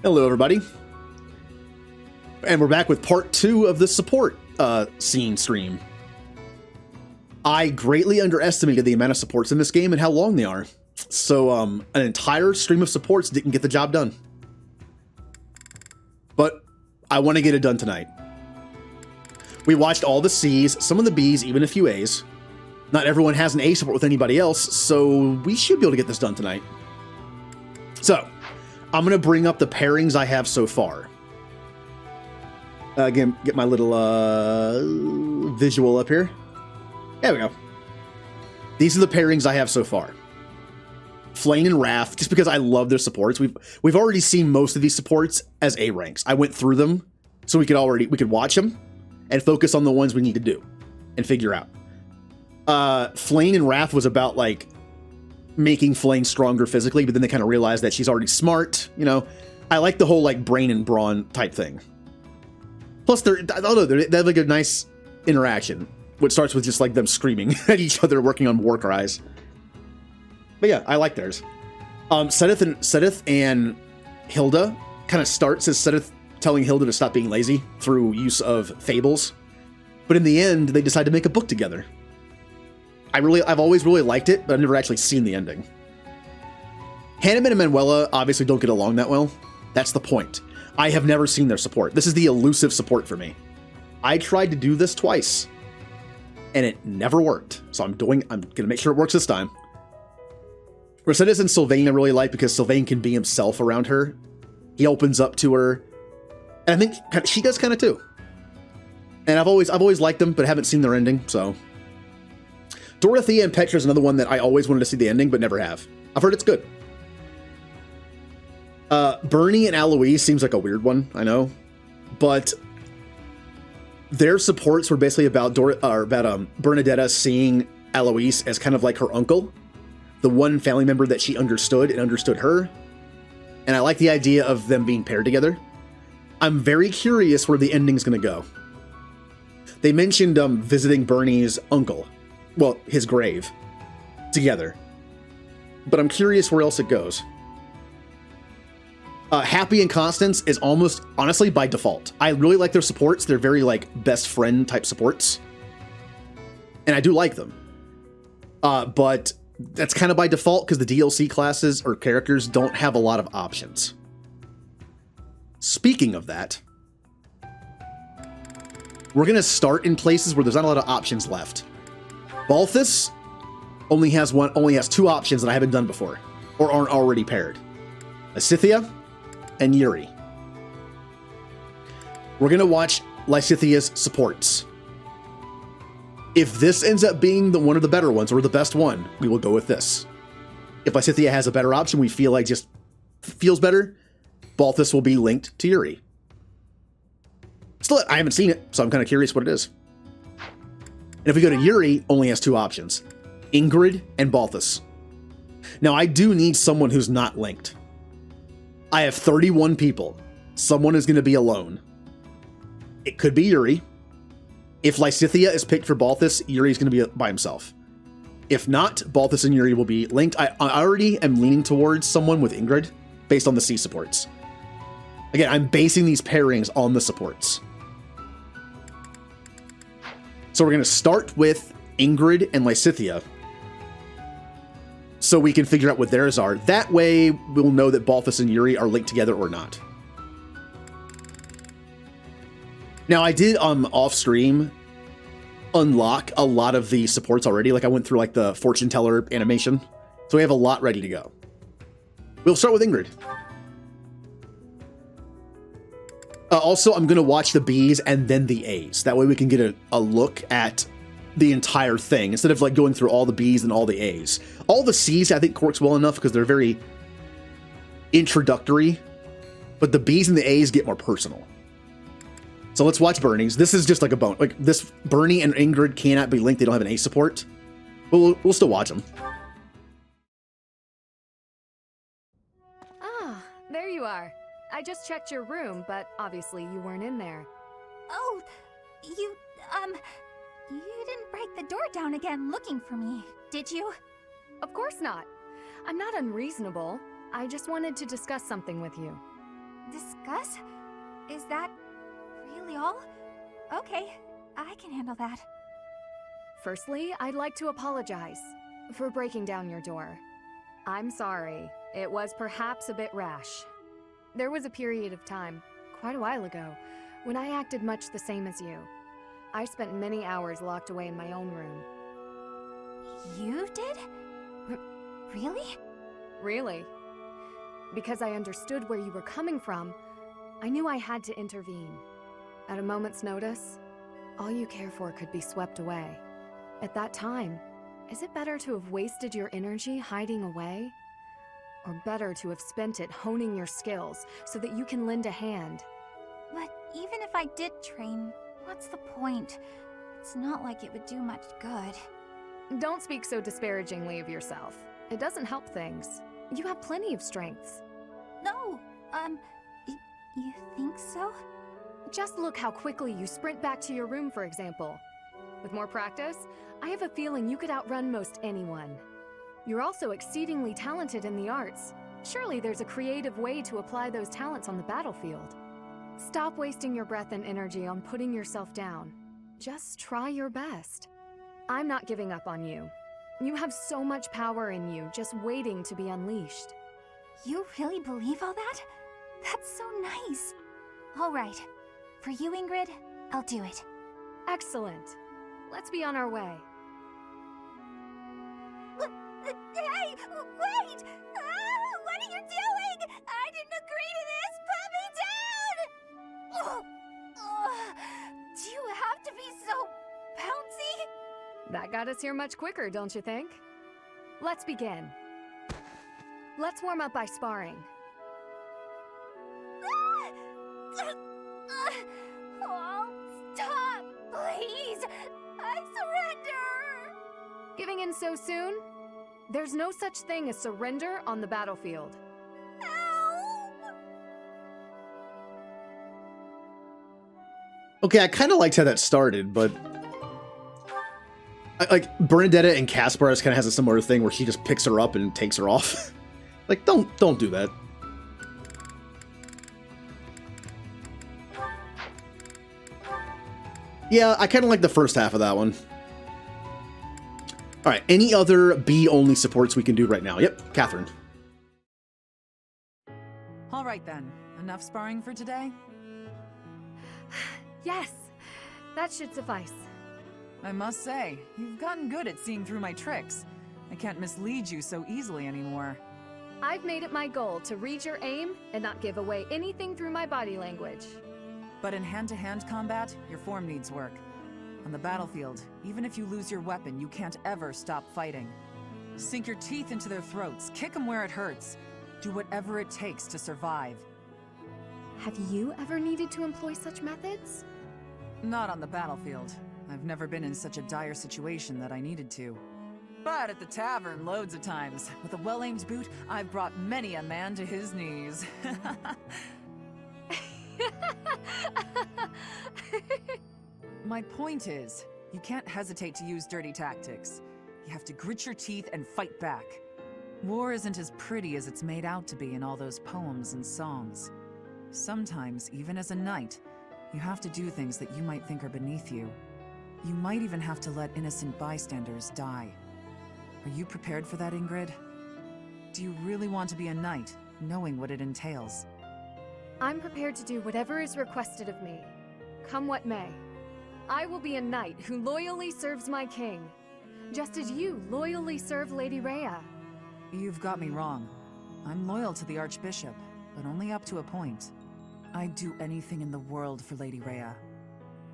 Hello, everybody. And we're back with part 2 of the support scene stream. I greatly underestimated the amount of supports in this game and how long they are. So an entire stream of supports didn't get the job done. But I want to get it done tonight. We watched all the C's, some of the B's, even a few A's. Not everyone has an A support with anybody else, so we should be able to get this done tonight. So, I'm going to bring up the pairings I have so far. Again, get my little visual up here. There we go. These are the pairings I have so far. Flame and Wrath, just because I love their supports. We've already seen most of these supports as A ranks. I went through them so we could watch them and focus on the ones we need to do and figure out. Flame and Wrath was about like making Flame stronger physically, but then they kind of realized that she's already smart. You know, I like the whole like brain and brawn type thing. Plus, they have like a nice interaction, which starts with just like them screaming at each other, working on war cries. But yeah, I like theirs. Seteth and Hilda kind of starts as Seteth telling Hilda to stop being lazy through use of fables, but in the end, they decide to make a book together. I've always really liked it, but I've never actually seen the ending. Hanneman and Manuela obviously don't get along that well. That's the point. I have never seen their support. This is the elusive support for me. I tried to do this twice, and it never worked. So I'm gonna make sure it works this time. Mercedes and Sylvain I really like because Sylvain can be himself around her. He opens up to her, and I think she does kind of too. And I've always liked them, but haven't seen their ending, so. Dorothea and Petra is another one that I always wanted to see the ending, but never have. I've heard it's good. Bernie and Aloise seems like a weird one, I know, but their supports were basically about Bernadetta seeing Aloise as kind of like her uncle, the one family member that she understood and understood her, and I like the idea of them being paired together. I'm very curious where the ending's going to go. They mentioned visiting Bernie's uncle, well, his grave, together, but I'm curious where else it goes. Happy and Constance is almost, honestly, by default. I really like their supports. They're very, like, best friend type supports. And I do like them. But that's kind of by default because the DLC classes or characters don't have a lot of options. Speaking of that, we're going to start in places where there's not a lot of options left. Balthus only has two options that I haven't done before or aren't already paired. Lysithea and Yuri. We're going to watch Lysithea's supports. If this ends up being one of the better ones or the best one, we will go with this. If Lysithea has a better option we feel like just feels better, Balthus will be linked to Yuri. Still, I haven't seen it, so I'm kind of curious what it is. And if we go to Yuri, only has two options. Ingrid and Balthus. Now, I do need someone who's not linked. I have 31 people. Someone is going to be alone. It could be Yuri. If Lysithea is picked for Balthus, Yuri is going to be by himself. If not, Balthus and Yuri will be linked. I already am leaning towards someone with Ingrid based on the C supports. Again, I'm basing these pairings on the supports. So we're going to start with Ingrid and Lysithea, so we can figure out what theirs are. That way, we'll know that Balthus and Yuri are linked together or not. Now, I did, off-stream, unlock a lot of the supports already. Like, I went through, like, the fortune teller animation. So we have a lot ready to go. We'll start with Ingrid. Also, I'm going to watch the B's and then the A's. That way we can get a look at the entire thing instead of like going through all the B's and all the A's. All the C's I think works well enough because they're very introductory, but the B's and the A's get more personal. So let's watch Bernie's. This is just like a bone. Like this, Bernie and Ingrid cannot be linked. They don't have an A support, but we'll still watch them. Ah, there you are. I just checked your room, but obviously you weren't in there. Oh, you didn't break the door down again looking for me, did you? Of course not. I'm not unreasonable. I just wanted to discuss something with you. Discuss? Is that really all? Okay, I can handle that. Firstly, I'd like to apologize for breaking down your door. I'm sorry. It was perhaps a bit rash. There was a period of time, quite a while ago, when I acted much the same as you. I spent many hours locked away in my own room. You did? Really? Really? Because I understood where you were coming from, I knew I had to intervene. At a moment's notice, all you care for could be swept away. At that time, is it better to have wasted your energy hiding away? Or better to have spent it honing your skills so that you can lend a hand? But even if I did train, what's the point? It's not like it would do much good. Don't speak so disparagingly of yourself. It doesn't help things. You have plenty of strengths. No, you think so? Just look how quickly you sprint back to your room, for example. With more practice, I have a feeling you could outrun most anyone. You're also exceedingly talented in the arts. Surely there's a creative way to apply those talents on the battlefield. Stop wasting your breath and energy on putting yourself down. Just try your best. I'm not giving up on you. You have so much power in you, just waiting to be unleashed. You really believe all that? That's so nice. All right. For you, Ingrid, I'll do it. Excellent. Let's be on our way. Hey, wait! What are you doing? I didn't agree to this! Put me down! Do you have to be so bouncy? That got us here much quicker, don't you think? Let's begin. Let's warm up by sparring. Oh, stop, please! I surrender! Giving in so soon? There's no such thing as surrender on the battlefield. Help! Okay, I kind of liked how that started, but like Bernadetta and Caspar kind of has a similar thing where he just picks her up and takes her off. Like, don't do that. Yeah, I kind of like the first half of that one. All right, any other B-only supports we can do right now? Yep, Catherine. All right then, enough sparring for today? Yes, that should suffice. I must say, you've gotten good at seeing through my tricks. I can't mislead you so easily anymore. I've made it my goal to read your aim and not give away anything through my body language. But in hand-to-hand combat, your form needs work. On the battlefield, even if you lose your weapon, you can't ever stop fighting. Sink your teeth into their throats, kick them where it hurts. Do whatever it takes to survive. Have you ever needed to employ such methods? Not on the battlefield. I've never been in such a dire situation that I needed to. But at the tavern, loads of times. With a well-aimed boot, I've brought many a man to his knees. My point is, you can't hesitate to use dirty tactics. You have to grit your teeth and fight back. War isn't as pretty as it's made out to be in all those poems and songs. Sometimes, even as a knight, you have to do things that you might think are beneath you. You might even have to let innocent bystanders die. Are you prepared for that, Ingrid? Do you really want to be a knight, knowing what it entails? I'm prepared to do whatever is requested of me, come what may. I will be a knight who loyally serves my king, just as you loyally serve Lady Rhea. You've got me wrong. I'm loyal to the Archbishop, but only up to a point. I'd do anything in the world for Lady Rhea,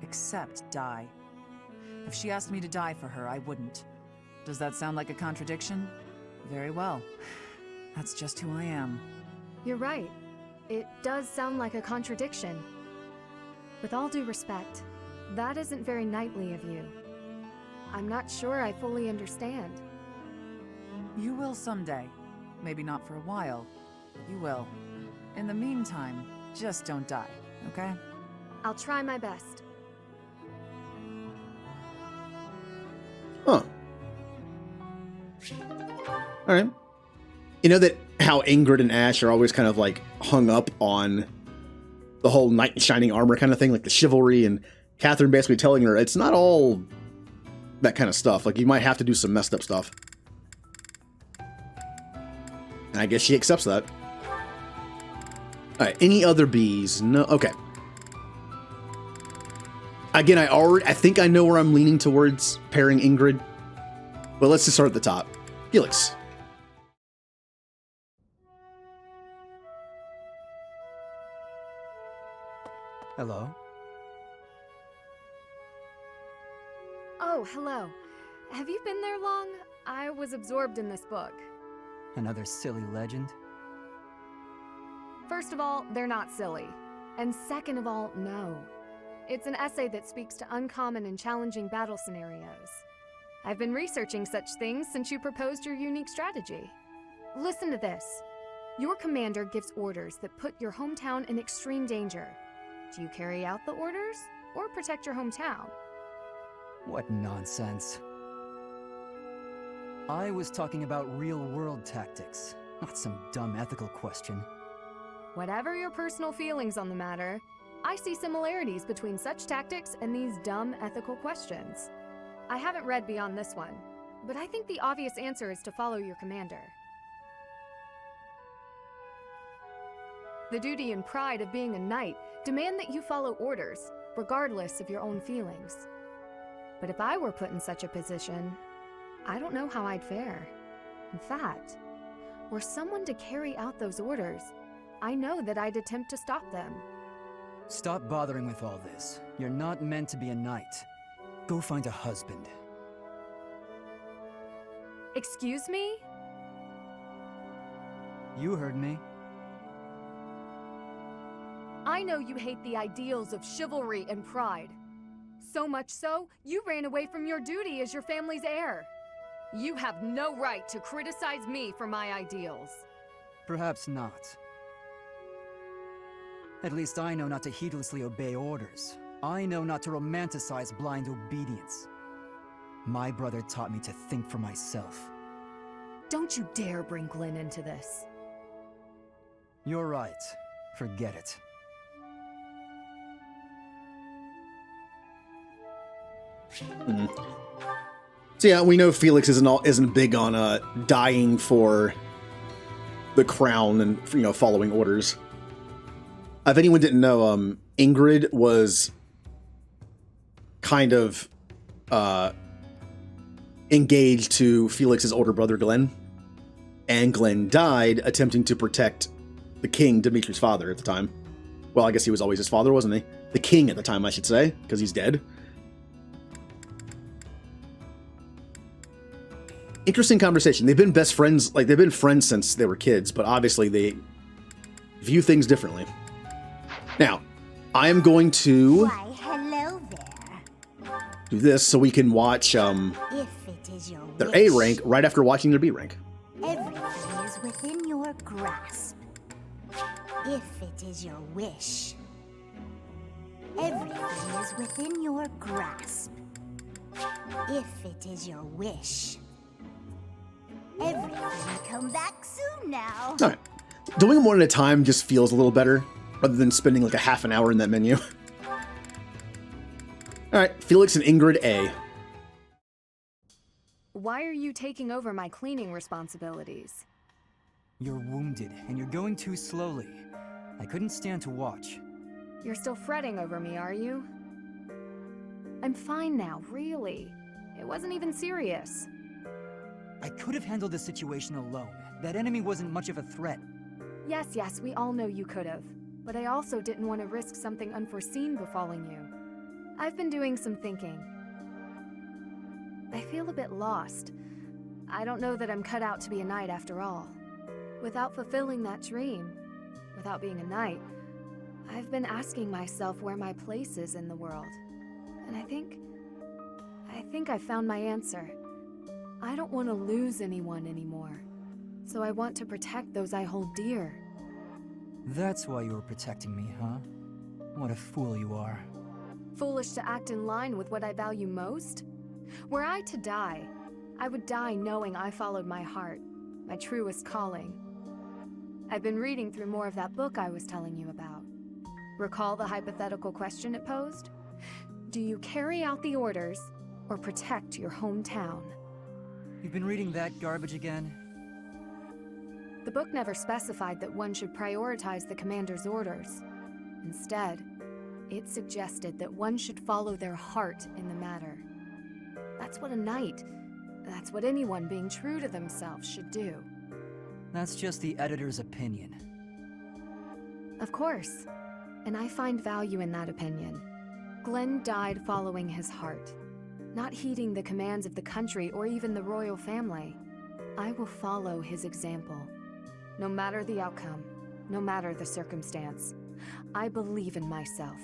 except die. If she asked me to die for her, I wouldn't. Does that sound like a contradiction? Very well. That's just who I am. You're right. It does sound like a contradiction. With all due respect, that isn't very knightly of you. I'm not sure I fully understand. You will someday. Maybe not for a while, but you will. In the meantime, just don't die, okay? I'll try my best. Huh. All right. You know that how Ingrid and Ash are always kind of like hung up on the whole knight in shining armor kind of thing, like the chivalry, and Catherine basically telling her it's not all that kind of stuff. Like, you might have to do some messed up stuff. And I guess she accepts that. Alright, any other bees? No, okay. Again, I think I know where I'm leaning towards pairing Ingrid. But let's just start at the top. Felix. Hello? Oh, hello. Have you been there long? I was absorbed in this book. Another silly legend? First of all, they're not silly. And second of all, no. It's an essay that speaks to uncommon and challenging battle scenarios. I've been researching such things since you proposed your unique strategy. Listen to this. Your commander gives orders that put your hometown in extreme danger. Do you carry out the orders or protect your hometown? What nonsense. I was talking about real-world tactics, not some dumb ethical question. Whatever your personal feelings on the matter, I see similarities between such tactics and these dumb ethical questions. I haven't read beyond this one, but I think the obvious answer is to follow your commander. The duty and pride of being a knight demand that you follow orders, regardless of your own feelings. But if I were put in such a position, I don't know how I'd fare. In fact, were someone to carry out those orders, I know that I'd attempt to stop them. Stop bothering with all this. You're not meant to be a knight. Go find a husband. Excuse me? You heard me. I know you hate the ideals of chivalry and pride. So much so, you ran away from your duty as your family's heir. You have no right to criticize me for my ideals. Perhaps not. At least I know not to heedlessly obey orders. I know not to romanticize blind obedience. My brother taught me to think for myself. Don't you dare bring Glenn into this. You're right. Forget it. So yeah, we know Felix isn't big on dying for the crown and, you know, following orders. If anyone didn't know, Ingrid was kind of engaged to Felix's older brother Glenn, and Glenn died attempting to protect the king, Dimitri's father at the time. Well, I guess he was always his father, wasn't he? The king at the time, I should say, because he's dead. Interesting conversation. They've been best friends, like they've been friends since they were kids, but obviously they view things differently. Now, I am going to Hello there. do this so we can watch If it is your their wish, A rank right after watching their B rank. everything is within your grasp. If it is your wish, everything is within your grasp. If it is your wish, everything come back soon now. All right, doing them one at a time just feels a little better rather than spending like a half an hour in that menu. All right, Felix and Ingrid A. Why are you taking over my cleaning responsibilities? You're wounded, and you're going too slowly. I couldn't stand to watch. You're still fretting over me, are you? I'm fine now, really. It wasn't even serious. I could have handled the situation alone. That enemy wasn't much of a threat. Yes, we all know you could have. But I also didn't want to risk something unforeseen befalling you. I've been doing some thinking. I feel a bit lost. I don't know that I'm cut out to be a knight after all. Without fulfilling that dream, without being a knight, I've been asking myself where my place is in the world. And I think I found my answer. I don't want to lose anyone anymore. So I want to protect those I hold dear. That's why you were protecting me, huh? What a fool you are. Foolish to act in line with what I value most? Were I to die, I would die knowing I followed my heart, my truest calling. I've been reading through more of that book I was telling you about. Recall the hypothetical question it posed? Do you carry out the orders or protect your hometown? You've been reading that garbage again? The book never specified that one should prioritize the commander's orders. Instead, it suggested that one should follow their heart in the matter. That's what a knight, that's what anyone being true to themselves should do. That's just the editor's opinion. Of course, and I find value in that opinion. Glenn died following his heart, not heeding the commands of the country or even the royal family. I will follow his example. No matter the outcome, no matter the circumstance, I believe in myself.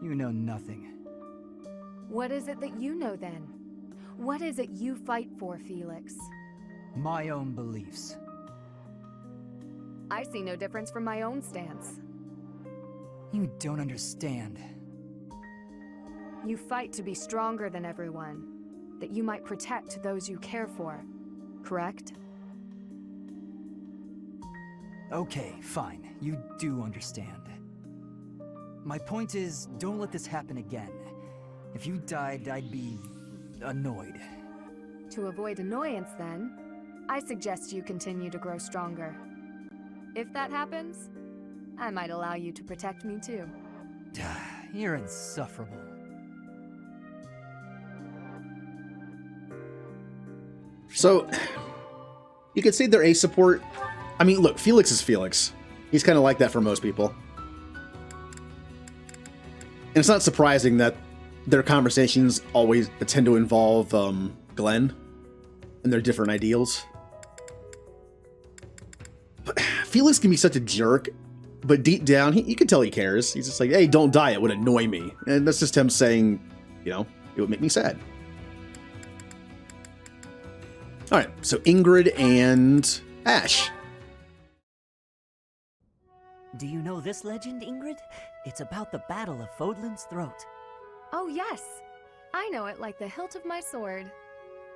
You know nothing. What is it that you know then? What is it you fight for, Felix? My own beliefs. I see no difference from my own stance. You don't understand. You fight to be stronger than everyone, that you might protect those you care for, correct? Okay, fine. You do understand. My point is, don't let this happen again. If you died, I'd be annoyed. To avoid annoyance, then, I suggest you continue to grow stronger. If that happens, I might allow you to protect me too. You're insufferable. So, you could say they're a support. I mean, look, Felix is Felix. He's kind of like that for most people. And it's not surprising that their conversations always tend to involve Glenn and their different ideals. But Felix can be such a jerk, but deep down, you can tell he cares. He's just like, hey, don't die, it would annoy me. And that's just him saying, you know, it would make me sad. All right, so Ingrid and Ash. Do you know this legend, Ingrid? It's about the Battle of Fodlan's Throat. Oh yes, I know it like the hilt of my sword.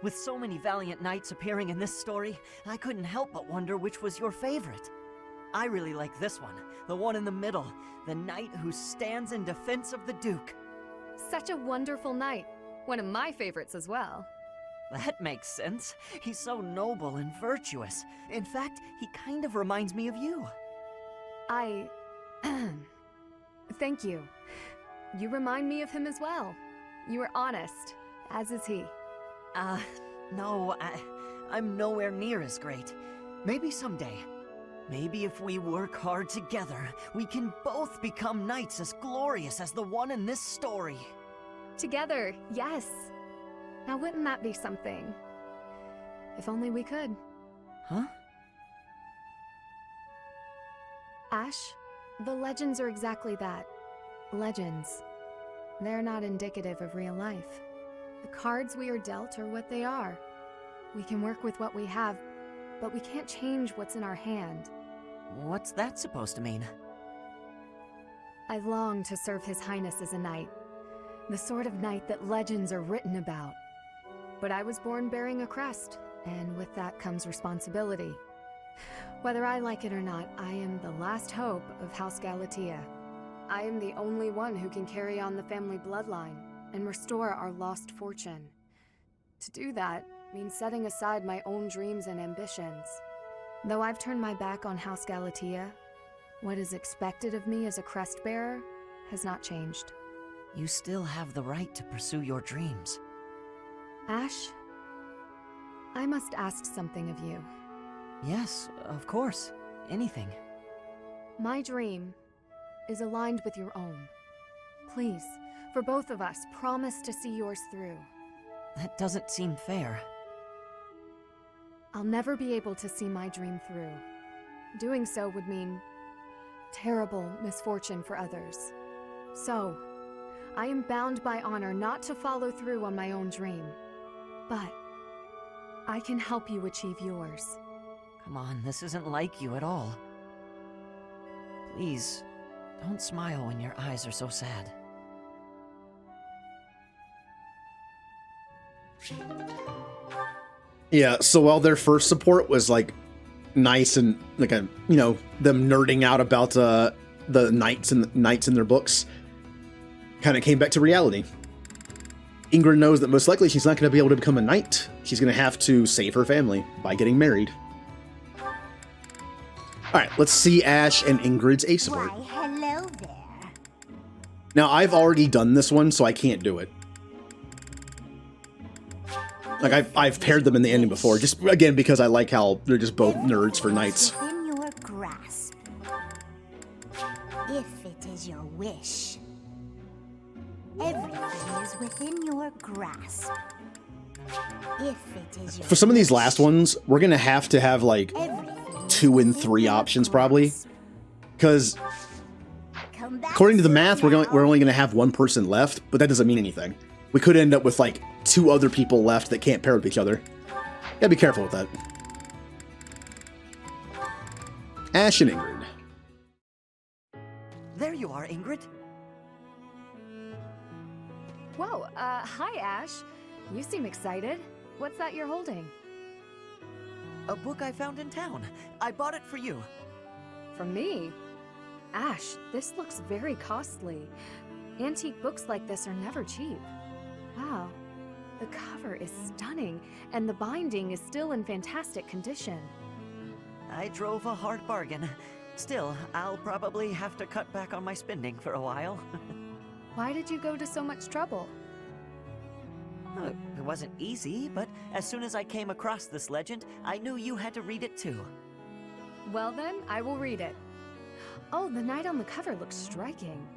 With so many valiant knights appearing in this story, I couldn't help but wonder which was your favorite. I really like this one, the one in the middle, the knight who stands in defense of the Duke. Such a wonderful knight, one of my favorites as well. That makes sense. He's so noble and virtuous. In fact, he kind of reminds me of you. Thank you. You remind me of him as well. You are honest, as is he. No, I'm nowhere near as great. Maybe someday. Maybe if we work hard together, we can both become knights as glorious as the one in this story. Together, yes. Now wouldn't that be something? If only we could. Huh? Ash, the legends are exactly that. Legends. They're not indicative of real life. The cards we are dealt are what they are. We can work with what we have, but we can't change what's in our hand. What's that supposed to mean? I long to serve His Highness as a knight. The sort of knight that legends are written about. But I was born bearing a crest, and with that comes responsibility. Whether I like it or not, I am the last hope of House Galatea. I am the only one who can carry on the family bloodline and restore our lost fortune. To do that means setting aside my own dreams and ambitions. Though I've turned my back on House Galatea, what is expected of me as a crest bearer has not changed. You still have the right to pursue your dreams. Ash, I must ask something of you. Yes, of course. Anything. My dream is aligned with your own. Please, for both of us, promise to see yours through. That doesn't seem fair. I'll never be able to see my dream through. Doing so would mean terrible misfortune for others. So, I am bound by honor not to follow through on my own dream. But I can help you achieve yours. Come on, this isn't like you at all. Please, don't smile when your eyes are so sad. Yeah, so while their first support was like nice and like a them nerding out about the knights in their books kind of came back to reality. Ingrid knows that most likely she's not going to be able to become a knight. She's going to have to save her family by getting married. All right, let's see Ash and Ingrid's ace support. Why, hello there. Now, I've already done this one, so I can't do it. Like, I've paired them in the ending before, just, again, because I like how they're just both nerds for knights. Within your grasp. If it is your wish. Everything is within your grasp. If it is your For some of these last ones, we're going to have, like, Everything 2 and 3 options, probably. Because, according to the math, we're only going to have one person left, but that doesn't mean anything. We could end up with, like, 2 other people left that can't pair with each other. Gotta be careful with that. Ash and Ingrid. There you are, Ingrid. Whoa, hi Ash. You seem excited. What's that you're holding? A book I found in town. I bought it for you. From me? Ash, this looks very costly. Antique books like this are never cheap. Wow, the cover is stunning, and the binding is still in fantastic condition. I drove a hard bargain. Still, I'll probably have to cut back on my spending for a while. Why did you go to so much trouble? It wasn't easy, but as soon as I came across this legend, I knew you had to read it too. Well then, I will read it. Oh, the knight on the cover looks striking.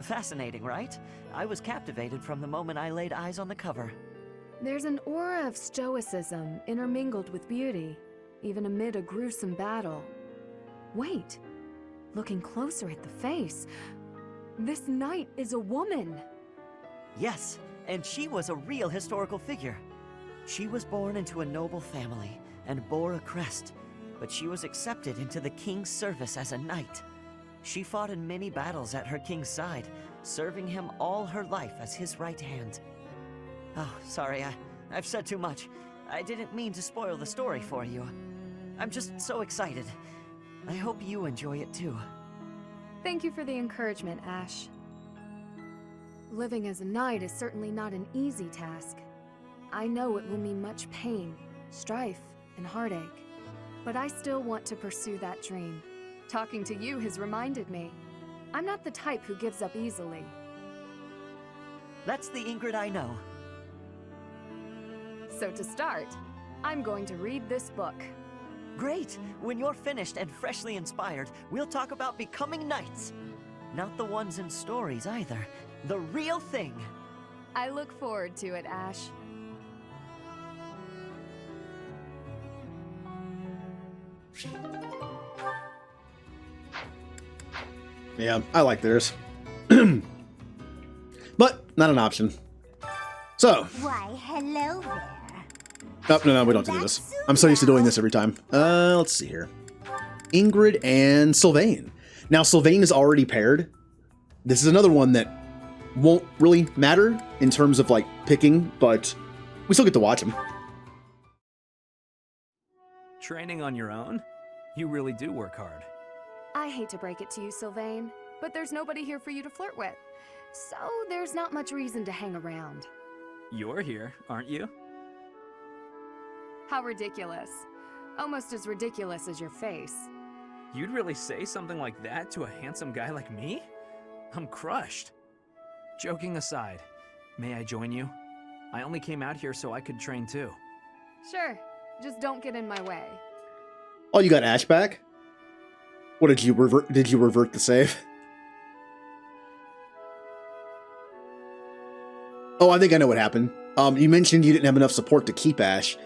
Fascinating, right? I was captivated from the moment I laid eyes on the cover. There's an aura of stoicism intermingled with beauty, even amid a gruesome battle. Wait, looking closer at the face, this knight is a woman. Yes, and she was a real historical figure. She was born into a noble family and bore a crest, but she was accepted into the king's service as a knight. She fought in many battles at her king's side, serving him all her life as his right hand. Oh, sorry, I've said too much. I didn't mean to spoil the story for you. I'm just so excited. I hope you enjoy it too. Thank you for the encouragement, Ash. Living as a knight is certainly not an easy task. I know it will mean much pain, strife, and heartache. But I still want to pursue that dream. Talking to you has reminded me. I'm not the type who gives up easily. That's the Ingrid I know. So to start, I'm going to read this book. Great! When you're finished and freshly inspired, we'll talk about becoming knights. Not the ones in stories either. The real thing. I look forward to it, Ash. Yeah, I like theirs. But not an option. So. Why, hello there. Oh, no, we don't have to do this. I'm so used to doing this every time. Let's see here. Ingrid and Sylvain. Now, Sylvain is already paired. This is another one that won't really matter in terms of, like, picking, but we still get to watch him. Training on your own? You really do work hard. I hate to break it to you, Sylvain, but there's nobody here for you to flirt with. So there's not much reason to hang around. You're here, aren't you? How ridiculous. Almost as ridiculous as your face. You'd really say something like that to a handsome guy like me? I'm crushed. Joking aside, may I join you? I only came out here so I could train too. Sure, just don't get in my way. Oh, you got Ash back? What did you revert? Did you revert the save? Oh, I think I know what happened. You mentioned you didn't have enough support to keep Ash.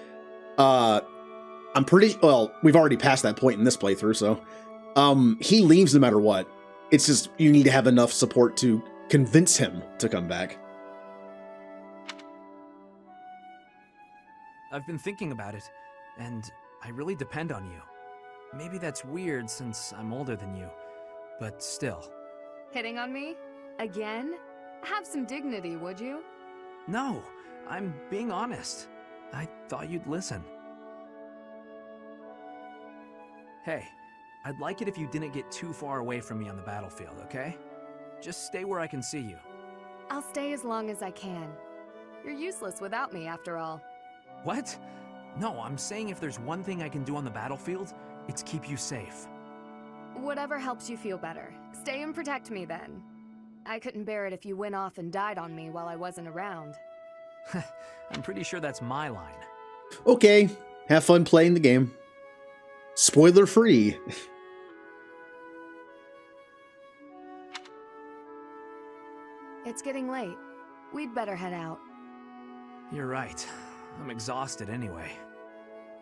I'm pretty well. We've already passed that point in this playthrough, so he leaves no matter what. It's just you need to have enough support to convince him to come back. I've been thinking about it, and I really depend on you. Maybe that's weird since I'm older than you, but still. Hitting on me? Again? Have some dignity, would you? No, I'm being honest. I thought you'd listen. Hey, I'd like it if you didn't get too far away from me on the battlefield, okay? Just stay where I can see you. I'll stay as long as I can. You're useless without me, after all. What? No, I'm saying if there's one thing I can do on the battlefield, it's keep you safe. Whatever helps you feel better. Stay and protect me, then. I couldn't bear it if you went off and died on me while I wasn't around. I'm pretty sure that's my line. Okay, have fun playing the game. Spoiler free. It's getting late. We'd better head out. You're right. I'm exhausted anyway.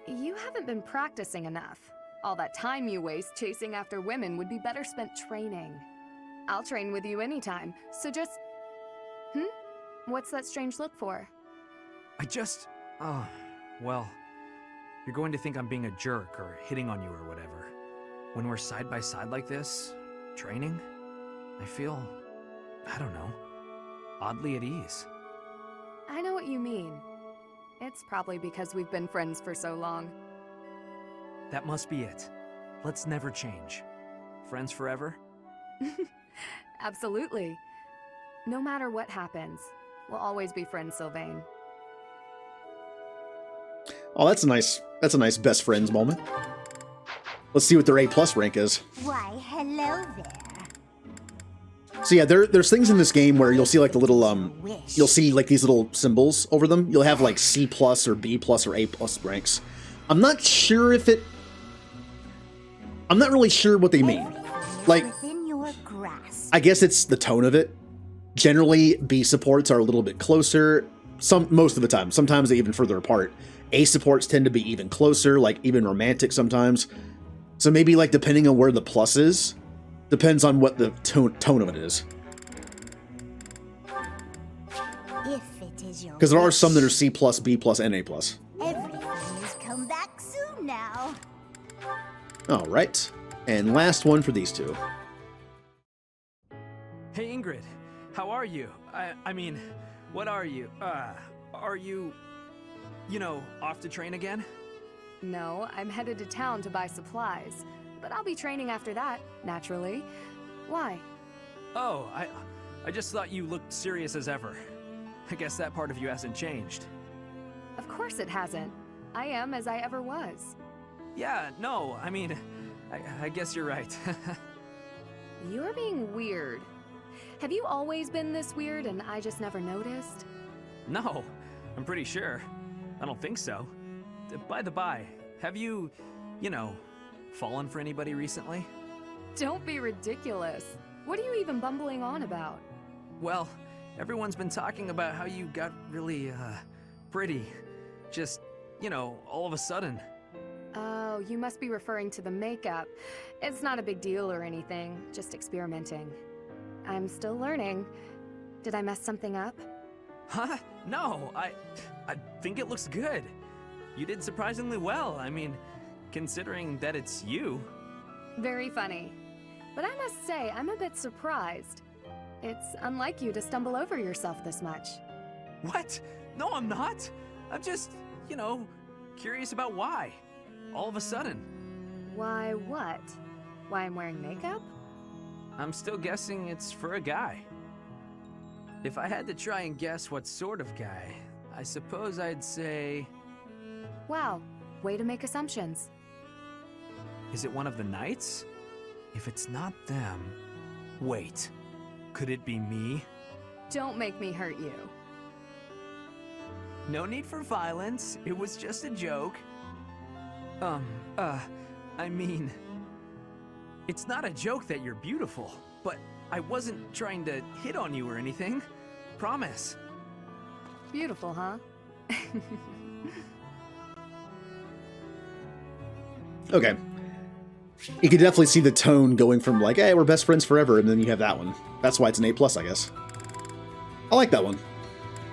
You haven't been practicing enough. All that time you waste chasing after women would be better spent training. I'll train with you anytime, so just... What's that strange look for? Well, you're going to think I'm being a jerk or hitting on you or whatever. When we're side by side like this, training, I feel, I don't know, oddly at ease. I know what you mean. It's probably because we've been friends for so long. That must be it. Let's never change. Friends forever? Absolutely. No matter what happens, we'll always be friends, Sylvain. Oh, that's a nice best friends moment. Let's see what their A+ rank is. Why, hello there. So yeah, there's things in this game where you'll see like the little Wish. you'll see like these little symbols over them. You'll have like C+ or B+ or A+ ranks. I'm not really sure what they mean. Everything is Like, within your grasp. I guess it's the tone of it. Generally, B supports are a little bit closer. Most of the time. Sometimes they're even further apart. A supports tend to be even closer, like even romantic sometimes. So maybe like depending on where the plus is, depends on what the tone of it is. If it is your Because there are wish, some that are C+, B+, and A+. everything is come back soon now. All right, and last one for these two. Hey Ingrid, how are you? I mean, what are you? Are you, off to train again? No, I'm headed to town to buy supplies. But I'll be training after that, naturally. Why? Oh, I just thought you looked serious as ever. I guess that part of you hasn't changed. Of course it hasn't. I am as I ever was. Yeah, no, I mean, I guess you're right. You're being weird. Have you always been this weird and I just never noticed? No, I'm pretty sure. I don't think so. By the by, have you, fallen for anybody recently? Don't be ridiculous. What are you even bumbling on about? Well, everyone's been talking about how you got really, pretty. Just, all of a sudden. Oh, you must be referring to the makeup. It's not a big deal or anything, just experimenting. I'm still learning. Did I mess something up? Huh? No, I think it looks good. You did surprisingly well. I mean, considering that it's you. Very funny. But I must say, I'm a bit surprised. It's unlike you to stumble over yourself this much. What? No, I'm not. I'm just, curious about why. All of a sudden. Why what? Why I'm wearing makeup? I'm still guessing it's for a guy. If I had to try and guess what sort of guy, I suppose I'd say... Wow, way to make assumptions. Is it one of the knights? If it's not them... Wait, could it be me? Don't make me hurt you. No need for violence, it was just a joke. I mean... It's not a joke that you're beautiful, but I wasn't trying to hit on you or anything. Promise. Beautiful, huh? Okay. You can definitely see the tone going from like, hey, we're best friends forever, and then you have that one. That's why it's an A+, I guess. I like that one.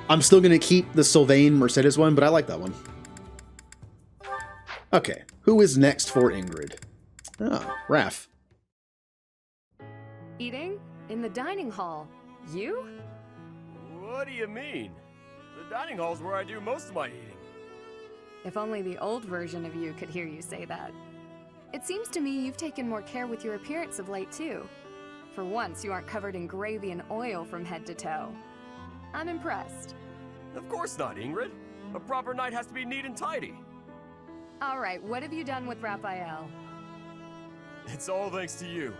I'm still going to keep the Sylvain Mercedes one, but I like that one. Okay, who is next for Ingrid? Oh, Raph. Eating? In the dining hall. You? What do you mean? The dining hall's where I do most of my eating. If only the old version of you could hear you say that. It seems to me you've taken more care with your appearance of late, too. For once, you aren't covered in gravy and oil from head to toe. I'm impressed. Of course not, Ingrid. A proper knight has to be neat and tidy. Alright, what have you done with Raphael? It's all thanks to you.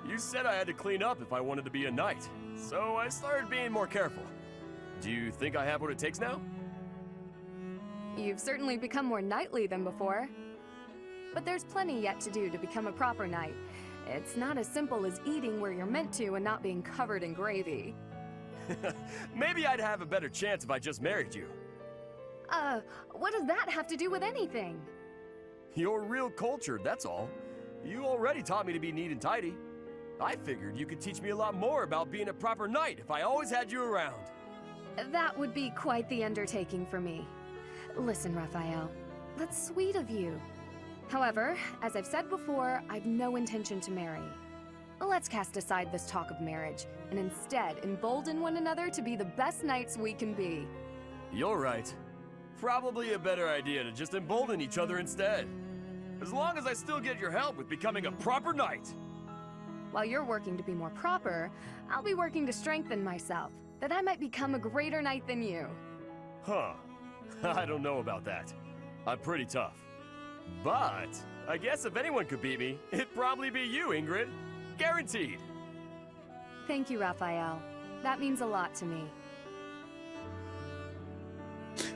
You said I had to clean up if I wanted to be a knight, so I started being more careful. Do you think I have what it takes now? You've certainly become more knightly than before. But there's plenty yet to do to become a proper knight. It's not as simple as eating where you're meant to and not being covered in gravy. Maybe I'd have a better chance if I just married you. What does that have to do with anything? You're real cultured, that's all. You already taught me to be neat and tidy. I figured you could teach me a lot more about being a proper knight if I always had you around. That would be quite the undertaking for me. Listen, Raphael, that's sweet of you. However, as I've said before, I've no intention to marry. Let's cast aside this talk of marriage, and instead embolden one another to be the best knights we can be. You're right. Probably a better idea to just embolden each other instead. As long as I still get your help with becoming a proper knight. While you're working to be more proper, I'll be working to strengthen myself, that I might become a greater knight than you. Huh. I don't know about that. I'm pretty tough. But I guess if anyone could beat me, it'd probably be you, Ingrid. Guaranteed. Thank you, Raphael. That means a lot to me.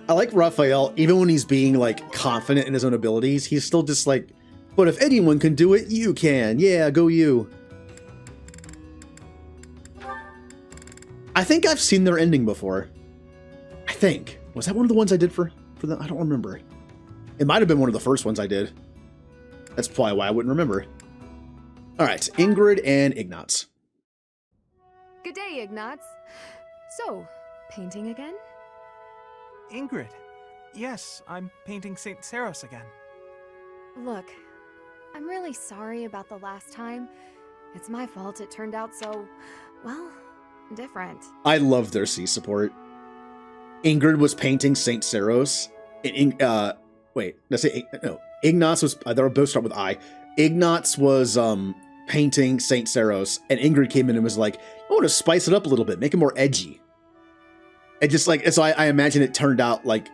I like Raphael, even when he's being like confident in his own abilities, he's still just like, but if anyone can do it, you can. Yeah, go you. I think I've seen their ending before. I think. Was that one of the ones I did for them? I don't remember. It might have been one of the first ones I did. That's probably why I wouldn't remember. All right, Ingrid and Ignatz. Good day, Ignatz. So, painting again? Ingrid. Yes, I'm painting St. Saros again. Look, I'm really sorry about the last time. It's my fault it turned out so, well, different. I love their C support. Ingrid was painting St. Saros. Wait, let's say, no. Ignatz was, they both start with I. Ignatz was painting St. Saros, and Ingrid came in and was like, I want to spice it up a little bit, make it more edgy. And just like, so I imagine it turned out like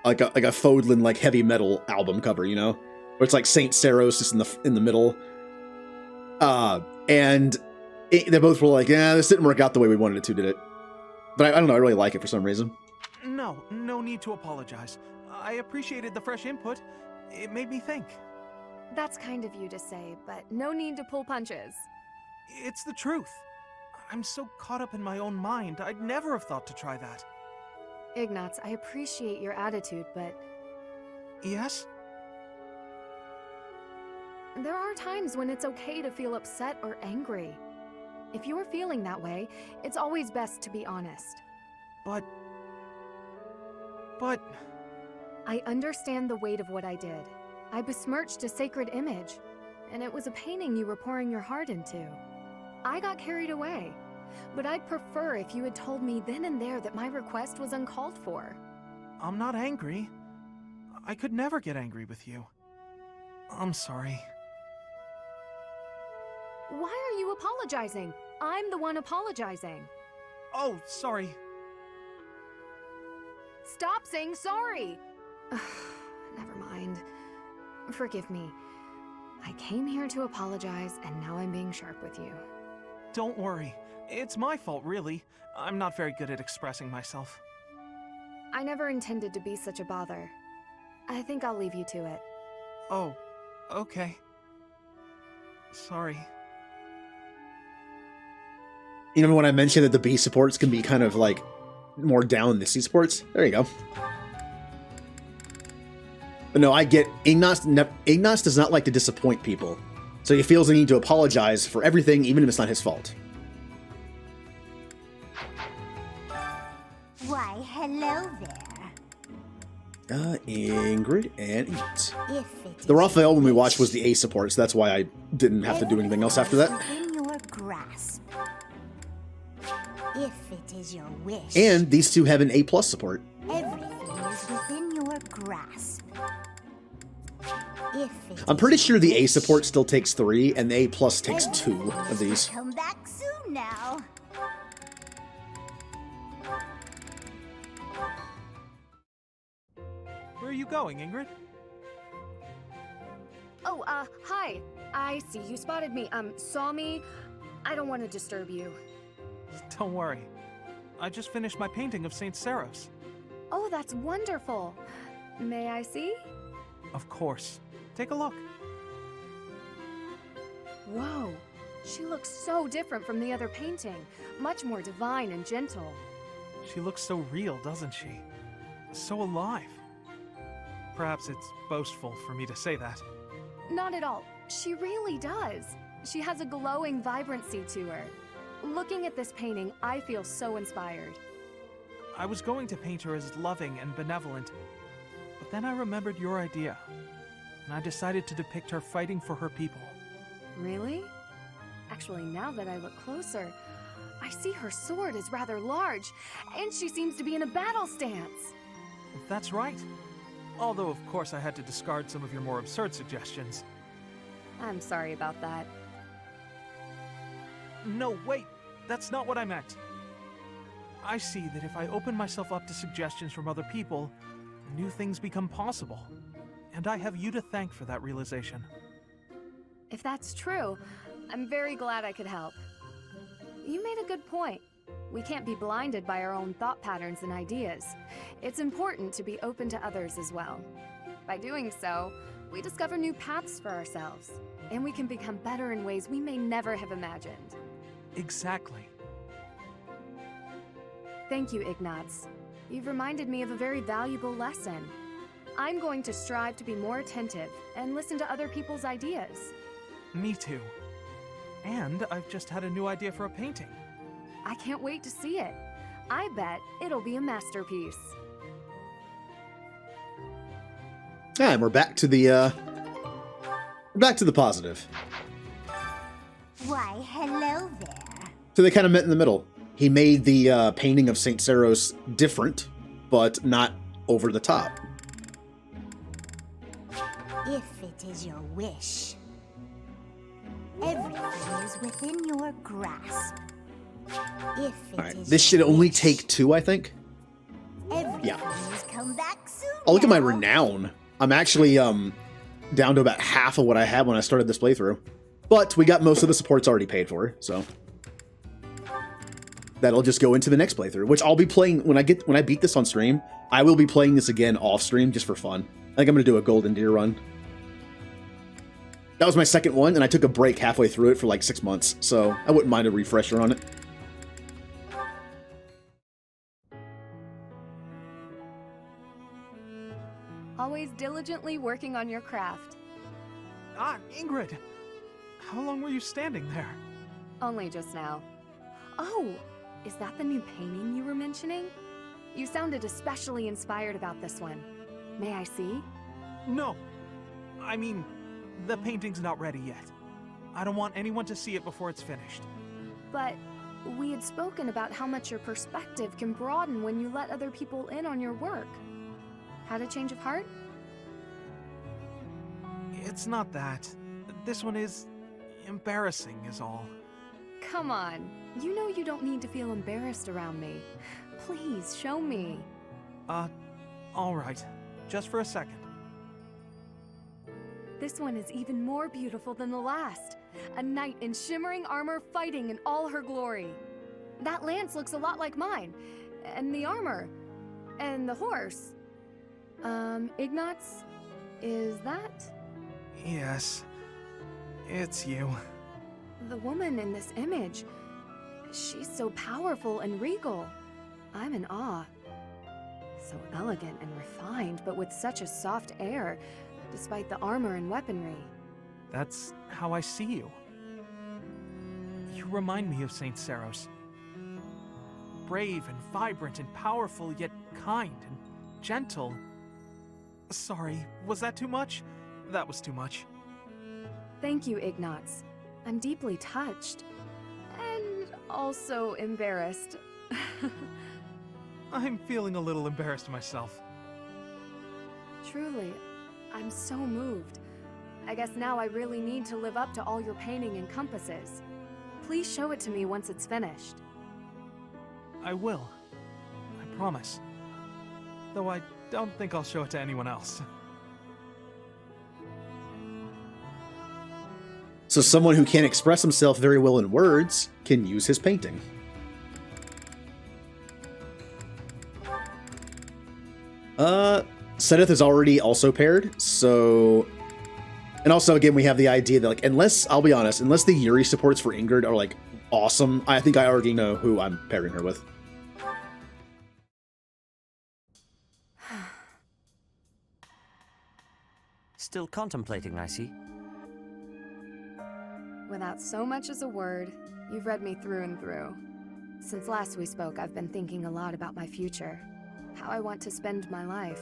a Fodlan like heavy metal album cover, you know? Where it's like St. Saros just in the middle. And they both were like, yeah, this didn't work out the way we wanted it to, did it? But I don't know, I really like it for some reason. No need to apologize. I appreciated the fresh input. It made me think. That's kind of you to say, but no need to pull punches. It's the truth. I'm so caught up in my own mind, I'd never have thought to try that. Ignatz, I appreciate your attitude, but Yes? there are times when it's okay to feel upset or angry. If you're feeling that way, it's always best to be honest. But... I understand the weight of what I did. I besmirched a sacred image, and it was a painting you were pouring your heart into. I got carried away, but I'd prefer if you had told me then and there that my request was uncalled for. I'm not angry. I could never get angry with you. I'm sorry. Why are you apologizing? I'm the one apologizing. Oh, sorry. Stop saying sorry! Never mind. Forgive me. I came here to apologize, and now I'm being sharp with you. Don't worry. It's my fault, really. I'm not very good at expressing myself. I never intended to be such a bother. I think I'll leave you to it. Oh, okay. Sorry. You remember when I mentioned that the B supports can be kind of like more down than the C supports? There you go. But no, I get Ignatz does not like to disappoint people, so he feels the need to apologize for everything, even if it's not his fault. Why, hello there. Ingrid and Ignatz. If it The is Raphael your one we watched was wish, the A support, so that's why I didn't have to do anything else after that. everything is within your grasp. If it is your wish, And these two have an A plus support. everything is within your grasp. If it I'm pretty is sure your the A wish, support still takes 3, and the A plus takes 2 of these. Come back soon now. Where are you going, Ingrid? Oh, hi. I see you spotted me. Saw me. I don't want to disturb you. Don't worry. I just finished my painting of St. Saros. Oh, that's wonderful. May I see? Of course. Take a look. Whoa. She looks so different from the other painting. Much more divine and gentle. She looks so real, doesn't she? So alive. Perhaps it's boastful for me to say that. Not at all. She really does. She has a glowing vibrancy to her. Looking at this painting, I feel so inspired. I was going to paint her as loving and benevolent, but then I remembered your idea, and I decided to depict her fighting for her people. Really? Actually, now that I look closer, I see her sword is rather large, and she seems to be in a battle stance. That's right. Although, of course, I had to discard some of your more absurd suggestions. I'm sorry about that. No, wait! That's not what I meant. I see that if I open myself up to suggestions from other people, new things become possible. And I have you to thank for that realization. If that's true, I'm very glad I could help. You made a good point. We can't be blinded by our own thought patterns and ideas. It's important to be open to others as well. By doing so, we discover new paths for ourselves, and we can become better in ways we may never have imagined. Exactly. Thank you, Ignaz. You've reminded me of a very valuable lesson. I'm going to strive to be more attentive and listen to other people's ideas. Me too. And I've just had a new idea for a painting. I can't wait to see it. I bet it'll be a masterpiece. And we're back to the positive. Why, hello there. So they kind of met in the middle. He made the painting of St. Saros different, but not over the top. If it is your wish, everything is within your grasp. If it All right, is this should your only wish, take 2, I think. everything Yeah. is come back soon. Oh, look at my now. renown. I'm actually down to about half of what I had when I started this playthrough. But we got most of the supports already paid for, so that'll just go into the next playthrough, which I'll be playing when I beat this on stream. I will be playing this again off stream just for fun. I think I'm gonna do a Golden Deer run. That was my second one, and I took a break halfway through it for like 6 months, so I wouldn't mind a refresher on it. Always diligently working on your craft. Ah, Ingrid! How long were you standing there? Only just now. Oh, is that the new painting you were mentioning? You sounded especially inspired about this one. May I see? No. I mean, the painting's not ready yet. I don't want anyone to see it before it's finished. But we had spoken about how much your perspective can broaden when you let other people in on your work. Had a change of heart? It's not that. This one is embarrassing is all. Come on. You know you don't need to feel embarrassed around me. Please, show me. All right. Just for a second. This one is even more beautiful than the last. A knight in shimmering armor fighting in all her glory. That lance looks a lot like mine. And the armor. And the horse. Ignaz? Is that? Yes. It's you. The woman in this image. She's so powerful and regal. I'm in awe. So elegant and refined, but with such a soft air, despite the armor and weaponry. That's how I see you. You remind me of St. Saros. Brave and vibrant and powerful, yet kind and gentle. Sorry, was that too much? That was too much. Thank you, Ignaz. I'm deeply touched. And also embarrassed. I'm feeling a little embarrassed myself. Truly, I'm so moved. I guess now I really need to live up to all your painting encompasses. Please show it to me once it's finished. I will. I promise. Though I don't think I'll show it to anyone else. So someone who can't express himself very well in words can use his painting. Seth is already also paired, so... And also, again, we have the idea that, like, I'll be honest, unless the Yuri supports for Ingrid are, like, awesome, I think I already know who I'm pairing her with. Still contemplating, I see. Without so much as a word, you've read me through and through. Since last we spoke, I've been thinking a lot about my future. How I want to spend my life.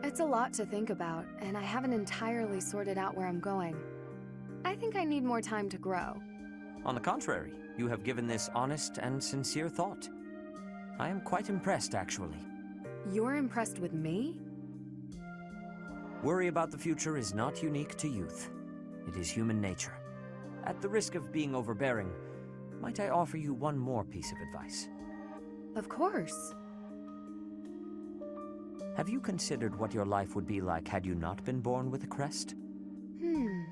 It's a lot to think about, and I haven't entirely sorted out where I'm going. I think I need more time to grow. On the contrary, you have given this honest and sincere thought. I am quite impressed, actually. You're impressed with me? Worry about the future is not unique to youth. It is human nature. At the risk of being overbearing, might I offer you one more piece of advice? Of course. Have you considered what your life would be like had you not been born with a crest? Hmm.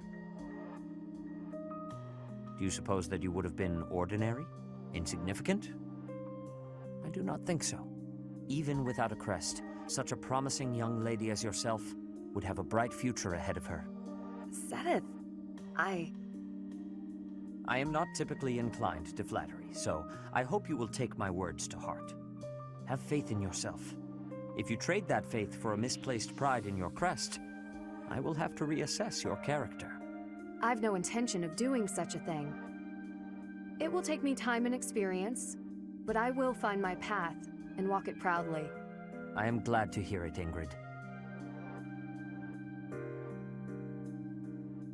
Do you suppose that you would have been ordinary? Insignificant? I do not think so. Even without a crest, such a promising young lady as yourself would have a bright future ahead of her. Seth, I am not typically inclined to flattery, so I hope you will take my words to heart. Have faith in yourself. If you trade that faith for a misplaced pride in your crest, I will have to reassess your character. I've no intention of doing such a thing. It will take me time and experience, but I will find my path and walk it proudly. I am glad to hear it, Ingrid.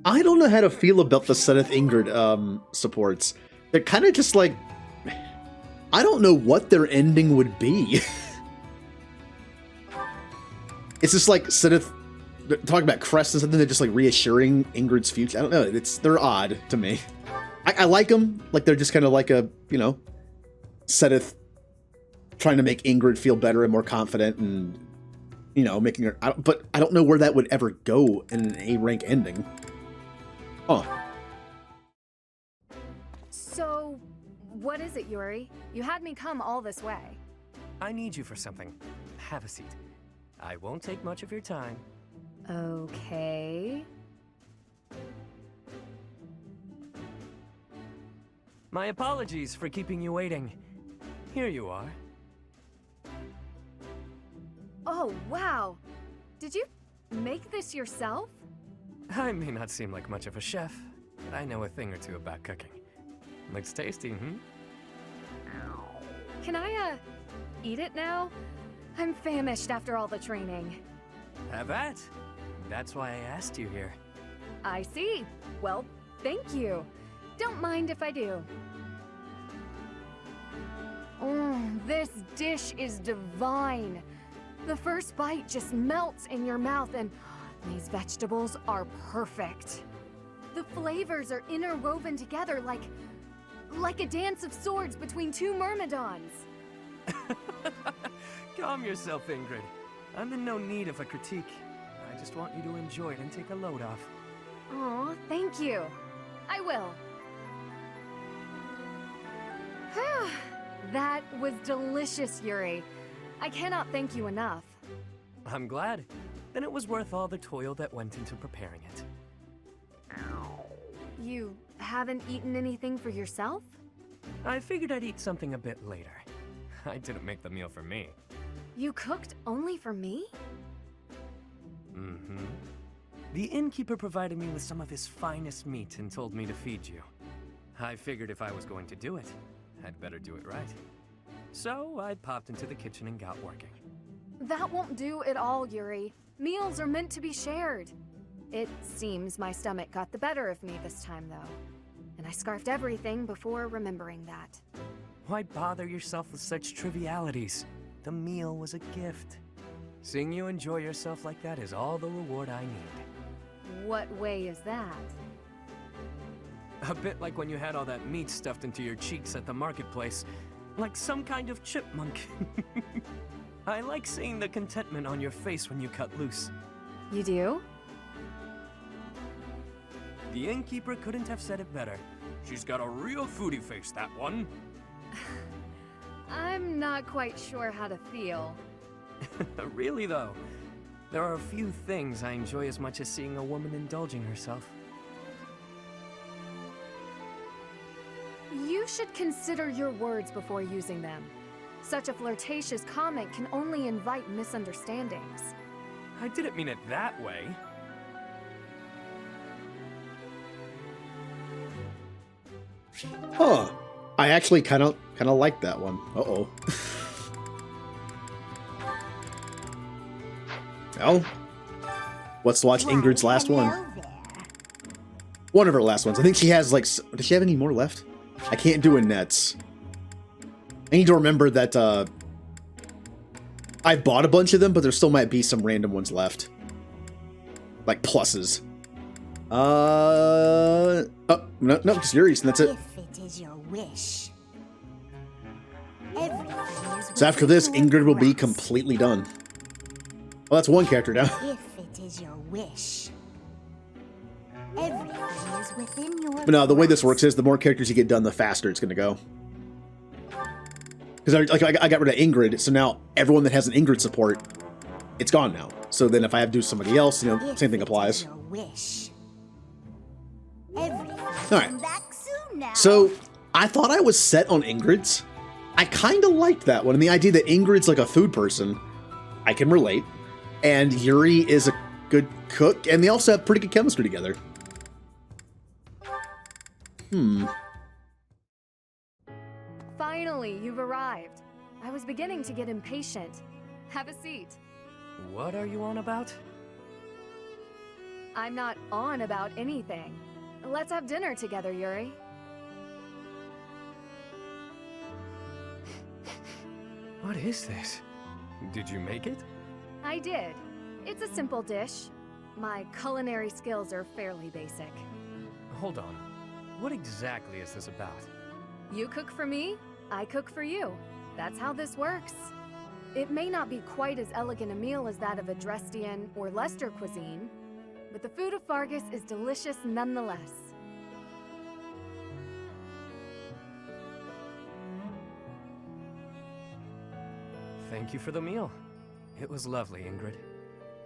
I don't know how to feel about the Seth Ingrid supports. They're kind of just like... I don't know what their ending would be. It's just like Seth talking about Crest and something, they're just like reassuring Ingrid's future. I don't know, they're odd to me. I like them, like they're just kind of like a, you know, Seth trying to make Ingrid feel better and more confident and, you know, making her... but I don't know where that would ever go in an A-rank ending. Huh. So, what is it, Yuri? You had me come all this way. I need you for something. Have a seat. I won't take much of your time. Okay. My apologies for keeping you waiting. Here you are. Oh, wow. Did you make this yourself? I may not seem like much of a chef, but I know a thing or two about cooking. Looks tasty, hmm? Can I, eat it now? I'm famished after all the training. Have at. That's why I asked you here. I see. Well, thank you. Don't mind if I do. This dish is divine. The first bite just melts in your mouth, and these vegetables are perfect. The flavors are interwoven together like a dance of swords between two myrmidons. Calm yourself, Ingrid. I'm in no need of a critique. I just want you to enjoy it and take a load off. Aw, thank you. I will. That was delicious, Yuri. I cannot thank you enough. I'm glad. Then it was worth all the toil that went into preparing it. You haven't eaten anything for yourself? I figured I'd eat something a bit later. I didn't make the meal for me. You cooked only for me? Mm-hmm. The innkeeper provided me with some of his finest meat and told me to feed you. I figured if I was going to do it, I'd better do it right. So I popped into the kitchen and got working. That won't do at all, Yuri. Meals are meant to be shared. It seems my stomach got the better of me this time, though. And I scarfed everything before remembering that. Why bother yourself with such trivialities? The meal was a gift. Seeing you enjoy yourself like that is all the reward I need. What way is that? A bit like when you had all that meat stuffed into your cheeks at the marketplace, like some kind of chipmunk. I like seeing the contentment on your face when you cut loose. You do? The innkeeper couldn't have said it better. She's got a real foodie face, that one. I'm not quite sure how to feel. Really, though, there are a few things I enjoy as much as seeing a woman indulging herself. You should consider your words before using them. Such a flirtatious comment can only invite misunderstandings. I didn't mean it that way. Huh. I actually kind of like that one. Uh-oh. Well, let's watch Ingrid's last one. One of her last ones. I think she has, like... Does she have any more left? I can't do Annette's. I need to remember that, I bought a bunch of them, but there still might be some random ones left. Like pluses. Oh, no, just Yuri's, and that's it. If it is your wish. So after this, Ingrid will be completely done. Well, that's one character now. If it is your wish. Everything is within your But no, the way this works is the more characters you get done, the faster it's going to go. Because I got rid of Ingrid, so now everyone that has an Ingrid support, it's gone now. So then if I have to do somebody else, you know, same thing applies. Alright. So I thought I was set on Ingrid's. I kind of liked that one. And the idea that Ingrid's like a food person, I can relate. And Yuri is a good cook, and they also have pretty good chemistry together. Finally, you've arrived. I was beginning to get impatient. Have a seat. What are you on about? I'm not on about anything. Let's have dinner together, Yuri. What is this? Did you make it? I did. It's a simple dish. My culinary skills are fairly basic. Hold on. What exactly is this about? You cook for me, I cook for you. That's how this works. It may not be quite as elegant a meal as that of a Dresdian or Leicester cuisine, but the food of Fargus is delicious nonetheless. Thank you for the meal. It was lovely, Ingrid.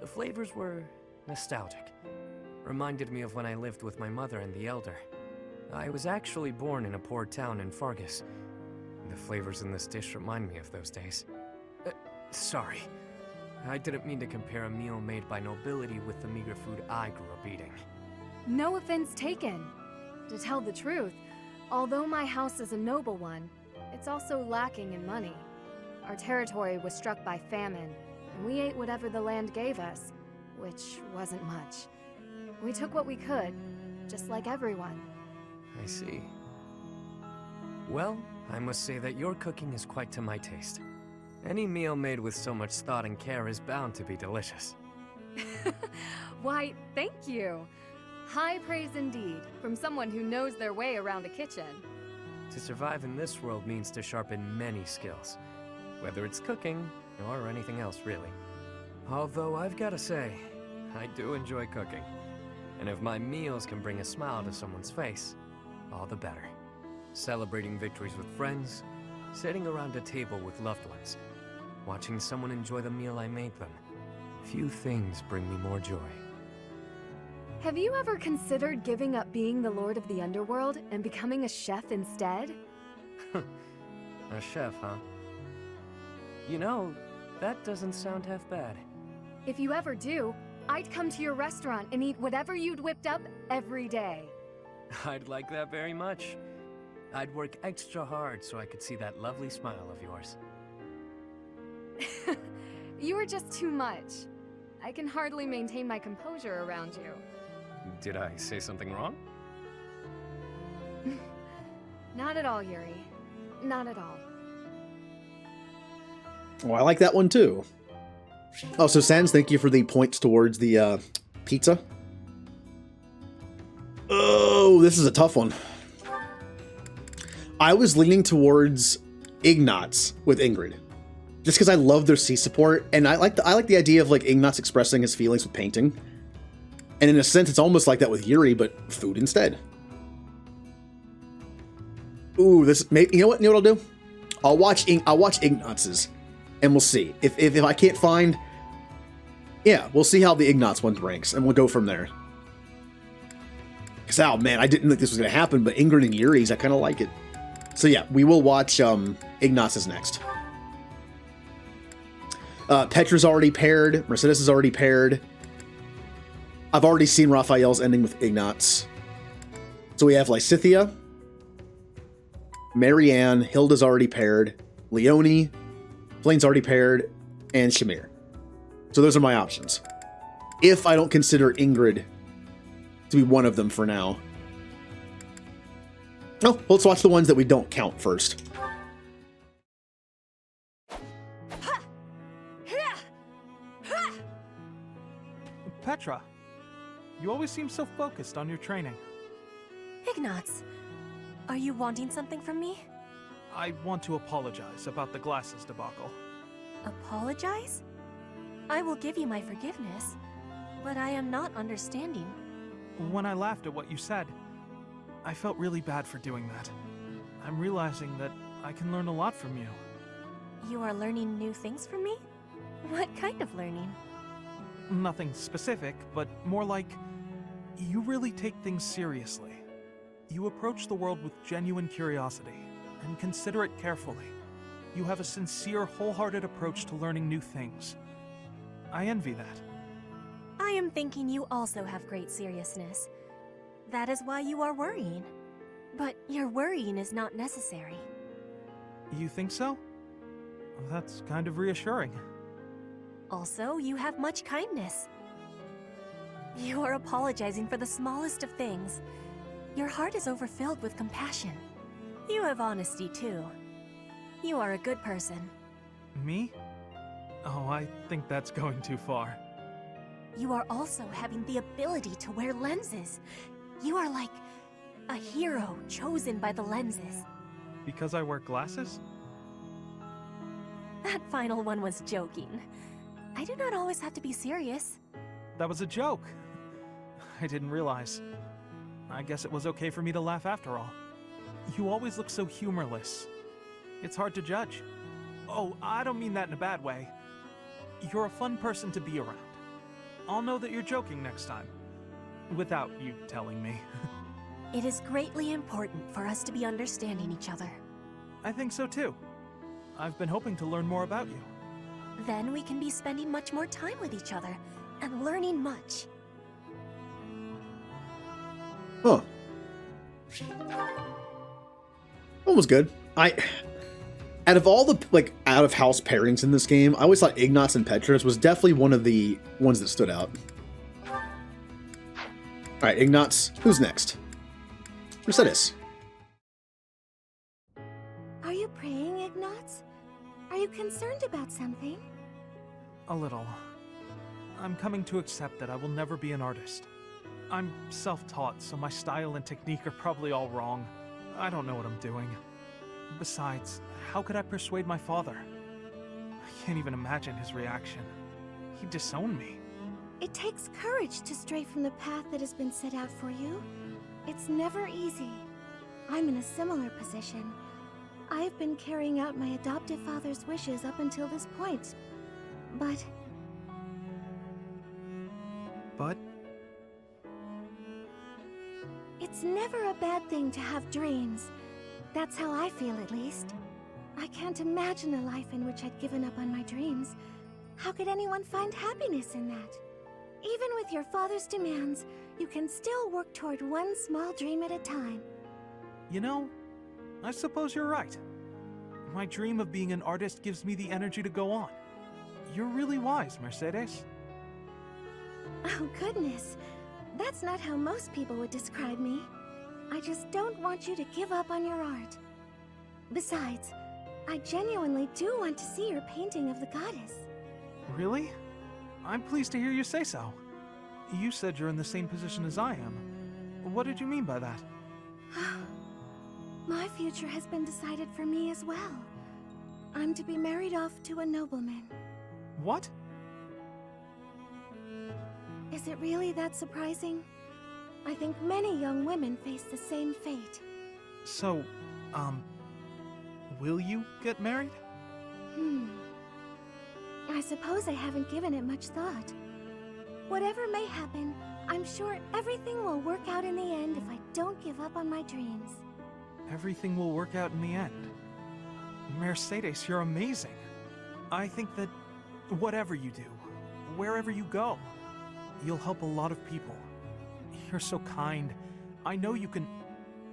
The flavors were nostalgic. Reminded me of when I lived with my mother and the Elder. I was actually born in a poor town in Fargus. The flavors in this dish remind me of those days. Sorry. I didn't mean to compare a meal made by nobility with the meager food I grew up eating. No offense taken. To tell the truth, although my house is a noble one, it's also lacking in money. Our territory was struck by famine, and we ate whatever the land gave us, which wasn't much. We took what we could, just like everyone. I see. Well, I must say that your cooking is quite to my taste. Any meal made with so much thought and care is bound to be delicious. Why, thank you. High praise indeed, from someone who knows their way around a kitchen. To survive in this world means to sharpen many skills, whether it's cooking or anything else, really. Although I've got to say, I do enjoy cooking. And if my meals can bring a smile to someone's face, all the better. Celebrating victories with friends, sitting around a table with loved ones, watching someone enjoy the meal I made them. Few things bring me more joy. Have you ever considered giving up being the Lord of the Underworld and becoming a chef instead? A chef, huh? You know, that doesn't sound half bad. If you ever do, I'd come to your restaurant and eat whatever you'd whipped up every day. I'd like that very much. I'd work extra hard so I could see that lovely smile of yours. You are just too much. I can hardly maintain my composure around you. Did I say something wrong? Not at all, Yuri. Not at all. Oh, I like that one too. Oh, so Sans, thank you for the points towards the pizza. Oh, this is a tough one. I was leaning towards Ignatz with Ingrid, just because I love their sea support, and I like the idea of like Ignatz expressing his feelings with painting. And in a sense, it's almost like that with Yuri, but food instead. Ooh, this may, you know what? You know what I'll do? I'll watch Ignatz's, and we'll see if I can't find. Yeah, we'll see how the Ignatz one ranks, and we'll go from there. Because, oh man, I didn't think this was gonna happen, but Ingrid and Yuri's, I kind of like it. So yeah, we will watch Ignatz's next. Petra's already paired. Mercedes is already paired. I've already seen Raphael's ending with Ignatz. So we have Lysithea, Marianne, Hilda's already paired, Leonie, Flane's already paired, and Shamir. So those are my options. If I don't consider Ingrid to be one of them for now. Oh, well, let's watch the ones that we don't count first. Petra, you always seem so focused on your training. Ignatz, are you wanting something from me? I want to apologize about the glasses debacle. Apologize? I will give you my forgiveness, but I am not understanding. When I laughed at what you said, I felt really bad for doing that. I'm realizing that I can learn a lot from you. You are learning new things from me? What kind of learning? Nothing specific, but more like you really take things seriously. You approach the world with genuine curiosity and consider it carefully. You have a sincere, wholehearted approach to learning new things. I envy that. I am thinking you also have great seriousness. That is why you are worrying. But your worrying is not necessary. You think so? That's kind of reassuring. Also, you have much kindness. You are apologizing for the smallest of things. Your heart is overfilled with compassion. You have honesty, too. You are a good person. Me? Oh, I think that's going too far. You are also having the ability to wear lenses. You are like a hero chosen by the lenses. Because I wear glasses? That final one was joking. I do not always have to be serious. That was a joke. I didn't realize. I guess it was okay for me to laugh after all. You always look so humorless. It's hard to judge. Oh, I don't mean that in a bad way. You're a fun person to be around. I'll know that you're joking next time. Without you telling me. It is greatly important for us to be understanding each other. I think so too. I've been hoping to learn more about you. Then we can be spending much more time with each other and learning much. Huh. One was good. Out of all the out of house pairings in this game, I always thought Ignatz and Petra's was definitely one of the ones that stood out. All right, Ignatz, who's next? Mercedes. Are you praying, Ignatz? Are you concerned about something? A little. I'm coming to accept that I will never be an artist. I'm self-taught, so my style and technique are probably all wrong. I don't know what I'm doing. Besides, how could I persuade my father? I can't even imagine his reaction. He'd disown me. It takes courage to stray from the path that has been set out for you. It's never easy. I'm in a similar position. I've been carrying out my adoptive father's wishes up until this point. But... It's never a bad thing to have dreams. That's how I feel, at least. I can't imagine a life in which I'd given up on my dreams. How could anyone find happiness in that? Even with your father's demands, you can still work toward one small dream at a time. You know, I suppose you're right. My dream of being an artist gives me the energy to go on. You're really wise, Mercedes. Oh, goodness. That's not how most people would describe me. I just don't want you to give up on your art. Besides, I genuinely do want to see your painting of the goddess. Really? I'm pleased to hear you say so. You said you're in the same position as I am. What did you mean by that? My future has been decided for me as well. I'm to be married off to a nobleman. What? Is it really that surprising? I think many young women face the same fate. So, will you get married? I suppose I haven't given it much thought. Whatever may happen, I'm sure everything will work out in the end if I don't give up on my dreams. Everything will work out in the end. Mercedes, you're amazing. I think that whatever you do, wherever you go, you'll help a lot of people. You're so kind. I know you can...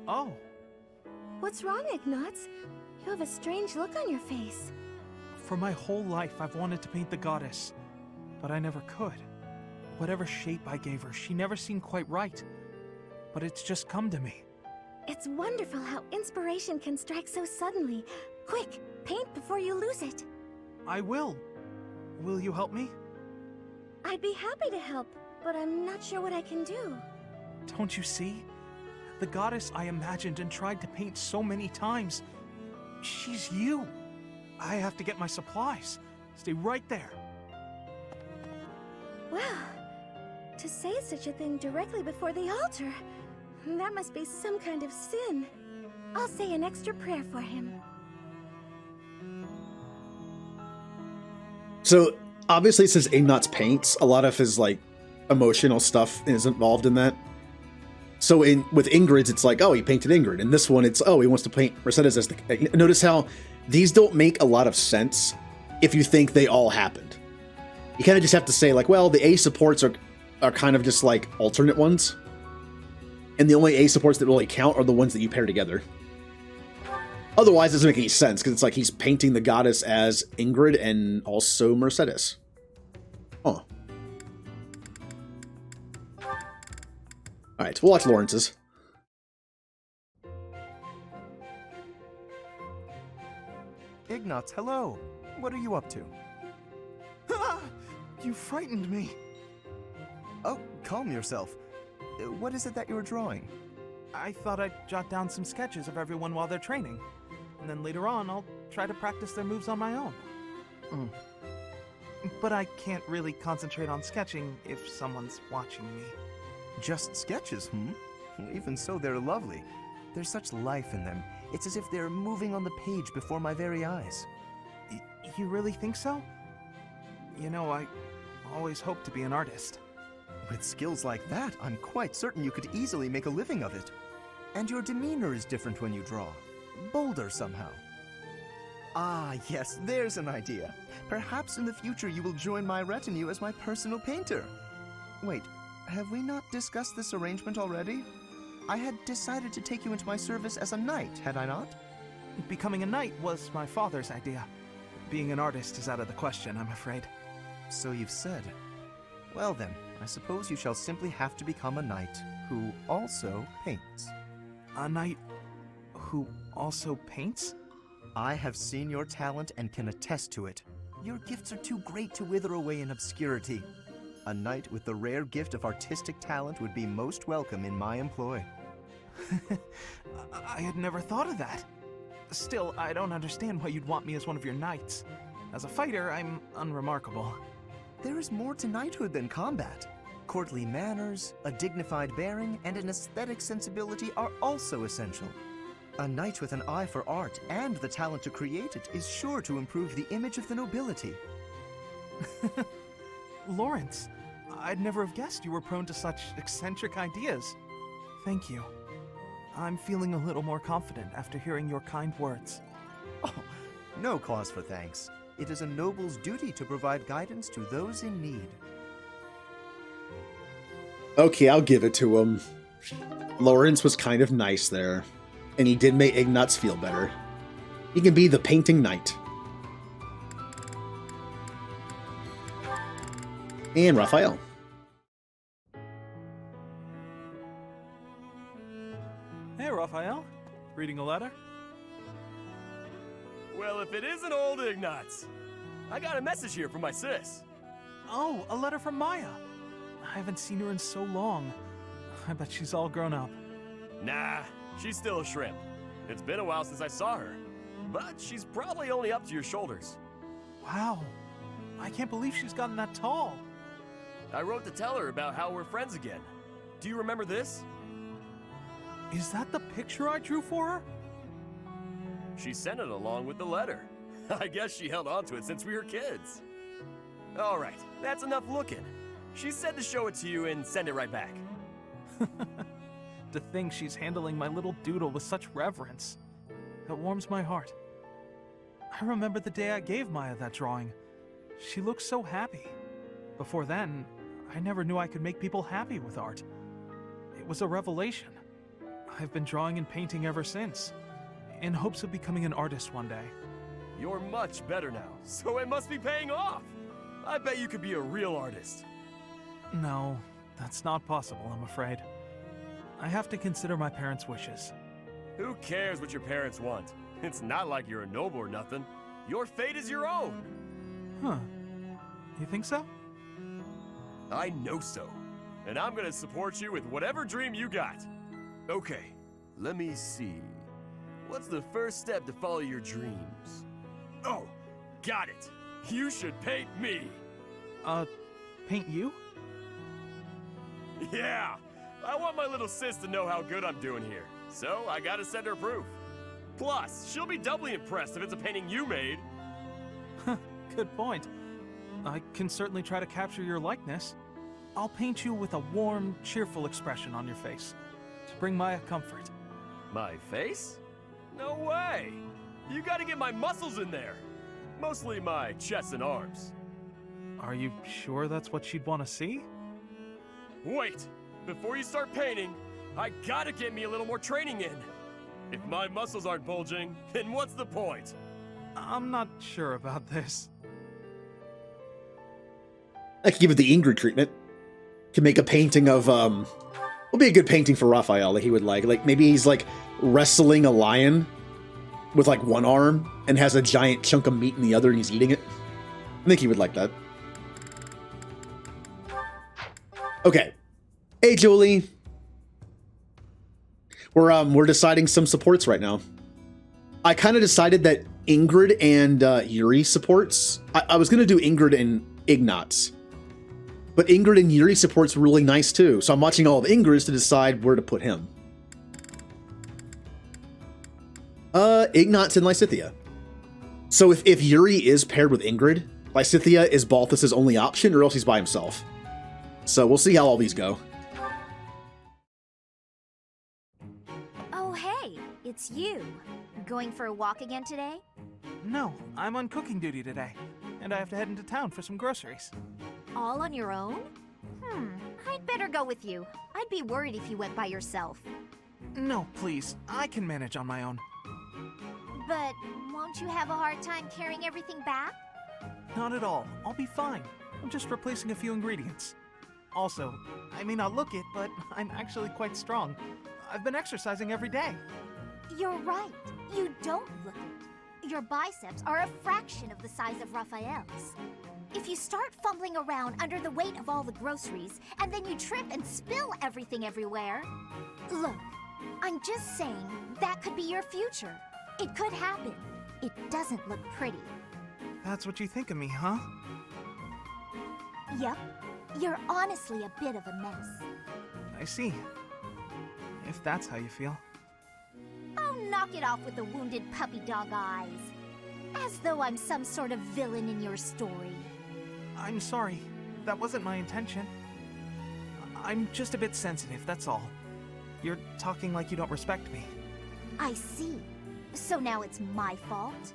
Oh. What's wrong, Ignatz? You have a strange look on your face. For my whole life, I've wanted to paint the goddess, but I never could. Whatever shape I gave her, she never seemed quite right. But it's just come to me. It's wonderful how inspiration can strike so suddenly. Quick, paint before you lose it. I will. Will you help me? I'd be happy to help, but I'm not sure what I can do. Don't you see? The goddess I imagined and tried to paint so many times. She's you. I have to get my supplies. Stay right there. Well, to say such a thing directly before the altar, that must be some kind of sin. I'll say an extra prayer for him. So, obviously, since Ignatz paints, a lot of his, like, emotional stuff is involved in that. So, with Ingrid's, it's like, oh, he painted Ingrid. In this one, it's, oh, he wants to paint Mercedes as the... Notice how these don't make a lot of sense if you think they all happened. You kind of just have to say, like, well, the A supports are kind of just, like, alternate ones. And the only A supports that really count are the ones that you pair together. Otherwise, it doesn't make any sense, because it's like he's painting the goddess as Ingrid and also Mercedes. Huh. Alright, we'll watch Lawrence's. Ignatz, hello. What are you up to? You frightened me. Oh, calm yourself. What is it that you're drawing? I thought I'd jot down some sketches of everyone while they're training. And then later on, I'll try to practice their moves on my own. But I can't really concentrate on sketching if someone's watching me. Just sketches, Even so, they're lovely. There's such life in them. It's as if they're moving on the page before my very eyes. You really think so? You know, I always hoped to be an artist. With skills like that, I'm quite certain you could easily make a living of it. And your demeanor is different when you draw. Bolder somehow. Ah, yes, there's an idea. Perhaps in the future you will join my retinue as my personal painter. Wait, have we not discussed this arrangement already? I had decided to take you into my service as a knight, had I not? Becoming a knight was my father's idea. Being an artist is out of the question, I'm afraid. So you've said. Well then, I suppose you shall simply have to become a knight who also paints. A knight who also paints? I have seen your talent and can attest to it. Your gifts are too great to wither away in obscurity. A knight with the rare gift of artistic talent would be most welcome in my employ. I had never thought of that. Still, I don't understand why you'd want me as one of your knights. As a fighter, I'm unremarkable. There is more to knighthood than combat. Courtly manners, a dignified bearing, and an aesthetic sensibility are also essential. A knight with an eye for art and the talent to create it is sure to improve the image of the nobility. Lawrence, I'd never have guessed you were prone to such eccentric ideas. Thank you. I'm feeling a little more confident after hearing your kind words. Oh, no cause for thanks. It is a noble's duty to provide guidance to those in need. Okay, I'll give it to him. Lawrence was kind of nice there, and he did make Ignatz feel better. He can be the painting knight. And Raphael. Hey, Raphael. Reading a letter? Well, if it isn't old Ignatz. I got a message here from my sis. Oh, a letter from Maya. I haven't seen her in so long. I bet she's all grown up. Nah, she's still a shrimp. It's been a while since I saw her, but she's probably only up to your shoulders. Wow, I can't believe she's gotten that tall. I wrote to tell her about how we're friends again. Do you remember this? Is that the picture I drew for her? She sent it along with the letter. I guess she held on to it since we were kids. All right, that's enough looking. She said to show it to you and send it right back. To think she's handling my little doodle with such reverence. That warms my heart. I remember the day I gave Maya that drawing. She looked so happy. Before then, I never knew I could make people happy with art. It was a revelation. I've been drawing and painting ever since, in hopes of becoming an artist one day. You're much better now, so it must be paying off. I bet you could be a real artist. No, that's not possible, I'm afraid. I have to consider my parents' wishes. Who cares what your parents want? It's not like you're a noble or nothing. Your fate is your own. Huh. You think so? I know so. And I'm gonna support you with whatever dream you got. Okay, let me see. What's the first step to follow your dreams? Oh, got it. You should paint me. Paint you? Yeah, I want my little sis to know how good I'm doing here. So I gotta send her proof. Plus, she'll be doubly impressed if it's a painting you made. Good point. I can certainly try to capture your likeness. I'll paint you with a warm, cheerful expression on your face to bring Maya comfort. My face? No way! You gotta get my muscles in there. Mostly my chest and arms. Are you sure that's what she'd want to see? Wait! Before you start painting, I gotta get me a little more training in. If my muscles aren't bulging, then what's the point? I'm not sure about this. I could give it the Ingrid treatment. Could make a painting of, would be a good painting for Raphael that he would like. Like, maybe he's, like, wrestling a lion with, like, one arm and has a giant chunk of meat in the other and he's eating it. I think he would like that. Okay. Hey, Julie. We're deciding some supports right now. I kind of decided that Ingrid and Yuri supports. I was going to do Ingrid and Ignatz. But Ingrid and Yuri support's really nice too, so I'm watching all of Ingrid's to decide where to put him. Ignatz and Lysithea. So if Yuri is paired with Ingrid, Lysithea is Balthus's only option, or else he's by himself. So we'll see how all these go. Oh, hey, it's you. Going for a walk again today? No, I'm on cooking duty today, and I have to head into town for some groceries. All on your own? I'd better go with you. I'd be worried if you went by yourself. No, please, I can manage on my own. But won't you have a hard time carrying everything back? Not at all. I'll be fine. I'm just replacing a few ingredients. Also, I may not look it, but I'm actually quite strong. I've been exercising every day. You're right. You don't look it. Your biceps are a fraction of the size of Raphael's. If you start fumbling around under the weight of all the groceries, and then you trip and spill everything everywhere... Look, I'm just saying that could be your future. It could happen. It doesn't look pretty. That's what you think of me, huh? Yep. You're honestly a bit of a mess. I see. If that's how you feel. Oh, knock it off with the wounded puppy dog eyes. As though I'm some sort of villain in your story. I'm sorry. That wasn't my intention. I'm just a bit sensitive, that's all. You're talking like you don't respect me. I see. So now it's my fault?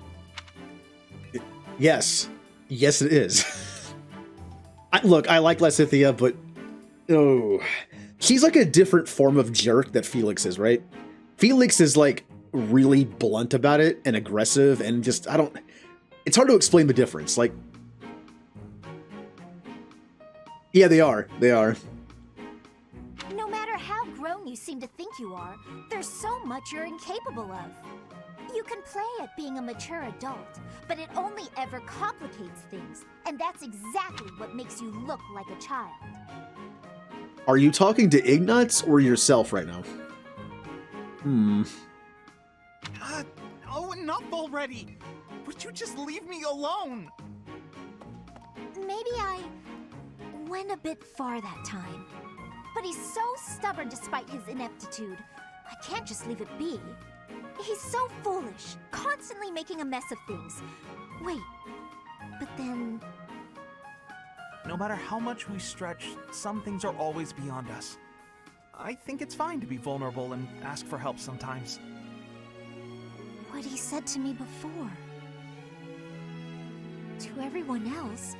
Yes. Yes, it is. Look, I like Lysithea, but... Oh... She's like a different form of jerk that Felix is, right? Felix is, like, really blunt about it and aggressive and just... I don't... It's hard to explain the difference. Like... Yeah, they are. They are. No matter how grown you seem to think you are, there's so much you're incapable of. You can play at being a mature adult, but it only ever complicates things, and that's exactly what makes you look like a child. Are you talking to Ignatz or yourself right now? Oh, enough already! Would you just leave me alone? Maybe I went a bit far that time. But he's so stubborn despite his ineptitude. I can't just leave it be. He's so foolish, constantly making a mess of things. Wait, but then... No matter how much we stretch, some things are always beyond us. I think it's fine to be vulnerable and ask for help sometimes. What he said to me before. To everyone else,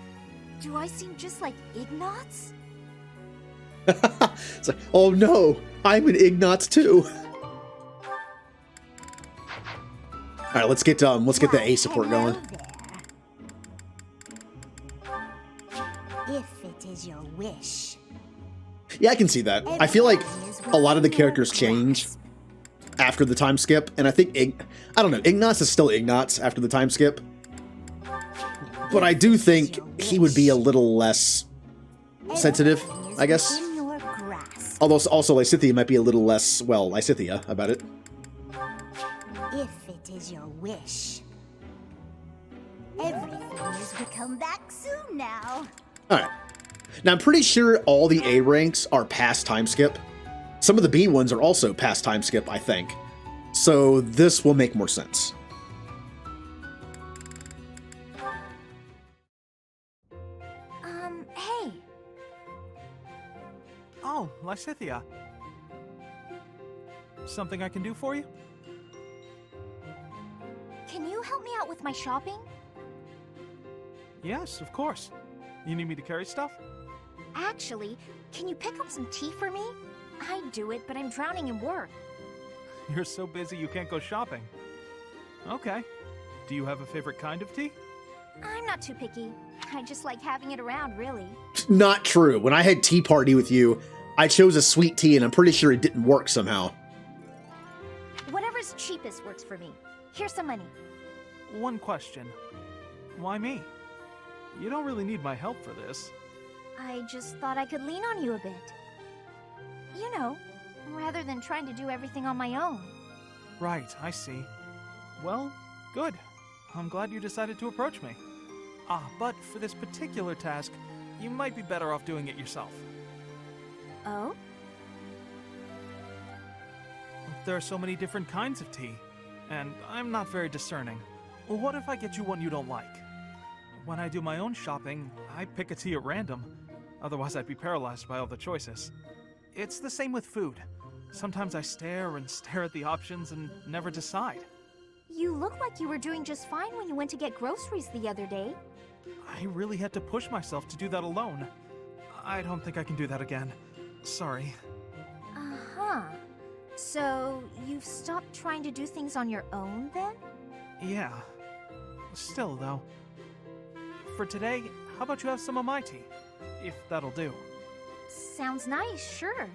do I seem just like Ignatz? It's like, oh no, I'm an Ignatz too. All right, let's get the A support going. If it is your wish. Yeah, I can see that. I feel like a lot of the characters change after the time skip, and I think I don't know, Ignatz is still Ignatz after the time skip. But I do think he would be a little less sensitive, I guess. Although also Lysithea might be a little less, well, Lysithea about it. If it is your wish. Everything is to come back soon now. Alright. Now I'm pretty sure all the A ranks are past time skip. Some of the B ones are also past time skip, I think. So this will make more sense. Hey. Oh, Lysithea. Something I can do for you? Can you help me out with my shopping? Yes, of course. You need me to carry stuff? Actually, can you pick up some tea for me? I'd do it, but I'm drowning in work. You're so busy you can't go shopping. Okay. Do you have a favorite kind of tea? I'm not too picky. I just like having it around, really. Not true. When I had tea party with you, I chose a sweet tea and I'm pretty sure it didn't work somehow. Whatever's cheapest works for me. Here's some money. One question. Why me? You don't really need my help for this. I just thought I could lean on you a bit. You know, rather than trying to do everything on my own. Right, I see. Well, good. I'm glad you decided to approach me. But for this particular task, you might be better off doing it yourself. Oh? There are so many different kinds of tea, and I'm not very discerning. Well, what if I get you one you don't like? When I do my own shopping, I pick a tea at random. Otherwise, I'd be paralyzed by all the choices. It's the same with food. Sometimes I stare and stare at the options and never decide. You look like you were doing just fine when you went to get groceries the other day. I really had to push myself to do that alone. I don't think I can do that again. Sorry. Uh-huh. So, you've stopped trying to do things on your own, then? Yeah. Still, though. For today, how about you have some of my tea? If that'll do. Sounds nice, sure.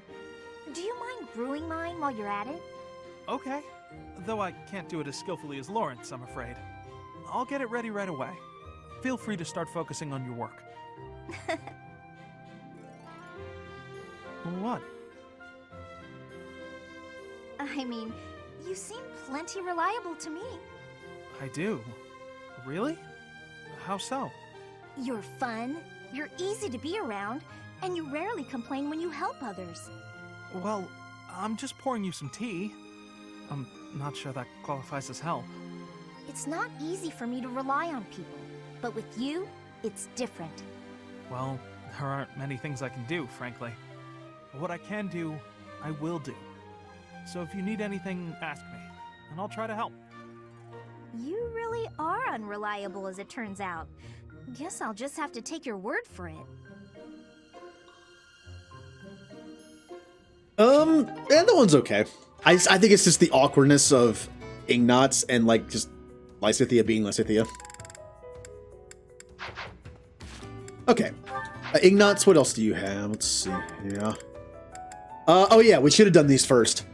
Do you mind brewing mine while you're at it? Okay. Though I can't do it as skillfully as Lawrence, I'm afraid. I'll get it ready right away. Feel free to start focusing on your work. What? I mean, you seem plenty reliable to me. I do. Really? How so? You're fun, you're easy to be around, and you rarely complain when you help others. Well, I'm just pouring you some tea. I'm not sure that qualifies as help. It's not easy for me to rely on people, but with you, it's different. Well, there aren't many things I can do, frankly. But what I can do, I will do. So if you need anything, ask me, and I'll try to help. You really are unreliable, as it turns out. Guess I'll just have to take your word for it. Yeah, that one's okay. I think it's just the awkwardness of Ignatz and, like, just Lysithea being Lysithea. Okay. Ignatz, what else do you have? Let's see. Yeah. Oh yeah, we should have done these first.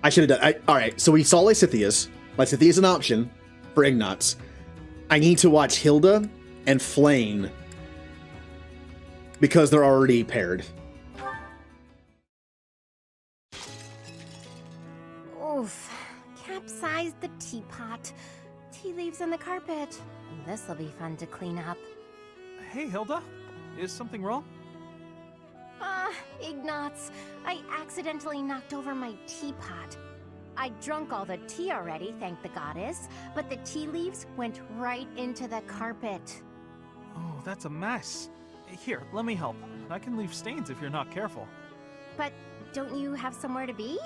I should have done... Alright, so we saw Lysithea's. Lysithea's an option for Ignatz. I need to watch Hilda and Flayn because they're already paired. tea leaves on the carpet. This'll be fun to clean up. Hey, Hilda. Is something wrong? Ignatz, I accidentally knocked over my teapot. I'd drunk all the tea already, thank the goddess, but the tea leaves went right into the carpet. Oh, that's a mess. Here, let me help. I can leave stains if you're not careful. But don't you have somewhere to be?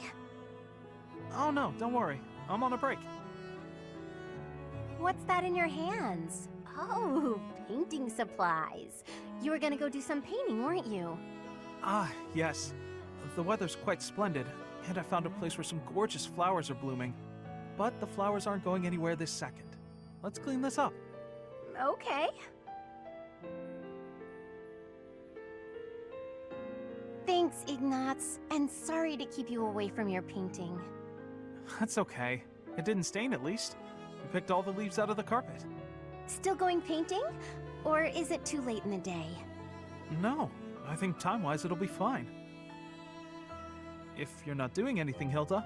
Oh no, don't worry. I'm on a break. What's that in your hands? Oh, painting supplies. You were gonna go do some painting, weren't you? Ah, yes. The weather's quite splendid, and I found a place where some gorgeous flowers are blooming. But the flowers aren't going anywhere this second. Let's clean this up. Okay. Thanks, Ignatz, and sorry to keep you away from your painting. That's okay. It didn't stain at least. You picked all the leaves out of the carpet. Still going painting? Or is it too late in the day? No, I think time-wise it'll be fine. If you're not doing anything, Hilda,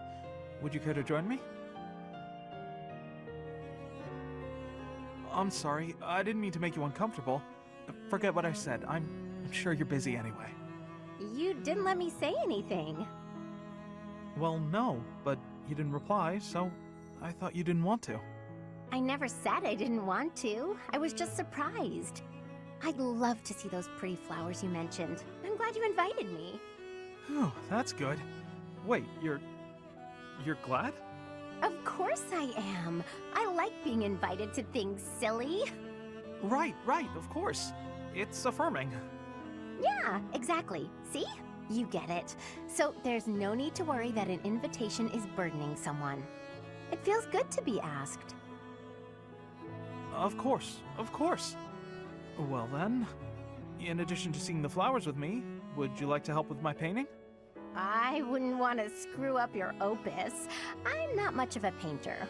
would you care to join me? I'm sorry, I didn't mean to make you uncomfortable. Forget what I said. I'm sure you're busy anyway. You didn't let me say anything. Well, no, but you didn't reply, so I thought you didn't want to. I never said I didn't want to. I was just surprised. I'd love to see those pretty flowers you mentioned. I'm glad you invited me. Oh, that's good. Wait, you're glad? Of course I am. I like being invited to things silly. Right, of course. It's affirming. Yeah, exactly. See? You get it. So there's no need to worry that an invitation is burdening someone. It feels good to be asked. Of course. Well then, in addition to seeing the flowers with me, would you like to help with my painting? I wouldn't want to screw up your opus. I'm not much of a painter.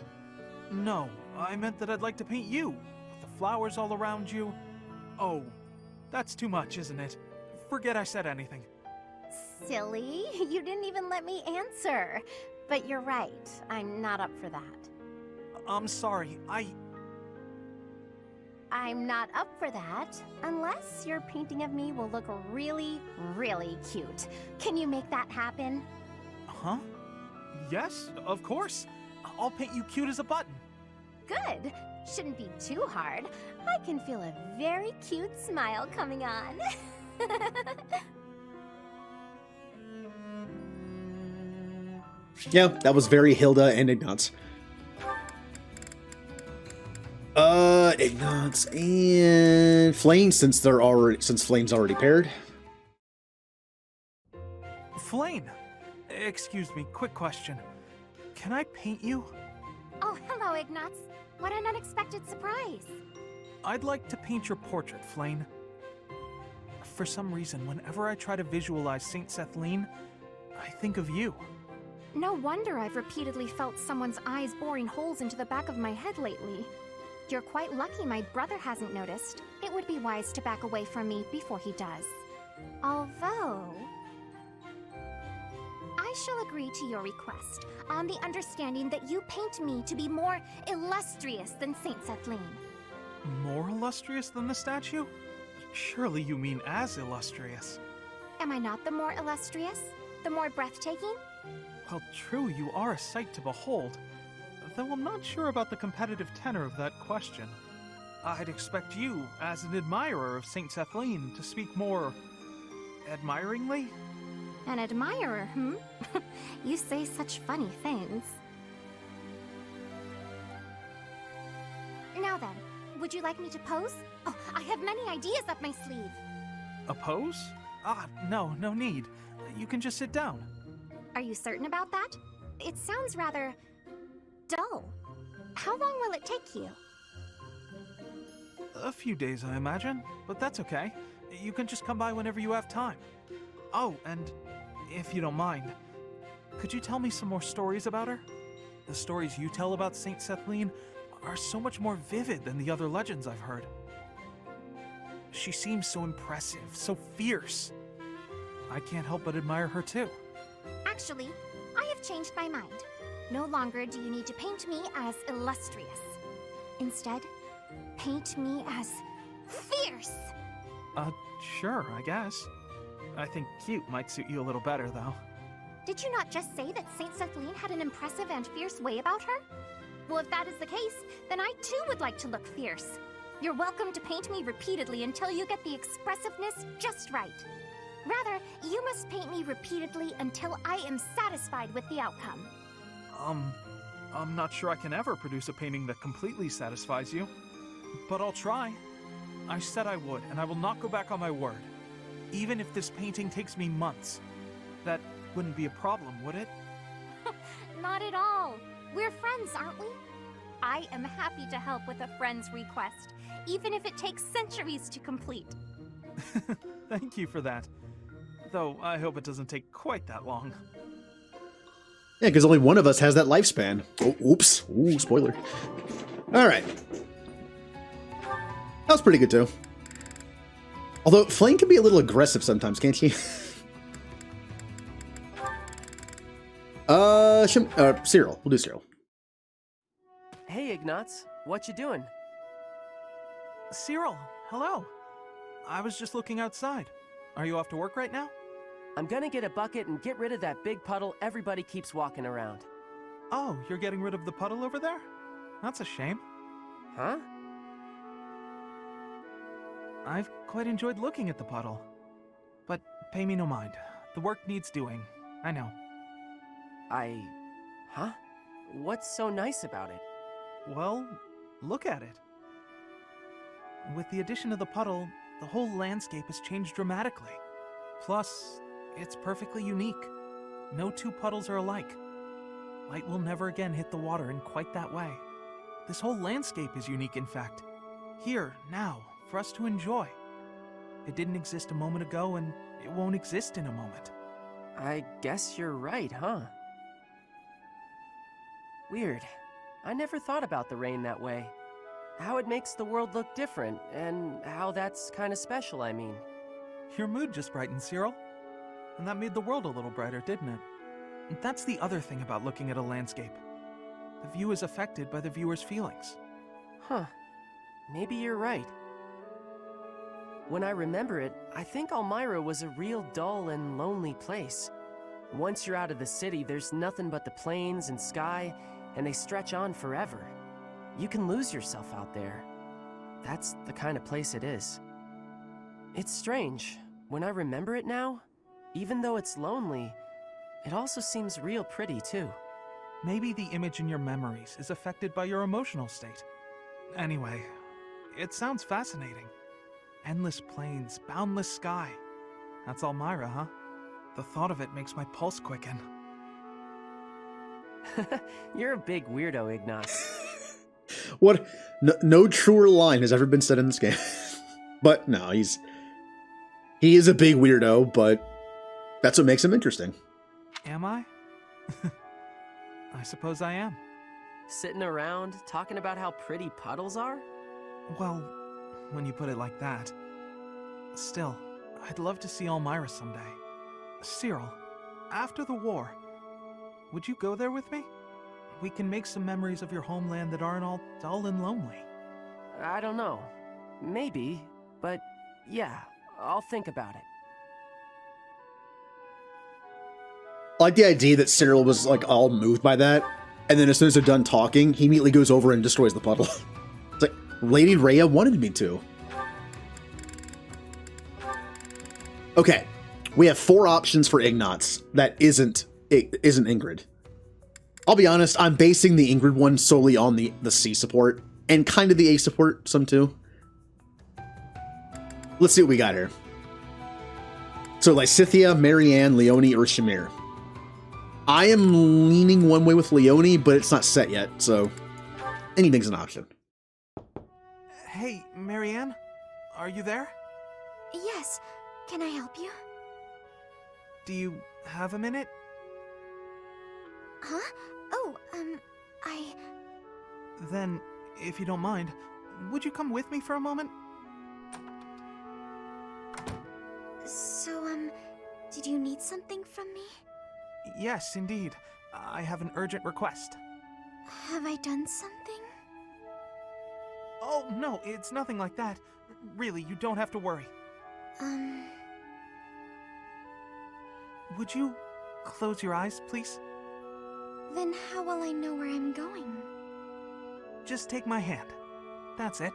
No, I meant that I'd like to paint you, with the flowers all around you. Oh, that's too much, isn't it? Forget I said anything. Silly, you didn't even let me answer. But you're right, I'm not up for that. I'm sorry, I'm not up for that, unless your painting of me will look really, really cute. Can you make that happen? Huh? Yes, of course. I'll paint you cute as a button. Good. Shouldn't be too hard. I can feel a very cute smile coming on. Yeah, that was very Hilda and Ignatz. Ignatz and Flame, since Flame's already paired. Flame! Excuse me, quick question. Can I paint you? Oh, hello, Ignatz. What an unexpected surprise. I'd like to paint your portrait, Flame. For some reason, whenever I try to visualize Saint Sethlene, I think of you. No wonder I've repeatedly felt someone's eyes boring holes into the back of my head lately. You're quite lucky my brother hasn't noticed. It would be wise to back away from me before he does. Although, I shall agree to your request, on the understanding that you paint me to be more illustrious than Saint Sethlene. More illustrious than the statue? Surely you mean as illustrious. Am I not the more illustrious? The more breathtaking? Well, true, you are a sight to behold. Though I'm not sure about the competitive tenor of that question. I'd expect you, as an admirer of Saint Sethlene, to speak more admiringly? An admirer, You say such funny things. Now then, would you like me to pose? Oh, I have many ideas up my sleeve. A pose? No need. You can just sit down. Are you certain about that? It sounds rather dull. How long will it take you? A few days, I imagine, but that's okay. You can just come by whenever you have time. Oh, and if you don't mind, could you tell me some more stories about her? The stories you tell about Saint Sethlene are so much more vivid than the other legends I've heard. She seems so impressive, so fierce. I can't help but admire her too. Actually, I have changed my mind. No longer do you need to paint me as illustrious. Instead, paint me as fierce. Sure, I guess. I think cute might suit you a little better, though. Did you not just say that Saint Celine had an impressive and fierce way about her? Well, if that is the case, then I too would like to look fierce. You're welcome to paint me repeatedly until you get the expressiveness just right. Rather, you must paint me repeatedly until I am satisfied with the outcome. I'm not sure I can ever produce a painting that completely satisfies you, but I'll try. I said I would, and I will not go back on my word. Even if this painting takes me months. That wouldn't be a problem, would it? Not at all. We're friends, aren't we? I am happy to help with a friend's request, even if it takes centuries to complete. Thank you for that. Though I hope it doesn't take quite that long. Yeah, because only one of us has that lifespan. Oh, oops. Ooh, spoiler. Alright. That was pretty good, too. Although, Flame can be a little aggressive sometimes, can't she? Cyril. We'll do Cyril. Hey, Ignatz. What you doing? Cyril, hello. I was just looking outside. Are you off to work right now? I'm gonna get a bucket and get rid of that big puddle everybody keeps walking around. Oh, you're getting rid of the puddle over there? That's a shame. Huh? I've quite enjoyed looking at the puddle. But pay me no mind. The work needs doing. I know. Huh? What's so nice about it? Well, look at it. With the addition of the puddle, the whole landscape has changed dramatically. Plus, it's perfectly unique. No two puddles are alike. Light will never again hit the water in quite that way. This whole landscape is unique, in fact. Here, now, for us to enjoy. It didn't exist a moment ago, and it won't exist in a moment. I guess you're right, huh? Weird. I never thought about the rain that way. How it makes the world look different, and how that's kind of special, I mean. Your mood just brightened, Cyril. And that made the world a little brighter, didn't it? And that's the other thing about looking at a landscape. The view is affected by the viewer's feelings. Huh. Maybe you're right. When I remember it, I think Elmira was a real dull and lonely place. Once you're out of the city, there's nothing but the plains and sky, and they stretch on forever. You can lose yourself out there. That's the kind of place it is. It's strange. When I remember it now, even though it's lonely, it also seems real pretty too. Maybe the image in your memories is affected by your emotional state. Anyway, it sounds fascinating. Endless plains, boundless sky. That's Elmira, huh? The thought of it makes my pulse quicken. You're a big weirdo, Ignatz. What? No truer line has ever been said in this game. But no, he is a big weirdo, but that's what makes him interesting. Am I? I suppose I am. Sitting around, talking about how pretty puddles are? Well, when you put it like that. Still, I'd love to see Elmira someday. Cyril, after the war, would you go there with me? We can make some memories of your homeland that aren't all dull and lonely. I don't know. Maybe, but yeah, I'll think about it. I like the idea that Cyril was like all moved by that, and then as soon as they're done talking, he immediately goes over and destroys the puddle. It's like, Lady Rhea wanted me to. Okay, we have 4 options for Ignatz that isn't Ingrid. I'll be honest, I'm basing the Ingrid one solely on the C support, and kind of the A support, some too. Let's see what we got here. So, Lysithea, Marianne, Leonie, or Shamir. I am leaning one way with Leonie, but it's not set yet, so anything's an option. Hey, Marianne, are you there? Yes. Can I help you? Do you have a minute? Huh? Oh, I... Then, if you don't mind, would you come with me for a moment? So, did you need something from me? Yes, indeed. I have an urgent request. Have I done something? Oh, no, it's nothing like that. Really, you don't have to worry. Would you close your eyes, please? Then how will I know where I'm going? Just take my hand. That's it.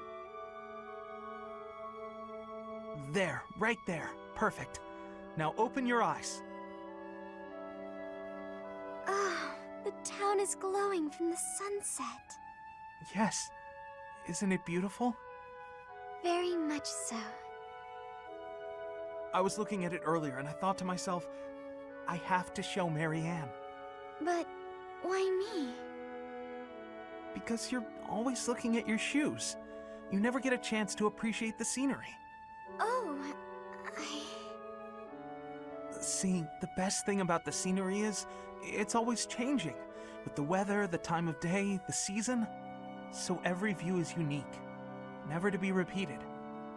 There, right there. Perfect. Now open your eyes. Ah, the town is glowing from the sunset. Yes. Isn't it beautiful? Very much so. I was looking at it earlier and I thought to myself, I have to show Marianne. But why me? Because you're always looking at your shoes. You never get a chance to appreciate the scenery. Oh, See, the best thing about the scenery is, it's always changing. With the weather, the time of day, the season. So every view is unique. Never to be repeated.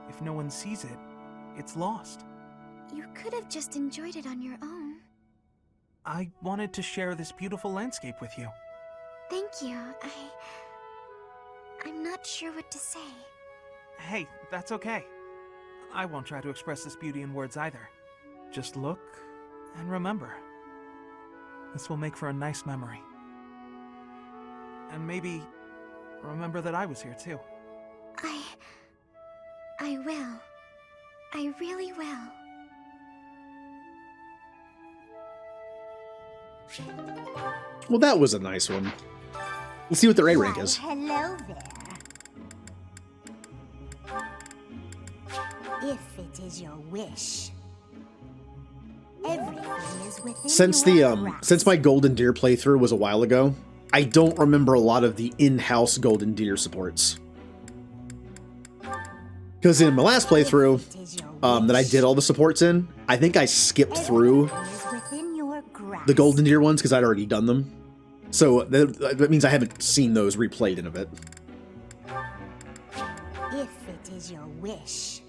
If no one sees it, it's lost. You could have just enjoyed it on your own. I wanted to share this beautiful landscape with you. Thank you. I'm not sure what to say. Hey, that's okay. I won't try to express this beauty in words either. Just look and remember. This will make for a nice memory. And maybe remember that I was here too. I will. I really will. Well, that was a nice one. Let's see what their A rank is. Hello there. If it is your wish. Everything is within Since your the grasp. since my Golden Deer playthrough was a while ago, I don't remember a lot of the in-house Golden Deer supports. Because in my last playthrough, that I did all the supports in, I think I skipped through the Golden Deer ones because I'd already done them. So that means I haven't seen those replayed in a bit. If it is your wish.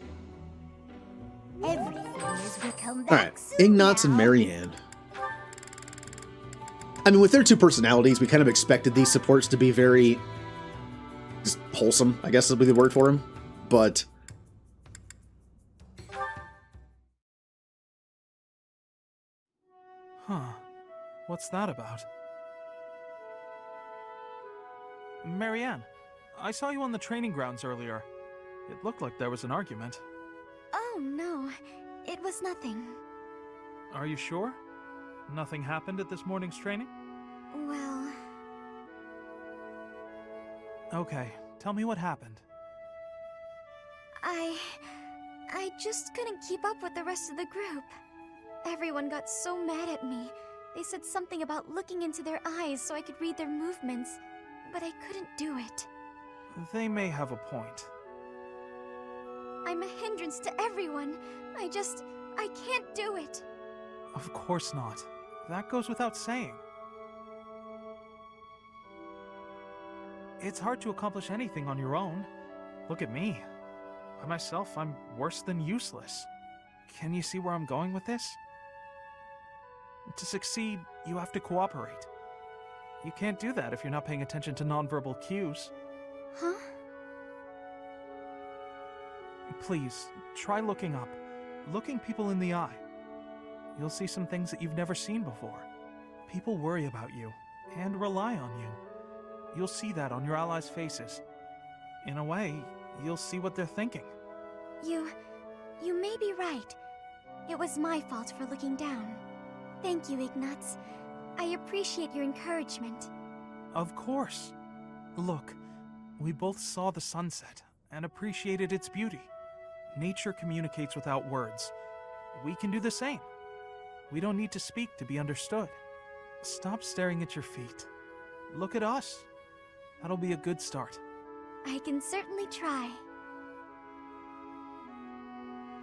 Everything is become back Alright, soon Ignatz and now. Marianne. I mean, with their two personalities, we kind of expected these supports to be very just wholesome, I guess would be the word for them. But Huh. What's that about? Marianne, I saw you on the training grounds earlier. It looked like there was an argument. Oh, no. It was nothing. Are you sure? Nothing happened at this morning's training? Well... Okay, tell me what happened. I just couldn't keep up with the rest of the group. Everyone got so mad at me. They said something about looking into their eyes so I could read their movements, but I couldn't do it. They may have a point. I'm a hindrance to everyone. I can't do it. Of course not. That goes without saying. It's hard to accomplish anything on your own. Look at me. By myself, I'm worse than useless. Can you see where I'm going with this? To succeed, you have to cooperate. You can't do that if you're not paying attention to nonverbal cues. Huh? Please, try looking up. Looking people in the eye. You'll see some things that you've never seen before. People worry about you, and rely on you. You'll see that on your allies' faces. In a way, you'll see what they're thinking. You may be right. It was my fault for looking down. Thank you, Ignatz. I appreciate your encouragement. Of course. Look, we both saw the sunset and appreciated its beauty. Nature communicates without words. We can do the same. We don't need to speak to be understood. Stop staring at your feet. Look at us. That'll be a good start. I can certainly try.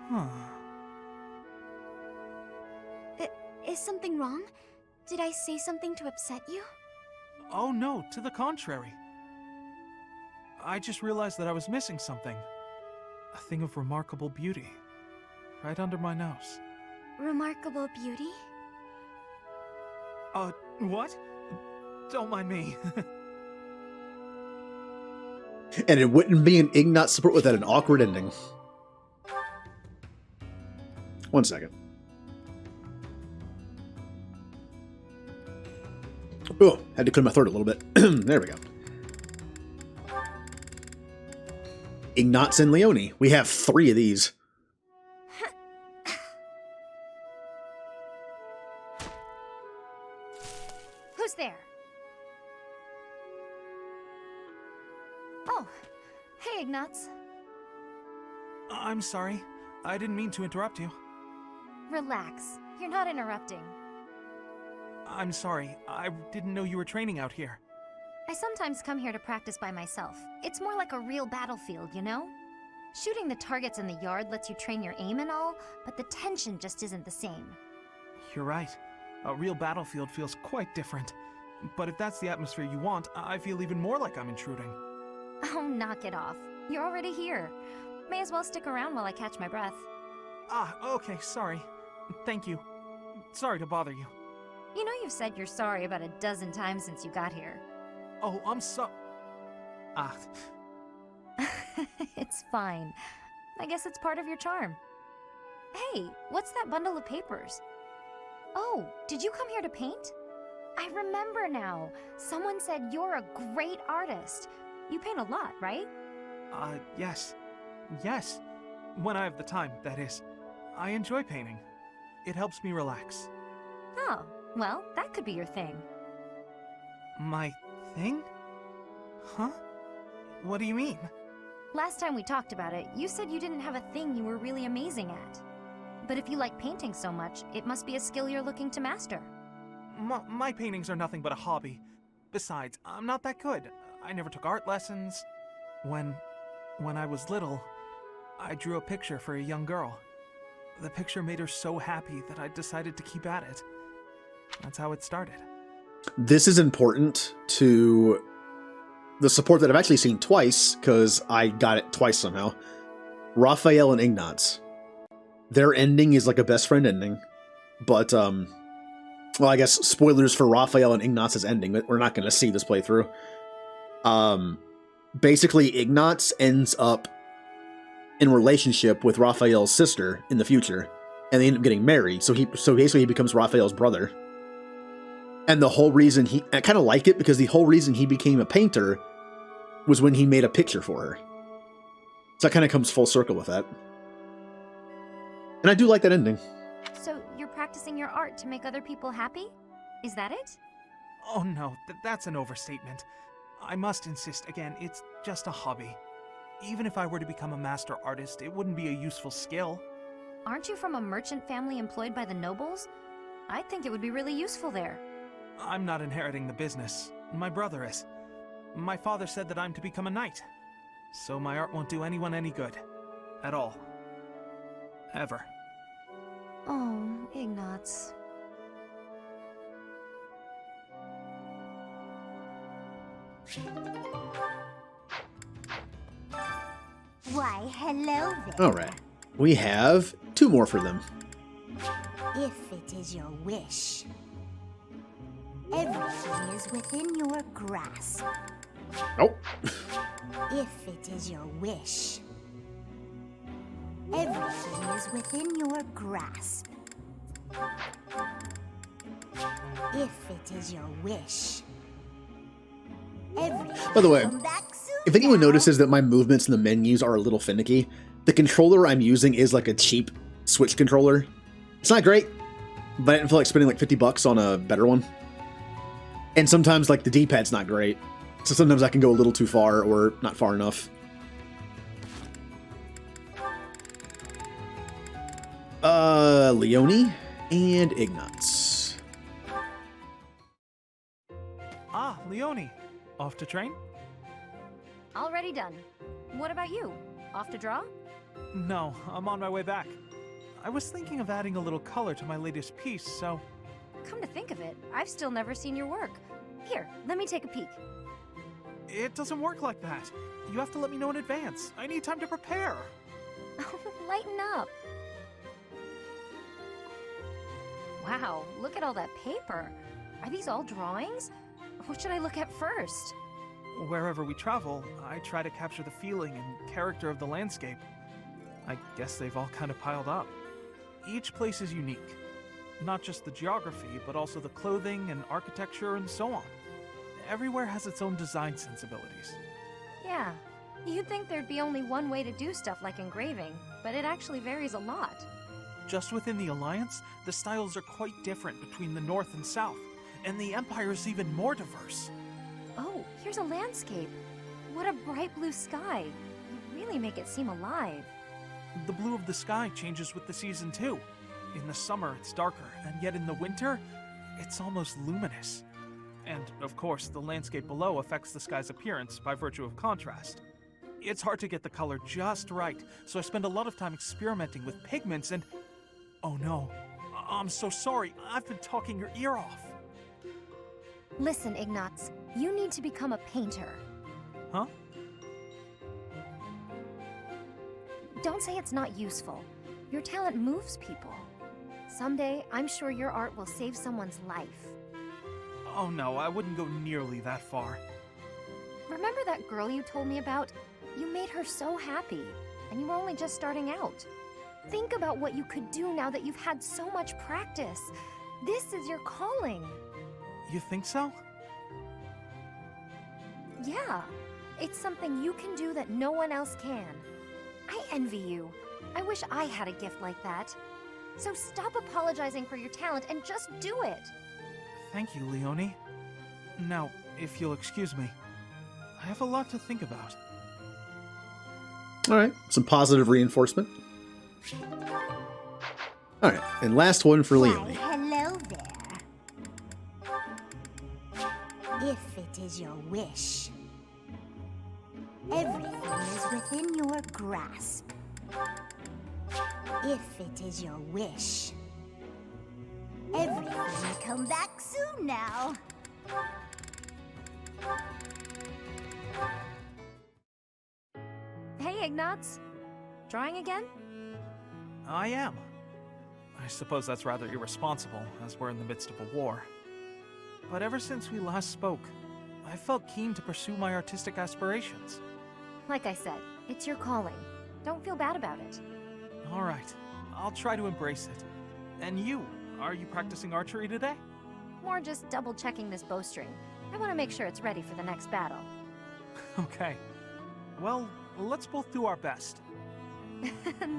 Huh. Is something wrong? Did I say something to upset you? Oh no, to the contrary. I just realized that I was missing something. A thing of remarkable beauty. Right under my nose. Remarkable beauty? What? Don't mind me. And it wouldn't be an Ignat support without an awkward ending. 1 second. Oh, had to clear my throat a little bit. There we go. Ignatz and Leone. We have 3 of these. Who's there? Oh, hey, Ignatz. I'm sorry. I didn't mean to interrupt you. Relax. You're not interrupting. I'm sorry. I didn't know you were training out here. I sometimes come here to practice by myself. It's more like a real battlefield, you know? Shooting the targets in the yard lets you train your aim and all, but the tension just isn't the same. You're right. A real battlefield feels quite different. But if that's the atmosphere you want, I feel even more like I'm intruding. Oh, knock it off. You're already here. May as well stick around while I catch my breath. Ah, okay, sorry. Thank you. Sorry to bother you. You know you've said you're sorry about a dozen times since you got here. Oh, I'm so... Ah. It's fine. I guess it's part of your charm. Hey, what's that bundle of papers? Oh, did you come here to paint? I remember now. Someone said you're a great artist. You paint a lot, right? Yes. Yes. When I have the time, that is. I enjoy painting. It helps me relax. Oh, well, that could be your thing. My thing? Huh? What do you mean? Last time we talked about it, you said you didn't have a thing you were really amazing at. But if you like painting so much, it must be a skill you're looking to master. My paintings are nothing but a hobby. Besides, I'm not that good. I never took art lessons. When I was little, I drew a picture for a young girl. The picture made her so happy that I decided to keep at it. That's how it started. This is important to the support that I've actually seen twice, because I got it twice somehow. Raphael and Ignatz. Their ending is like a best friend ending. But, well, I guess spoilers for Raphael and Ignatz's ending, but we're not going to see this playthrough. Basically, Ignatz ends up in relationship with Raphael's sister in the future, and they end up getting married, so basically he becomes Raphael's brother. And the whole reason I kind of like it, because the whole reason he became a painter was when he made a picture for her. So that kind of comes full circle with that. And I do like that ending. So you're practicing your art to make other people happy? Is that it? Oh no, that's an overstatement. I must insist again, it's just a hobby. Even if I were to become a master artist, it wouldn't be a useful skill. Aren't you from a merchant family employed by the nobles? I think it would be really useful there. I'm not inheriting the business. My brother is. My father said that I'm to become a knight. So my art won't do anyone any good. At all. Ever. Oh, Ignatz. Why, hello there. Alright. We have 2 more for them. If it is your wish, everything is within your grasp. Oh. If it is your wish, everything is within your grasp. If it is your wish, everything By the way, come back soon if anyone now. notices that my movements in the menus are a little finicky, the controller I'm using is like a cheap Switch controller. It's not great, but I didn't feel like spending like $50 on a better one. And sometimes like the D-pad's not great, so sometimes I can go a little too far or not far enough. Leone and Ignatz. Ah, Leone. Off to train? Already done. What about you? Off to draw? No, I'm on my way back. I was thinking of adding a little color to my latest piece, so... Come to think of it, I've still never seen your work. Here, let me take a peek. It doesn't work like that. You have to let me know in advance. I need time to prepare. Lighten up. Wow, look at all that paper. Are these all drawings? What should I look at first? Wherever we travel, I try to capture the feeling and character of the landscape. I guess they've all kind of piled up. Each place is unique. Not just the geography, but also the clothing and architecture and so on. Everywhere has its own design sensibilities. Yeah, you'd think there'd be only one way to do stuff like engraving, but it actually varies a lot. Just within the Alliance, the styles are quite different between the North and South, and the Empire is even more diverse. Oh, here's a landscape. What a bright blue sky. You really make it seem alive. The blue of the sky changes with the season too. In the summer, it's darker, and yet in the winter, it's almost luminous. And, of course, the landscape below affects the sky's appearance by virtue of contrast. It's hard to get the color just right, so I spend a lot of time experimenting with pigments and... Oh no, I'm so sorry, I've been talking your ear off. Listen, Ignatz, you need to become a painter. Huh? Don't say it's not useful. Your talent moves people. Someday, I'm sure your art will save someone's life. Oh no, I wouldn't go nearly that far. Remember that girl you told me about? You made her so happy, and you were only just starting out. Think about what you could do now that you've had so much practice. This is your calling. You think so? Yeah, it's something you can do that no one else can. I envy you. I wish I had a gift like that. So stop apologizing for your talent and just do it. Thank you, Leonie. Now, if you'll excuse me, I have a lot to think about. All right, some positive reinforcement. All right, and last one for Leonie. Hello there. If it is your wish, everything is within your grasp. If it is your wish, everything will come back soon now. Hey, Ignatz. Drawing again? I am. I suppose that's rather irresponsible, as we're in the midst of a war. But ever since we last spoke, I felt keen to pursue my artistic aspirations. Like I said, it's your calling. Don't feel bad about it. All right, I'll try to embrace it. And you, are you practicing archery today? More just double-checking this bowstring. I want to make sure it's ready for the next battle. Okay. Well, let's both do our best.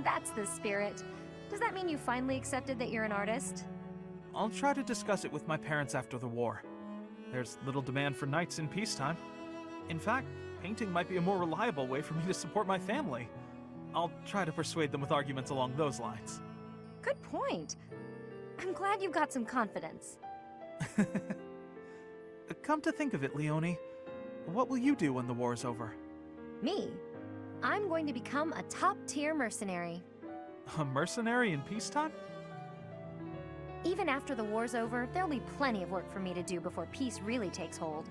That's the spirit. Does that mean you finally accepted that you're an artist? I'll try to discuss it with my parents after the war. There's little demand for knights in peacetime. In fact, painting might be a more reliable way for me to support my family. I'll try to persuade them with arguments along those lines. Good point. I'm glad you've got some confidence. Come to think of it, Leonie, what will you do when the war is over? Me? I'm going to become a top-tier mercenary. A mercenary in peacetime? Even after the war's over, there'll be plenty of work for me to do before peace really takes hold.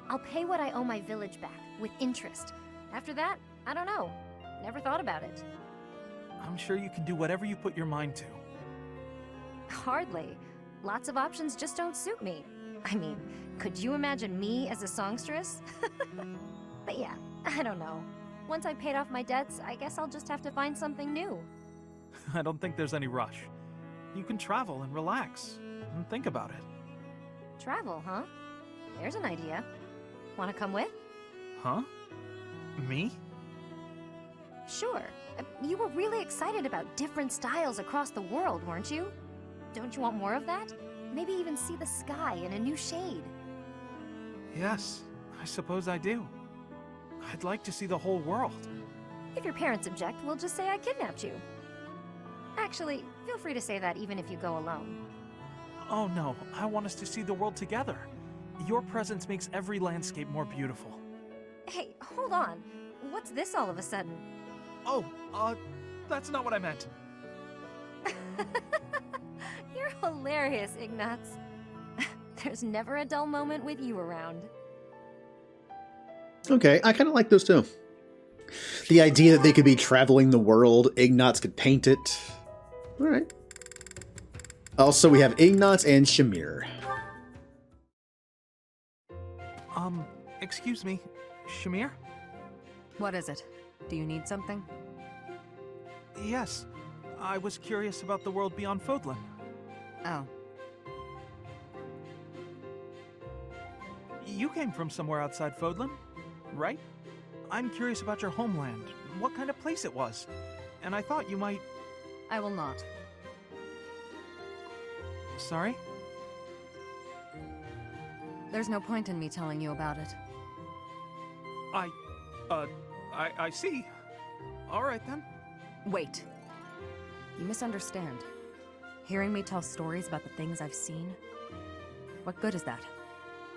I'll pay what I owe my village back, with interest. After that, I don't know. Never thought about it. I'm sure you can do whatever you put your mind to. Hardly. Lots of options just don't suit me. I mean, could you imagine me as a songstress? But yeah, I don't know. Once I've paid off my debts, I guess I'll just have to find something new. I don't think there's any rush. You can travel and relax, and think about it. Travel, huh? There's an idea. Want to come with? Huh? Me? Sure. You were really excited about different styles across the world, weren't you? Don't you want more of that? Maybe even see the sky in a new shade. Yes, I suppose I do. I'd like to see the whole world. If your parents object, we'll just say I kidnapped you. Actually, feel free to say that even if you go alone. Oh no, I want us to see the world together. Your presence makes every landscape more beautiful. Hey, hold on. What's this all of a sudden? Oh, that's not what I meant. You're hilarious, Ignatz. There's never a dull moment with you around. Okay, I kind of like those too. The idea that they could be traveling the world, Ignatz could paint it. All right. Also, we have Ignatz and Shamir. Excuse me, Shamir? What is it? Do you need something? Yes. I was curious about the world beyond Fodlan. Oh. You came from somewhere outside Fodlan, right? I'm curious about your homeland, what kind of place it was. And I thought you might... I will not. Sorry? There's no point in me telling you about it. I see. All right then. Wait. You misunderstand. Hearing me tell stories about the things I've seen? What good is that?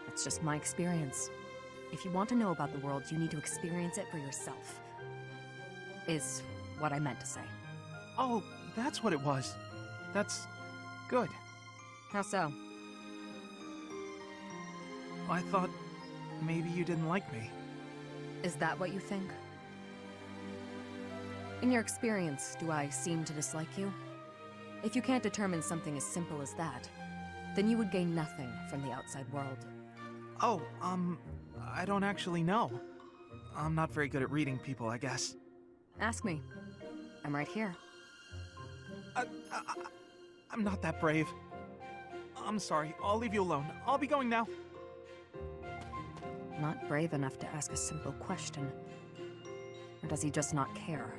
That's just my experience. If you want to know about the world, you need to experience it for yourself. Is what I meant to say. Oh, that's what it was. That's... good. How so? I thought maybe you didn't like me. Is that what you think? In your experience, do I seem to dislike you? If you can't determine something as simple as that, then you would gain nothing from the outside world. Oh, I don't actually know. I'm not very good at reading people, I guess. Ask me. I'm right here. I'm not that brave. I'm sorry, I'll leave you alone. I'll be going now. Not brave enough to ask a simple question. Or does he just not care?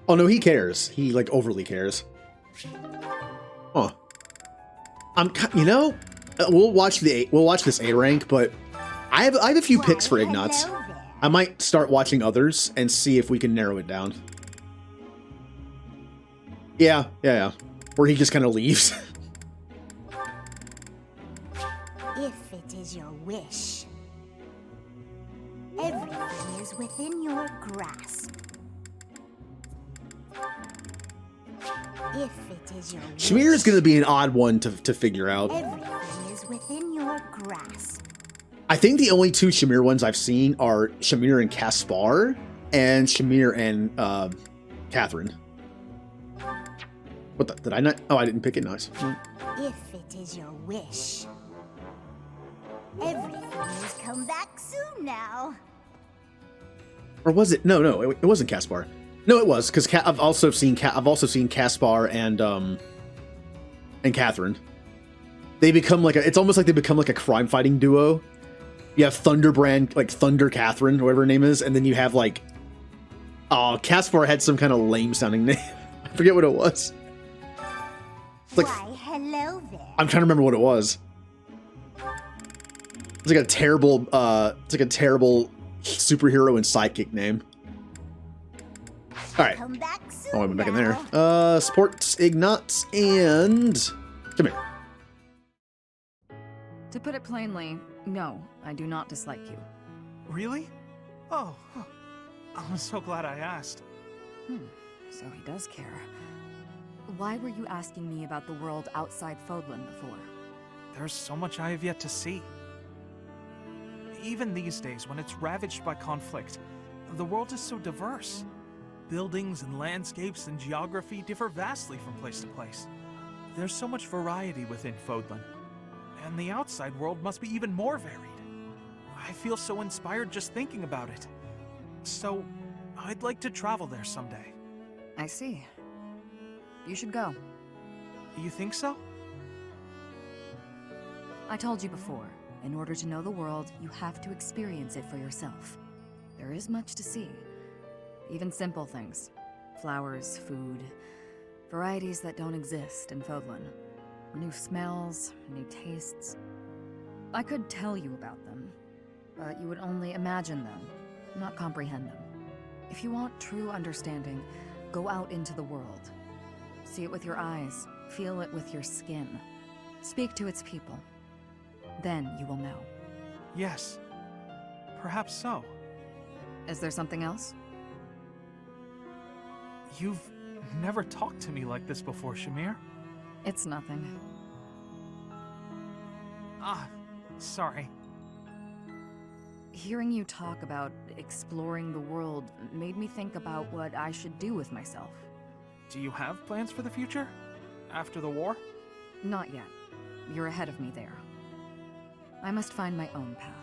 Oh no, he cares. He like overly cares. Huh. We'll watch this A rank, but I have a few picks for Ignatz. I might start watching others and see if we can narrow it down. Yeah. Where he just kind of leaves. If it is your wish, everything is within your grasp. If it is your wish, Shamir is going to be an odd one to figure out. everything is within your grasp. I think the only two Shamir ones I've seen are Shamir and Caspar, and Shamir and Catherine. What the, did I not? Oh, I didn't pick it. Nice. If it is your wish, everything has come back soon now. Or was it? No, it wasn't Caspar. No, it was because I've also seen Caspar and Catherine. They become like it's almost like they become like a crime fighting duo. You have Thunderbrand, like Thunder Catherine, whatever her name is, and then you have like, Caspar had some kind of lame sounding name. I forget what it was. It's like, Why, hello there. I'm trying to remember what it was. It's like a terrible superhero and sidekick name. All right. Come back soon. Oh, I went back in there. Sports Ignatz and come here. To put it plainly, no, I do not dislike you. Really? Oh, I'm so glad I asked. So he does care. Why were you asking me about the world outside Fodlan before? There's so much I have yet to see. Even these days, when it's ravaged by conflict, the world is so diverse. Buildings and landscapes and geography differ vastly from place to place. There's so much variety within Fodlan, and the outside world must be even more varied. I feel so inspired just thinking about it. So, I'd like to travel there someday. I see. You should go. You think so? I told you before, in order to know the world, you have to experience it for yourself. There is much to see. Even simple things. Flowers, food, varieties that don't exist in Fodlan. New smells, new tastes. I could tell you about them, but you would only imagine them, not comprehend them. If you want true understanding, go out into the world. See it with your eyes, feel it with your skin. Speak to its people. Then you will know. Yes. Perhaps so. Is there something else? You've never talked to me like this before, Shamir. It's nothing. Sorry. Hearing you talk about exploring the world made me think about what I should do with myself. Do you have plans for the future? After the war? Not yet. You're ahead of me there. I must find my own path.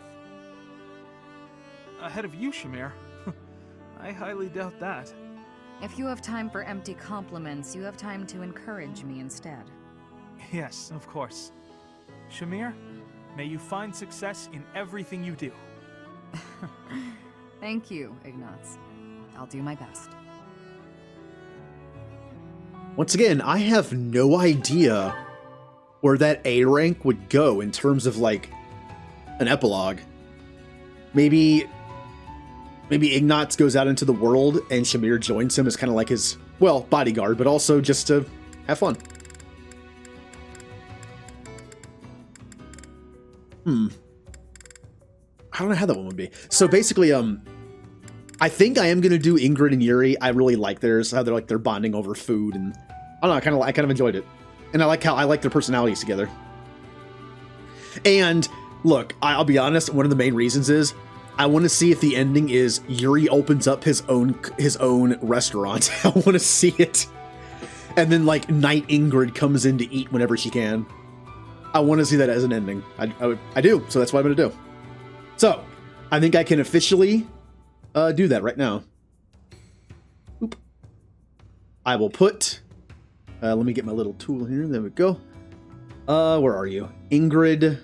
ahead of you, Shamir. I highly doubt that. If you have time for empty compliments, you have time to encourage me instead. Yes, of course. Shamir, may you find success in everything you do. Thank you, Ignatz. I'll do my best. Once again, I have no idea where that A rank would go in terms of, like, an epilogue. Maybe Ignatz goes out into the world and Shamir joins him as kind of like his, well, bodyguard, but also just to have fun. I don't know how that one would be. So basically, I think I am gonna do Ingrid and Yuri. I really like theirs, how they're bonding over food, and I don't know, I kind of enjoyed it. And I like their personalities together. And look, I'll be honest, one of the main reasons is I want to see if the ending is Yuri opens up his own restaurant. I want to see it. And then, like, Night Ingrid comes in to eat whenever she can. I want to see that as an ending. I do, so that's what I'm going to do. So, I think I can officially do that right now. Oop. I will put... let me get my little tool here. There we go. Where are you? Ingrid.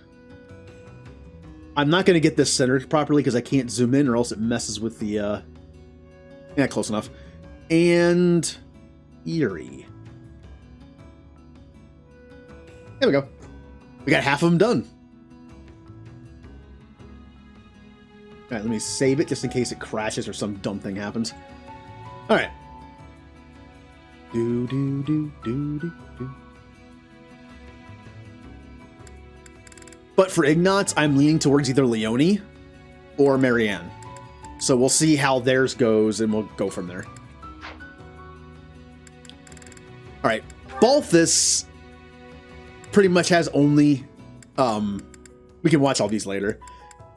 I'm not going to get this centered properly because I can't zoom in or else it messes with the... Yeah, close enough. And... Yuri. There we go. We got half of them done. Alright, let me save it just in case it crashes or some dumb thing happens. Alright. Do. But for Ignatz, I'm leaning towards either Leonie or Marianne. So we'll see how theirs goes, and we'll go from there. Alright. Balthus pretty much has only... we can watch all these later.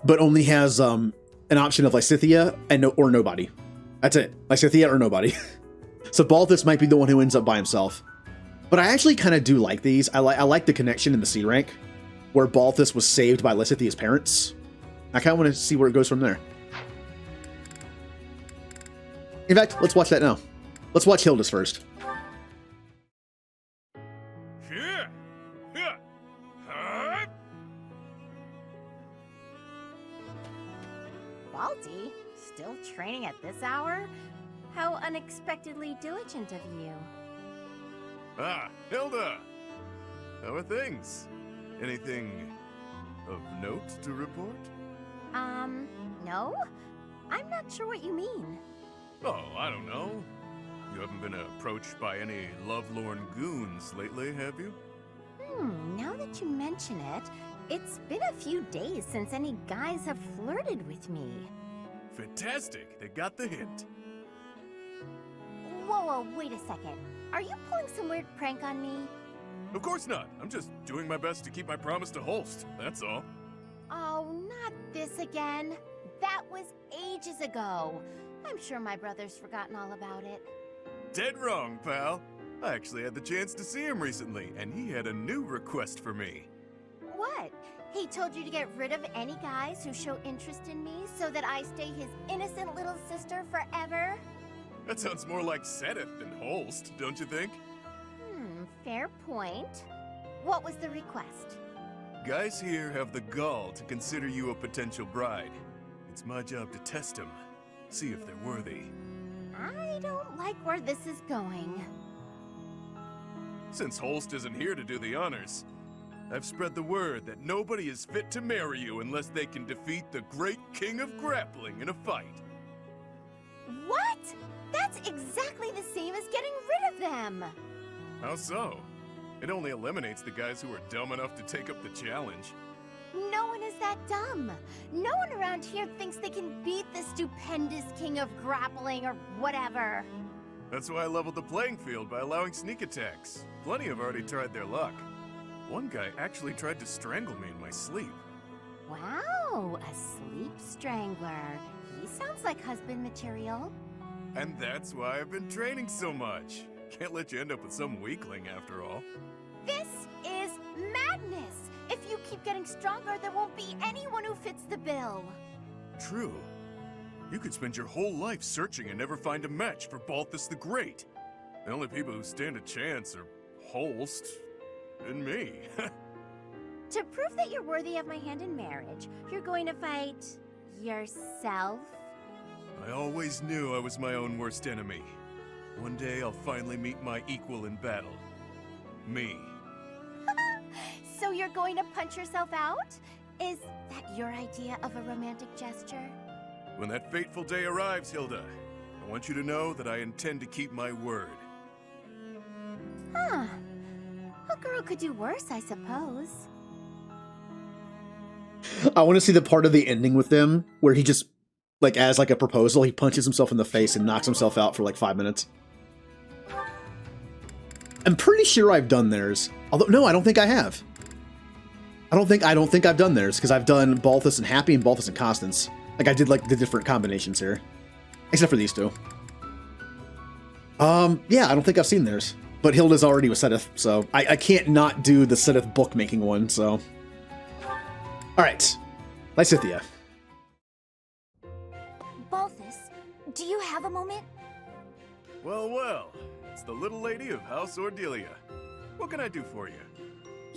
But only has an option of Lysithea or nobody. That's it. Lysithea or nobody. So Balthus might be the one who ends up by himself. But I actually kind of do like these. I like the connection in the C rank, where Balthus was saved by Lysithea's parents. I kind of want to see where it goes from there. In fact, let's watch that now. Let's watch Hilda's first. Balti? Still training at this hour? How unexpectedly diligent of you. Ah, Hilda! How are things? Anything of note to report? No? I'm not sure what you mean. Oh, I don't know. You haven't been approached by any lovelorn goons lately, have you? Now that you mention it, it's been a few days since any guys have flirted with me. Fantastic! They got the hint. Whoa, wait a second. Are you pulling some weird prank on me? Of course not. I'm just doing my best to keep my promise to Holst, that's all. Oh, not this again. That was ages ago. I'm sure my brother's forgotten all about it. Dead wrong, pal. I actually had the chance to see him recently, and he had a new request for me. What? He told you to get rid of any guys who show interest in me so that I stay his innocent little sister forever? That sounds more like Sedith than Holst, don't you think? Fair point. What was the request? Guys here have the gall to consider you a potential bride. It's my job to test them, see if they're worthy. I don't like where this is going. Since Holst isn't here to do the honors, I've spread the word that nobody is fit to marry you unless they can defeat the great king of grappling in a fight. What? That's exactly the same as getting rid of them! How so? It only eliminates the guys who are dumb enough to take up the challenge. No one is that dumb. No one around here thinks they can beat the stupendous king of grappling or whatever. That's why I leveled the playing field by allowing sneak attacks. Plenty have already tried their luck. One guy actually tried to strangle me in my sleep. Wow, a sleep strangler. He sounds like husband material. And that's why I've been training so much. Can't let you end up with some weakling after all. This is madness! If you keep getting stronger, there won't be anyone who fits the bill. True. You could spend your whole life searching and never find a match for Balthus the Great. The only people who stand a chance are Holst and me. To prove that you're worthy of my hand in marriage, you're going to fight yourself? I always knew I was my own worst enemy. One day I'll finally meet my equal in battle. Me. So you're going to punch yourself out? Is that your idea of a romantic gesture? When that fateful day arrives, Hilda, I want you to know that I intend to keep my word. Huh. A girl could do worse, I suppose. I want to see the part of the ending with them where he just, like, as like a proposal, he punches himself in the face and knocks himself out for like 5 minutes. I'm pretty sure I've done theirs. Although, no, I don't think I have. I don't think I've done theirs, because I've done Balthus and Happy and Balthus and Constance. Like, I did, like, the different combinations here. Except for these two. Yeah, I don't think I've seen theirs. But Hilda's already with Seteth, so I can't not do the Seteth bookmaking one, so... Alright. Lysithea. Balthus, do you have a moment? Well, well. It's the little lady of House Ordelia. What can I do for you?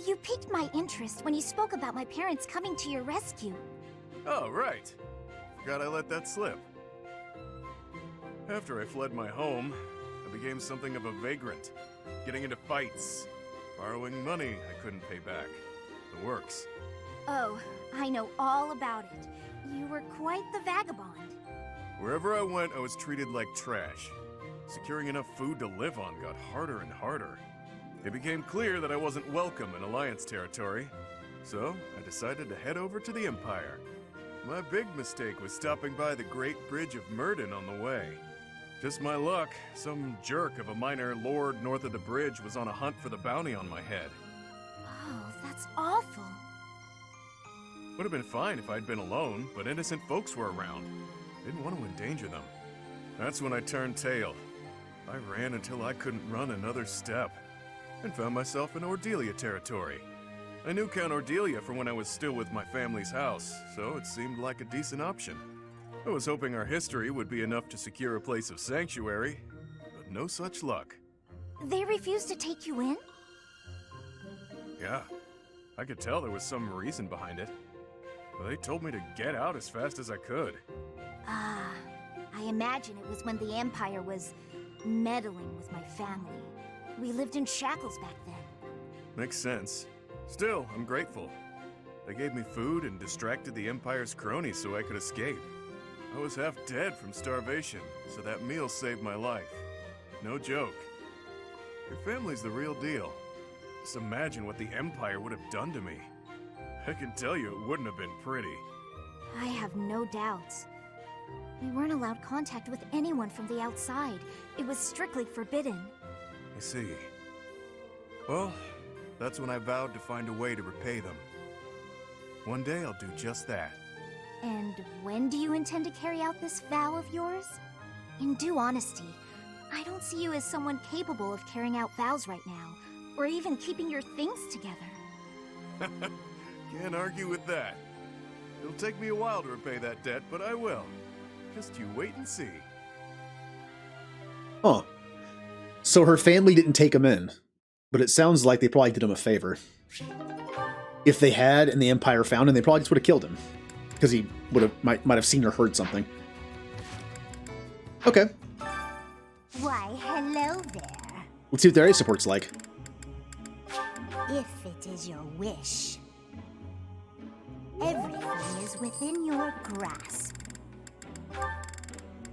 You piqued my interest when you spoke about my parents coming to your rescue. Oh, right. Forgot I let that slip. After I fled my home, I became something of a vagrant, getting into fights, borrowing money I couldn't pay back. The works. Oh, I know all about it. You were quite the vagabond. Wherever I went, I was treated like trash. Securing enough food to live on got harder and harder. It became clear that I wasn't welcome in Alliance territory, so I decided to head over to the Empire. My big mistake was stopping by the Great Bridge of Myrden on the way. Just my luck, some jerk of a minor lord north of the bridge was on a hunt for the bounty on my head. Oh, that's awful. Would have been fine if I'd been alone, but innocent folks were around. Didn't want to endanger them. That's when I turned tail. I ran until I couldn't run another step, and found myself in Ordelia territory. I knew Count Ordelia from when I was still with my family's house, so it seemed like a decent option. I was hoping our history would be enough to secure a place of sanctuary, but no such luck. They refused to take you in? Yeah, I could tell there was some reason behind it. But they told me to get out as fast as I could. Ah, I imagine it was when the Empire was meddling with my family. We lived in shackles back then. Makes sense. Still, I'm grateful. They gave me food and distracted the Empire's cronies so I could escape. I was half dead from starvation, so that meal saved my life. No joke. Your family's the real deal. Just imagine what the Empire would have done to me. I can tell you it wouldn't have been pretty. I have no doubts. We weren't allowed contact with anyone from the outside. It was strictly forbidden. I see. Well, that's when I vowed to find a way to repay them. One day I'll do just that. And when do you intend to carry out this vow of yours? In due honesty, I don't see you as someone capable of carrying out vows right now, or even keeping your things together. Can't argue with that. It'll take me a while to repay that debt, but I will. Just you wait and see. Huh. So her family didn't take him in, but it sounds like they probably did him a favor. If they had and the Empire found him, they probably just would have killed him. Because he might have seen or heard something. Okay. Why, hello there. Let's see what their area support's like. If it is your wish. Everything is within your grasp.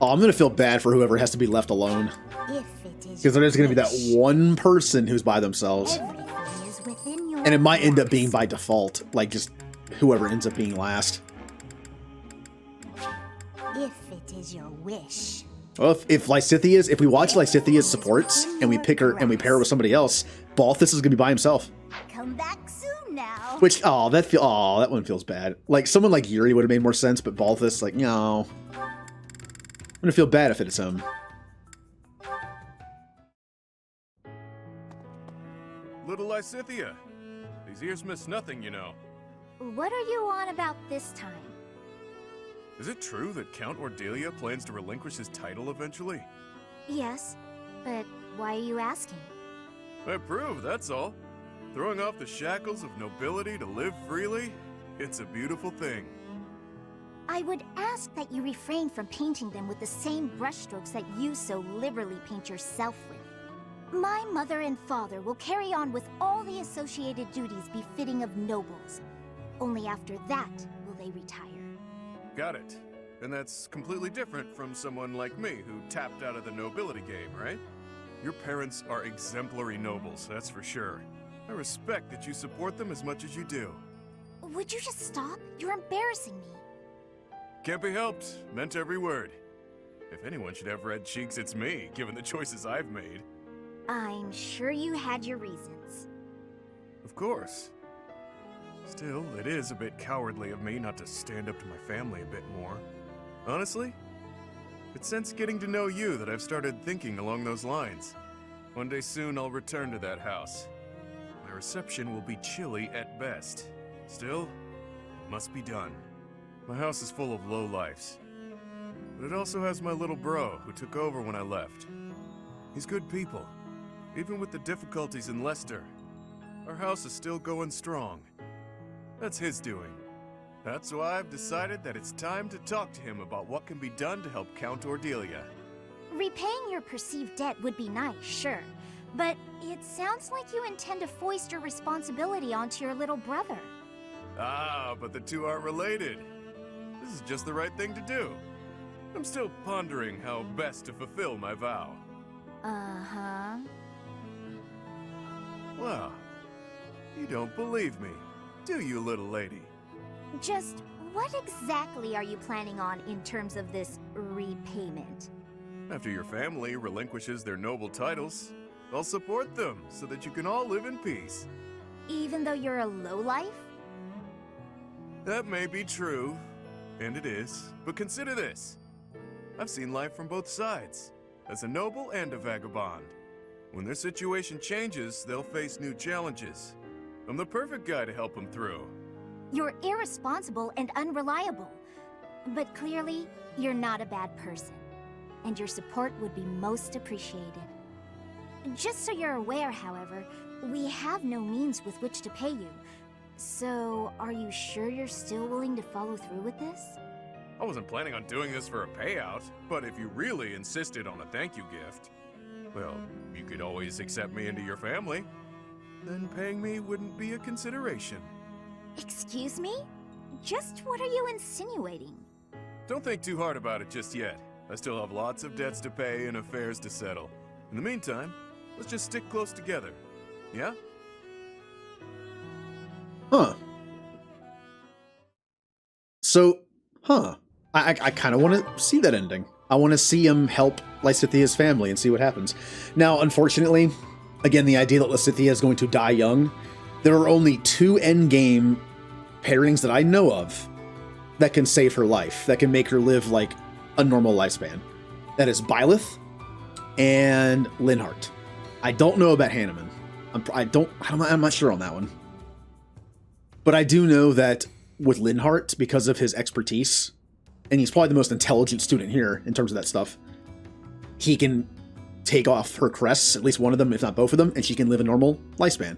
Oh, I'm going to feel bad for whoever has to be left alone. If it is Because there's going to be that one person who's by themselves. Everything is within your And it might end up grasp. being by default. Like, just whoever ends up being last. If it is your wish. Well, if we watch Lysithea's supports, and we pick her, and we pair her with somebody else, Balthus is going to be by himself. Come back soon now. Which, that one feels bad. Like, someone like Yuri would have made more sense, but Balthus, like, no. I'm going to feel bad if it's him. Little Lysithea. These ears miss nothing, you know. What are you on about this time? Is it true that Count Ordelia plans to relinquish his title eventually? Yes, but why are you asking? I approve, that's all. Throwing off the shackles of nobility to live freely, it's a beautiful thing. I would ask that you refrain from painting them with the same brushstrokes that you so liberally paint yourself with. My mother and father will carry on with all the associated duties befitting of nobles. Only after that will they retire. Got it. And that's completely different from someone like me who tapped out of the nobility game, right? Your parents are exemplary nobles, that's for sure. I respect that you support them as much as you do. Would you just stop? You're embarrassing me. Can't be helped. Meant every word. If anyone should have red cheeks, it's me, given the choices I've made. I'm sure you had your reasons. Of course. Still, it is a bit cowardly of me not to stand up to my family a bit more. Honestly, it's since getting to know you that I've started thinking along those lines. One day soon I'll return to that house. My reception will be chilly at best. Still, it must be done. My house is full of lowlifes. But it also has my little bro who took over when I left. He's good people. Even with the difficulties in Leicester, our house is still going strong. That's his doing. That's why I've decided that it's time to talk to him about what can be done to help Count Ordelia. Repaying your perceived debt would be nice, sure. But it sounds like you intend to foist your responsibility onto your little brother. Ah, but the two aren't related. This is just the right thing to do. I'm still pondering how best to fulfill my vow. Uh-huh. Wow. You don't believe me, do you, little lady? Just what exactly are you planning on in terms of this repayment? After your family relinquishes their noble titles, I'll support them so that you can all live in peace. Even though you're a lowlife? That may be true, and it is, but consider this. I've seen life from both sides, as a noble and a vagabond. When their situation changes, they'll face new challenges. I'm the perfect guy to help them through. You're irresponsible and unreliable. But clearly, you're not a bad person. And your support would be most appreciated. Just so you're aware, however, we have no means with which to pay you. So, are you sure you're still willing to follow through with this? I wasn't planning on doing this for a payout, but if you really insisted on a thank you gift, well, you could always accept me into your family. Then paying me wouldn't be a consideration. Excuse me? Just what are you insinuating? Don't think too hard about it just yet. I still have lots of debts to pay and affairs to settle. In the meantime, let's just stick close together. Yeah? Huh. So, I kind of want to see that ending. I want to see him help Lysithia's family and see what happens. Now, unfortunately, again, the idea that Lysithia is going to die young, there are only 2 endgame pairings that I know of that can save her life, that can make her live like a normal lifespan. That is Byleth and Linhardt. I don't know about Hanneman. I'm not sure on that one. But I do know that with Linhardt, because of his expertise, and he's probably the most intelligent student here in terms of that stuff, he can take off her crests, at least one of them, if not both of them, and she can live a normal lifespan.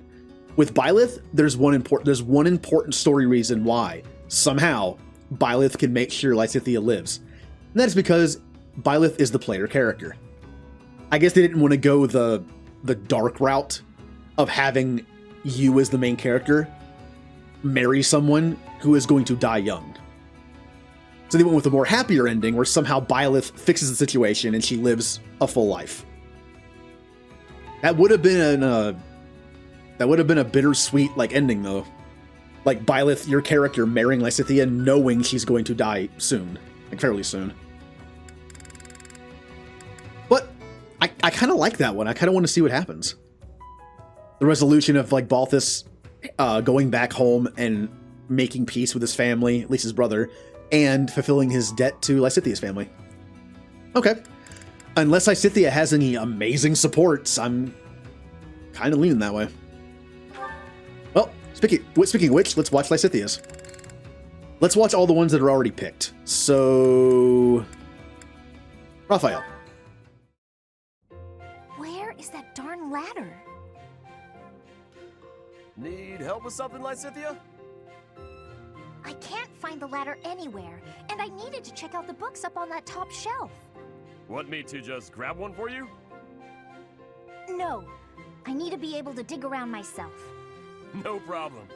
With Byleth, there's one important story reason why somehow Byleth can make sure Lysithia lives. And that is because Byleth is the player character. I guess they didn't want to go the dark route of having you as the main character marry someone who is going to die young. So they went with a more happier ending where somehow Byleth fixes the situation and she lives a full life. That would have been a bittersweet ending though. Like Byleth, your character, marrying Lysithia knowing she's going to die soon. Fairly soon. But I kind of like that one. I kind of want to see what happens. The resolution of Balthus going back home and making peace with his family, at least his brother, and fulfilling his debt to Lysithia's family. Okay. Unless Lysithia has any amazing supports, I'm kind of leaning that way. Well, speaking of which, let's watch Lysithia's. Let's watch all the ones that are already picked. So, Raphael. Where is that darn ladder? Need help with something, Lysithia? I can't find the ladder anywhere, and I needed to check out the books up on that top shelf. Want me to just grab one for you? No, I need to be able to dig around myself. No problem.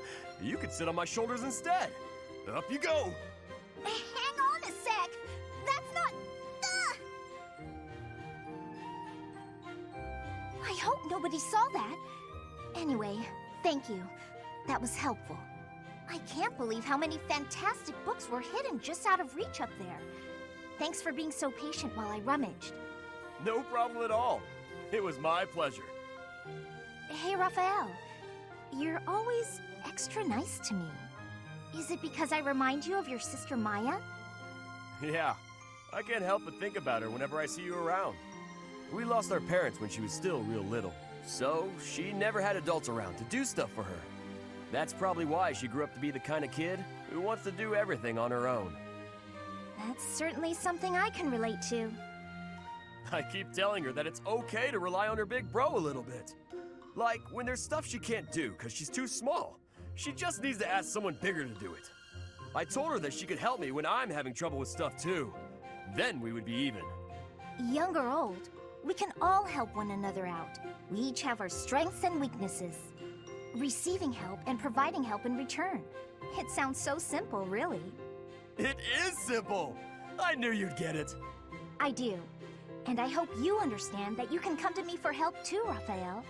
You could sit on my shoulders instead. Up you go. Hang on a sec. That's not... I hope nobody saw that. Anyway, thank you. That was helpful. I can't believe how many fantastic books were hidden just out of reach up there. Thanks for being so patient while I rummaged. No problem at all. It was my pleasure. Hey, Raphael. You're always extra nice to me. Is it because I remind you of your sister Maya? Yeah, I can't help but think about her whenever I see you around. We lost our parents when she was still real little, so she never had adults around to do stuff for her. That's probably why she grew up to be the kind of kid who wants to do everything on her own. That's certainly something I can relate to. I keep telling her that it's okay to rely on her big bro a little bit. Like when there's stuff she can't do because she's too small. She just needs to ask someone bigger to do it. I told her that she could help me when I'm having trouble with stuff too. Then we would be even. Young or old, we can all help one another out. We each have our strengths and weaknesses. Receiving help and providing help in return. It sounds so simple, really. It is simple! I knew you'd get it. I do. And I hope you understand that you can come to me for help too, Raphael.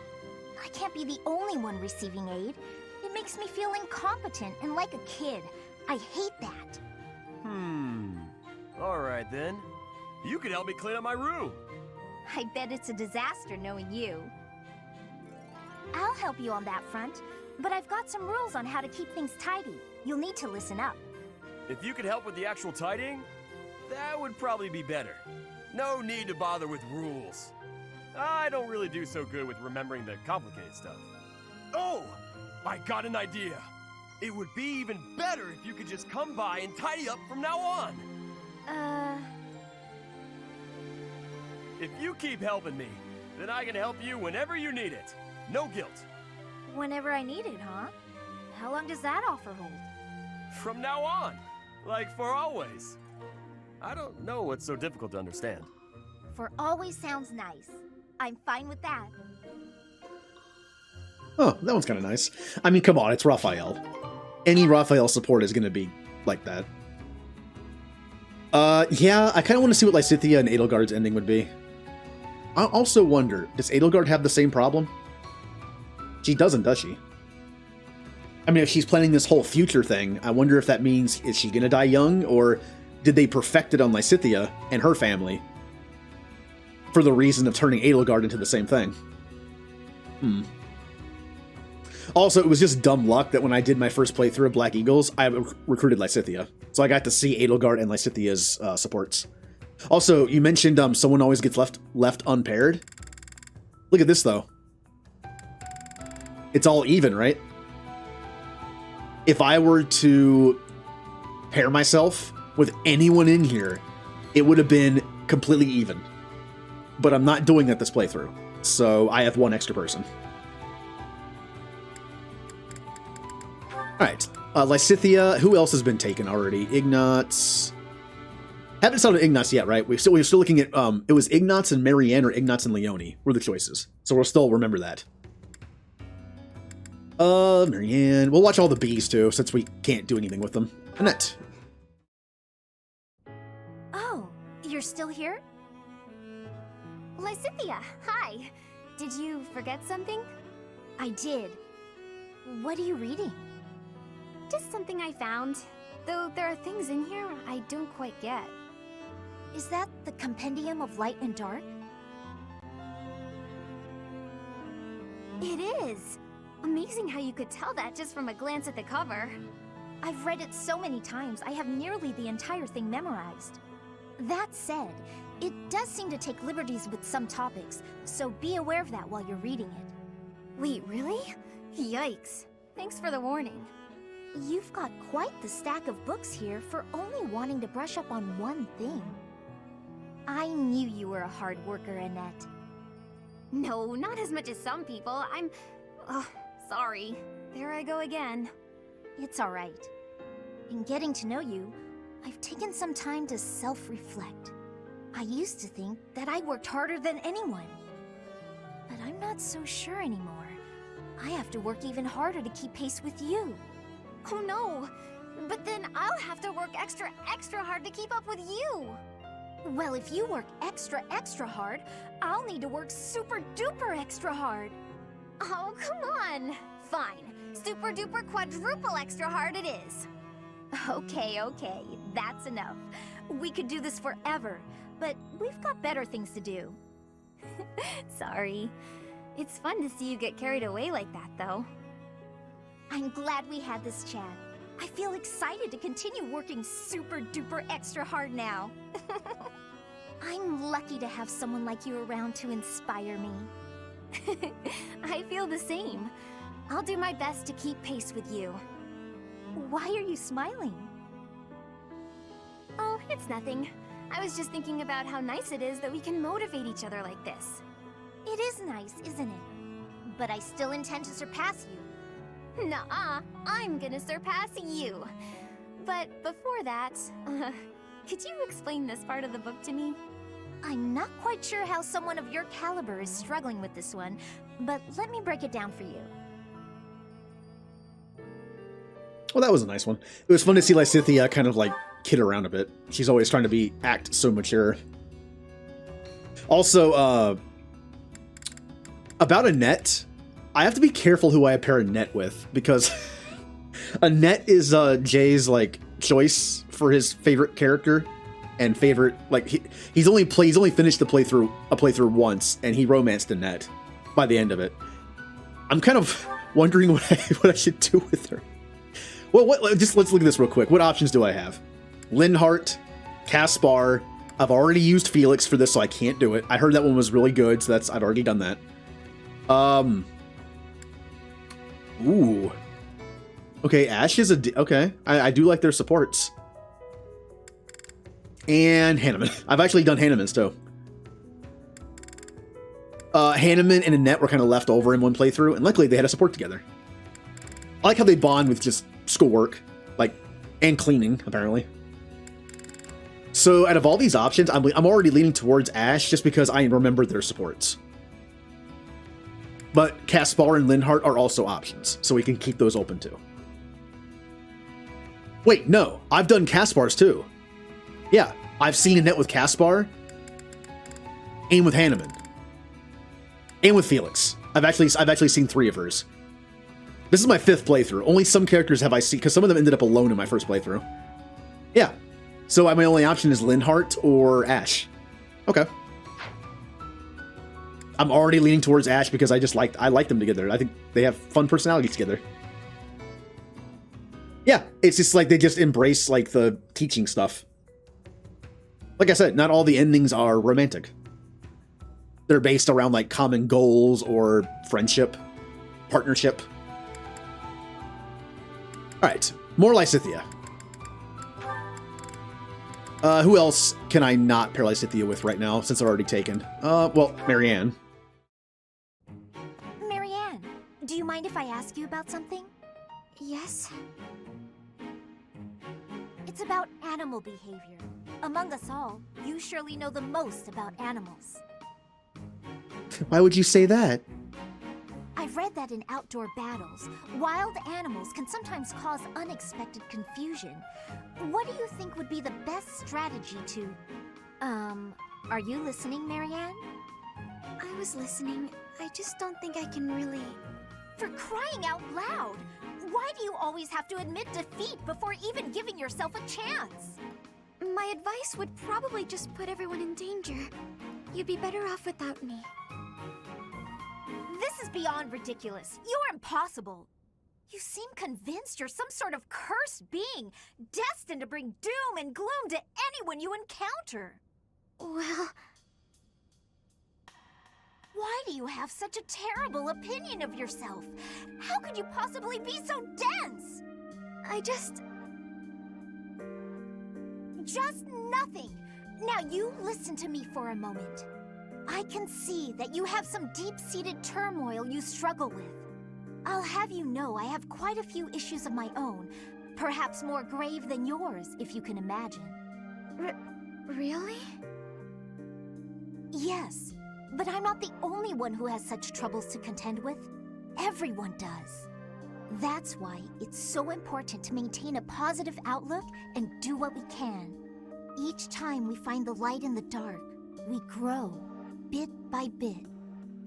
I can't be the only one receiving aid. It makes me feel incompetent and like a kid. I hate that. Alright then. You could help me clean up my room. I bet it's a disaster knowing you. I'll help you on that front, but I've got some rules on how to keep things tidy. You'll need to listen up. If you could help with the actual tidying, that would probably be better. No need to bother with rules. I don't really do so good with remembering the complicated stuff. Oh! I got an idea! It would be even better if you could just come by and tidy up from now on! If you keep helping me, then I can help you whenever you need it. No guilt. Whenever I need it, huh? How long does that offer hold? From now on. Like for always. I don't know what's so difficult to understand. For always sounds nice. I'm fine with that. Oh, that one's kind of nice. I mean, come on, it's Raphael. Any Raphael support is going to be like that. Yeah, I kind of want to see what Lysithia and Edelgard's ending would be. I also wonder, does Edelgard have the same problem? She doesn't, does she? I mean, if she's planning this whole future thing, I wonder if that means, is she gonna die young, or did they perfect it on Lysithia and her family for the reason of turning Edelgard into the same thing? Also, it was just dumb luck that when I did my first playthrough of Black Eagles, I recruited Lysithia. So I got to see Edelgard and Lysithia's supports. Also, you mentioned someone always gets left unpaired. Look at this, though. It's all even, right? If I were to pair myself with anyone in here, it would have been completely even. But I'm not doing that this playthrough, so I have one extra person. Alright, Lysithia, who else has been taken already? Ignatz. Haven't decided on Ignatz yet, right? We're still looking at, it was Ignatz and Marianne or Ignatz and Leonie were the choices. So we'll still remember that. Marianne. We'll watch all the bees too, since we can't do anything with them. Annette. Oh, you're still here? Lysithia, hi. Did you forget something? I did. What are you reading? Just something I found. Though there are things in here I don't quite get. Is that the Compendium of Light and Dark? It is! Amazing how you could tell that just from a glance at the cover. I've read it so many times, I have nearly the entire thing memorized. That said, it does seem to take liberties with some topics, so be aware of that while you're reading it. Wait, really? Yikes. Thanks for the warning. You've got quite the stack of books here for only wanting to brush up on one thing. I knew you were a hard worker, Annette. No, not as much as some people. Sorry. There I go again. It's all right. In getting to know you, I've taken some time to self-reflect. I used to think that I worked harder than anyone. But I'm not so sure anymore. I have to work even harder to keep pace with you. Oh no! But then I'll have to work extra hard to keep up with you! Well, if you work extra hard, I'll need to work super duper extra hard. Oh, come on! Fine. Super duper quadruple extra hard it is. Okay, that's enough. We could do this forever, but we've got better things to do. Sorry. It's fun to see you get carried away like that, though. I'm glad we had this chat. I feel excited to continue working super duper extra hard now. I'm lucky to have someone like you around to inspire me. I feel the same. I'll do my best to keep pace with you. Why are you smiling? Oh, it's nothing. I was just thinking about how nice it is that we can motivate each other like this. It is nice, isn't it? But I still intend to surpass you. Nuh-uh, I'm gonna surpass you. But before that, could you explain this part of the book to me? I'm not quite sure how someone of your caliber is struggling with this one, but let me break it down for you. Well, that was a nice one. It was fun to see Lysithea kind of like kid around a bit. She's always trying to act so mature. Also, about Annette, I have to be careful who I pair Annette with, because Annette is Jay's like choice for his favorite character and favorite, like he's only finished a playthrough once, and he romanced Annette by the end of it. I'm kind of wondering what I should do with her. Well, let's look at this real quick. What options do I have? Linhardt, Caspar. I've already used Felix for this, so I can't do it. I heard that one was really good, so I've already done that. Ooh. Okay, Ash is okay. I do like their supports. And Hanneman. I've actually done Hanneman's too. Hanneman and Annette were kind of left over in one playthrough, and luckily they had a support together. I like how they bond with just schoolwork, and cleaning, apparently. So out of all these options, I'm already leaning towards Ash just because I remember their supports. But Caspar and Linhardt are also options, so we can keep those open too. Wait, no, I've done Caspar's too. Yeah, I've seen Annette with Caspar, and with Hanneman, and with Felix. I've actually seen 3 of hers. This is my 5th playthrough. Only some characters have I seen, because some of them ended up alone in my first playthrough. Yeah, so my only option is Linhardt or Ash. Okay. I'm already leaning towards Ash because I like them together. I think they have fun personalities together. Yeah, it's just like they just embrace like the teaching stuff. Like I said, not all the endings are romantic. They're based around like common goals or friendship, partnership. All right, more Lysithea. Who else can I not pair Lysithea with right now since they're already taken? Well, Marianne. Marianne, do you mind if I ask you about something? Yes? It's about animal behavior. Among us all, you surely know the most about animals. Why would you say that? I've read that in outdoor battles, wild animals can sometimes cause unexpected confusion. What do you think would be the best strategy to... are you listening, Marianne? I was listening. I just don't think I can really... For crying out loud! Why do you always have to admit defeat before even giving yourself a chance? My advice would probably just put everyone in danger. You'd be better off without me. This is beyond ridiculous. You're impossible. You seem convinced you're some sort of cursed being, destined to bring doom and gloom to anyone you encounter. Well... Why do you have such a terrible opinion of yourself? How could you possibly be so dense? I just nothing. Now you listen to me for a moment. I can see that you have some deep-seated turmoil you struggle with. I'll have you know I have quite a few issues of my own, perhaps more grave than yours, if you can imagine. Really? Yes, but I'm not the only one who has such troubles to contend with. Everyone does. That's why it's so important to maintain a positive outlook and do what we can. Each time we find the light in the dark, we grow, bit by bit.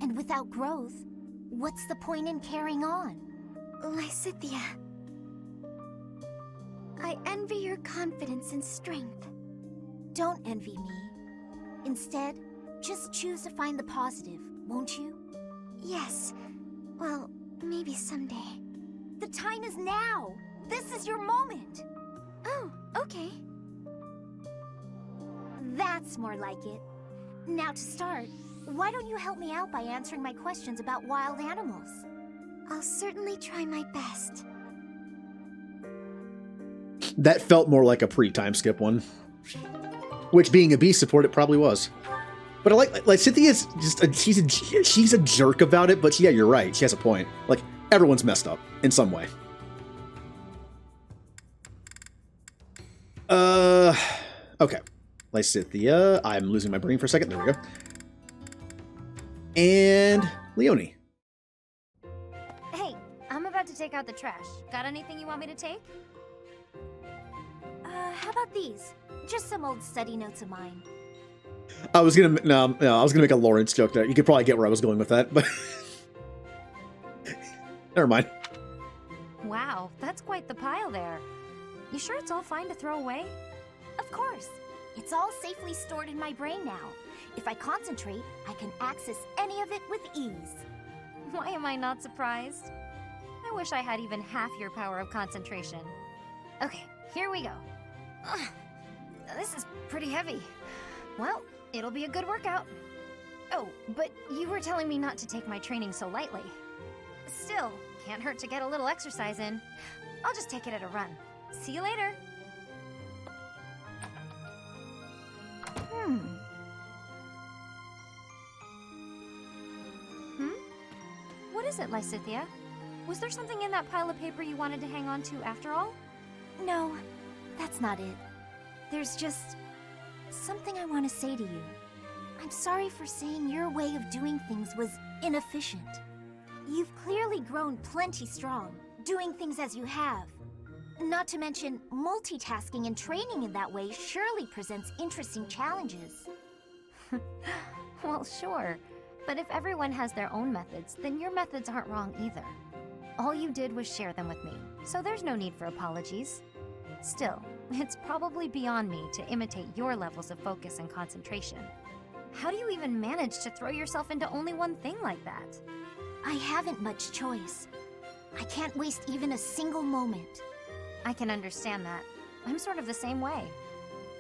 And without growth, what's the point in carrying on? Lysithea, I envy your confidence and strength. Don't envy me. Instead, just choose to find the positive, won't you? Yes. Well, maybe someday. The time is now! This is your moment! Oh, okay. That's more like it. Now to start, why don't you help me out by answering my questions about wild animals? I'll certainly try my best. That felt more like a pre-time skip one. Which, being a beast support, it probably was. But I like Cynthia's just she's a jerk about it, but yeah, you're right. She has a point. Like, everyone's messed up in some way. Okay. Lysithea, I'm losing my brain for a second. There we go. And Leonie. Hey, I'm about to take out the trash. Got anything you want me to take? How about these? Just some old study notes of mine. I was gonna make a Lawrence joke there. You could probably get where I was going with that, but never mind. Wow, that's quite the pile there. You sure it's all fine to throw away? Of course. It's all safely stored in my brain now. If I concentrate, I can access any of it with ease. Why am I not surprised? I wish I had even half your power of concentration. Okay, here we go. Ugh, this is pretty heavy. Well, it'll be a good workout. Oh, but you were telling me not to take my training so lightly. Still, can't hurt to get a little exercise in. I'll just take it at a run. See you later. What is it, Lysithea? Was there something in that pile of paper you wanted to hang on to after all? No, that's not it. There's just something I want to say to you. I'm sorry for saying your way of doing things was inefficient. You've clearly grown plenty strong, doing things as you have. Not to mention, multitasking and training in that way surely presents interesting challenges. Well, sure. But if everyone has their own methods, then your methods aren't wrong either. All you did was share them with me, so there's no need for apologies. Still, it's probably beyond me to imitate your levels of focus and concentration. How do you even manage to throw yourself into only one thing like that? I haven't much choice. I can't waste even a single moment. I can understand that. I'm sort of the same way.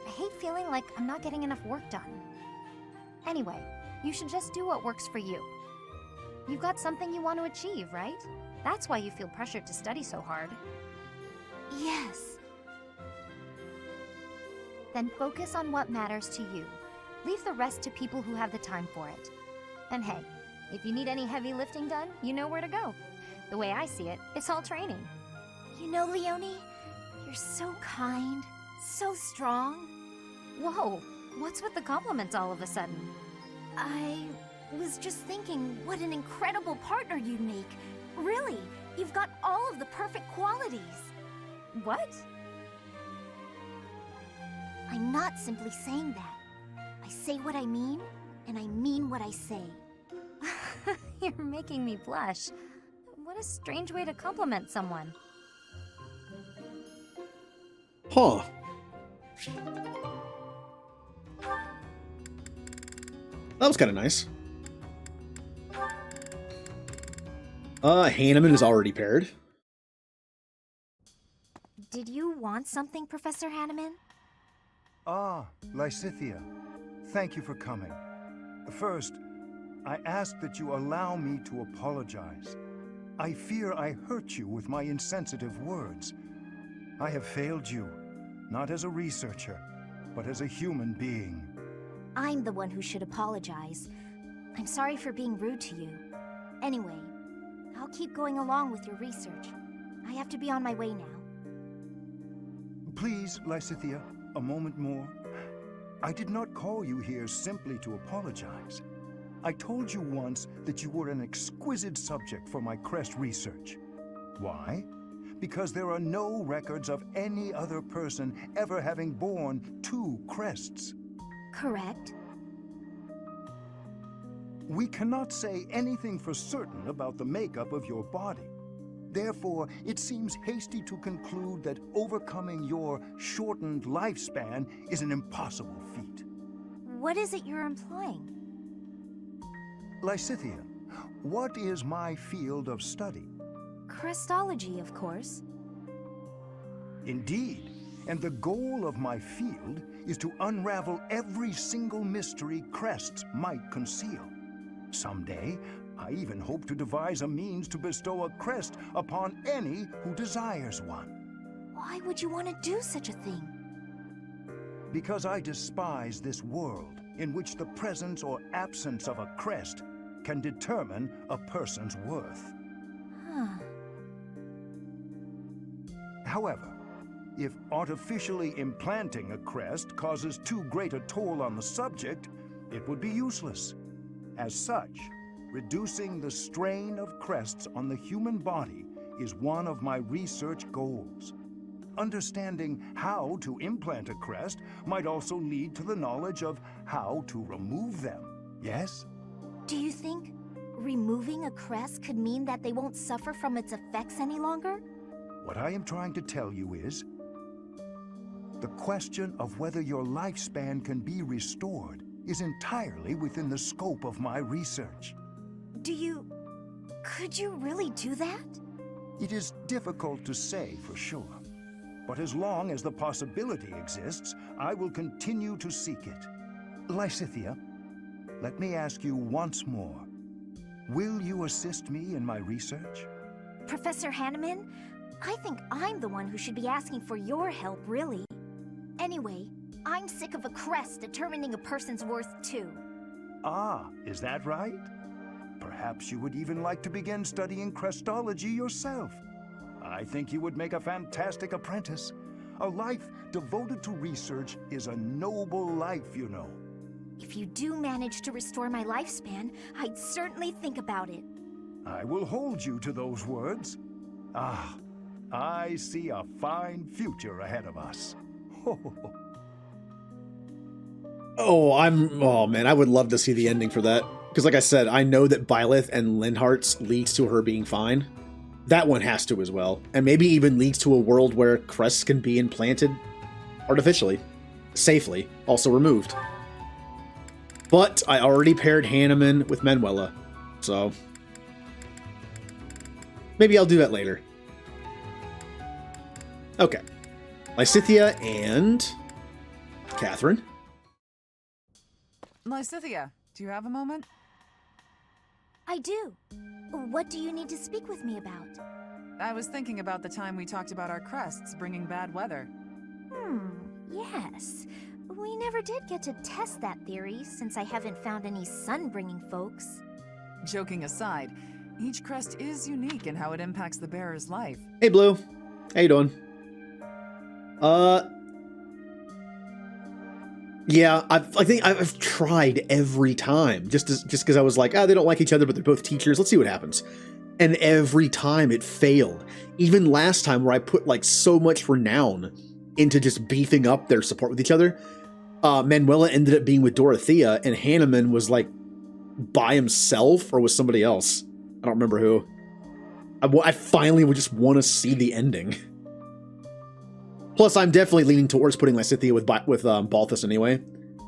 I hate feeling like I'm not getting enough work done. Anyway, you should just do what works for you. You've got something you want to achieve, right? That's why you feel pressured to study so hard. Yes. Then focus on what matters to you. Leave the rest to people who have the time for it. And hey, if you need any heavy lifting done, you know where to go. The way I see it, it's all training. You know, Leonie, you're so kind, so strong. Whoa, what's with the compliments all of a sudden? I was just thinking what an incredible partner you'd make. Really, you've got all of the perfect qualities. What? I'm not simply saying that. I say what I mean, and I mean what I say. You're making me blush. What a strange way to compliment someone. Huh. That was kind of nice. Hanneman is already paired. Did you want something, Professor Hanneman? Ah, Lysithea. Thank you for coming. First, I ask that you allow me to apologize. I fear I hurt you with my insensitive words. I have failed you, not as a researcher, but as a human being. I'm the one who should apologize. I'm sorry for being rude to you. Anyway, I'll keep going along with your research. I have to be on my way now. Please, Lysithea, a moment more. I did not call you here simply to apologize. I told you once that you were an exquisite subject for my crest research. Why? Because there are no records of any other person ever having borne 2 crests. Correct. We cannot say anything for certain about the makeup of your body. Therefore, it seems hasty to conclude that overcoming your shortened lifespan is an impossible feat. What is it you're implying? Lysithea, what is my field of study? Crestology, of course. Indeed, and the goal of my field is to unravel every single mystery crests might conceal. Someday, I even hope to devise a means to bestow a crest upon any who desires one. Why would you want to do such a thing? Because I despise this world in which the presence or absence of a crest can determine a person's worth. Huh. However, if artificially implanting a crest causes too great a toll on the subject, it would be useless. As such, reducing the strain of crests on the human body is one of my research goals. Understanding how to implant a crest might also lead to the knowledge of how to remove them. Yes? Do you think removing a crest could mean that they won't suffer from its effects any longer? What I am trying to tell you is, the question of whether your lifespan can be restored is entirely within the scope of my research. Could you really do that? It is difficult to say for sure, but as long as the possibility exists, I will continue to seek it. Lysithea, let me ask you once more. Will you assist me in my research? Professor Hanneman, I think I'm the one who should be asking for your help, really. Anyway, I'm sick of a crest determining a person's worth, too. Ah, is that right? Perhaps you would even like to begin studying crestology yourself. I think you would make a fantastic apprentice. A life devoted to research is a noble life, you know. If you do manage to restore my lifespan, I'd certainly think about it. I will hold you to those words. Ah, I see a fine future ahead of us. Oh man, I would love to see the ending for that. Because like I said, I know that Byleth and Linhart's leads to her being fine. That one has to as well. And maybe even leads to a world where crests can be implanted artificially, safely, also removed. But I already paired Hanneman with Manuela, so maybe I'll do that later. Okay. Lysithea and Catherine. Lysithea, do you have a moment? I do. What do you need to speak with me about? I was thinking about the time we talked about our crests bringing bad weather. Yes. We never did get to test that theory, since I haven't found any sun-bringing folks. Joking aside, each crest is unique in how it impacts the bearer's life. Hey, Blue. How you doing? Yeah, I think I've tried every time, just because I was like, they don't like each other, but they're both teachers. Let's see what happens. And every time it failed. Even last time where I put like so much renown into just beefing up their support with each other, Manuela ended up being with Dorothea, and Hanneman was like by himself or with somebody else. I don't remember who. I finally would just want to see the ending. Plus, I'm definitely leaning towards putting Lysithea with Balthus anyway.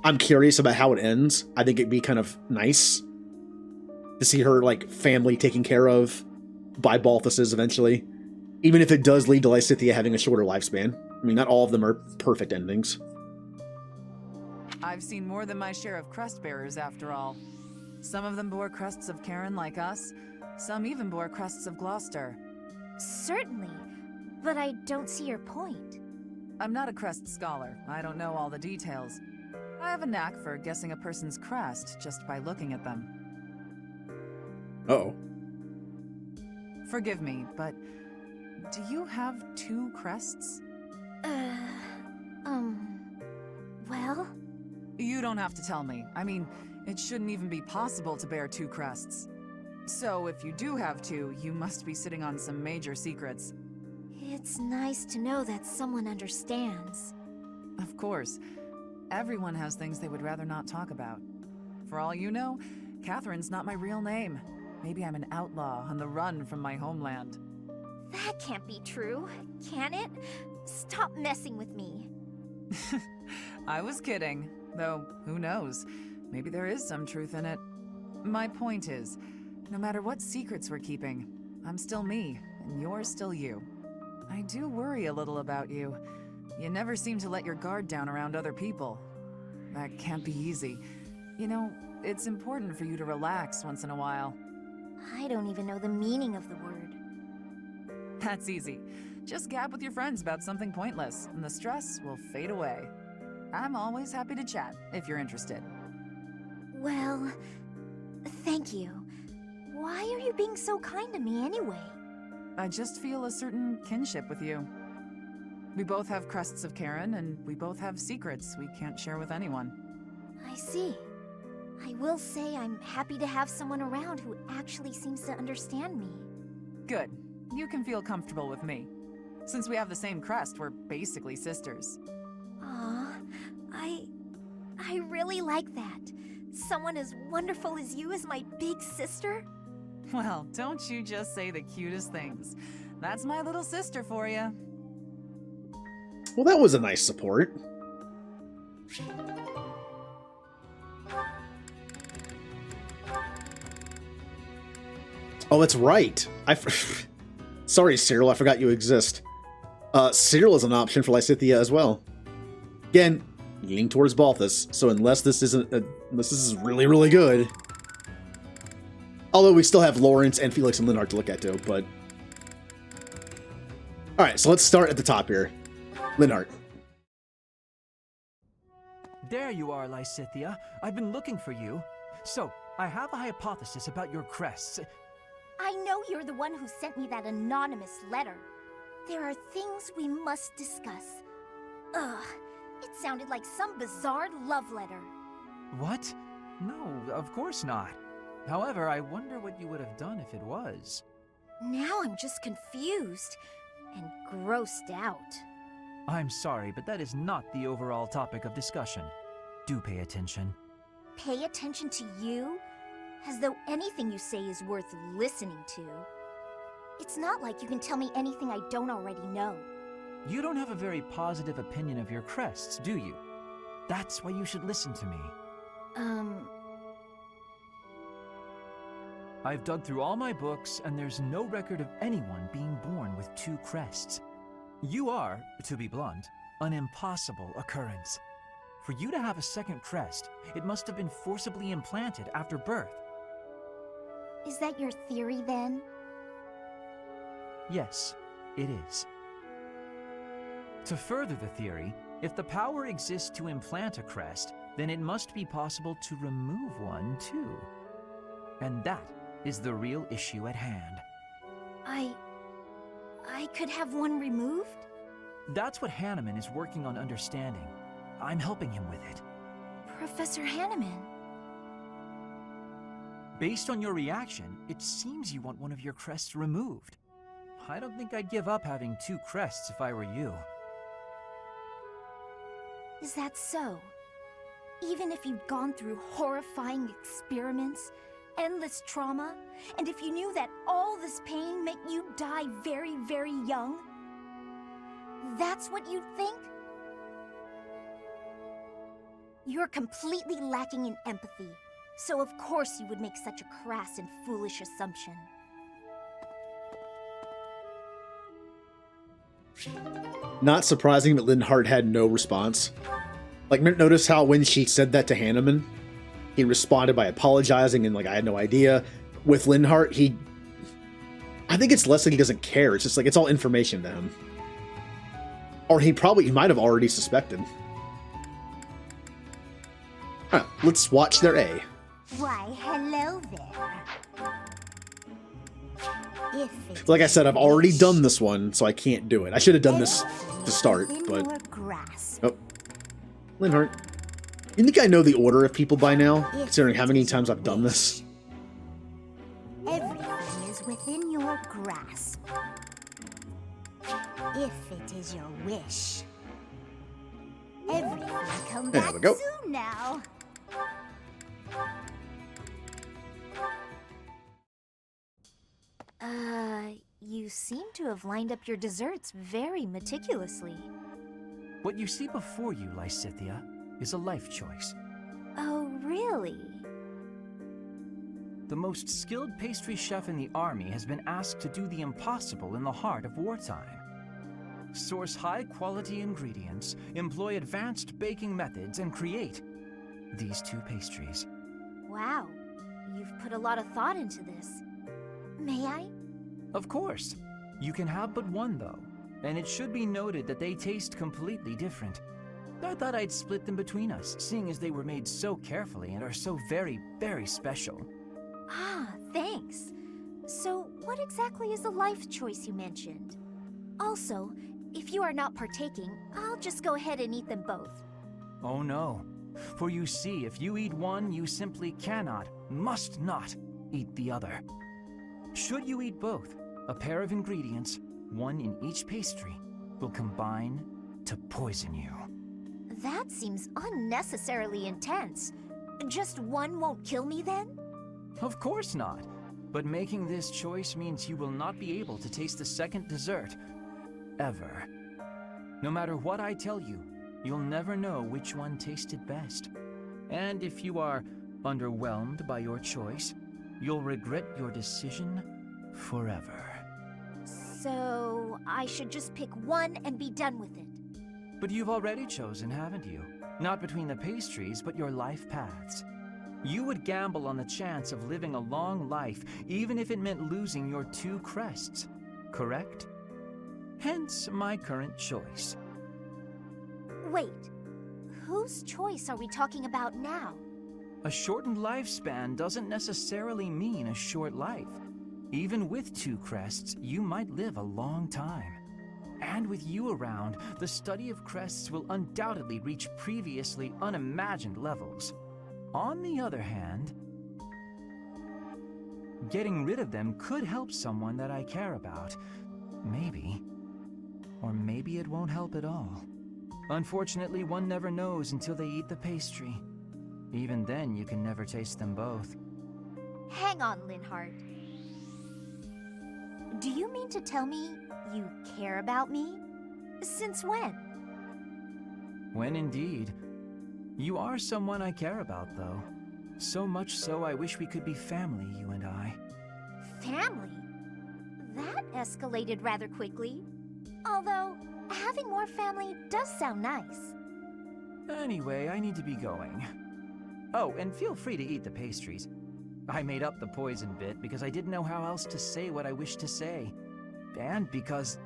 I'm curious about how it ends. I think it'd be kind of nice to see her like family taken care of by Balthus's eventually. Even if it does lead to Lysithea having a shorter lifespan. I mean, not all of them are perfect endings. I've seen more than my share of crest bearers, after all. Some of them bore crests of Karen like us. Some even bore crests of Gloucester. Certainly. But I don't see your point. I'm not a crest scholar. I don't know all the details. I have a knack for guessing a person's crest just by looking at them. Uh-oh. Forgive me, but do you have 2 crests? Well? You don't have to tell me. I mean, it shouldn't even be possible to bear 2 crests. So if you do have 2, you must be sitting on some major secrets. It's nice to know that someone understands. Of course. Everyone has things they would rather not talk about. For all you know, Catherine's not my real name. Maybe I'm an outlaw on the run from my homeland. That can't be true, can it? Stop messing with me. I was kidding. Though, who knows? Maybe there is some truth in it. My point is, no matter what secrets we're keeping, I'm still me, and you're still you. I do worry a little about you. You never seem to let your guard down around other people. That can't be easy. You know, it's important for you to relax once in a while. I don't even know the meaning of the word. That's easy. Just gab with your friends about something pointless, and the stress will fade away. I'm always happy to chat, if you're interested. Well, thank you. Why are you being so kind to me anyway? I just feel a certain kinship with you. We both have crests of Karen, and we both have secrets we can't share with anyone. I see. I will say I'm happy to have someone around who actually seems to understand me. Good. You can feel comfortable with me. Since we have the same crest, we're basically sisters. Aw, I really like that. Someone as wonderful as you is my big sister? Well, don't you just say the cutest things. That's my little sister for you. Well, that was a nice support. Oh, that's right. Sorry, Cyril, I forgot you exist. Cyril is an option for Lysithea as well. Again, leaning towards Balthus, so unless this is really, really good. Although we still have Lawrence and Felix and Linhardt to look at too, but... Alright, so let's start at the top here. Linhardt. There you are, Lysithea. I've been looking for you. So, I have a hypothesis about your crests. I know you're the one who sent me that anonymous letter. There are things we must discuss. Ugh, it sounded like some bizarre love letter. What? No, of course not. However, I wonder what you would have done if it was. Now I'm just confused and grossed out. I'm sorry, but that is not the overall topic of discussion. Do pay attention. Pay attention to you? As though anything you say is worth listening to. It's not like you can tell me anything I don't already know. You don't have a very positive opinion of your crests, do you? That's why you should listen to me. I've dug through all my books, and there's no record of anyone being born with 2 crests. You are, to be blunt, an impossible occurrence. For you to have a second crest, it must have been forcibly implanted after birth. Is that your theory, then? Yes, it is. To further the theory, if the power exists to implant a crest, then it must be possible to remove one, too. And that is the real issue at hand. I could have one removed? That's what Hanneman is working on understanding. I'm helping him with it. Professor Hanneman. Based on your reaction, it seems you want one of your crests removed. I don't think I'd give up having 2 crests if I were you. Is that so? Even if you'd gone through horrifying experiments, endless trauma, and if you knew that all this pain meant you'd die very, very young? That's what you'd think? You're completely lacking in empathy, so of course you would make such a crass and foolish assumption. Not surprising that Linhardt had no response. Like, notice how when she said that to Hanneman, he responded by apologizing and like, I had no idea. With Linhardt, I think it's less like he doesn't care. It's just like, it's all information to him. Or he might have already suspected. Huh, let's watch their A. Why, hello there. If it Like I is said, I've your already wish, done this one, so I can't do it. I should have done this to start, within but... your grasp. Oh. Linhart. You think I know the order of people by now, considering how many times I've done this? Everything is within your grasp. If it is your wish. Everything come There back we go. soon now. You seem to have lined up your desserts very meticulously. What you see before you, Lysithea, is a life choice. Oh, really? The most skilled pastry chef in the army has been asked to do the impossible in the heart of wartime. Source high-quality ingredients, employ advanced baking methods, and create these two pastries. Wow, you've put a lot of thought into this. May I? Of course. You can have but one, though, and it should be noted that they taste completely different. I thought I'd split them between us, seeing as they were made so carefully and are so very, very special. Ah, thanks. So, what exactly is the life choice you mentioned? Also, if you are not partaking, I'll just go ahead and eat them both. Oh no. For you see, if you eat one, you simply cannot, must not, eat the other. Should you eat both, a pair of ingredients, one in each pastry, will combine to poison you. That seems unnecessarily intense. Just one won't kill me then? Of course not. But making this choice means you will not be able to taste the second dessert. Ever. No matter what I tell you, you'll never know which one tasted best. And if you are underwhelmed by your choice, you'll regret your decision forever. So, I should just pick one and be done with it. But you've already chosen, haven't you? Not between the pastries, but your life paths. You would gamble on the chance of living a long life, even if it meant losing your two crests, correct? Hence my current choice. Wait, whose choice are we talking about now? A shortened lifespan doesn't necessarily mean a short life. Even with two crests, you might live a long time. And with you around, the study of crests will undoubtedly reach previously unimagined levels. On the other hand, getting rid of them could help someone that I care about. Maybe. Or maybe it won't help at all. Unfortunately, one never knows until they eat the pastry. Even then, you can never taste them both. Hang on, Linhart. Do you mean to tell me you care about me? Since when? When indeed. You are someone I care about, though. So much so I wish we could be family, you and I. Family? That escalated rather quickly. Although, having more family does sound nice. Anyway, I need to be going. Oh, and feel free to eat the pastries. I made up the poison bit because I didn't know how else to say what I wished to say. And because...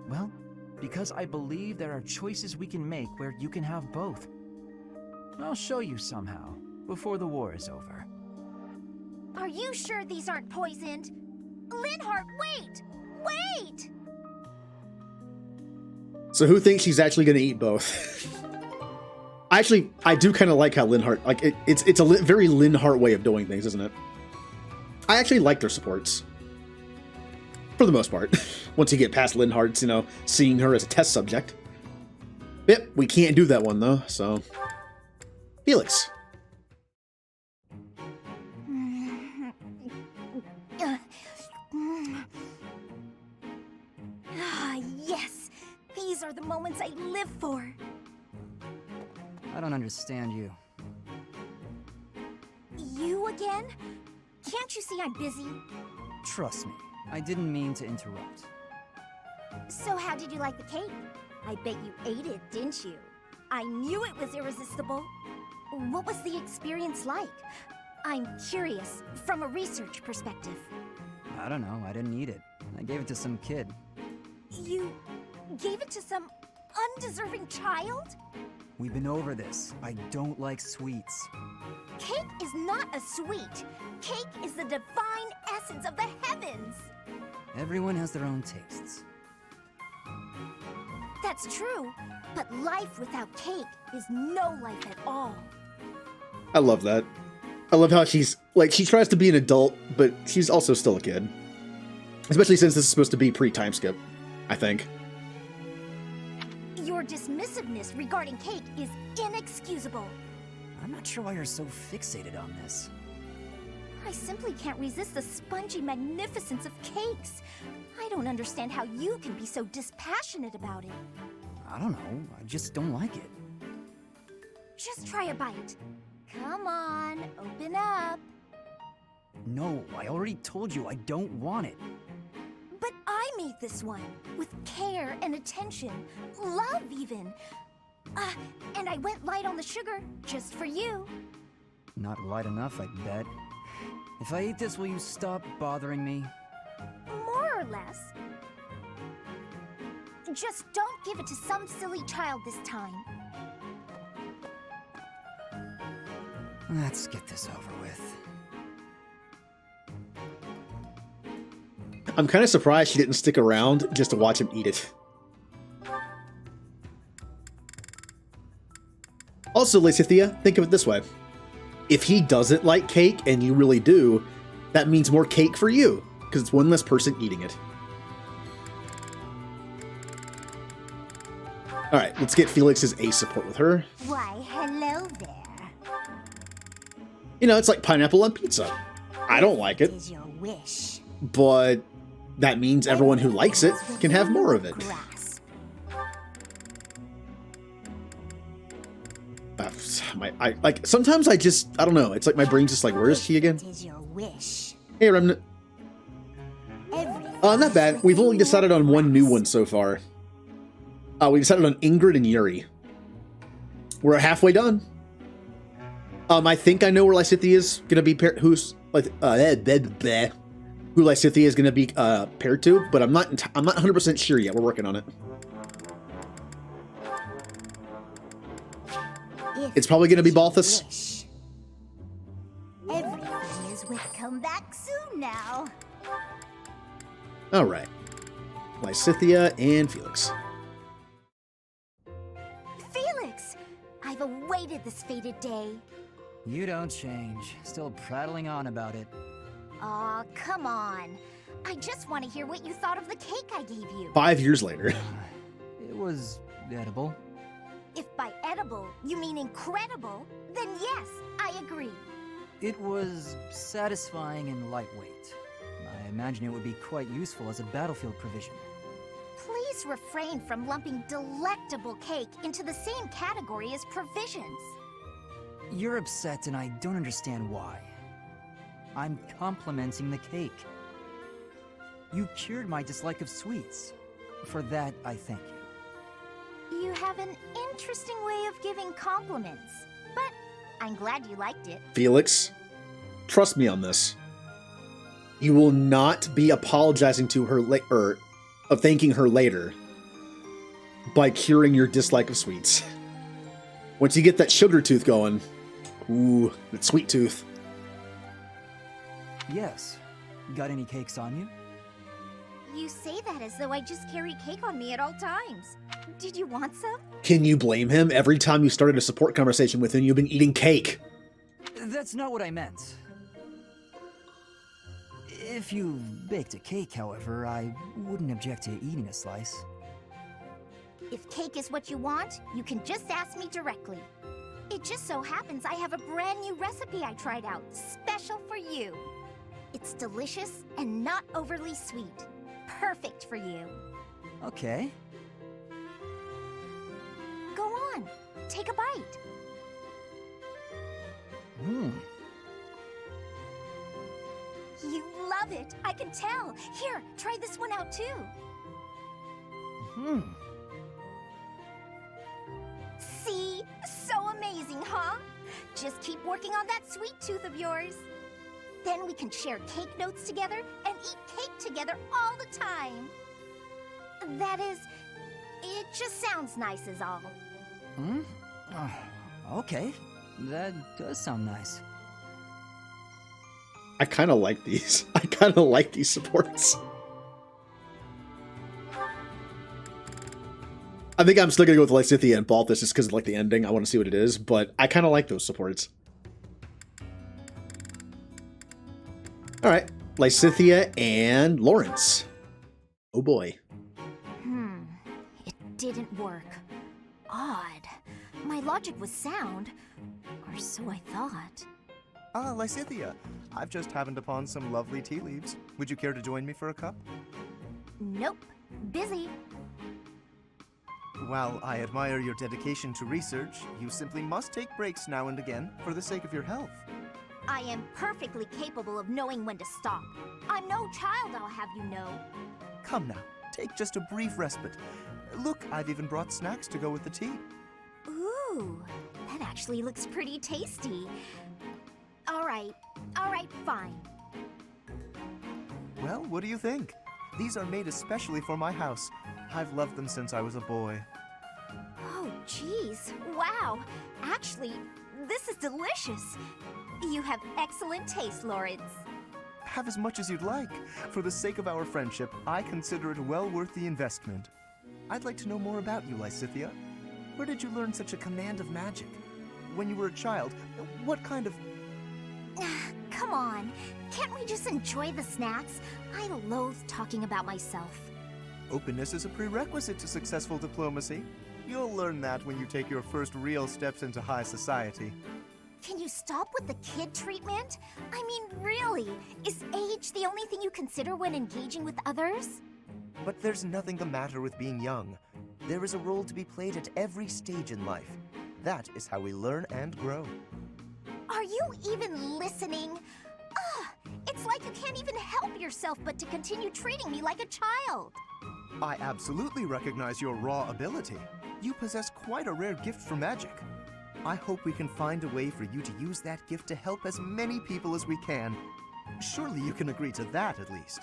well, because I believe there are choices we can make where you can have both. I'll show you somehow, before the war is over. Are you sure these aren't poisoned? Linhart, wait! Wait! So who thinks she's actually going to eat both? Actually, I do kind of like how Linhart, like, it's a very Linhart way of doing things, isn't it? I actually like their supports. For the most part. Once you get past Linhart's, you know, seeing her as a test subject. Yep, we can't do that one, though, so... Felix. Ah, yes! These are the moments I live for! I don't understand you. You again? Can't you see I'm busy? Trust me, I didn't mean to interrupt. So how did you like the cake? I bet you ate it, didn't you? I knew it was irresistible. What was the experience like? I'm curious, from a research perspective. I don't know, I didn't eat it. I gave it to some kid. You gave it to some... undeserving child? We've been over this. I don't like sweets. Cake is not a sweet. Cake is the divine essence of the heavens. Everyone has their own tastes. That's true, but life without cake is no life at all. I love that. I love how she's, like, she tries to be an adult, but she's also still a kid. Especially since this is supposed to be pre-time skip, I think. Your dismissiveness regarding cake is inexcusable. I'm not sure why you're so fixated on this. I simply can't resist the spongy magnificence of cakes. I don't understand how you can be so dispassionate about it. I don't know. I just don't like it. Just try a bite. Come on, open up. No, I already told you I don't want it. But I made this one, with care and attention, love even. And I went light on the sugar, just for you. Not light enough, I bet. If I eat this, will you stop bothering me? More or less. Just don't give it to some silly child this time. Let's get this over with. I'm kind of surprised she didn't stick around just to watch him eat it. Also, Lysithia, think of it this way. If he doesn't like cake and you really do, that means more cake for you, because it's one less person eating it. Alright, let's get Felix's ace support with her. Why, hello there. You know, it's like pineapple on pizza. I don't like it. Is your wish. But that means everyone who likes it can have more of it. Like, sometimes I don't know. It's like my brain's just like, where is she again? Is your wish. Hey, Remnant. Not bad. We've only decided on one new one so far. We decided on Ingrid and Yuri. We're halfway done. I think I know where Lysithia is gonna be who Lysithia is gonna be paired to, but I'm not 100% sure yet. We're working on it. It's probably gonna be Balthus. Everything is with come back soon now. All right, Lysithia and Felix. Felix! I've awaited this fated day. You don't change. Still prattling on about it. Aw, come on. I just want to hear what you thought of the cake I gave you. 5 years later. It was edible. If by edible you mean incredible, then yes, I agree. It was satisfying and lightweight. I imagine it would be quite useful as a battlefield provision. Please refrain from lumping delectable cake into the same category as provisions. You're upset and I don't understand why. I'm complimenting the cake. You cured my dislike of sweets. For that, I thank you. You have an interesting way of giving compliments, but I'm glad you liked it. Felix, trust me on this. You will not be apologizing to her of thanking her later by curing your dislike of sweets. Once you get that sugar tooth going, ooh, that sweet tooth. Yes. Got any cakes on you? You say that as though I just carry cake on me at all times. Did you want some? Can you blame him? Every time you started a support conversation with him, you've been eating cake. That's not what I meant. If you baked a cake, however, I wouldn't object to eating a slice. If cake is what you want, you can just ask me directly. It just so happens I have a brand new recipe I tried out, special for you. It's delicious and not overly sweet. Perfect for you. Okay. Go on, take a bite. You love it, I can tell. Here, try this one out too. See? So amazing, huh? Just keep working on that sweet tooth of yours. Then we can share cake notes together and eat cake together all the time. That is, It just sounds nice is all. Hmm? Okay. That does sound nice. I kind of like these. I kind of like these supports. I think I'm still gonna go with Lysithea and Balthus just because of like the ending. I want to see what it is, but I kind of like those supports. All right, Lysithea and Lawrence. Oh boy. It didn't work. Odd. My logic was sound, or so I thought. Ah, Lysithea, I've just happened upon some lovely tea leaves. Would you care to join me for a cup? Nope. Busy. While I admire your dedication to research, you simply must take breaks now and again for the sake of your health. I am perfectly capable of knowing when to stop. I'm no child, I'll have you know. Come now, take just a brief respite. Look, I've even brought snacks to go with the tea. Ooh, that actually looks pretty tasty. All right, fine. Well, what do you think? These are made especially for my house. I've loved them since I was a boy. Oh, geez, wow. Actually, this is delicious. You have excellent taste, Lawrence. Have as much as you'd like. For the sake of our friendship, I consider it well worth the investment. I'd like to know more about you, Lysithea. Where did you learn such a command of magic? When you were a child, what kind of... Come on, can't we just enjoy the snacks? I loathe talking about myself. Openness is a prerequisite to successful diplomacy. You'll learn that when you take your first real steps into high society. Can you stop with the kid treatment? I mean, really, is age the only thing you consider when engaging with others? But there's nothing the matter with being young. There is a role to be played at every stage in life. That is how we learn and grow. Are you even listening? It's like you can't even help yourself but to continue treating me like a child. I absolutely recognize your raw ability. You possess quite a rare gift for magic. I hope we can find a way for you to use that gift to help as many people as we can. Surely you can agree to that at least.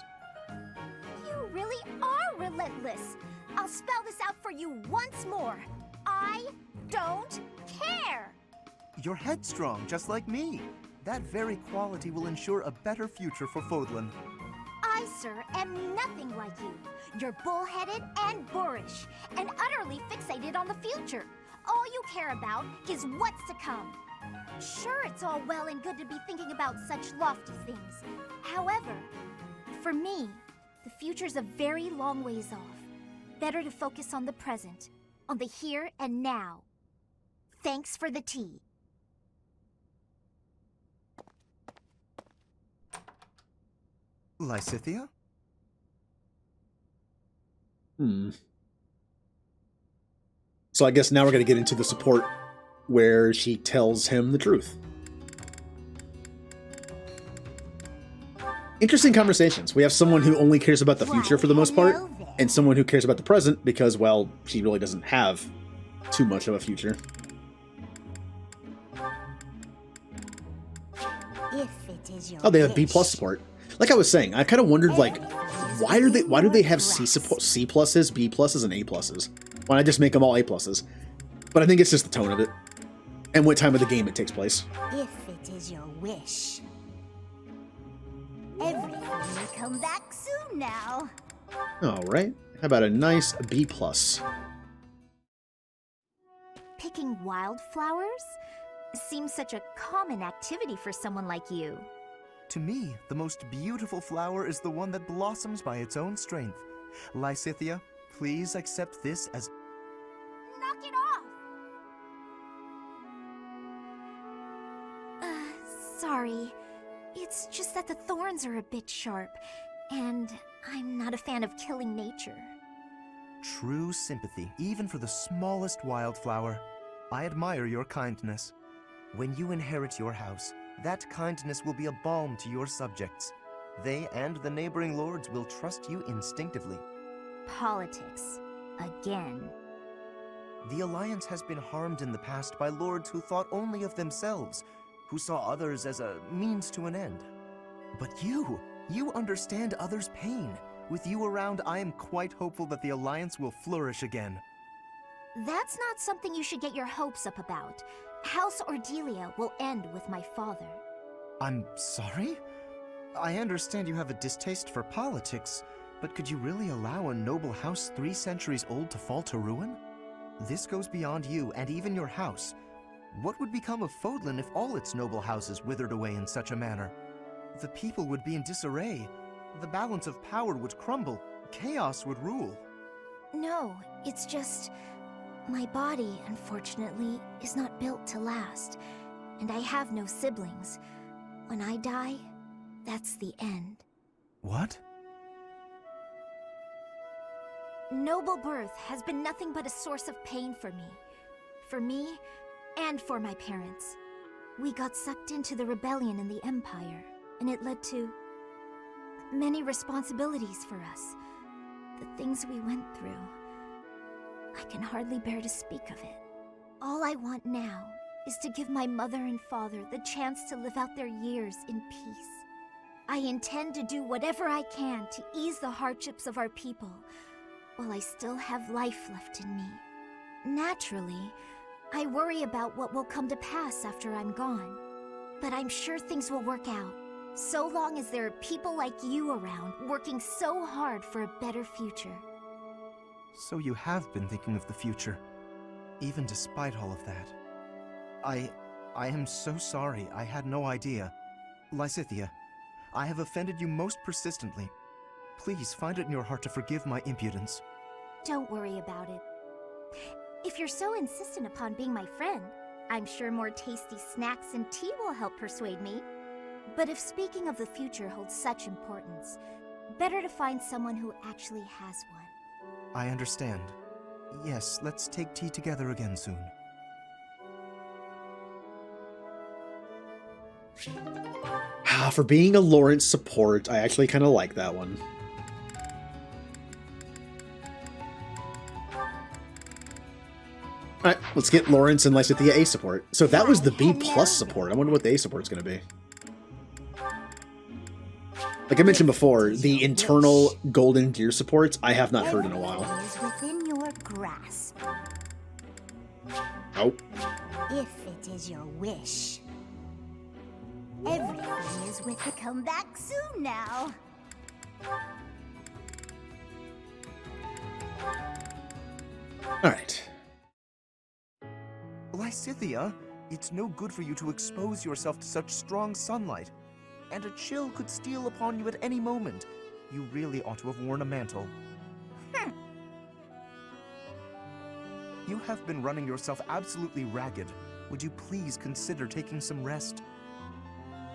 You really are relentless. I'll spell this out for you once more. I don't care. You're headstrong, just like me. That very quality will ensure a better future for Fodlan. I, sir, am nothing like you. You're bullheaded and boorish, and utterly fixated on the future. All you care about is what's to come. Sure, it's all well and good to be thinking about such lofty things. However, for me, the future's a very long ways off. Better to focus on the present, on the here and now. Thanks for the tea. Lysithea? So I guess now we're going to get into the support where she tells him the truth. Interesting conversations. We have someone who only cares about the future for the most part, and someone who cares about the present because, well, she really doesn't have too much of a future. If it is your Oh, they have B+ wish. support. Like I was saying, I kind of wondered, like, why do they have C++, B+s, and A+s? Why not just make them all A+s? But I think it's just the tone of it and what time of the game it takes place. If it is your wish. Everything will come back soon now. All right. How about a nice B+? Picking wildflowers? Seems such a common activity for someone like you. To me, the most beautiful flower is the one that blossoms by its own strength. Lysithea, please accept this as... Knock it off! Sorry. It's just that the thorns are a bit sharp, and I'm not a fan of killing nature. True sympathy, even for the smallest wildflower. I admire your kindness. When you inherit your house, that kindness will be a balm to your subjects. They and the neighboring lords will trust you instinctively. Politics. Again. The Alliance has been harmed in the past by lords who thought only of themselves, who saw others as a means to an end. But you understand others' pain. With you around, I am quite hopeful that the Alliance will flourish again. That's not something you should get your hopes up about. House Ordelia will end with my father. I'm sorry? I understand you have a distaste for politics, but could you really allow a noble house 3 centuries old to fall to ruin? This goes beyond you and even your house. What would become of Fodlan if all its noble houses withered away in such a manner? The people would be in disarray. The balance of power would crumble. Chaos would rule. No, it's just... my body, unfortunately, is not built to last. And I have no siblings. When I die, that's the end. What? Noble birth has been nothing but a source of pain for me. For me, and for my parents. We got sucked into the rebellion in the Empire, and it led to many responsibilities for us. The things we went through. I can hardly bear to speak of it. All I want now is to give my mother and father the chance to live out their years in peace. I intend to do whatever I can to ease the hardships of our people, while I still have life left in me. Naturally, I worry about what will come to pass after I'm gone. But I'm sure things will work out, so long as there are people like you around working so hard for a better future. So you have been thinking of the future, even despite all of that. I am so sorry. I had no idea. Lysithea, I have offended you most persistently. Please find it in your heart to forgive my impudence. Don't worry about it. If you're so insistent upon being my friend, I'm sure more tasty snacks and tea will help persuade me. But if speaking of the future holds such importance, better to find someone who actually has one. I understand. Yes, let's take tea together again soon. For being a Lawrence support, I actually kind of like that one. Alright, let's get Lawrence and Lysithea A support. So if that was the B+ support, I wonder what the A support's going to be. Like I mentioned before, the internal Golden Gear supports I have not heard in a while. Is within your grasp. Oh. If it is your wish. Everything is with it. Come back soon now. Alright. Lysithea, it's no good for you to expose yourself to such strong sunlight. And a chill could steal upon you at any moment. You really ought to have worn a mantle. You have been running yourself absolutely ragged. Would you please consider taking some rest?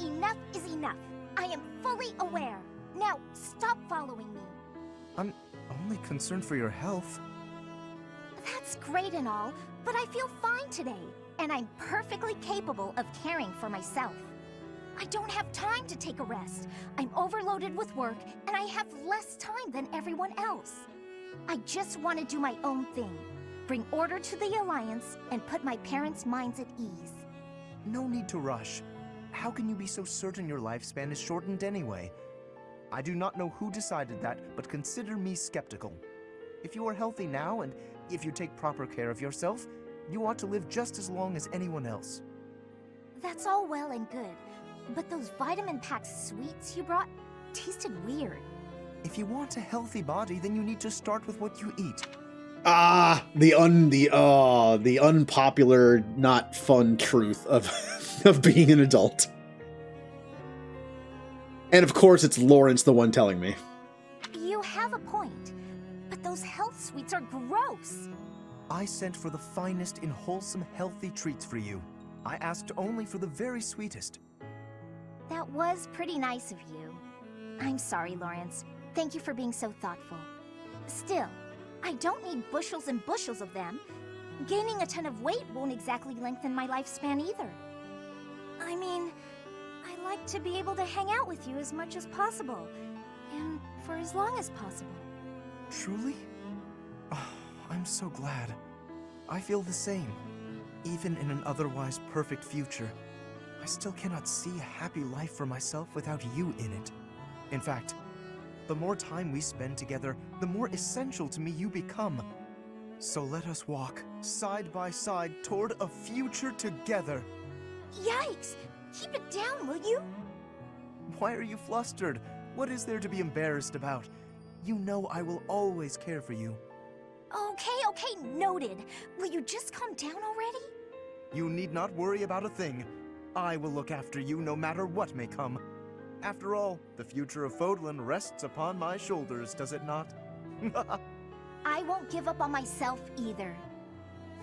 Enough is enough. I am fully aware. Now, stop following me. I'm only concerned for your health. That's great and all, but I feel fine today, and I'm perfectly capable of caring for myself. I don't have time to take a rest. I'm overloaded with work, and I have less time than everyone else. I just want to do my own thing, bring order to the Alliance, and put my parents' minds at ease. No need to rush. How can you be so certain your lifespan is shortened anyway? I do not know who decided that, but consider me skeptical. If you are healthy now, and if you take proper care of yourself, you ought to live just as long as anyone else. That's all well and good, but those vitamin-packed sweets you brought tasted weird. If you want a healthy body, then you need to start with what you eat. Ah, the unpopular, not fun truth of of being an adult. And of course, it's Lawrence the one telling me. You have a point, but those health sweets are gross. I sent for the finest in wholesome, healthy treats for you. I asked only for the very sweetest. That was pretty nice of you. I'm sorry, Lawrence. Thank you for being so thoughtful. Still, I don't need bushels and bushels of them. Gaining a ton of weight won't exactly lengthen my lifespan either. I mean, I like to be able to hang out with you as much as possible, and for as long as possible. Truly? Oh, I'm so glad. I feel the same. Even in an otherwise perfect future, I still cannot see a happy life for myself without you in it. In fact, The more time we spend together, the more essential to me you become. So let us walk, side by side, toward a future together. Yikes! Keep it down, will you? Why are you flustered? What is there to be embarrassed about? You know I will always care for you. Okay, noted. Will you just calm down already? You need not worry about a thing. I will look after you no matter what may come. After all, the future of Fodlan rests upon my shoulders, does it not? I won't give up on myself either.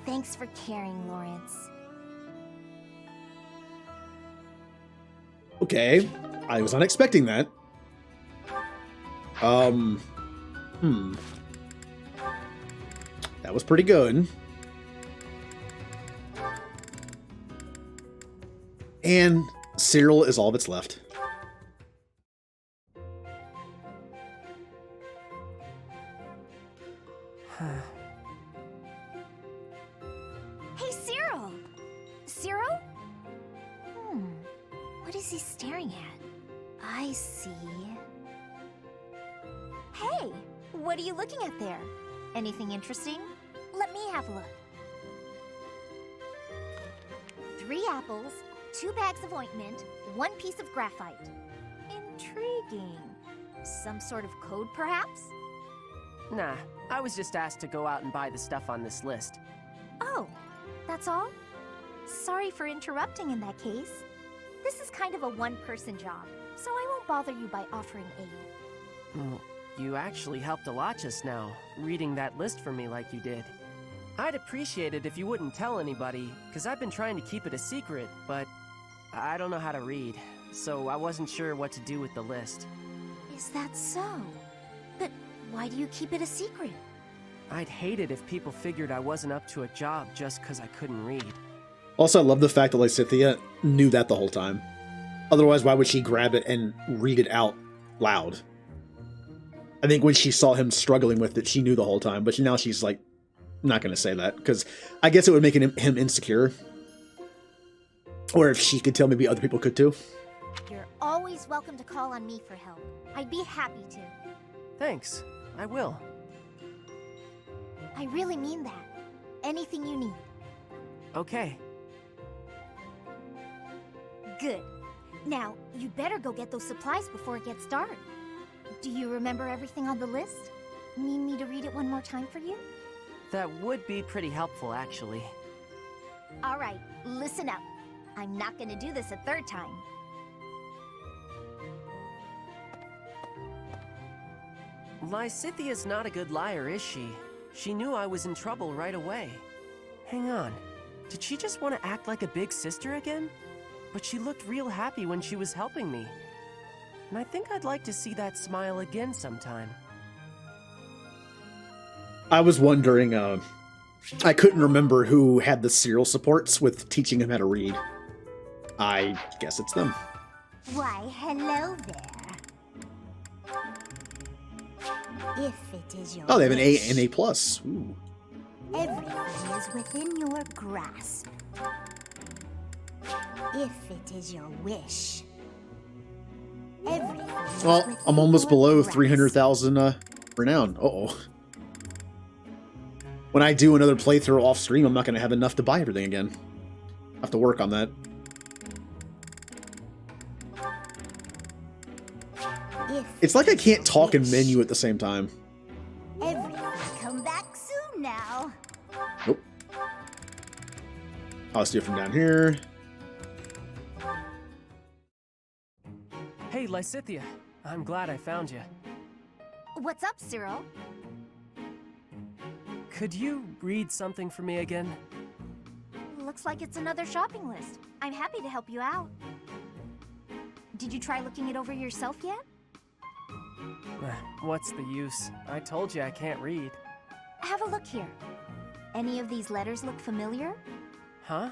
Thanks for caring, Lawrence. Okay, I was not expecting that. That was pretty good. And Cyril is all that's left. Hey, Cyril! Cyril? What is he staring at? I see. Hey! What are you looking at there? Anything interesting? Let me have a look. 3 apples, 2 bags of ointment, 1 piece of graphite. Intriguing. Some sort of code, perhaps? Nah, I was just asked to go out and buy the stuff on this list. Oh, that's all? Sorry for interrupting in that case. This is kind of a one-person job, so I won't bother you by offering aid. Well, you actually helped a lot just now, reading that list for me like you did. I'd appreciate it if you wouldn't tell anybody, because I've been trying to keep it a secret, but I don't know how to read, so I wasn't sure what to do with the list. Is that so? But why do you keep it a secret? I'd hate it if people figured I wasn't up to a job just because I couldn't read. Also, I love the fact that Lysithea knew that the whole time. Otherwise, why would she grab it and read it out loud? I think when she saw him struggling with it, she knew the whole time, but now she's like, not going to say that, because I guess it would make him insecure. Or if she could tell, maybe other people could too. You're always welcome to call on me for help. I'd be happy to. Thanks, I will. I really mean that. Anything you need. Okay. Good. Now, you better go get those supplies before it gets dark. Do you remember everything on the list? Need me to read it one more time for you? That would be pretty helpful, actually. All right, listen up. I'm not gonna do this a 3rd time. Lysithea's not a good liar, is she? She knew I was in trouble right away. Hang on. Did she just want to act like a big sister again? But she looked real happy when she was helping me. And I think I'd like to see that smile again sometime. I was wondering, I couldn't remember who had the serial supports with teaching him how to read. I guess it's them. Why, hello there. If it is your Oh, they have an A wish, and A+. Ooh. everything is within your grasp. If it is your wish, everything is Well, within I'm almost your below grasp. 300,000 renown. Uh-oh. When I do another playthrough off stream, I'm not going to have enough to buy everything again. I have to work on that. It's like I can't talk and menu at the same time. Everything come back soon now. Nope. I'll see it from down here. Hey, Lysithea. I'm glad I found you. What's up, Cyril? Could you read something for me again? Looks like it's another shopping list. I'm happy to help you out. Did you try looking it over yourself yet? What's the use? I told you I can't read. Have a look here. Any of these letters look familiar? Huh?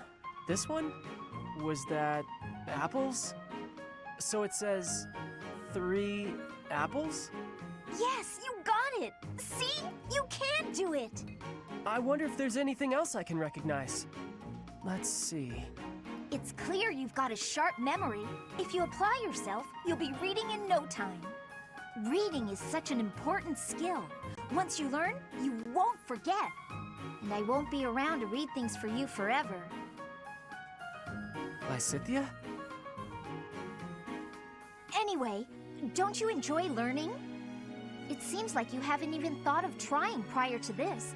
This one? Was that apples? So it says 3 apples? Yes, you got it! See? You can do it! I wonder if there's anything else I can recognize. Let's see. It's clear you've got a sharp memory. If you apply yourself, you'll be reading in no time. Reading is such an important skill. Once you learn, you won't forget. And I won't be around to read things for you forever. Lysithea? Anyway, don't you enjoy learning? It seems like you haven't even thought of trying prior to this.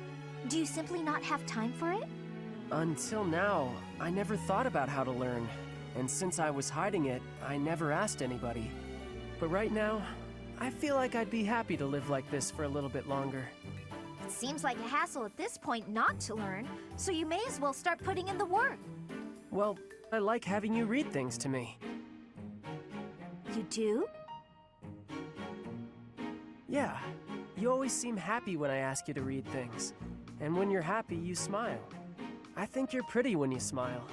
Do you simply not have time for it? Until now, I never thought about how to learn. And since I was hiding it, I never asked anybody. But right now, I feel like I'd be happy to live like this for a little bit longer. It seems like a hassle at this point not to learn, so you may as well start putting in the work. Well, I like having you read things to me. You do? Yeah, you always seem happy when I ask you to read things. And when you're happy, you smile. I think you're pretty when you smile.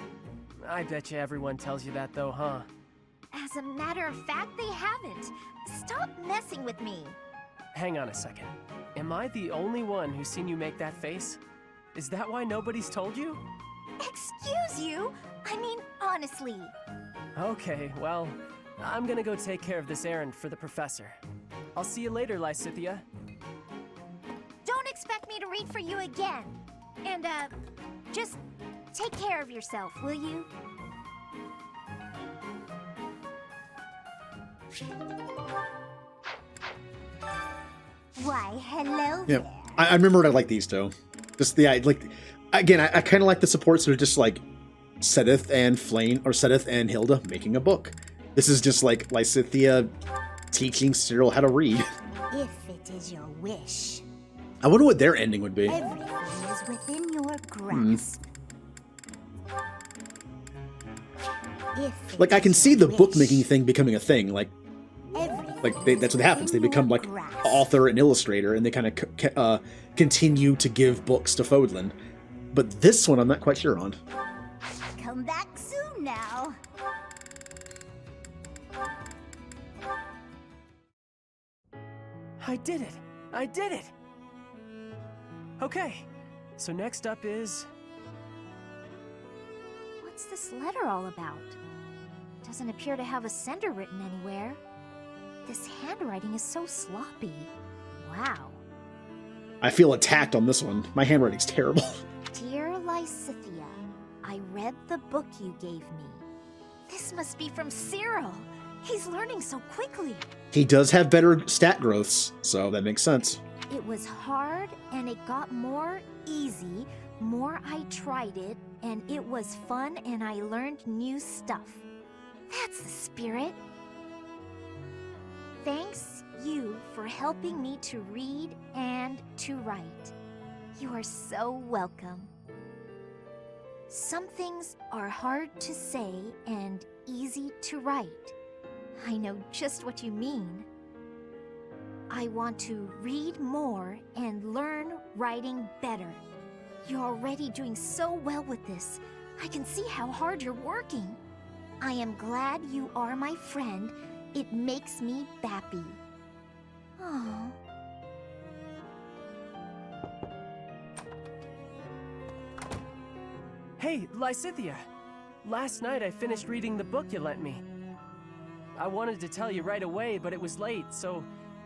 I bet you everyone tells you that though, huh? As a matter of fact, they haven't. Stop messing with me. Hang on a second. Am I the only one who's seen you make that face? Is that why nobody's told you? Excuse you? I mean, honestly. Okay, well, I'm gonna go take care of this errand for the professor. I'll see you later, Lysithea. Don't expect me to read for you again. And, just take care of yourself, will you? Why, hello Yeah, there. I remembered I like these two. Just the like again, I kind of like the supports that are just like Sedith and Flame or Sedith and Hilda making a book. This is just like Lysithea teaching Cyril how to read. If it is your wish. I wonder what their ending would be. Everything is within your grasp. If Like I can it is see the your bookmaking wish, thing becoming a thing. Like that's what happens. They become like author and illustrator, and they kind of continue to give books to Fodlan. But this one, I'm not quite sure on. Come back soon now. I did it! I did it! Okay, so next up is... What's this letter all about? Doesn't appear to have a sender written anywhere. This handwriting is so sloppy. Wow. I feel attacked on this one. My handwriting's terrible. Dear Lysithea, I read the book you gave me. This must be from Cyril. He's learning so quickly. He does have better stat growths, so that makes sense. It was hard and it got more easy, more I tried it, and it was fun and I learned new stuff. That's the spirit. Thanks you for helping me to read and to write. You are so welcome. Some things are hard to say and easy to write. I know just what you mean. I want to read more and learn writing better. You're already doing so well with this. I can see how hard you're working. I am glad you are my friend. It makes me happy. Oh. Hey, Lysithea! Last night I finished reading the book you lent me. I wanted to tell you right away, but it was late, so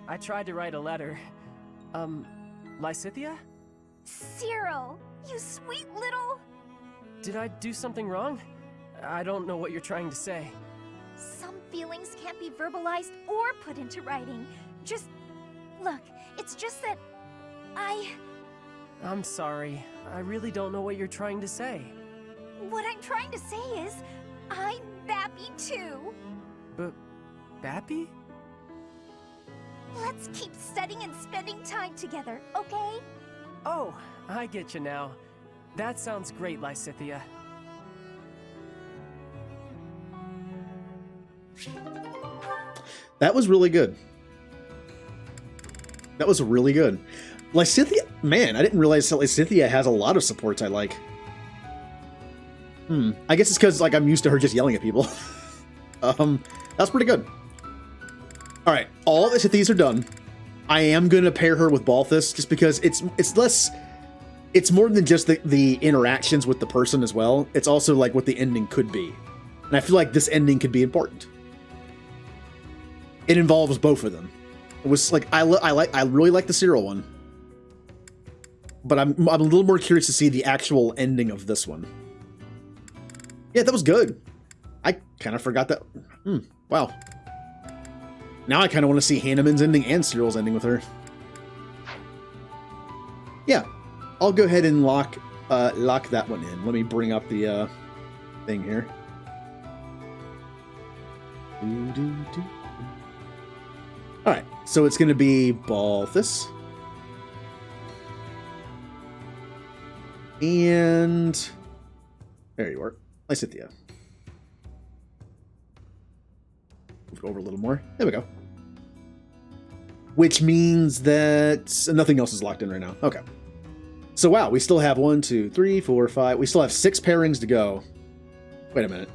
I tried to write a letter. Lysithea? Cyril, you sweet little... Did I do something wrong? I don't know what you're trying to say. Some feelings can't be verbalized or put into writing. Look, it's just that I'm sorry. I really don't know what you're trying to say. What I'm trying to say is, I'm happy too. But... Bappy? Let's keep studying and spending time together, okay? Oh, I get you now. That sounds great, Lysithea. That was really good. That was really good. Lysithea, man, I didn't realize that Lysithea has a lot of supports I like. I guess it's because like I'm used to her just yelling at people. That's pretty good. All right, all the these are done. I am gonna pair her with Balthus just because it's more than just the interactions with the person as well. It's also like what the ending could be, and I feel like this ending could be important. It involves both of them. It was like I really like the serial one, but I'm a little more curious to see the actual ending of this one. Yeah, that was good. I kind of forgot that. Wow. Now I kind of want to see Hanneman's ending and Serial's ending with her. Yeah, I'll go ahead and lock that one in. Let me bring up the thing here. All right, so it's going to be Balthus. And there you are. Lysithea. Move over a little more. There we go. Which means that nothing else is locked in right now. Okay. So wow, we still have 1, 2, 3, 4, 5. We still have 6 pairings to go. Wait a minute.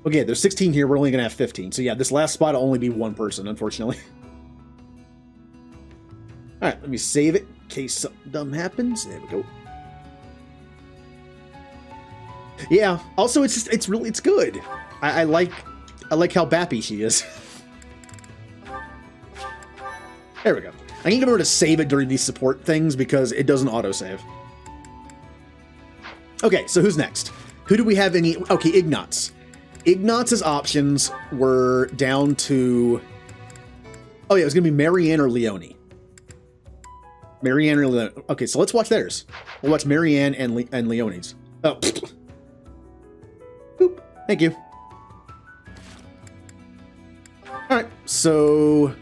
Okay, there's 16 here. We're only going to have 15. So yeah, this last spot will only be one person, unfortunately. All right, let me save it in case something dumb happens. There we go. Yeah. Also, it's good. I like how bappy she is. There we go. I need to remember to save it during these support things because it doesn't autosave. Okay, so who's next? Who do we have any? Okay, Ignatz. Ignatz's options were down to... Oh yeah, it was going to be Marianne or Leonie. Marianne or Leonie. Okay, so let's watch theirs. We'll watch Marianne and Leonie's. Oh, boop. Thank you. Alright, so...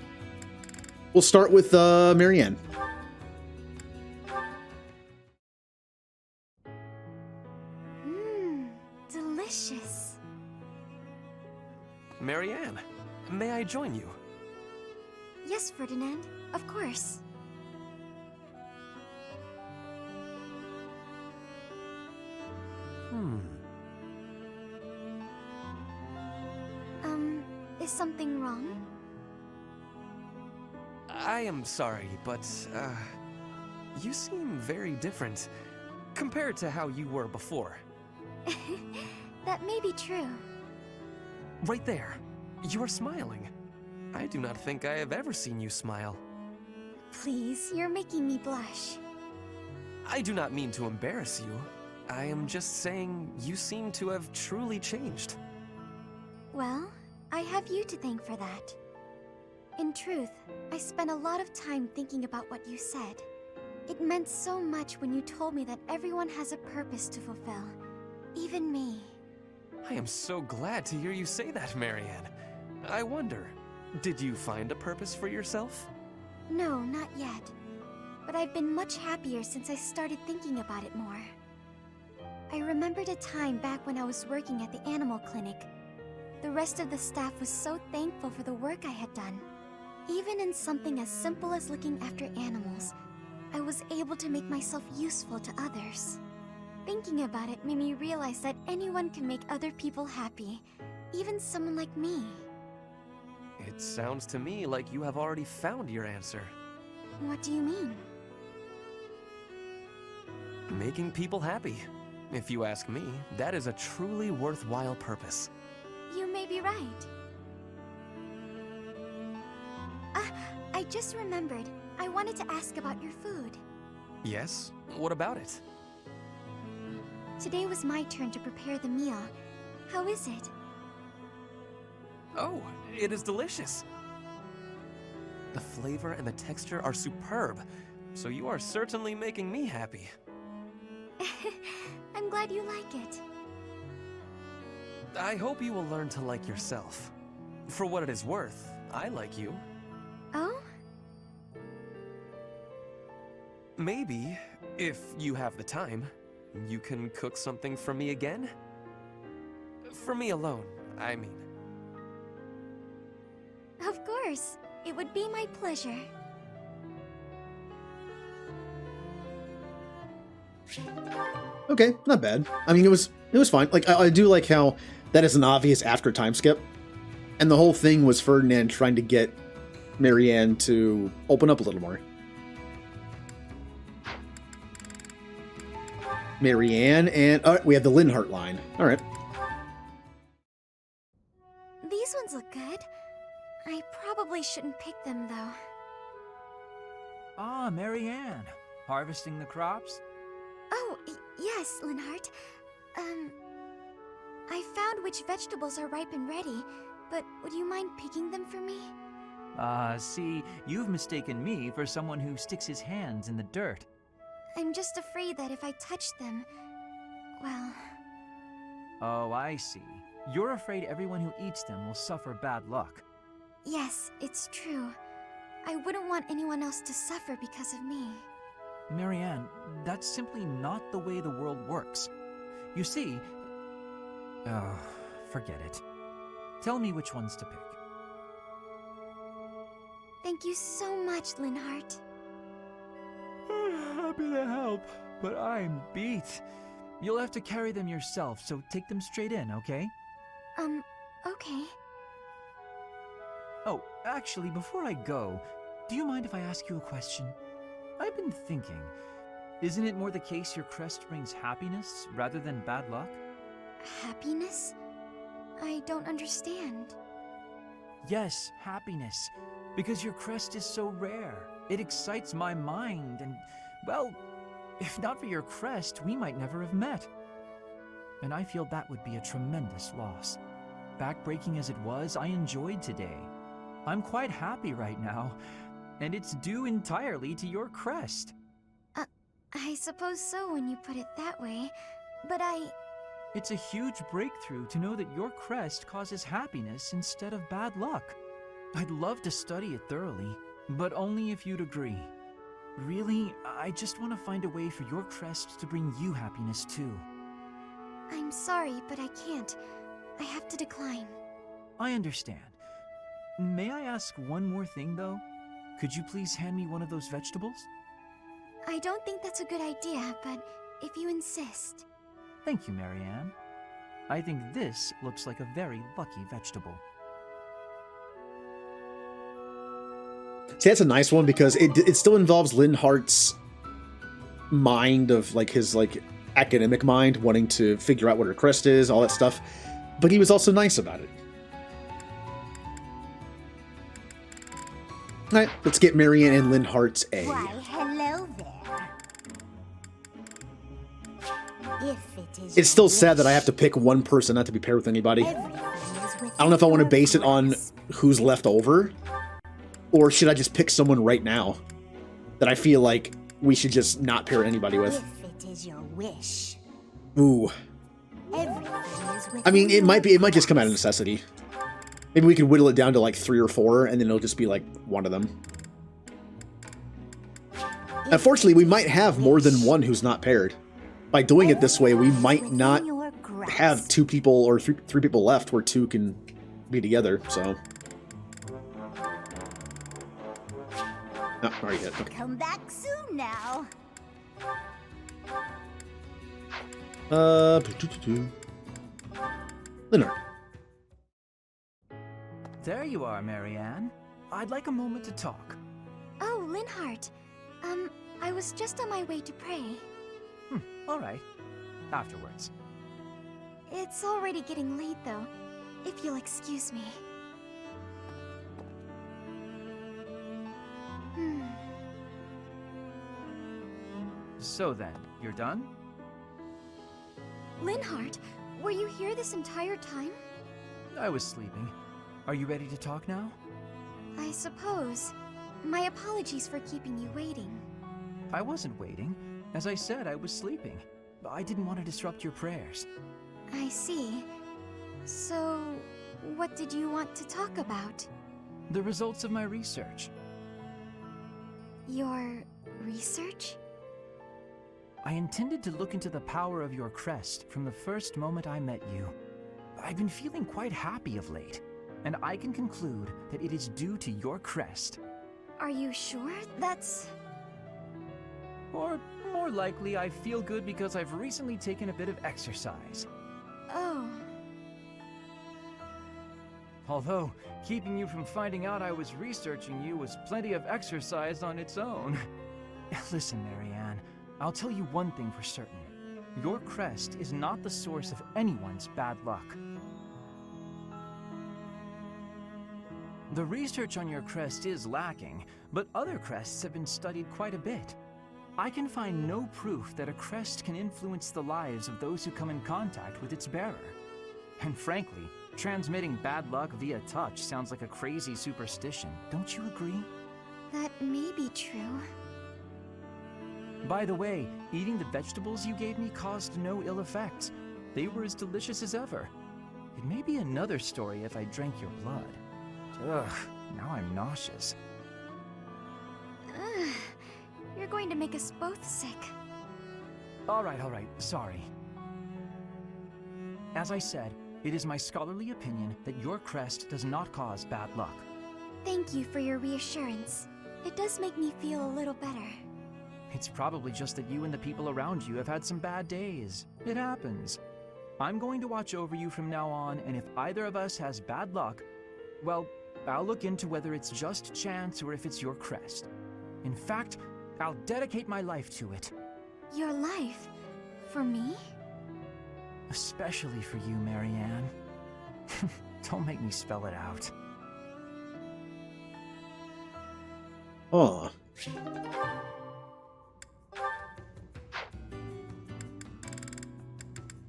We'll start with Marianne. Delicious. Marianne, may I join you? Yes, Ferdinand, of course. Is something wrong? I am sorry, but, you seem very different compared to how you were before. That may be true. Right there. You are smiling. I do not think I have ever seen you smile. Please, you're making me blush. I do not mean to embarrass you. I am just saying you seem to have truly changed. Well, I have you to thank for that. In truth, I spent a lot of time thinking about what you said. It meant so much when you told me that everyone has a purpose to fulfill. Even me. I am so glad to hear you say that, Marianne. I wonder, did you find a purpose for yourself? No, not yet. But I've been much happier since I started thinking about it more. I remembered a time back when I was working at the animal clinic. The rest of the staff was so thankful for the work I had done. Even in something as simple as looking after animals, I was able to make myself useful to others. Thinking about it made me realize that anyone can make other people happy, even someone like me. It sounds to me like you have already found your answer. What do you mean? Making people happy. If you ask me, that is a truly worthwhile purpose. You may be right. I just remembered. I wanted to ask about your food. Yes? What about it? Today was my turn to prepare the meal. How is it? Oh, it is delicious. The flavor and the texture are superb, so you are certainly making me happy. I'm glad you like it. I hope you will learn to like yourself. For what it is worth, I like you. Oh? Maybe, if you have the time, you can cook something for me again? For me alone, I mean. Of course. It would be my pleasure. Okay, not bad. I mean, it was fine. Like, I do like how that is an obvious after time skip. And the whole thing was Ferdinand trying to get Marianne to open up a little more. Marianne and... All right, we have the Linhart line. All right. These ones look good. I probably shouldn't pick them, though. Ah, Marianne. Harvesting the crops? Oh, yes, Linhart. I found which vegetables are ripe and ready, but would you mind picking them for me? See, you've mistaken me for someone who sticks his hands in the dirt. I'm just afraid that if I touch them, well... Oh, I see. You're afraid everyone who eats them will suffer bad luck. Yes, it's true. I wouldn't want anyone else to suffer because of me. Marianne, that's simply not the way the world works. You see... Oh, forget it. Tell me which ones to pick. Thank you so much, Linhart. Happy to help, but I'm beat. You'll have to carry them yourself, so take them straight in, okay? Okay. Oh, actually, before I go, do you mind if I ask you a question? I've been thinking, isn't it more the case your crest brings happiness rather than bad luck? Happiness? I don't understand. Yes, happiness. Because your crest is so rare. It excites my mind and, well, if not for your crest, we might never have met. And I feel that would be a tremendous loss. Backbreaking as it was, I enjoyed today. I'm quite happy right now, and it's due entirely to your crest. I suppose so when you put it that way, but It's a huge breakthrough to know that your crest causes happiness instead of bad luck. I'd love to study it thoroughly, but only if you'd agree. Really, I just want to find a way for your crest to bring you happiness too. I'm sorry, but I can't. I have to decline. I understand. May I ask one more thing, though? Could you please hand me one of those vegetables? I don't think that's a good idea, but if you insist. Thank you, Marianne. I think this looks like a very lucky vegetable. See, that's a nice one because it still involves Linhart's mind of like his academic mind wanting to figure out what her crest is, all that stuff. But he was also nice about it. All right, let's get Marianne and Linhart's A. Why, hello there. If it is It's still sad that I have to pick one person not to be paired with anybody. I don't know if I want to base it on who's left over, or should I just pick someone right now that I feel like we should just not pair anybody with. If it is your wish. Ooh. I mean, it might just come out of necessity. Maybe we could whittle it down to like 3 or 4, and then it'll just be like one of them. Unfortunately, we might have more than one who's not paired. By doing it this way, we might not have 2 people or 3 people left where 2 can be together, so. No, already hit. Okay. Come back soon now. Linhart. There you are, Marianne. I'd like a moment to talk. Oh, Linhart. I was just on my way to pray. All right. Afterwards. It's already getting late, though, if you'll excuse me. So then, you're done? Linhart, were you here this entire time? I was sleeping. Are you ready to talk now? I suppose. My apologies for keeping you waiting. I wasn't waiting. As I said, I was sleeping. I didn't want to disrupt your prayers. I see. So, what did you want to talk about? The results of my research. Your research? I intended to look into the power of your crest from the first moment I met you. I've been feeling quite happy of late, and I can conclude that it is due to your crest. Are you sure that's... Or more likely, I feel good because I've recently taken a bit of exercise. Oh. Although, keeping you from finding out I was researching you was plenty of exercise on its own. Listen, Marianne, I'll tell you one thing for certain. Your crest is not the source of anyone's bad luck. The research on your crest is lacking, but other crests have been studied quite a bit. I can find no proof that a crest can influence the lives of those who come in contact with its bearer. And frankly, transmitting bad luck via touch sounds like a crazy superstition, don't you agree? That may be true. By the way, eating the vegetables you gave me caused no ill effects. They were as delicious as ever. It may be another story if I drank your blood. Ugh, now I'm nauseous. Ugh, you're going to make us both sick. All right, sorry. As I said, it is my scholarly opinion that your crest does not cause bad luck. Thank you for your reassurance. It does make me feel a little better. It's probably just that you and the people around you have had some bad days. It happens. I'm going to watch over you from now on, and if either of us has bad luck, well, I'll look into whether it's just chance or if it's your crest. In fact, I'll dedicate my life to it. Your life? For me? Especially for you, Marianne. Don't make me spell it out. Oh.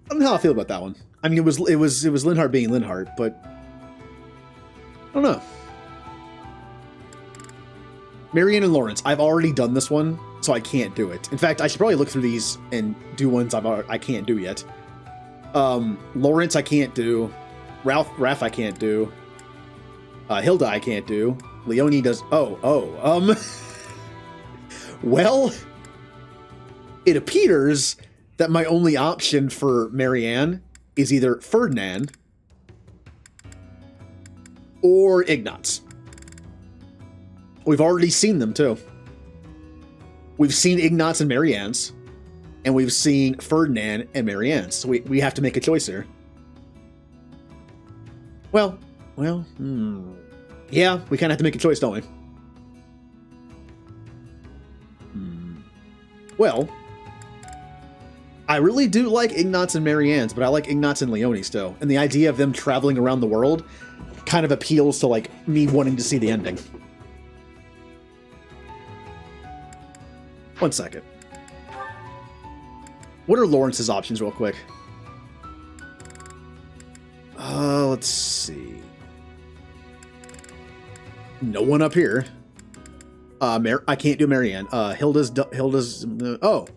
I don't know how I feel about that one. I mean, it was Linhart being Linhart, but I don't know. Marianne and Lawrence, I've already done this one, so I can't do it. In fact, I should probably look through these and do ones I can't do yet. Lawrence I can't do. Raph I can't do. Hilda I can't do. Leonie does. Well, it appears that my only option for Marianne is either Ferdinand or Ignatz. We've already seen them, too. We've seen Ignatz and Marianne's, and we've seen Ferdinand and Marianne's, so we have to make a choice here. Well, yeah, we kind of have to make a choice, don't we? Well, I really do like Ignatz and Marianne's, but I like Ignatz and Leonie's too. And the idea of them traveling around the world kind of appeals to, like, me wanting to see the ending. One second. What are Lawrence's options real quick? Let's see. No one up here. I can't do Marianne. Hilda's. Oh,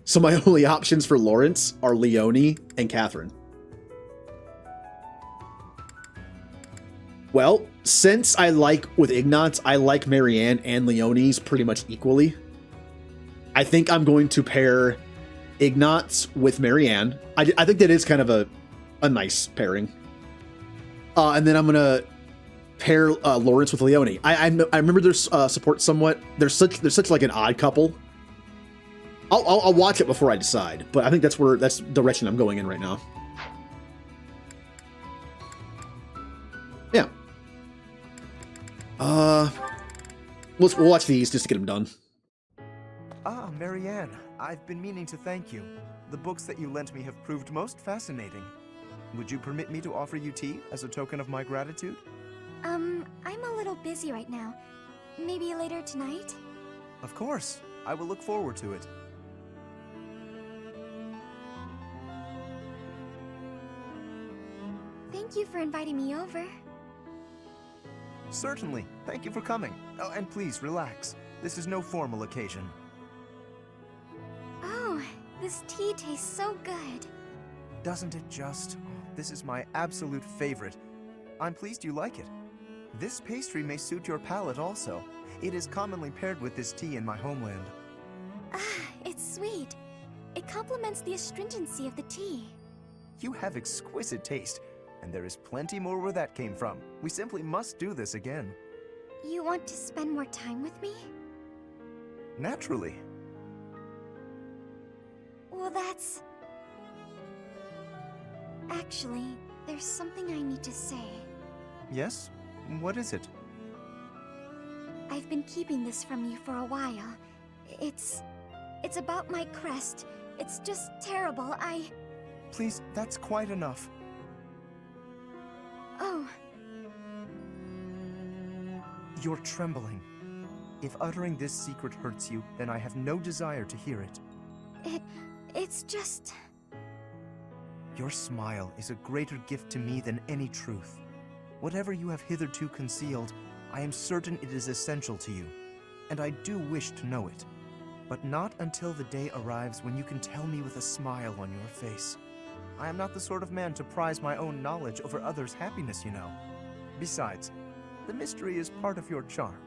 so my only options for Lawrence are Leonie and Catherine. Well, since I like with Ignatz, I like Marianne and Leonie's pretty much equally. I think I'm going to pair Ignatz with Marianne. I think that is kind of a nice pairing. And then I'm gonna pair Lawrence with Leonie. I remember their support somewhat. They're such like an odd couple. I'll watch it before I decide, but I think that's the direction I'm going in right now. Yeah. We'll watch these just to get them done. Ah, Marianne, I've been meaning to thank you. The books that you lent me have proved most fascinating. Would you permit me to offer you tea as a token of my gratitude? I'm a little busy right now. Maybe later tonight? Of course. I will look forward to it. Thank you for inviting me over. Certainly. Thank you for coming. Oh, and please, relax. This is no formal occasion. Oh, this tea tastes so good. Doesn't it just? This is my absolute favorite. I'm pleased you like it. This pastry may suit your palate also. It is commonly paired with this tea in my homeland. Ah, it's sweet. It complements the astringency of the tea. You have exquisite taste, and there is plenty more where that came from. We simply must do this again. You want to spend more time with me? Naturally. Well, that's... Actually, there's something I need to say. Yes? What is it? I've been keeping this from you for a while. It's about my crest. It's just terrible. Please, that's quite enough. Oh. You're trembling. If uttering this secret hurts you, then I have no desire to hear it. It's just... Your smile is a greater gift to me than any truth. Whatever you have hitherto concealed, I am certain it is essential to you, and I do wish to know it. But not until the day arrives when you can tell me with a smile on your face. I am not the sort of man to prize my own knowledge over others' happiness, you know. Besides, the mystery is part of your charm.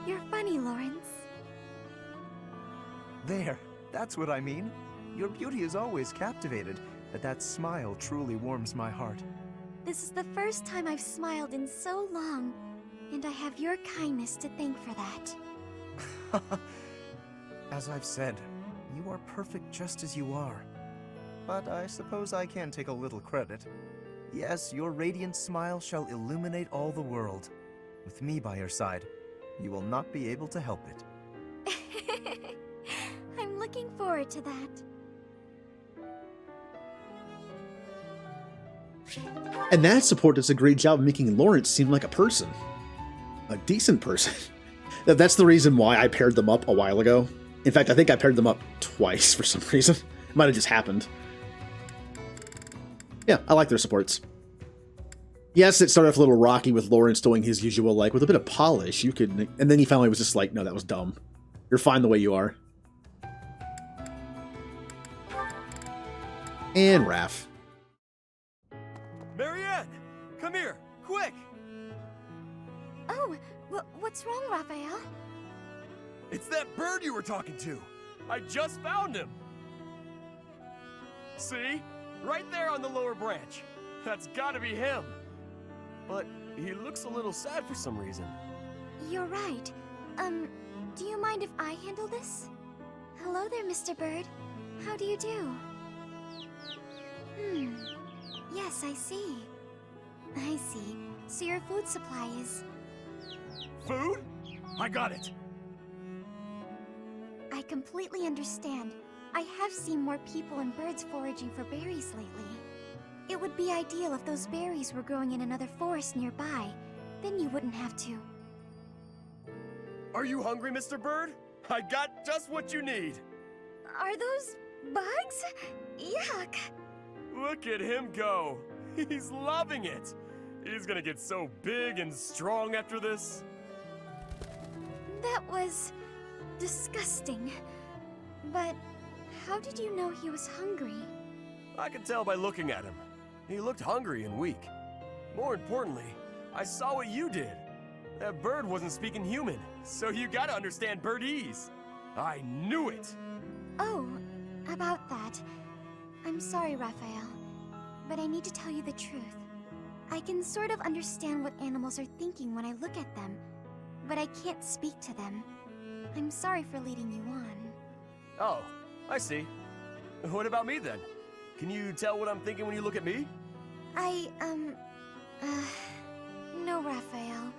You're funny, Lawrence. There, that's what I mean. Your beauty is always captivated, but that smile truly warms my heart. This is the first time I've smiled in so long, and I have your kindness to thank for that. As I've said, you are perfect just as you are. But I suppose I can take a little credit. Yes, your radiant smile shall illuminate all the world. With me by your side, you will not be able to help it. I'm looking forward to that. And that support does a great job of making Lawrence seem like a person. A decent person. That's the reason why I paired them up a while ago. In fact, I think I paired them up twice for some reason. It might have just happened. Yeah, I like their supports. Yes, it started off a little rocky with Lawrence doing his usual, like, with a bit of polish, you could... And then he finally was just like, no, that was dumb. You're fine the way you are. And Raph. Marianne! Come here! Quick! Oh, what's wrong, Raphael? It's that bird you were talking to! I just found him! See? Right there on the lower branch. That's gotta be him. But he looks a little sad for some reason. You're right. Do you mind if I handle this? Hello there, Mr. Bird. How do you do? Yes, I see. I see. So your food supply is... Food? I got it! I completely understand. I have seen more people and birds foraging for berries lately. It would be ideal if those berries were growing in another forest nearby. Then you wouldn't have to. Are you hungry, Mr. Bird? I got just what you need. Are those bugs? Yuck! Look at him go. He's loving it. He's gonna get so big and strong after this. That was... disgusting. But how did you know he was hungry? I could tell by looking at him. He looked hungry and weak. More importantly, I saw what you did. That bird wasn't speaking human, so you gotta understand birdese. I knew it! Oh, about that. I'm sorry, Raphael, but I need to tell you the truth. I can sort of understand what animals are thinking when I look at them, but I can't speak to them. I'm sorry for leading you on. Oh, I see. What about me then? Can you tell what I'm thinking when you look at me? No, Raphael.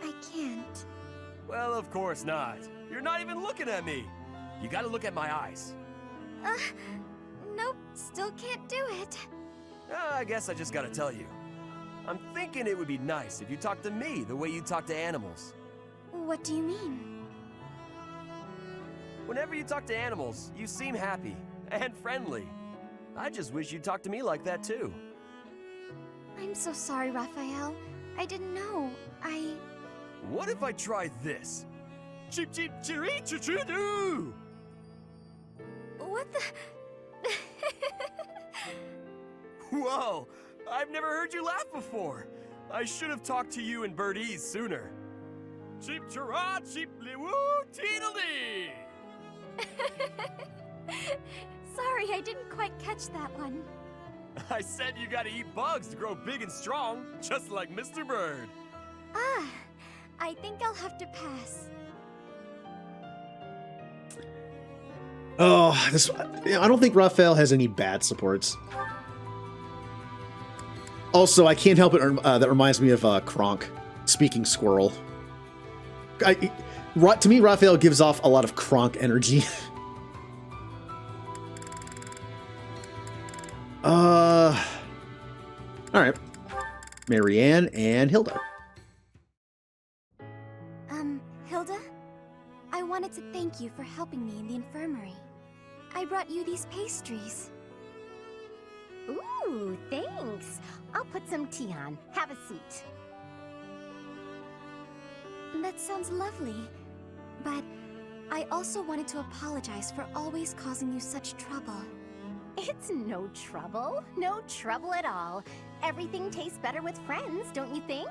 I can't. Well, of course not. You're not even looking at me. You gotta look at my eyes. Nope, still can't do it. I guess I just gotta tell you. I'm thinking it would be nice if you talked to me the way you talk to animals. What do you mean? Whenever you talk to animals, you seem happy and friendly. I just wish you'd talk to me like that too. I'm so sorry, Raphael. I didn't know. What if I tried this? Cheep cheep chiree choo doo! What the... Whoa! I've never heard you laugh before. I should have talked to you in birdese sooner. Cheep chirah cheep woo teedledee! Sorry, I didn't quite catch that one. I said you gotta eat bugs to grow big and strong, just like Mr. Bird. I think I'll have to pass. Oh, I don't think Raphael has any bad supports. Also, I can't help it, that reminds me of Kronk, speaking squirrel. To me, Raphael gives off a lot of Kronk energy. Alright. Marianne and Hilda. Hilda? I wanted to thank you for helping me in the infirmary. I brought you these pastries. Ooh, thanks. I'll put some tea on. Have a seat. That sounds lovely. But I also wanted to apologize for always causing you such trouble. It's no trouble. No trouble at all. Everything tastes better with friends, don't you think?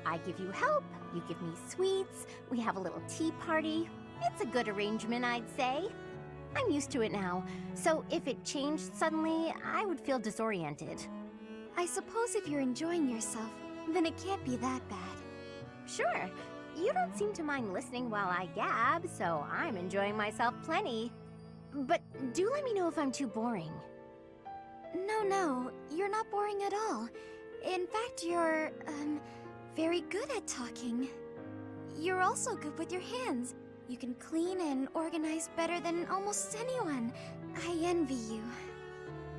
I give you help, you give me sweets, we have a little tea party. It's a good arrangement, I'd say. I'm used to it now, so if it changed suddenly, I would feel disoriented. I suppose if you're enjoying yourself, then it can't be that bad. Sure. You don't seem to mind listening while I gab, so I'm enjoying myself plenty. But do let me know if I'm too boring. No, you're not boring at all. In fact, you're, very good at talking. You're also good with your hands. You can clean and organize better than almost anyone. I envy you.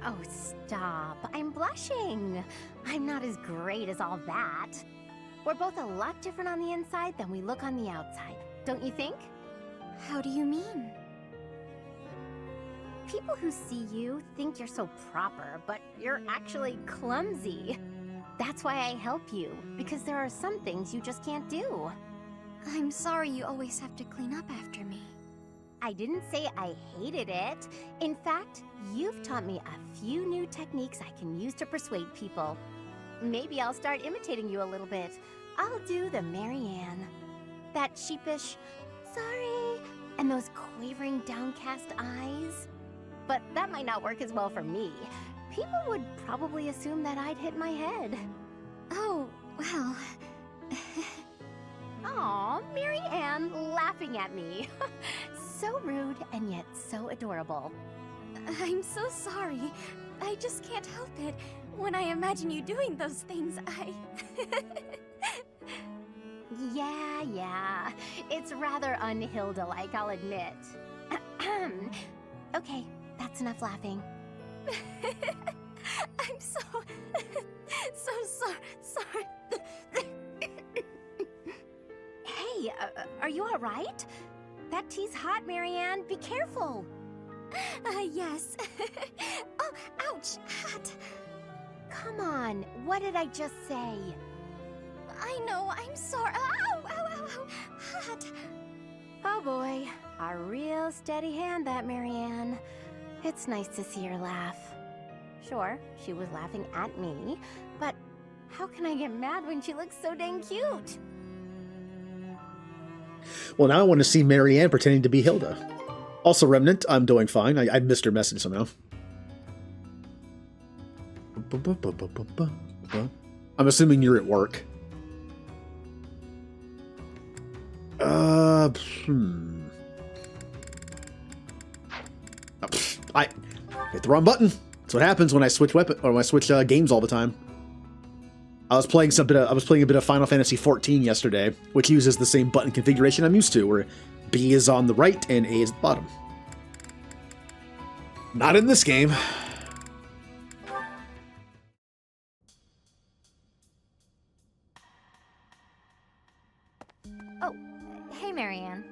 Oh, stop. I'm blushing. I'm not as great as all that. We're both a lot different on the inside than we look on the outside, don't you think? How do you mean? People who see you think you're so proper, but you're actually clumsy. That's why I help you, because there are some things you just can't do. I'm sorry you always have to clean up after me. I didn't say I hated it. In fact, you've taught me a few new techniques I can use to persuade people. Maybe I'll start imitating you a little bit. I'll do the Marianne. That sheepish, sorry, and those quavering downcast eyes. But that might not work as well for me. People would probably assume that I'd hit my head. Oh, well... Aw, Marianne laughing at me. So rude and yet so adorable. I'm so sorry. I just can't help it. When I imagine you doing those things, Yeah. It's rather un-Hilda-like, I'll admit. Okay, that's enough laughing. I'm so sorry. Hey, are you all right? That tea's hot, Marianne. Be careful. Yes. Oh, ouch, hot. Come on, what did I just say? I know, I'm sorry. Ow, hot. Oh boy, a real steady hand, that Marianne. It's nice to see her laugh. Sure, she was laughing at me, but how can I get mad when she looks so dang cute? Well, now I want to see Marianne pretending to be Hilda. Also, Remnant, I'm doing fine. I missed her message somehow. I'm assuming you're at work. I hit the wrong button. That's what happens when I switch weapon or when I switch games all the time. I was playing a bit of Final Fantasy XIV yesterday, which uses the same button configuration I'm used to, where B is on the right and A is at the bottom. Not in this game. Oh, hey, Marianne.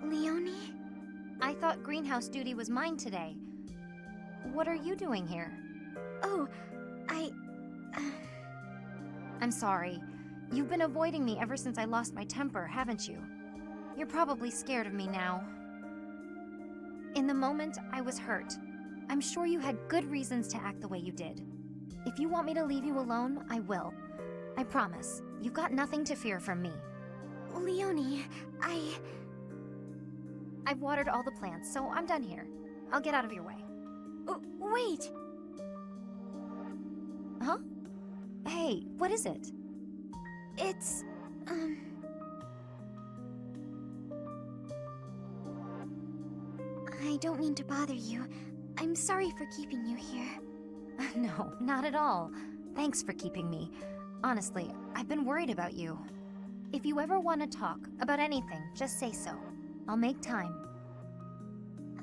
Leonie? I thought greenhouse duty was mine today. What are you doing here? Oh, I'm sorry. You've been avoiding me ever since I lost my temper, haven't you? You're probably scared of me now. In the moment, I was hurt. I'm sure you had good reasons to act the way you did. If you want me to leave you alone, I will. I promise. You've got nothing to fear from me. Leonie, I've watered all the plants, so I'm done here. I'll get out of your way. Wait! Huh? Hey, what is it? It's, I don't mean to bother you. I'm sorry for keeping you here. No, not at all. Thanks for keeping me. Honestly, I've been worried about you. If you ever want to talk about anything, just say so. I'll make time.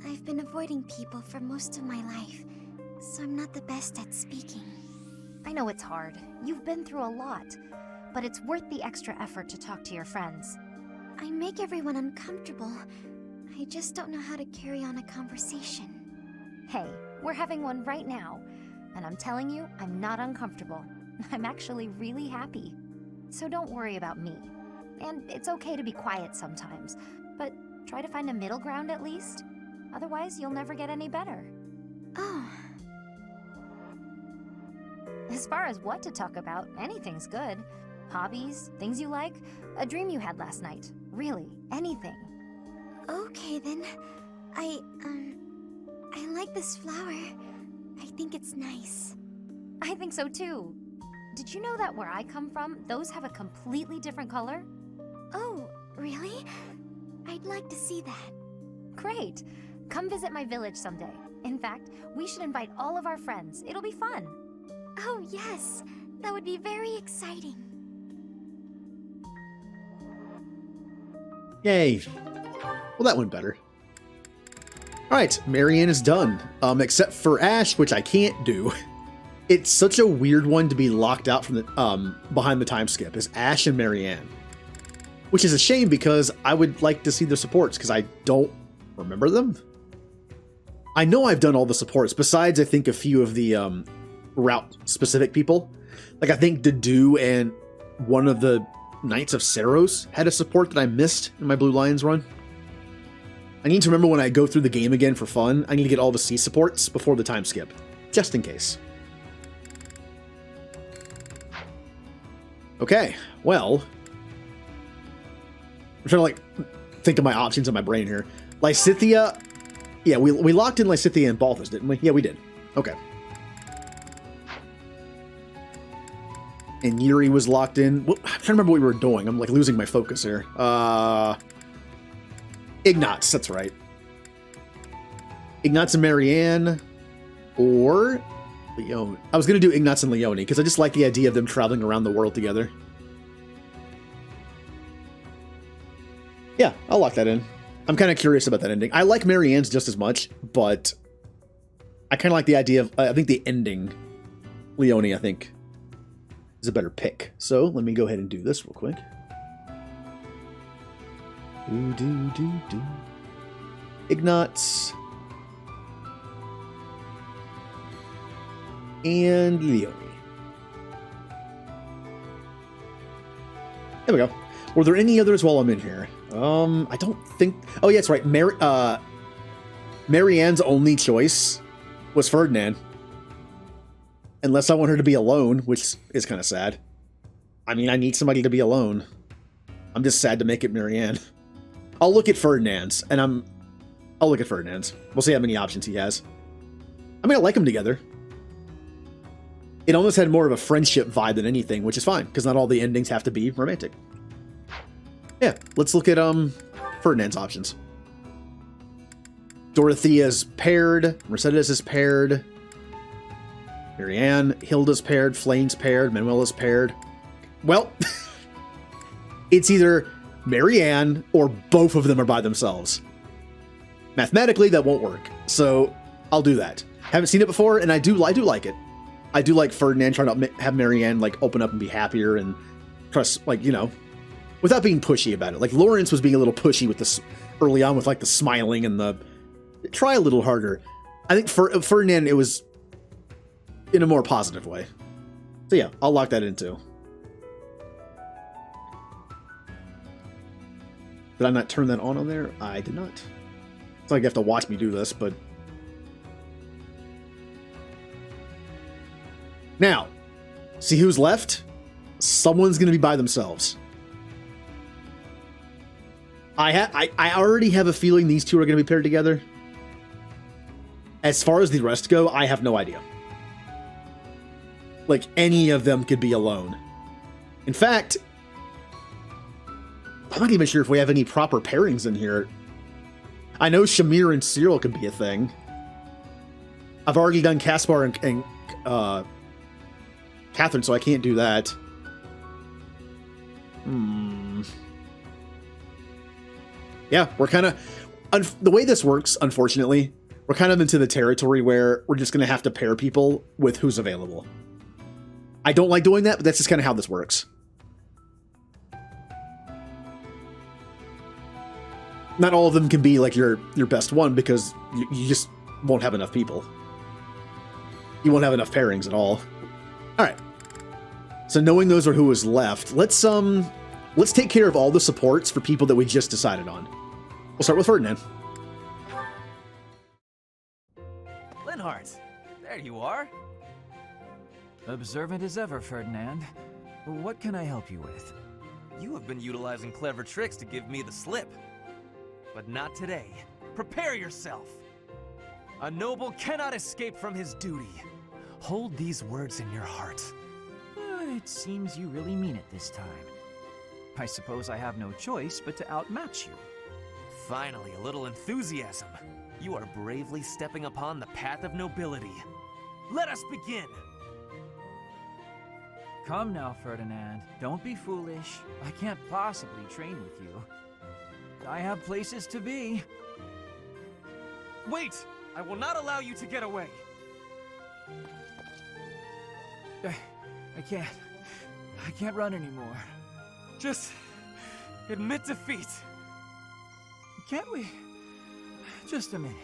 I've been avoiding people for most of my life, so I'm not the best at speaking. I know it's hard. You've been through a lot. But it's worth the extra effort to talk to your friends. I make everyone uncomfortable. I just don't know how to carry on a conversation. Hey, we're having one right now. And I'm telling you, I'm not uncomfortable. I'm actually really happy. So don't worry about me. And it's okay to be quiet sometimes, but try to find a middle ground at least. Otherwise, you'll never get any better. Oh. As far as what to talk about, anything's good. Hobbies, things you like, a dream you had last night. Really, anything. Okay then. I like this flower. I think it's nice. I think so too. Did you know that where I come from, those have a completely different color? Oh, really? I'd like to see that. Great. Come visit my village someday. In fact, we should invite all of our friends. It'll be fun. Oh, yes. That would be very exciting. Yay. Well, that went better. Alright, Marianne is done. Except for Ash, which I can't do. It's such a weird one to be locked out from the behind the time skip, is Ash and Marianne. Which is a shame because I would like to see their supports, because I don't remember them. I know I've done all the supports, besides I think a few of the route-specific people. Like I think Dedue and one of the Knights of Saros had a support that I missed in my Blue Lions run. I need to remember when I go through the game again for fun, I need to get all the C supports before the time skip, just in case. Okay, well, I'm trying to like think of my options in my brain here. Lysithea, yeah, we locked in Lysithea and Balthus, didn't we? Yeah, we did. Okay. And Yuri was locked in. Well, I'm trying to remember what we were doing. I'm like losing my focus here. Ignatz, that's right. Ignatz and Marianne, or Leone. I was going to do Ignatz and Leone, because I just like the idea of them traveling around the world together. Yeah, I'll lock that in. I'm kind of curious about that ending. I like Marianne's just as much, but I kind of like the idea of, I think the ending, Leone, I think, is a better pick. So let me go ahead and do this real quick. Ignatz. And Leone. There we go. Were there any others while I'm in here? I don't think... Oh, yeah, that's right. Marianne's only choice was Ferdinand. Unless I want her to be alone, which is kind of sad. I mean, I need somebody to be alone. I'm just sad to make it Marianne. I'll look at Ferdinand's, and I'll look at Ferdinand's. We'll see how many options he has. I mean, I like them together. It almost had more of a friendship vibe than anything, which is fine, because not all the endings have to be romantic. Yeah, let's look at Ferdinand's options. Dorothea's paired, Mercedes is paired, Marianne, Hilda's paired, Flane's paired, Manuela's paired. Well, it's either Marianne or both of them are by themselves. Mathematically, that won't work, so I'll do that. Haven't seen it before, and I do like it. I do like Ferdinand trying to have Marianne like open up and be happier and trust, like, you know, without being pushy about it. Like Lawrence was being a little pushy with this early on with like the smiling and the try a little harder. I think for Ferdinand, it was in a more positive way. So yeah, I'll lock that in too. Did I not turn that on there? I did not. It's like you have to watch me do this, but... Now, see who's left? Someone's going to be by themselves. I already have a feeling these two are going to be paired together. As far as the rest go, I have no idea. Like, any of them could be alone. In fact, I'm not even sure if we have any proper pairings in here. I know Shamir and Cyril could be a thing. I've already done Caspar and Catherine, so I can't do that. Yeah, we're kind of... the way this works, unfortunately, we're kind of into the territory where we're just going to have to pair people with who's available. I don't like doing that, but that's just kind of how this works. Not all of them can be like your best one because you just won't have enough people. You won't have enough pairings at all. All right. So knowing those are who is left, let's take care of all the supports for people that we just decided on. We'll start with Ferdinand. Linhardt, there you are. Observant as ever, Ferdinand. What can I help you with? You have been utilizing clever tricks to give me the slip. But not today. Prepare yourself. A noble cannot escape from his duty. Hold these words in your heart. It seems you really mean it this time. I suppose I have no choice but to outmatch you. Finally, a little enthusiasm. You are bravely stepping upon the path of nobility. Let us begin! Come now, Ferdinand. Don't be foolish. I can't possibly train with you. I have places to be. Wait! I will not allow you to get away! I can't run anymore. Just admit defeat. Can't we? Just a minute.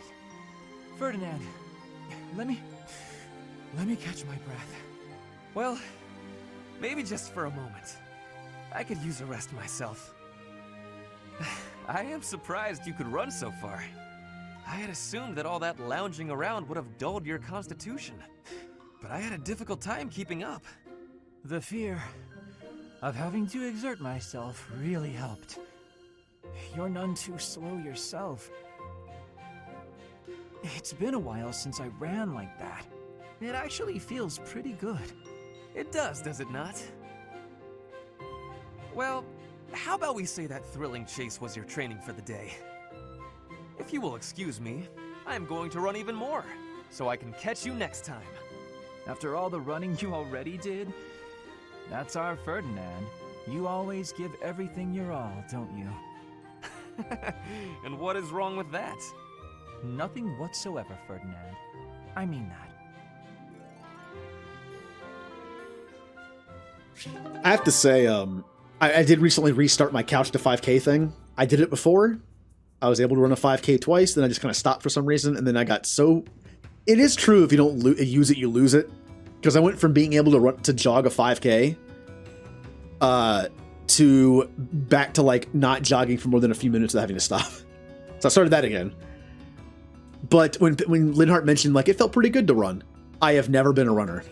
Ferdinand, let me catch my breath. Well, maybe just for a moment. I could use a rest myself. I am surprised you could run so far. I had assumed that all that lounging around would have dulled your constitution. But I had a difficult time keeping up. The fear of having to exert myself really helped. You're none too slow yourself. It's been a while since I ran like that. It actually feels pretty good. It does it not? Well, how about we say that thrilling chase was your training for the day? If you will excuse me, I'm going to run even more, so I can catch you next time. After all the running you already did? That's our Ferdinand. You always give everything your all, don't you? And what is wrong with that? Nothing whatsoever, Ferdinand. I mean that. I have to say, I did recently restart my couch to 5K thing. I did it before. I was able to run a 5K twice, then I just kind of stopped for some reason, and then I got so... It is true if you don't use it, you lose it. Because I went from being able to jog a 5K to back to like not jogging for more than a few minutes without having to stop. So I started that again. But when Linhardt mentioned like it felt pretty good to run, I have never been a runner.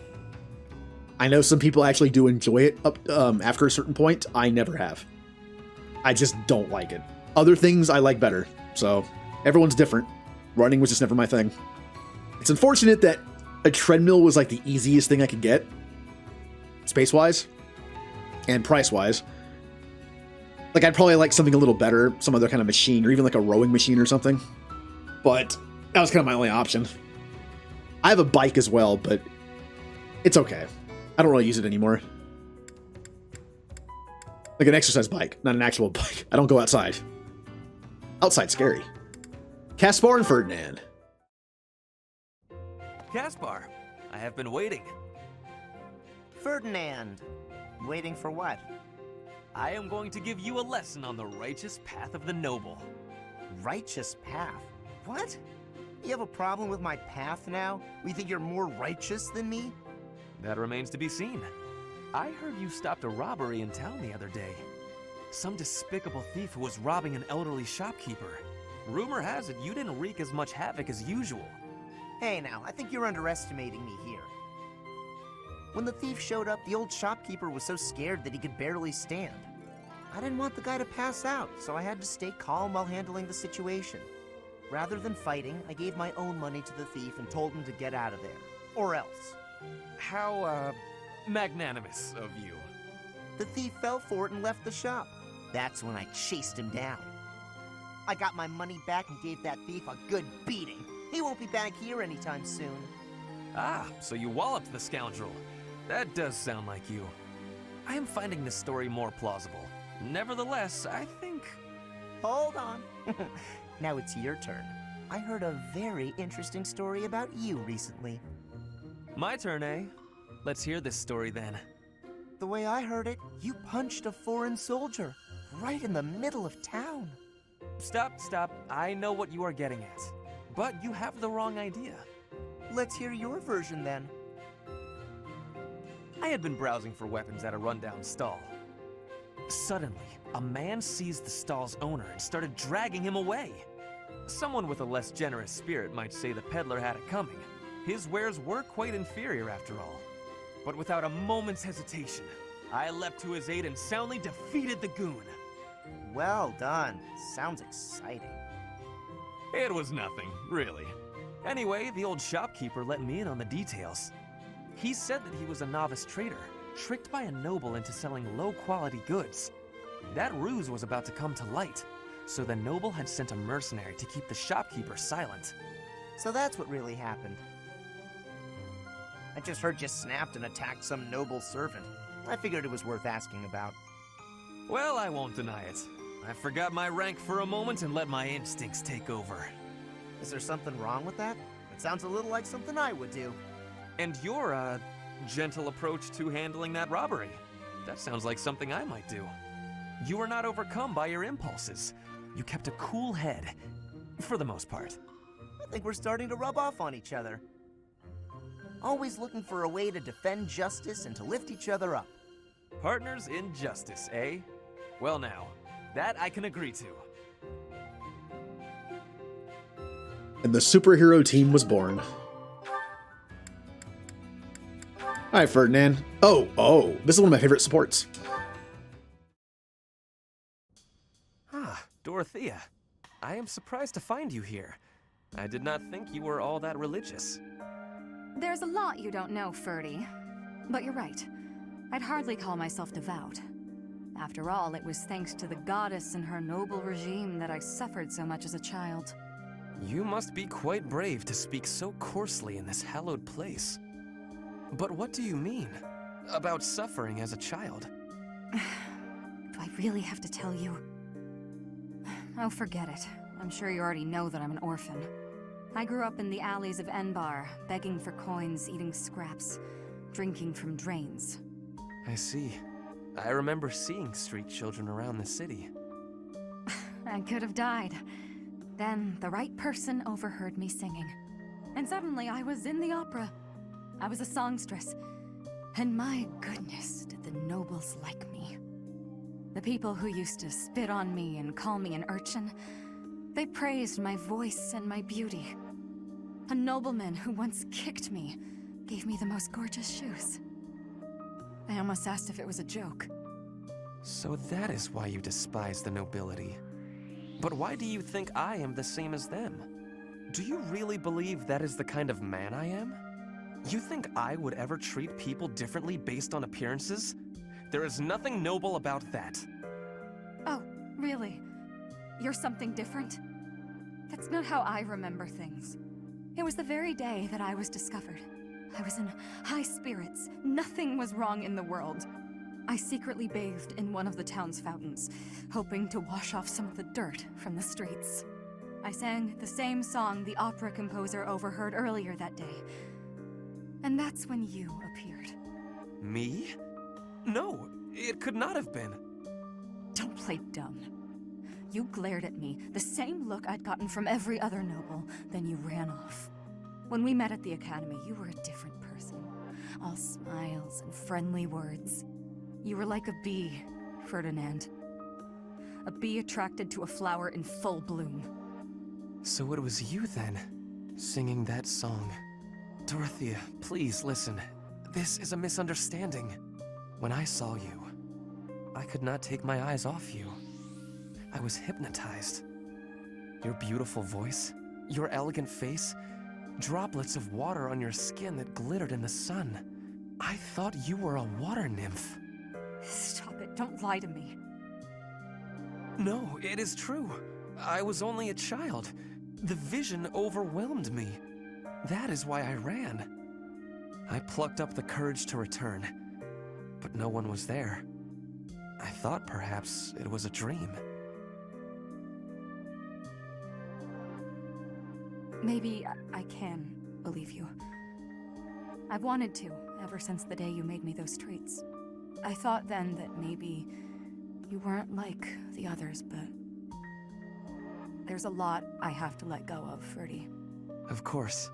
I know some people actually do enjoy it up after a certain point. I never have. I just don't like it. Other things I like better. So everyone's different. Running was just never my thing. It's unfortunate that a treadmill was like the easiest thing I could get, space-wise and price-wise. Like I'd probably like something a little better, some other kind of machine, or even like a rowing machine or something. But that was kind of my only option. I have a bike as well, but it's okay. I don't really use it anymore. Like an exercise bike, not an actual bike. I don't go outside. Outside's scary. Caspar and Ferdinand. Caspar, I have been waiting. Ferdinand, waiting for what? I am going to give you a lesson on the righteous path of the noble. Righteous path? What? You have a problem with my path now? You think you're more righteous than me? That remains to be seen. I heard you stopped a robbery in town the other day. Some despicable thief who was robbing an elderly shopkeeper. Rumor has it you didn't wreak as much havoc as usual. Hey now, I think you're underestimating me here. When the thief showed up, the old shopkeeper was so scared that he could barely stand. I didn't want the guy to pass out, so I had to stay calm while handling the situation. Rather than fighting, I gave my own money to the thief and told him to get out of there. Or else. How, magnanimous of you. The thief fell for it and left the shop. That's when I chased him down. I got my money back and gave that thief a good beating. He won't be back here anytime soon. Ah, so you walloped the scoundrel. That does sound like you. I am finding this story more plausible. Nevertheless, I think... Hold on. Now it's your turn. I heard a very interesting story about you recently. My turn, eh? Let's hear this story then. The way I heard it, you punched a foreign soldier right in the middle of town. Stop. I know what you are getting at. But you have the wrong idea. Let's hear your version then. I had been browsing for weapons at a rundown stall. Suddenly, a man seized the stall's owner and started dragging him away. Someone with a less generous spirit might say the peddler had it coming. His wares were quite inferior after all. But without a moment's hesitation, I leapt to his aid and soundly defeated the goon. Well done. Sounds exciting. It was nothing, really. Anyway, the old shopkeeper let me in on the details. He said that he was a novice trader, tricked by a noble into selling low-quality goods. That ruse was about to come to light, so the noble had sent a mercenary to keep the shopkeeper silent. So that's what really happened. I just heard you snapped and attacked some noble servant. I figured it was worth asking about. Well, I won't deny it. I forgot my rank for a moment and let my instincts take over. Is there something wrong with that? It sounds a little like something I would do. And your, gentle approach to handling that robbery. That sounds like something I might do. You were not overcome by your impulses. You kept a cool head, for the most part. I think we're starting to rub off on each other. Always looking for a way to defend justice and to lift each other up. Partners in justice, eh? Well now, that I can agree to. And the superhero team was born. Hi, Ferdinand. Oh, this is one of my favorite supports. Ah, Dorothea. I am surprised to find you here. I did not think you were all that religious. There's a lot you don't know, Ferdy. But you're right. I'd hardly call myself devout. After all, it was thanks to the goddess and her noble regime that I suffered so much as a child. You must be quite brave to speak so coarsely in this hallowed place. But what do you mean about suffering as a child? Do I really have to tell you? Oh, forget it. I'm sure you already know that I'm an orphan. I grew up in the alleys of Enbar, begging for coins, eating scraps, drinking from drains. I see. I remember seeing street children around the city. I could have died. Then the right person overheard me singing. And suddenly I was in the opera. I was a songstress. And my goodness, did the nobles like me. The people who used to spit on me and call me an urchin, they praised my voice and my beauty. A nobleman who once kicked me gave me the most gorgeous shoes. I almost asked if it was a joke. So that is why you despise the nobility. But why do you think I am the same as them? Do you really believe that is the kind of man I am? You think I would ever treat people differently based on appearances? There is nothing noble about that. Oh, really? You're something different? That's not how I remember things. It was the very day that I was discovered. I was in high spirits. Nothing was wrong in the world. I secretly bathed in one of the town's fountains, hoping to wash off some of the dirt from the streets. I sang the same song the opera composer overheard earlier that day. And that's when you appeared. Me? No, it could not have been. Don't play dumb. You glared at me, the same look I'd gotten from every other noble, then you ran off. When we met at the academy, you were a different person. All smiles and friendly words. You were like a bee, Ferdinand. A bee attracted to a flower in full bloom. So it was you then, singing that song. Dorothea, please listen. This is a misunderstanding. When I saw you, I could not take my eyes off you. I was hypnotized. Your beautiful voice, your elegant face, droplets of water on your skin that glittered in the sun. I thought you were a water nymph. Stop it, don't lie to me. No, it is true. I was only a child. The vision overwhelmed me. That is why I ran. I plucked up the courage to return, but no one was there. I thought perhaps it was a dream. Maybe I can believe you. I've wanted to, ever since the day you made me those treats. I thought then that maybe you weren't like the others, but there's a lot I have to let go of, Ferdy. Of course.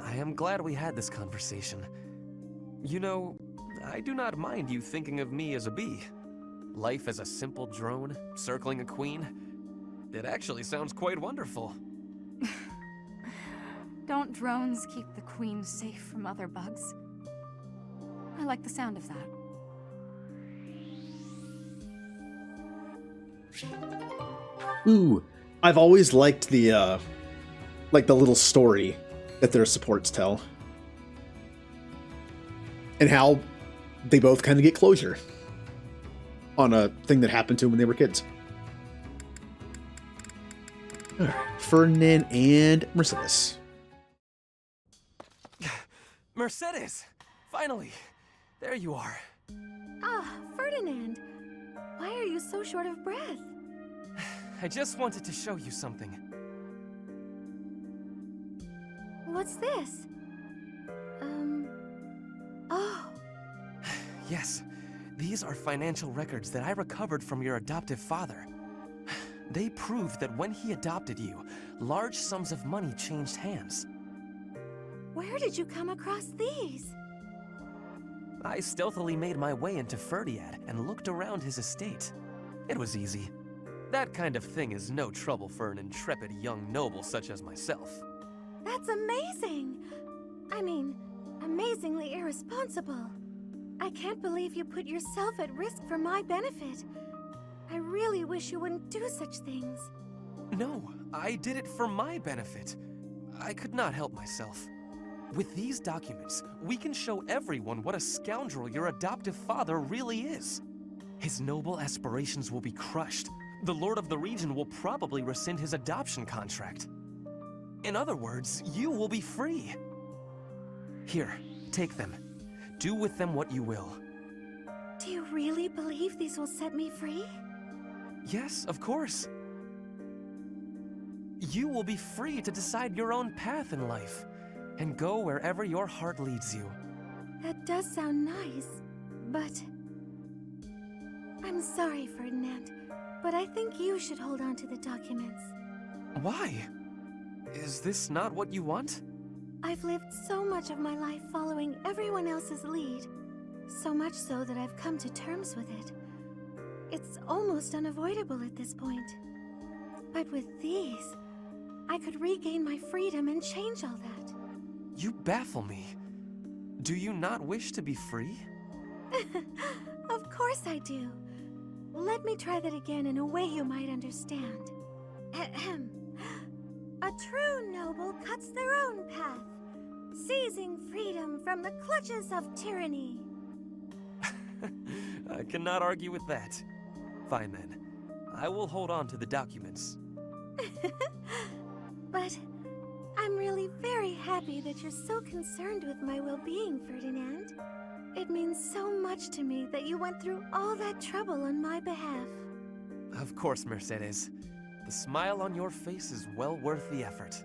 I am glad we had this conversation. You know, I do not mind you thinking of me as a bee. Life as a simple drone, circling a queen. It actually sounds quite wonderful. Don't drones keep the queen safe from other bugs? I like the sound of that. Ooh, I've always liked the little story that their supports tell. And how they both kind of get closure on a thing that happened to them when they were kids. Ferdinand and Mercedes. Mercedes! Finally! There you are. Ah, Ferdinand. Why are you so short of breath? I just wanted to show you something. What's this? Oh. Yes, these are financial records that I recovered from your adoptive father. They prove that when he adopted you, large sums of money changed hands. Where did you come across these? I stealthily made my way into Ferdiad and looked around his estate. It was easy. That kind of thing is no trouble for an intrepid young noble such as myself. That's amazing! I mean, amazingly irresponsible. I can't believe you put yourself at risk for my benefit. I really wish you wouldn't do such things. No, I did it for my benefit. I could not help myself. With these documents, we can show everyone what a scoundrel your adoptive father really is. His noble aspirations will be crushed. The Lord of the region will probably rescind his adoption contract. In other words, you will be free. Here, take them. Do with them what you will. Do you really believe these will set me free? Yes, of course. You will be free to decide your own path in life, and go wherever your heart leads you. That does sound nice, but... I'm sorry, Ferdinand, but I think you should hold on to the documents. Why? Is this not what you want? I've lived so much of my life following everyone else's lead, so much so that I've come to terms with it. It's almost unavoidable at this point. But with these, I could regain my freedom and change all that. You baffle me. Do you not wish to be free? Of course I do. Let me try that again in a way you might understand. Ahem. A true noble cuts their own path, seizing freedom from the clutches of tyranny. I cannot argue with that. Fine then. I will hold on to the documents. But I'm really very happy that you're so concerned with my well-being, Ferdinand. It means so much to me that you went through all that trouble on my behalf. Of course, Mercedes. The smile on your face is well worth the effort.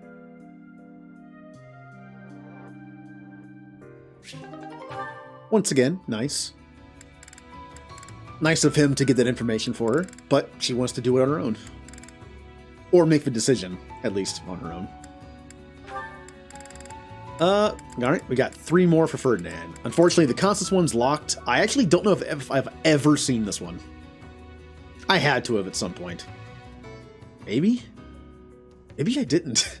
Once again, nice. Nice of him to get that information for her, but she wants to do it on her own. Or make the decision, at least, on her own. Alright, we got 3 more for Ferdinand. Unfortunately, the Constance one's locked. I actually don't know if I've ever seen this one. I had to have at some point. Maybe? Maybe I didn't.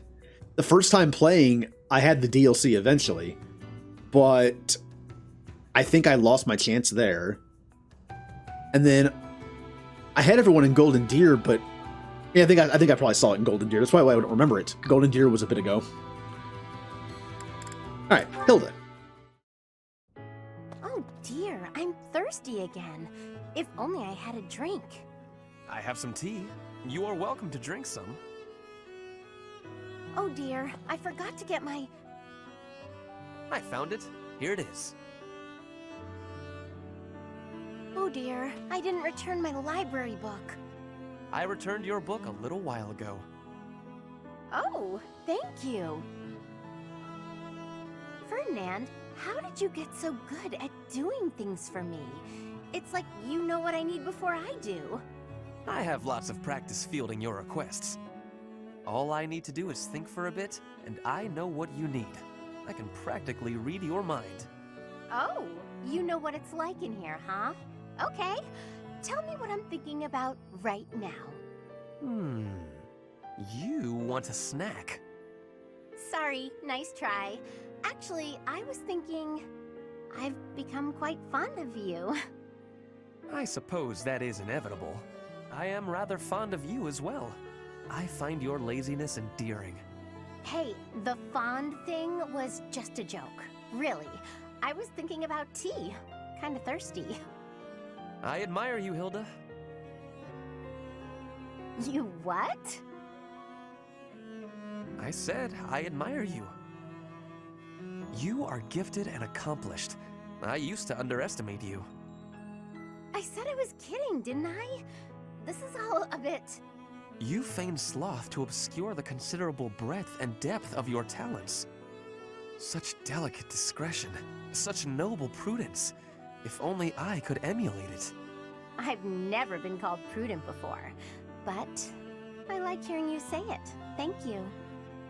The first time playing, I had the DLC eventually, but I think I lost my chance there. And then I had everyone in Golden Deer, but yeah, I think I probably saw it in Golden Deer. That's why I don't remember it. Golden Deer was a bit ago. All right, Hilda. Oh dear, I'm thirsty again. If only I had a drink. I have some tea. You are welcome to drink some. Oh dear, I forgot to get my... I found it. Here it is. Oh dear, I didn't return my library book. I returned your book a little while ago. Oh, thank you. Ferdinand, how did you get so good at doing things for me? It's like you know what I need before I do. I have lots of practice fielding your requests. All I need to do is think for a bit, and I know what you need. I can practically read your mind. Oh, you know what it's like in here, huh? Okay, tell me what I'm thinking about right now. You want a snack? Sorry, nice try. Actually, I was thinking I've become quite fond of you. I suppose that is inevitable. I am rather fond of you as well. I find your laziness endearing. Hey, the fond thing was just a joke. Really. I was thinking about tea. Kinda thirsty. I admire you, Hilda. You what? I said I admire you. You are gifted and accomplished. I used to underestimate you. I said I was kidding, didn't I? This is all a bit... You feigned sloth to obscure the considerable breadth and depth of your talents. Such delicate discretion, such noble prudence. If only I could emulate it. I've never been called prudent before, but I like hearing you say it. Thank you.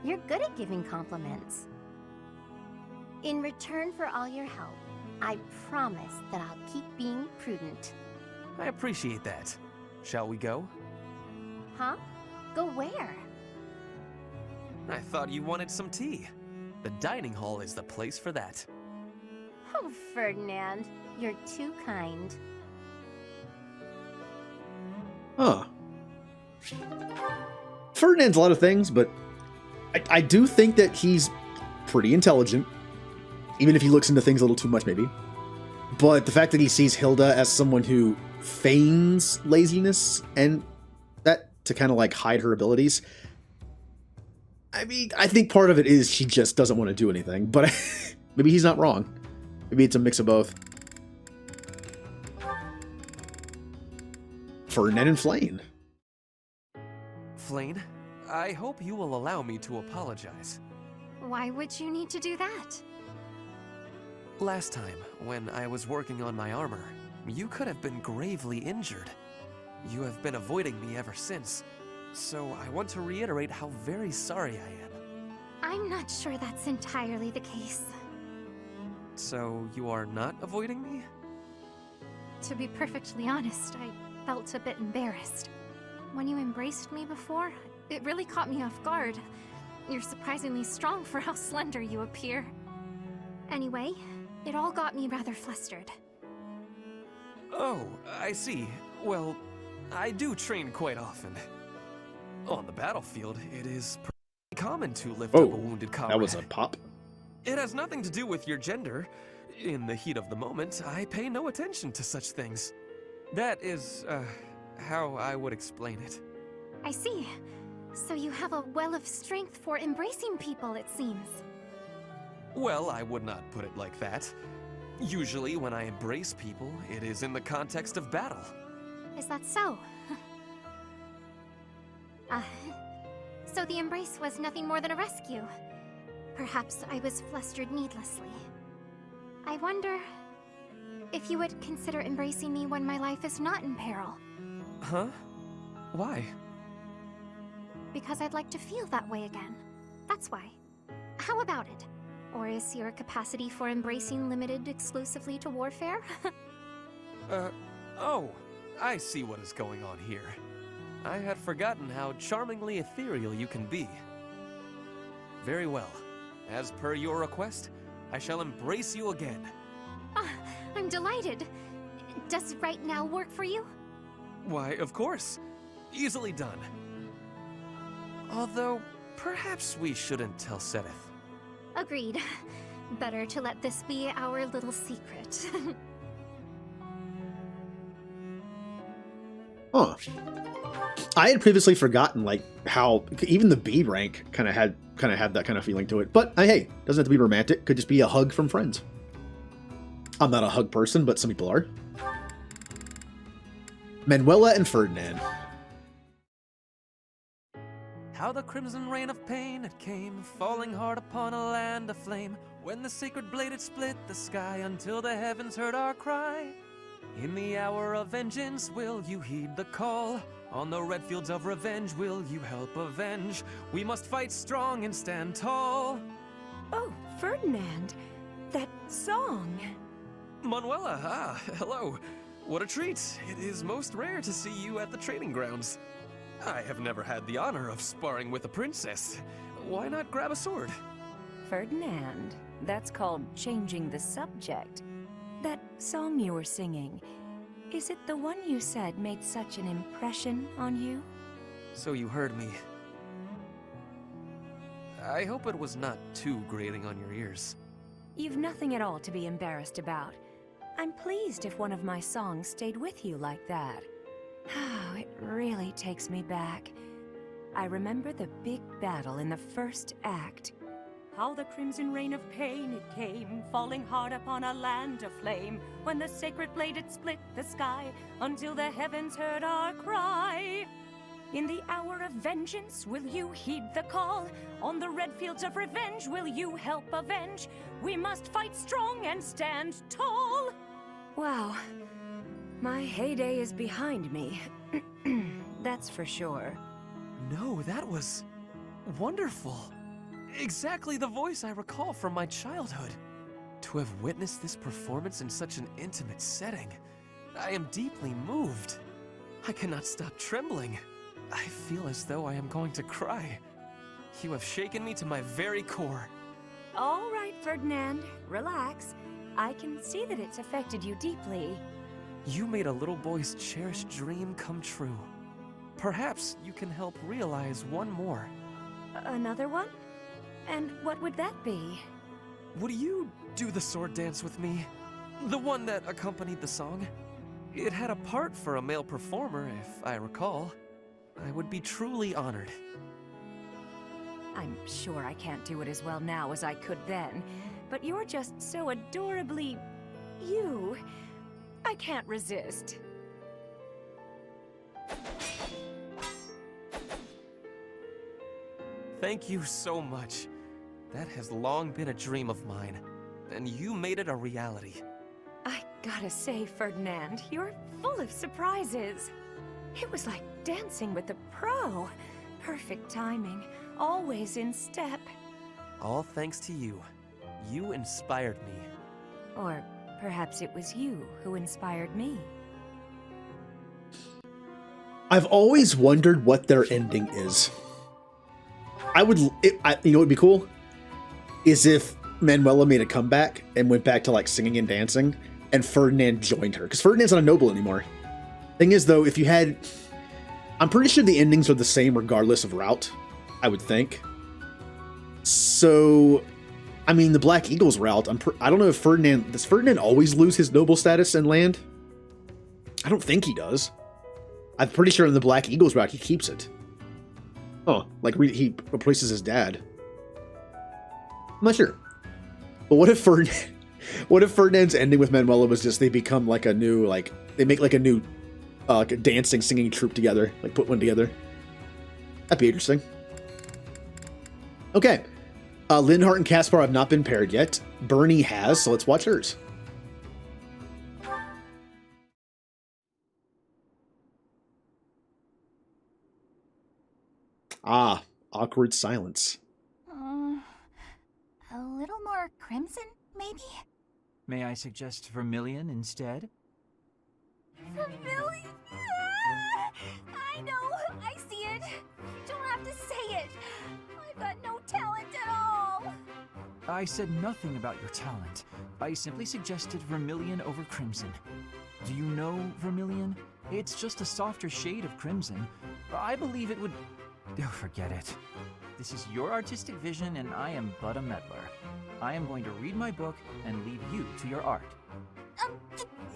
You're good at giving compliments. In return for all your help, I promise that I'll keep being prudent. I appreciate that. Shall we go? Huh? Go where? I thought you wanted some tea. The dining hall is the place for that. Oh, Ferdinand, you're too kind. Huh. Ferdinand's a lot of things, but I do think that he's pretty intelligent, even if he looks into things a little too much, maybe. But the fact that he sees Hilda as someone who feigns laziness and that to kind of like hide her abilities, I mean, I think part of it is she just doesn't want to do anything, but maybe he's not wrong. Maybe it's a mix of both. Ferdinand and Flayn. Flayn, I hope you will allow me to apologize. Why would you need to do that? Last time, when I was working on my armor, you could have been gravely injured. You have been avoiding me ever since, so I want to reiterate how very sorry I am. I'm not sure that's entirely the case. So you are not avoiding me? To be perfectly honest, I felt a bit embarrassed. When you embraced me before, it really caught me off guard. You're surprisingly strong for how slender you appear. Anyway, it all got me rather flustered. Oh, I see. Well, I do train quite often. On the battlefield, it is pretty common to lift up a wounded comrade. That was a pop. It has nothing to do with your gender. In the heat of the moment, I pay no attention to such things. That is, how I would explain it. I see. So you have a well of strength for embracing people, it seems. Well, I would not put it like that. Usually, when I embrace people, it is in the context of battle. Is that so? So the embrace was nothing more than a rescue. Perhaps I was flustered needlessly. I wonder if you would consider embracing me when my life is not in peril. Huh? Why? Because I'd like to feel that way again. That's why. How about it? Or is your capacity for embracing limited exclusively to warfare? Oh, I see what is going on here. I had forgotten how charmingly ethereal you can be. Very well. As per your request, I shall embrace you again. I'm delighted. Does right now work for you? Why, of course. Easily done. Although, perhaps we shouldn't tell Sedith. Agreed. Better to let this be our little secret. Huh. I had previously forgotten like how even the B rank kind of had that kind of feeling to it. But hey, doesn't have to be romantic. Could just be a hug from friends. I'm not a hug person, but some people are. Manuela and Ferdinand. How the crimson rain of pain it came, falling hard upon a land aflame, when the sacred blade it split the sky, until the heavens heard our cry. In the hour of vengeance will you heed the call? On the red fields of revenge will you help avenge? We must fight strong and stand tall. Oh, Ferdinand, that song. Manuela, hello. What a treat. It is most rare to see you at the training grounds. I have never had the honor of sparring with a princess. Why not grab a sword? Ferdinand, that's called changing the subject. That song you were singing, is it the one you said made such an impression on you? So you heard me. I hope it was not too grating on your ears. You've nothing at all to be embarrassed about. I'm pleased if one of my songs stayed with you like that. Oh, it really takes me back. I remember the big battle in the first act. How the crimson rain of pain it came, falling hard upon a land aflame, when the sacred blade it split the sky, until the heavens heard our cry. In the hour of vengeance, will you heed the call? On the red fields of revenge, will you help avenge? We must fight strong and stand tall. Wow. My heyday is behind me. That's for sure. No, that was wonderful. Exactly the voice I recall from my childhood. To have witnessed this performance in such an intimate setting, I am deeply moved. I cannot stop trembling. I feel as though I am going to cry. You have shaken me to my very core. All right, Ferdinand, relax. I can see that it's affected you deeply. You made a little boy's cherished dream come true. Perhaps you can help realize one more. Another one? And what would that be? Would you do the sword dance with me? The one that accompanied the song? It had a part for a male performer, if I recall. I would be truly honored. I'm sure I can't do it as well now as I could then, but you're just so adorably... you. I can't resist. Thank you so much. That has long been a dream of mine, and you made it a reality. I gotta say, Ferdinand, you're full of surprises. It was like dancing with a pro. Perfect timing, always in step. All thanks to you. You inspired me. Or perhaps it was you who inspired me. I've always wondered what their ending is. You know what would be cool? Is if Manuela made a comeback and went back to like singing and dancing, and Ferdinand joined her. Because Ferdinand's not a noble anymore. Thing is, though, if you had... I'm pretty sure the endings are the same regardless of route, I would think. So, I mean, the Black Eagles route, I don't know if Ferdinand... Does Ferdinand always lose his noble status and land? I don't think he does. I'm pretty sure in the Black Eagles route, he keeps it. Oh, like he replaces his dad. I'm not sure. But what if Ferdinand's ending with Manuela was just they become like a new, like, they make like a new like a dancing, singing troupe together, like put one together. That'd be interesting. Okay. Linhardt and Caspar have not been paired yet. Bernie has, so let's watch hers. Ah, awkward silence. A little more crimson, maybe? May I suggest vermilion instead? Vermilion? I know, I see it. You don't have to say it. I've got no talent at all. I said nothing about your talent. I simply suggested vermilion over crimson. Do you know vermilion? It's just a softer shade of crimson. I believe it would... Oh, forget it. This is your artistic vision, and I am but a meddler. I am going to read my book and leave you to your art.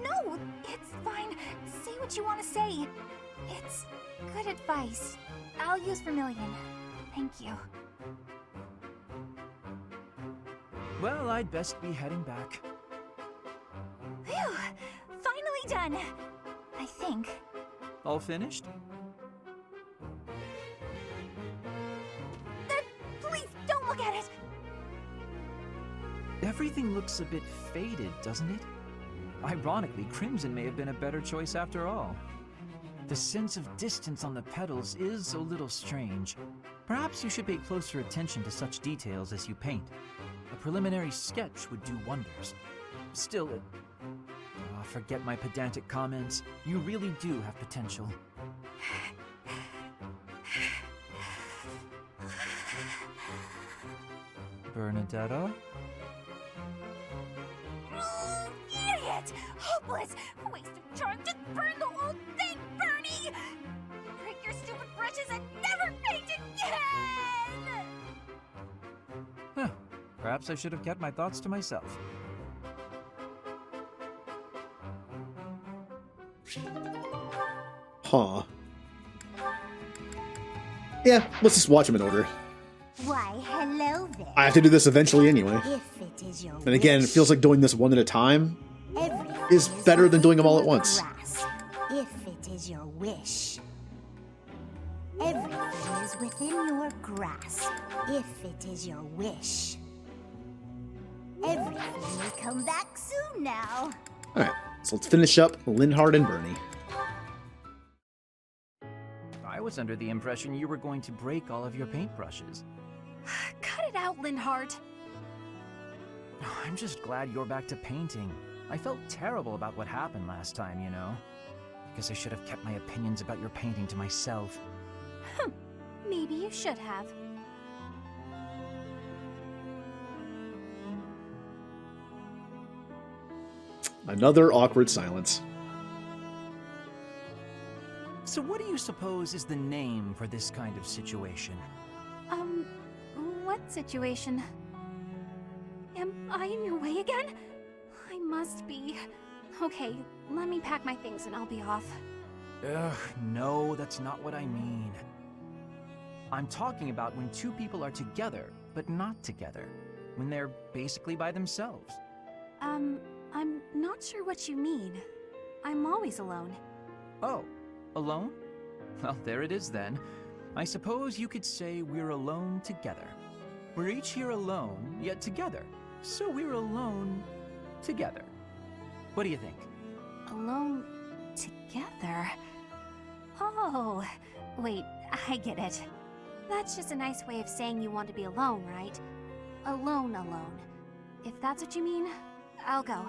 No, it's fine. Say what you want to say. It's good advice. I'll use vermilion. Thank you. Well, I'd best be heading back. Phew! Finally done! I think. All finished? get it. Everything looks a bit faded, doesn't it? Ironically, crimson may have been a better choice after all. The sense of distance on the petals is a little strange. Perhaps you should pay closer attention to such details as you paint. A preliminary sketch would do wonders. Still, forget my pedantic comments. You really do have potential. Bernadetta? Idiot! Hopeless! Waste of charm! Just burn the whole thing, Bernie! Break your stupid brushes and never paint again! Huh. Perhaps I should have kept my thoughts to myself. Huh. Yeah, let's just watch them in order. Why, hello there. I have to do this eventually anyway. If it is your And again, it feels like doing this one at a time is better than doing them all at once. grasp, if it is your wish. Everything is within your grasp, if it is your wish. Everything will come back soon now. Alright, so let's finish up Linhardt and Bernie. I was under the impression you were going to break all of your paintbrushes. Cut it out, Linhardt. I'm just glad you're back to painting. I felt terrible about what happened last time, you know. Guess I should have kept my opinions about your painting to myself. Maybe you should have. Another awkward silence. So what do you suppose is the name for this kind of situation? What situation? Am I in your way again? I must be. Okay, let me pack my things and I'll be off. Ugh, no, that's not what I mean. I'm talking about when two people are together, but not together. When they're basically by themselves. I'm not sure what you mean. I'm always alone. Oh, alone? Well, there it is then. I suppose you could say we're alone together. We're each here alone, yet together. So we're alone together. What do you think? Alone together? Oh, wait, I get it. That's just a nice way of saying you want to be alone, right? Alone. If that's what you mean, I'll go.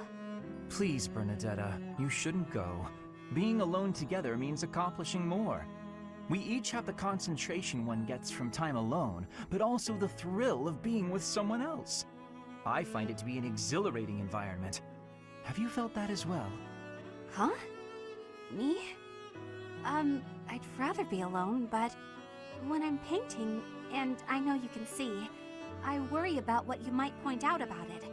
Please, Bernadetta, you shouldn't go. Being alone together means accomplishing more. We each have the concentration one gets from time alone, but also the thrill of being with someone else. I find it to be an exhilarating environment. Have you felt that as well? Huh? Me? I'd rather be alone, but when I'm painting, and I know you can see, I worry about what you might point out about it.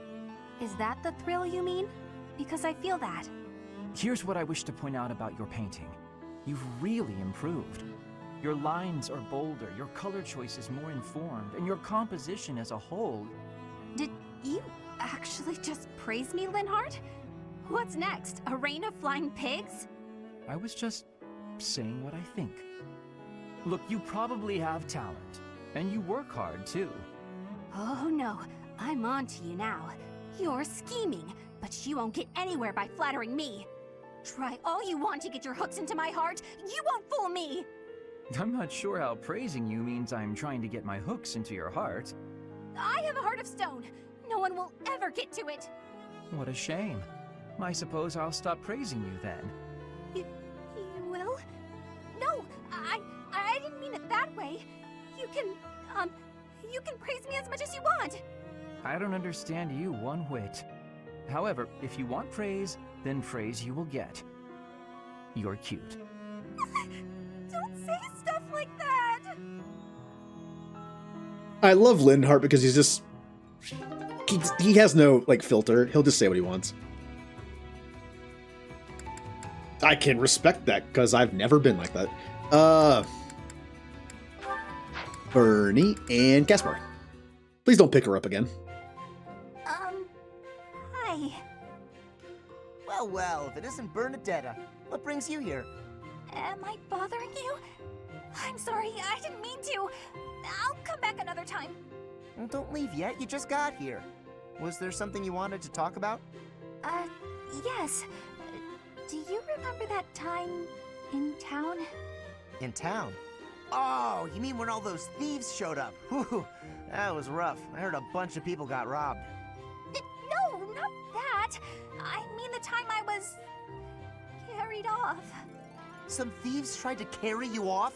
Is that the thrill you mean? Because I feel that. Here's what I wish to point out about your painting. You've really improved. Your lines are bolder, your color choice is more informed, and your composition as a whole... Did you actually just praise me, Linhardt? What's next? A rain of flying pigs? I was just saying what I think. Look, you probably have talent, and you work hard too. Oh no, I'm on to you now. You're scheming, but you won't get anywhere by flattering me. Try all you want to get your hooks into my heart, you won't fool me! I'm not sure how praising you means I'm trying to get my hooks into your heart. I have a heart of stone. No one will ever get to it. What a shame. I suppose I'll stop praising you then. You will? No, I didn't mean it that way. You can praise me as much as you want. I don't understand you one whit. However, if you want praise, then praise you will get. You're cute. Don't say stuff like that. I love Linhardt because he's just... He has no, like, filter. He'll just say what he wants. I can respect that, because I've never been like that. Bernie and Gaspar. Please don't pick her up again. Hi. Well, if it isn't Bernadetta, what brings you here? Am I bothering you? I'm sorry, I didn't mean to. I'll come back another time. Well, don't leave yet. You just got here. Was there something you wanted to talk about? Yes. Do you remember that time in town? In town? Oh, you mean when all those thieves showed up? Whew, that was rough. I heard a bunch of people got robbed. No, not that. I mean the time I was carried off. Some thieves tried to carry you off?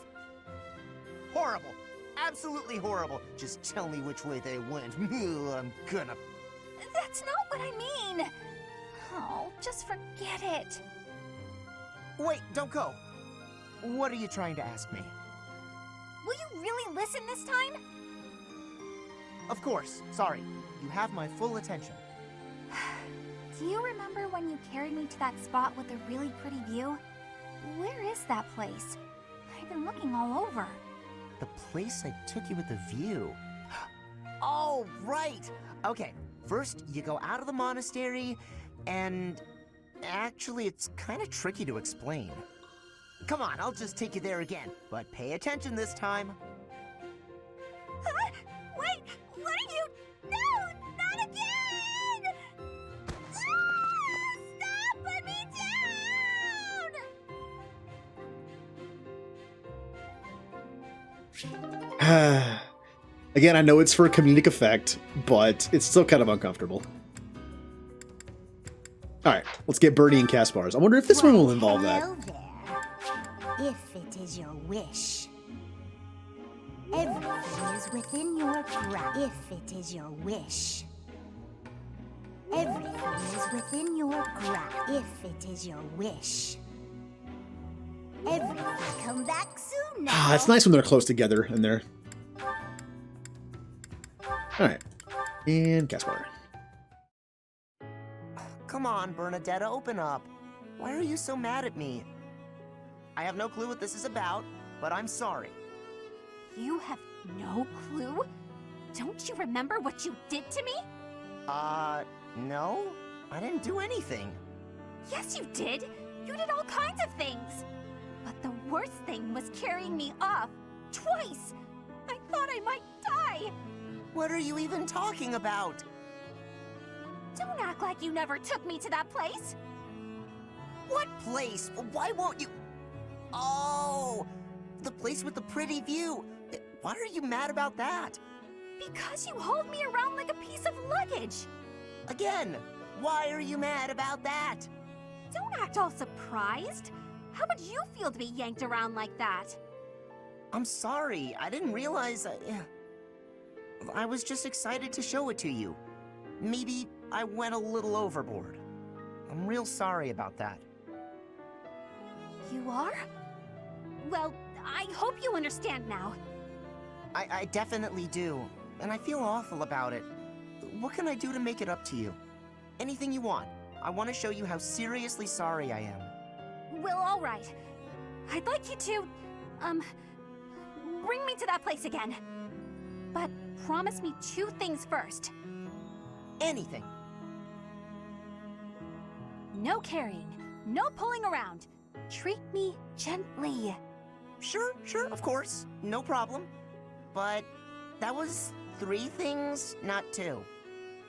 Horrible. Absolutely horrible. Just tell me which way they went. I'm gonna... That's not what I mean. Oh, just forget it. Wait, don't go. What are you trying to ask me? Will you really listen this time? Of course. Sorry. You have my full attention. Do you remember when you carried me to that spot with a really pretty view? Where is that place? I've been looking all over. The place I took you with the view. Oh, right. Okay, first you go out of the monastery, and actually it's kind of tricky to explain. Come on, I'll just take you there again, but pay attention this time. Wait, what are you? No, not again! Stop! Put me down! Again, I know it's for a comedic effect, but it's still kind of uncomfortable. Alright, let's get Bernie and Caspar's. I wonder if this one will involve that. Hello there. If it is your wish. Everything is within your grasp. If it is your wish. Everything is within your grasp. If it is your wish. Everything. Come back soon now. Ah, it's nice when they're close together in there. Alright. And Caspar. Come on, Bernadetta, open up. Why are you so mad at me? I have no clue what this is about, but I'm sorry. You have no clue? Don't you remember what you did to me? No. I didn't do anything. Yes, you did. You did all kinds of things. But the worst thing was carrying me off. Twice. I thought I might die. What are you even talking about? Don't act like you never took me to that place. What place? Why won't you? Oh, the place with the pretty view. Why are you mad about that? Because you hauled me around like a piece of luggage. Again, why are you mad about that? Don't act all surprised. How would you feel to be yanked around like that? I'm sorry. I didn't realize I was just excited to show it to you. Maybe I went a little overboard. I'm real sorry about that. You are? Well, I hope you understand now. I definitely do, and I feel awful about it. What can I do to make it up to you? Anything you want. I want to show you how seriously sorry I am. Well, all right. I'd like you to, bring me to that place again. But promise me 2 things first. Anything. No carrying, no pulling around. Treat me gently. Sure, of course. No problem. But that was 3 things, not 2.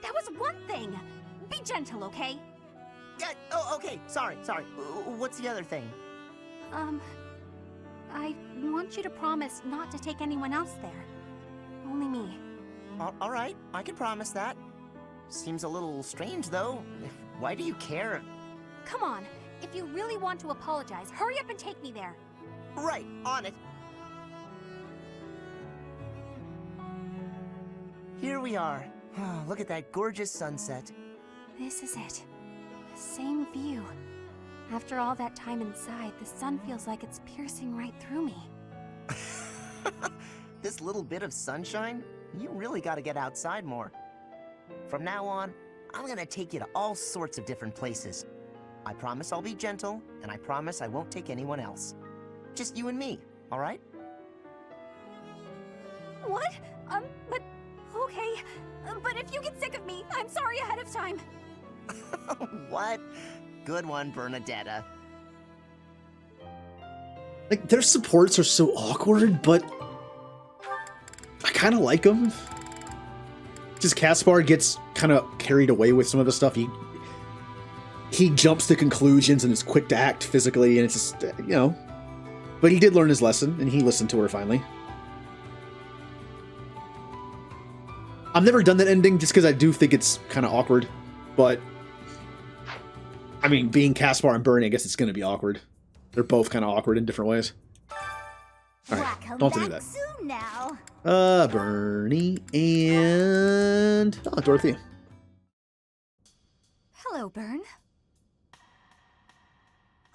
That was 1 thing. Be gentle, okay? Oh, okay. Sorry. What's the other thing? I want you to promise not to take anyone else there. Only me. All right, I can promise that. Seems a little strange, though. Why do you care? Come on. If you really want to apologize, hurry up and take me there. Right, on it. Here we are. Oh, look at that gorgeous sunset. This is it. The same view. After all that time inside, the sun feels like it's piercing right through me. This little bit of sunshine? You really gotta get outside more. From now on, I'm gonna take you to all sorts of different places. I promise I'll be gentle, and I promise I won't take anyone else. Just you and me, all right? What? But... okay. But if you get sick of me, I'm sorry ahead of time. What? Good one, Bernadetta. Like, their supports are so awkward, but I kind of like them. just Caspar gets kind of carried away with some of the stuff. He jumps to conclusions and is quick to act physically, and it's just, you know. But he did learn his lesson, and he listened to her finally. I've never done that ending just because I do think it's kind of awkward. But, I mean, being Caspar and Bernie, I guess it's going to be awkward. They're both kind of awkward in different ways. All right, don't have to do that. Soon now. Bernie and Dorothy. Hello, Bern.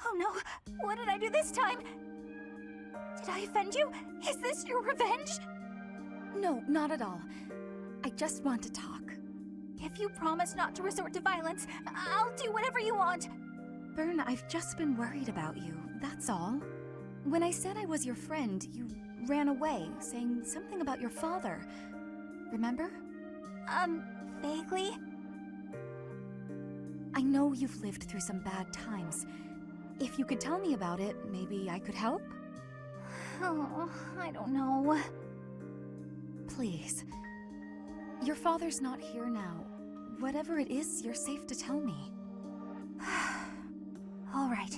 Oh no, what did I do this time? Did I offend you? Is this your revenge? No, not at all. I just want to talk. If you promise not to resort to violence, I'll do whatever you want. Bern, I've just been worried about you, that's all. When I said I was your friend, you ran away, saying something about your father. Remember? Vaguely? I know you've lived through some bad times. If you could tell me about it, maybe I could help? Oh, I don't know. Please. Your father's not here now. Whatever it is, you're safe to tell me. All right.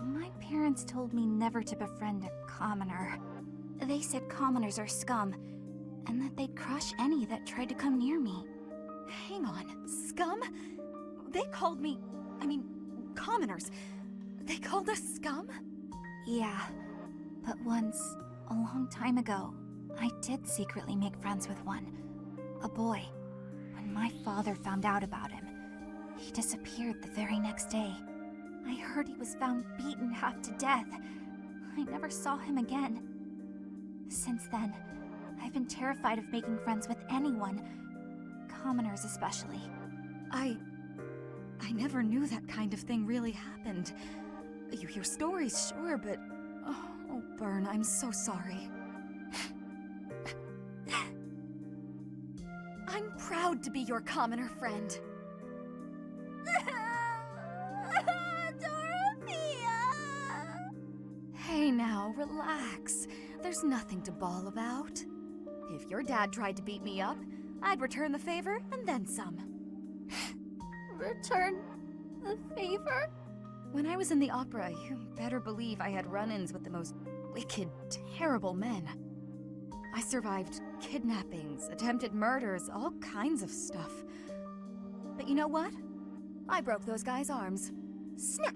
My parents told me never to befriend a commoner. They said commoners are scum, and that they'd crush any that tried to come near me. Hang on, scum? They called me... commoners. They called us scum? Yeah, but once, a long time ago, I did secretly make friends with one. A boy. When my father found out about him, he disappeared the very next day. I heard he was found beaten half to death. I never saw him again. Since then, I've been terrified of making friends with anyone. Commoners especially. I never knew that kind of thing really happened. You hear stories, sure, but... Oh, Bern, I'm so sorry. I'm proud to be your commoner friend. Hey now, relax. There's nothing to bawl about. If your dad tried to beat me up, I'd return the favor and then some. Return the favor? When I was in the opera, you better believe I had run-ins with the most wicked, terrible men. I survived kidnappings, attempted murders, all kinds of stuff. But you know what? I broke those guys' arms. Snap!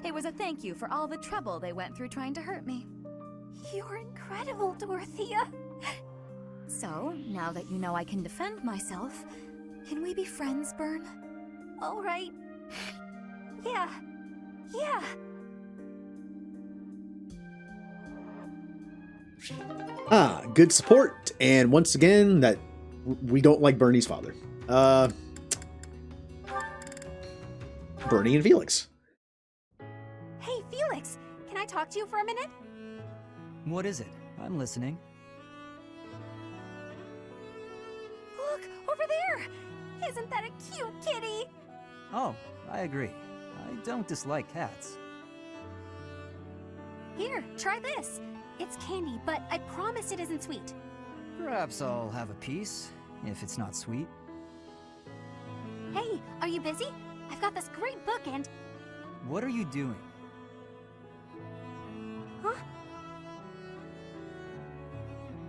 It was a thank you for all the trouble they went through trying to hurt me. You're incredible, Dorothea. So, now that you know I can defend myself, can we be friends, Bern? All right. Yeah. Good support, and once again, that we don't like Bernie's father. Bernie and Felix. Hey, Felix! Can I talk to you for a minute? What is it? I'm listening. Look, over there! Isn't that a cute kitty? Oh, I agree. I don't dislike cats. Here, try this. It's candy, but I promise it isn't sweet. Perhaps I'll have a piece, if it's not sweet. Hey, are you busy? I've got this great book and... What are you doing? Huh?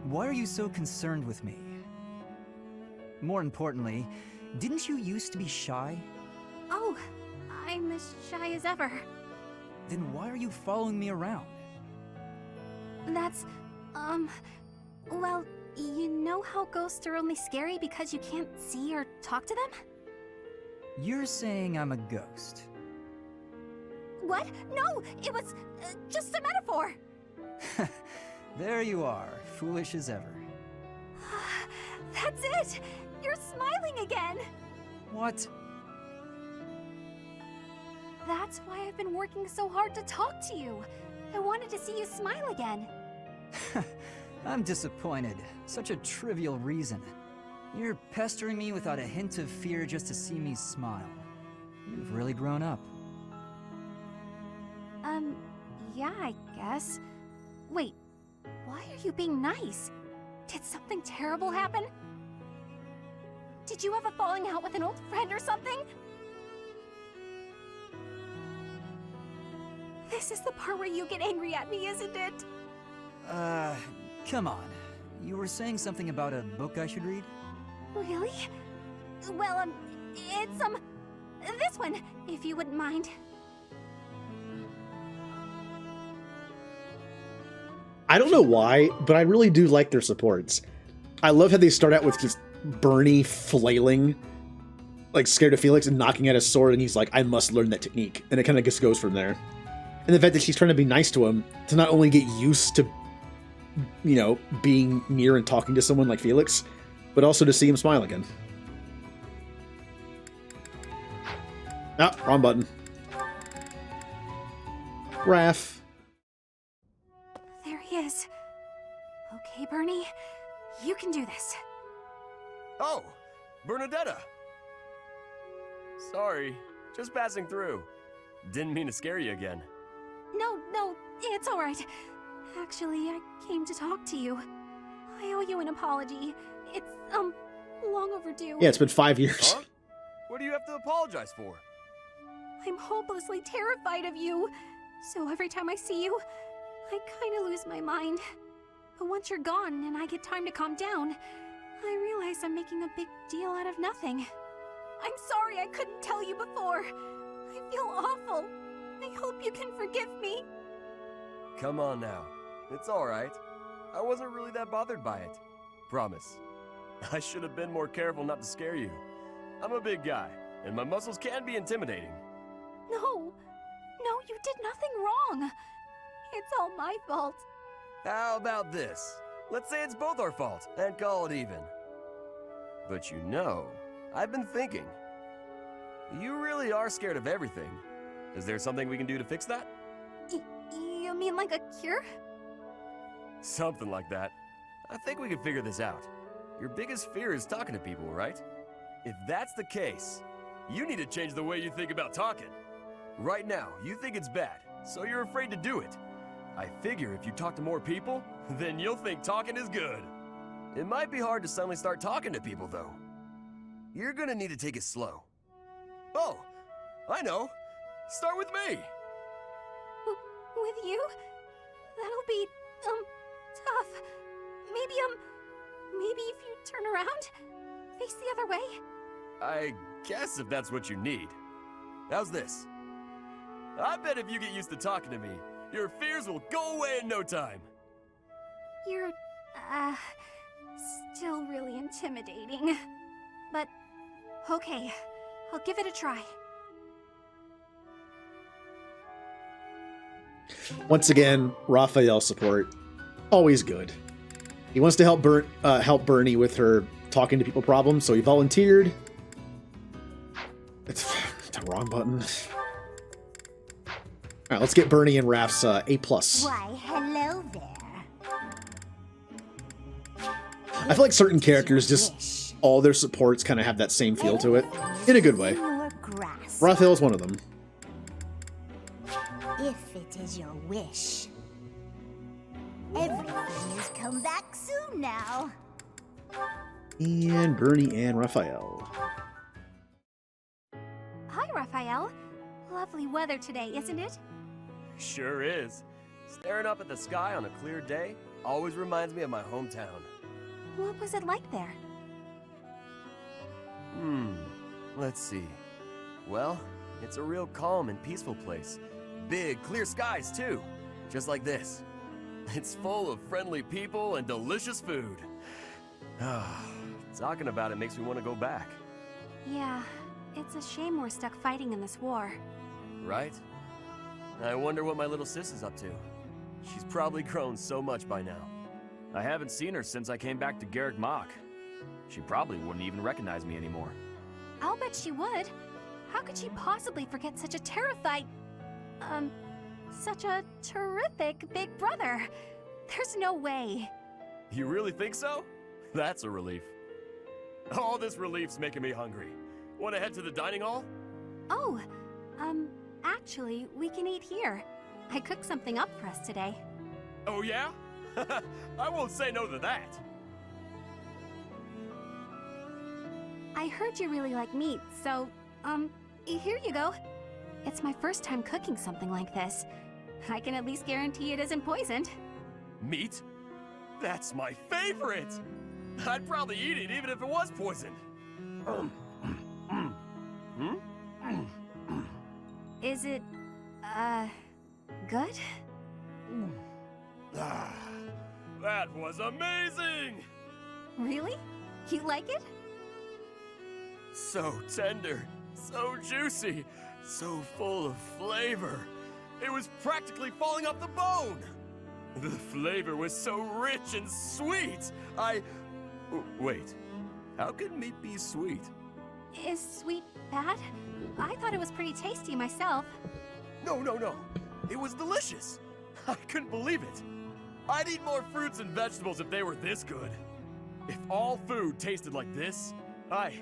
Why are you so concerned with me? More importantly, didn't you used to be shy? Oh, I'm as shy as ever. Then why are you following me around? That's, well, you know how ghosts are only scary because you can't see or talk to them? You're saying I'm a ghost. What? No, it was just a metaphor. There you are, foolish as ever. That's it! You're smiling again! What? That's why I've been working so hard to talk to you. I wanted to see you smile again. I'm disappointed. Such a trivial reason. You're pestering me without a hint of fear just to see me smile. You've really grown up. Yeah, I guess. Wait, Why are you being nice? Did something terrible happen? Did you have a falling out with an old friend or something? This is the part where you get angry at me, isn't it? Come on. You were saying something about a book I should read? Really? Well, it's, this one, if you wouldn't mind. I don't know why, but I really do like their supports. I love how they start out with just Bernie flailing, like scared of Felix and knocking at his sword, and he's like, I must learn that technique. And it kind of just goes from there. And the fact that she's trying to be nice to him, to not only get used to, you know, being near and talking to someone like Felix, but also to see him smile again. Ah, wrong button. Raph. There he is. Okay, Bernie, you can do this. Oh, Bernadetta! Sorry, just passing through. Didn't mean to scare you again. No, it's alright. Actually, I came to talk to you. I owe you an apology. It's, long overdue. Yeah, it's been 5 years. Huh? What do you have to apologize for? I'm hopelessly terrified of you. So every time I see you, I kinda lose my mind. But once you're gone and I get time to calm down, I realize I'm making a big deal out of nothing. I'm sorry I couldn't tell you before. I feel awful. I hope you can forgive me. Come on now. It's alright. I wasn't really that bothered by it. Promise. I should have been more careful not to scare you. I'm a big guy, and my muscles can be intimidating. No, you did nothing wrong. It's all my fault. How about this? Let's say it's both our fault, and call it even. But you know, I've been thinking. You really are scared of everything. Is there something we can do to fix that? You mean like a cure? Something like that. I think we can figure this out. Your biggest fear is talking to people, right? If that's the case, you need to change the way you think about talking. Right now, you think it's bad, so you're afraid to do it. I figure if you talk to more people, then you'll think talking is good. It might be hard to suddenly start talking to people, though. You're gonna need to take it slow. Oh, I know. Start with me. With you? That'll be, tough. Maybe if you turn around, face the other way? I guess if that's what you need. How's this? I bet if you get used to talking to me, your fears will go away in no time. You're, still really intimidating. But, okay, I'll give it a try. Once again, Raphael's support, always good. He wants to help Bernie with her talking to people problem, so he volunteered. It's the wrong button. All right, let's get Bernie and Raph's A+. Why, hello there. I feel like certain characters, just all their supports kind of have that same feel to it, in a good way. Raphael's one of them. If it is your wish. Everything has come back soon now. And Bernie and Raphael. Hi, Raphael. Lovely weather today, isn't it? Sure is. Staring up at the sky on a clear day always reminds me of my hometown. What was it like there? Let's see. Well, it's a real calm and peaceful place. Big, clear skies, too. Just like this. It's full of friendly people and delicious food. Talking about it makes me want to go back. Yeah, it's a shame we're stuck fighting in this war. Right? I wonder what my little sis is up to. She's probably grown so much by now. I haven't seen her since I came back to Garrick Mach. She probably wouldn't even recognize me anymore. I'll bet she would. How could she possibly forget such a such a terrific big brother? There's no way. You really think so? That's a relief. All this relief's making me hungry. Want to head to the dining hall? Oh, actually, we can eat here. I cooked something up for us today. Oh yeah? I won't say no to that. I heard you really like meat, so, here you go. It's my first time cooking something like this. I can at least guarantee it isn't poisoned. Meat? That's my favorite! I'd probably eat it even if it was poisoned. Is it, good? That was amazing! Really? You like it? So tender, so juicy, so full of flavor. It was practically falling off the bone. The flavor was so rich and sweet. Wait, how can meat be sweet? Is sweet bad? I thought it was pretty tasty myself. No. It was delicious. I couldn't believe it. I'd eat more fruits and vegetables if they were this good. If all food tasted like this, I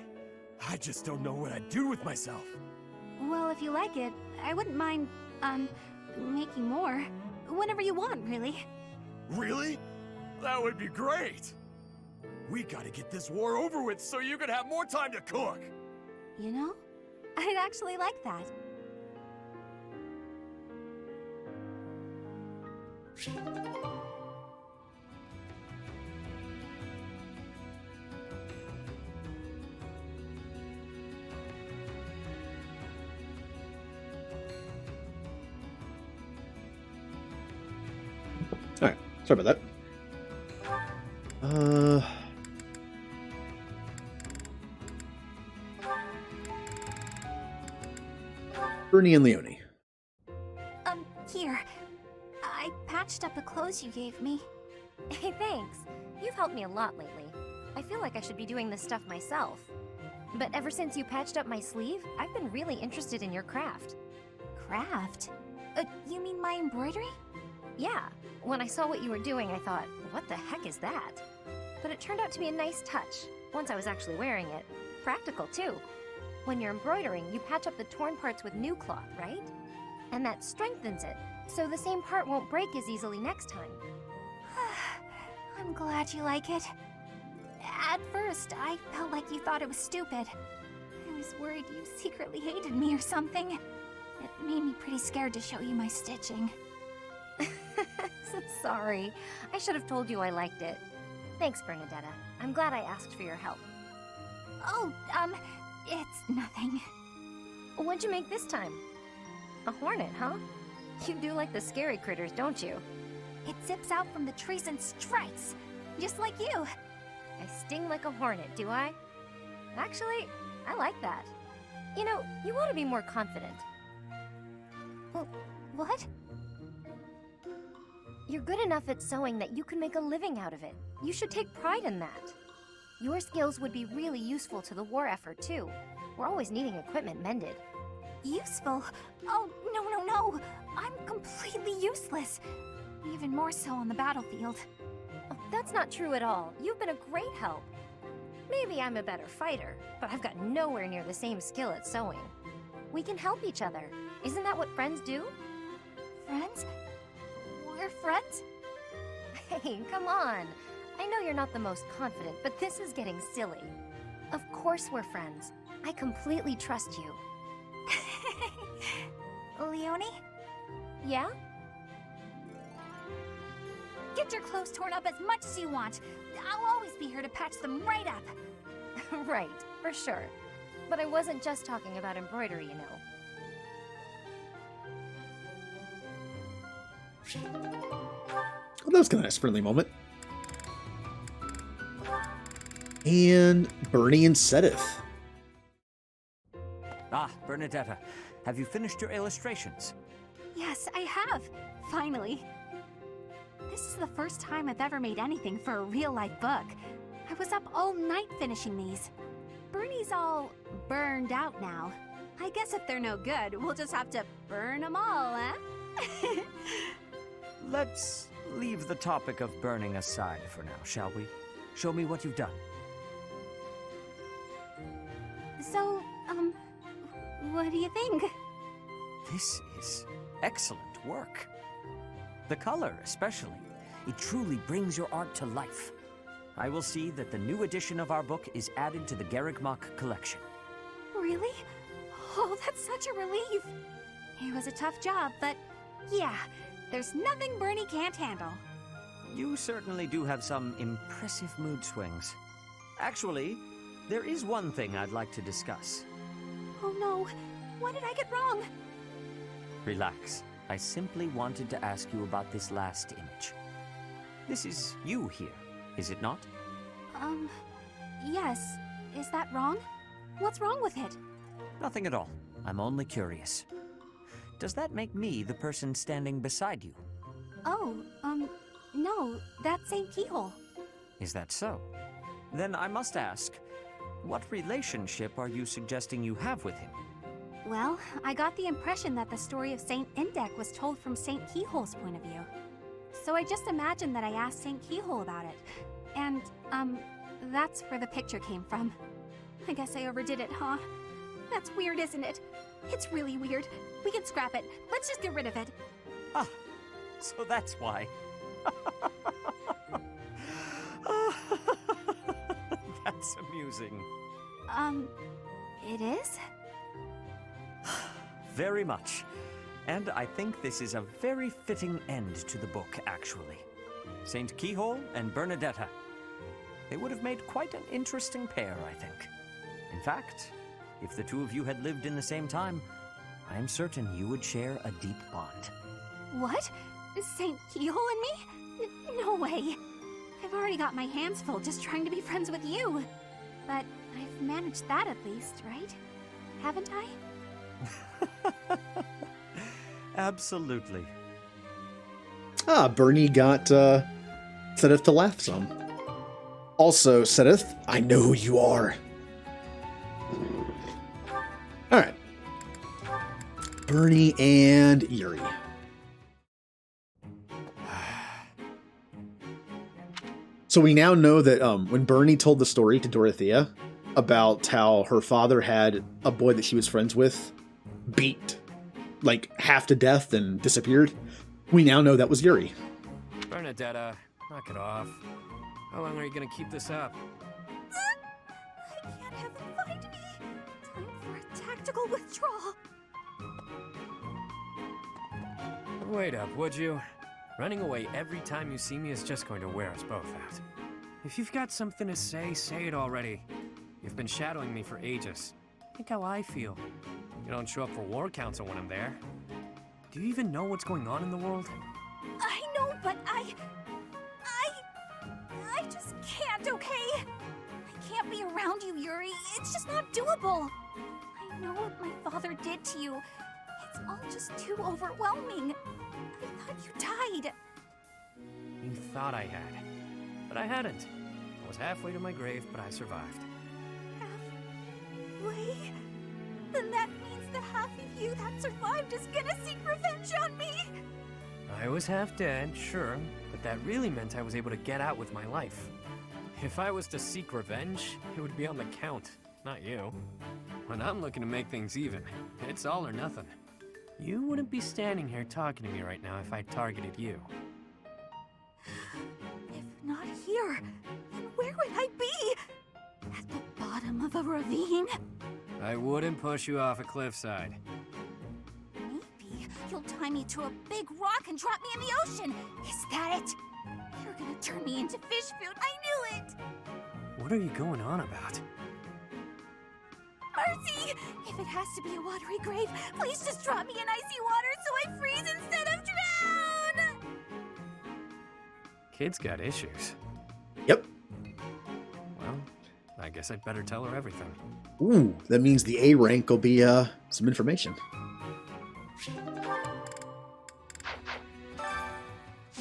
just don't know what I'd do with myself. Well, if you like it, I wouldn't mind, making more. Whenever you want, really. Really? That would be great. We gotta get this war over with so you can have more time to cook. You know, I'd actually like that. Alright, sorry about that. Bernie and Leonie. Here. I patched up the clothes you gave me. Hey, thanks. You've helped me a lot lately. I feel like I should be doing this stuff myself. But ever since you patched up my sleeve, I've been really interested in your craft. Craft? You mean my embroidery? Yeah. When I saw what you were doing, I thought, what the heck is that? But it turned out to be a nice touch, once I was actually wearing it. Practical, too. When you're embroidering, you patch up the torn parts with new cloth, right? And that strengthens it, so the same part won't break as easily next time. I'm glad you like it. At first, I felt like you thought it was stupid. I was worried you secretly hated me or something. It made me pretty scared to show you my stitching. Sorry. I should have told you I liked it. Thanks, Bernadetta. I'm glad I asked for your help. Oh, it's nothing. What'd you make this time? A hornet, huh? You do like the scary critters, don't you? It zips out from the trees and strikes, just like you. I sting like a hornet, do I? Actually, I like that. You know, you ought to be more confident. What? You're good enough at sewing that you can make a living out of it. You should take pride in that. Your skills would be really useful to the war effort, too. We're always needing equipment mended. Useful? Oh, no. I'm completely useless. Even more so on the battlefield. Oh, that's not true at all. You've been a great help. Maybe I'm a better fighter, but I've got nowhere near the same skill at sewing. We can help each other. Isn't that what friends do? Friends? We're friends? Hey, come on. I know you're not the most confident, but this is getting silly. Of course we're friends. I completely trust you. Leonie? Yeah? Get your clothes torn up as much as you want. I'll always be here to patch them right up. Right, for sure. But I wasn't just talking about embroidery, you know. Oh, that was kind of a nice friendly moment. And Bernie and Sedith. Ah, Bernadetta, have you finished your illustrations? Yes, I have. Finally. This is the first time I've ever made anything for a real-life book. I was up all night finishing these. Bernie's all burned out now. I guess if they're no good, we'll just have to burn them all, eh? Let's leave the topic of burning aside for now, shall we? Show me what you've done. So, what do you think? This is excellent work. The color, especially. It truly brings your art to life. I will see that the new edition of our book is added to the Garrigmach collection. Really? Oh, that's such a relief. It was a tough job, but yeah, there's nothing Bernie can't handle. You certainly do have some impressive mood swings. Actually, there is one thing I'd like to discuss. Oh no, what did I get wrong? Relax. I simply wanted to ask you about this last image. This is you here, is it not? Yes. Is that wrong? What's wrong with it? Nothing at all. I'm only curious. Does that make me the person standing beside you? Oh, no, that's St. Keyhole. Is that so? Then I must ask, what relationship are you suggesting you have with him? Well, I got the impression that the story of St. Indec was told from St. Keyhole's point of view. So I just imagined that I asked St. Keyhole about it. And, that's where the picture came from. I guess I overdid it, huh? That's weird, isn't it? It's really weird. We can scrap it. Let's just get rid of it. Ah, so that's why. That's amusing. It is? Very much. And I think this is a very fitting end to the book, actually. St. Keyhole and Bernadetta. They would have made quite an interesting pair, I think. In fact, if the two of you had lived in the same time, I am certain you would share a deep bond. What? St. Keyhole and me? No way. I've already got my hands full just trying to be friends with you. But I've managed that at least, right? Haven't I? Absolutely. Bernie got Sedith to laugh some. Also, Sedith, I know who you are. Alright. Bernie and Yuri. So we now know that when Bernie told the story to Dorothea about how her father had a boy that she was friends with beat like half to death and disappeared, we now know that was Yuri. Bernadetta, knock it off. How long are you gonna keep this up? I can't have them find me. Time for a tactical withdrawal. Wait up, would you? Running away every time you see me is just going to wear us both out. If you've got something to say, say it already. You've been shadowing me for ages. Think how I feel. You don't show up for war council when I'm there. Do you even know what's going on in the world? I know, but I just can't, okay? I can't be around you, Yuri. It's just not doable. I know what my father did to you. It's all just too overwhelming. I thought you died. You thought I had, but I hadn't. I was halfway to my grave, but I survived. Halfway? Then that means the half of you that survived is gonna seek revenge on me. I was half dead, sure, but that really meant I was able to get out with my life. If I was to seek revenge, it would be on the Count, not you. When I'm looking to make things even, it's all or nothing. You wouldn't be standing here talking to me right now if I targeted you. If not here, then where would I be? At the bottom of a ravine? I wouldn't push you off a cliffside. Maybe you'll tie me to a big rock and drop me in the ocean. Is that it? You're gonna turn me into fish food. I knew it! What are you going on about? Mercy! If it has to be a watery grave, please just drop me in icy water so I freeze instead of drown! Kid's got issues. Yep. Well, I guess I'd better tell her everything. Ooh, that means the A rank will be some information.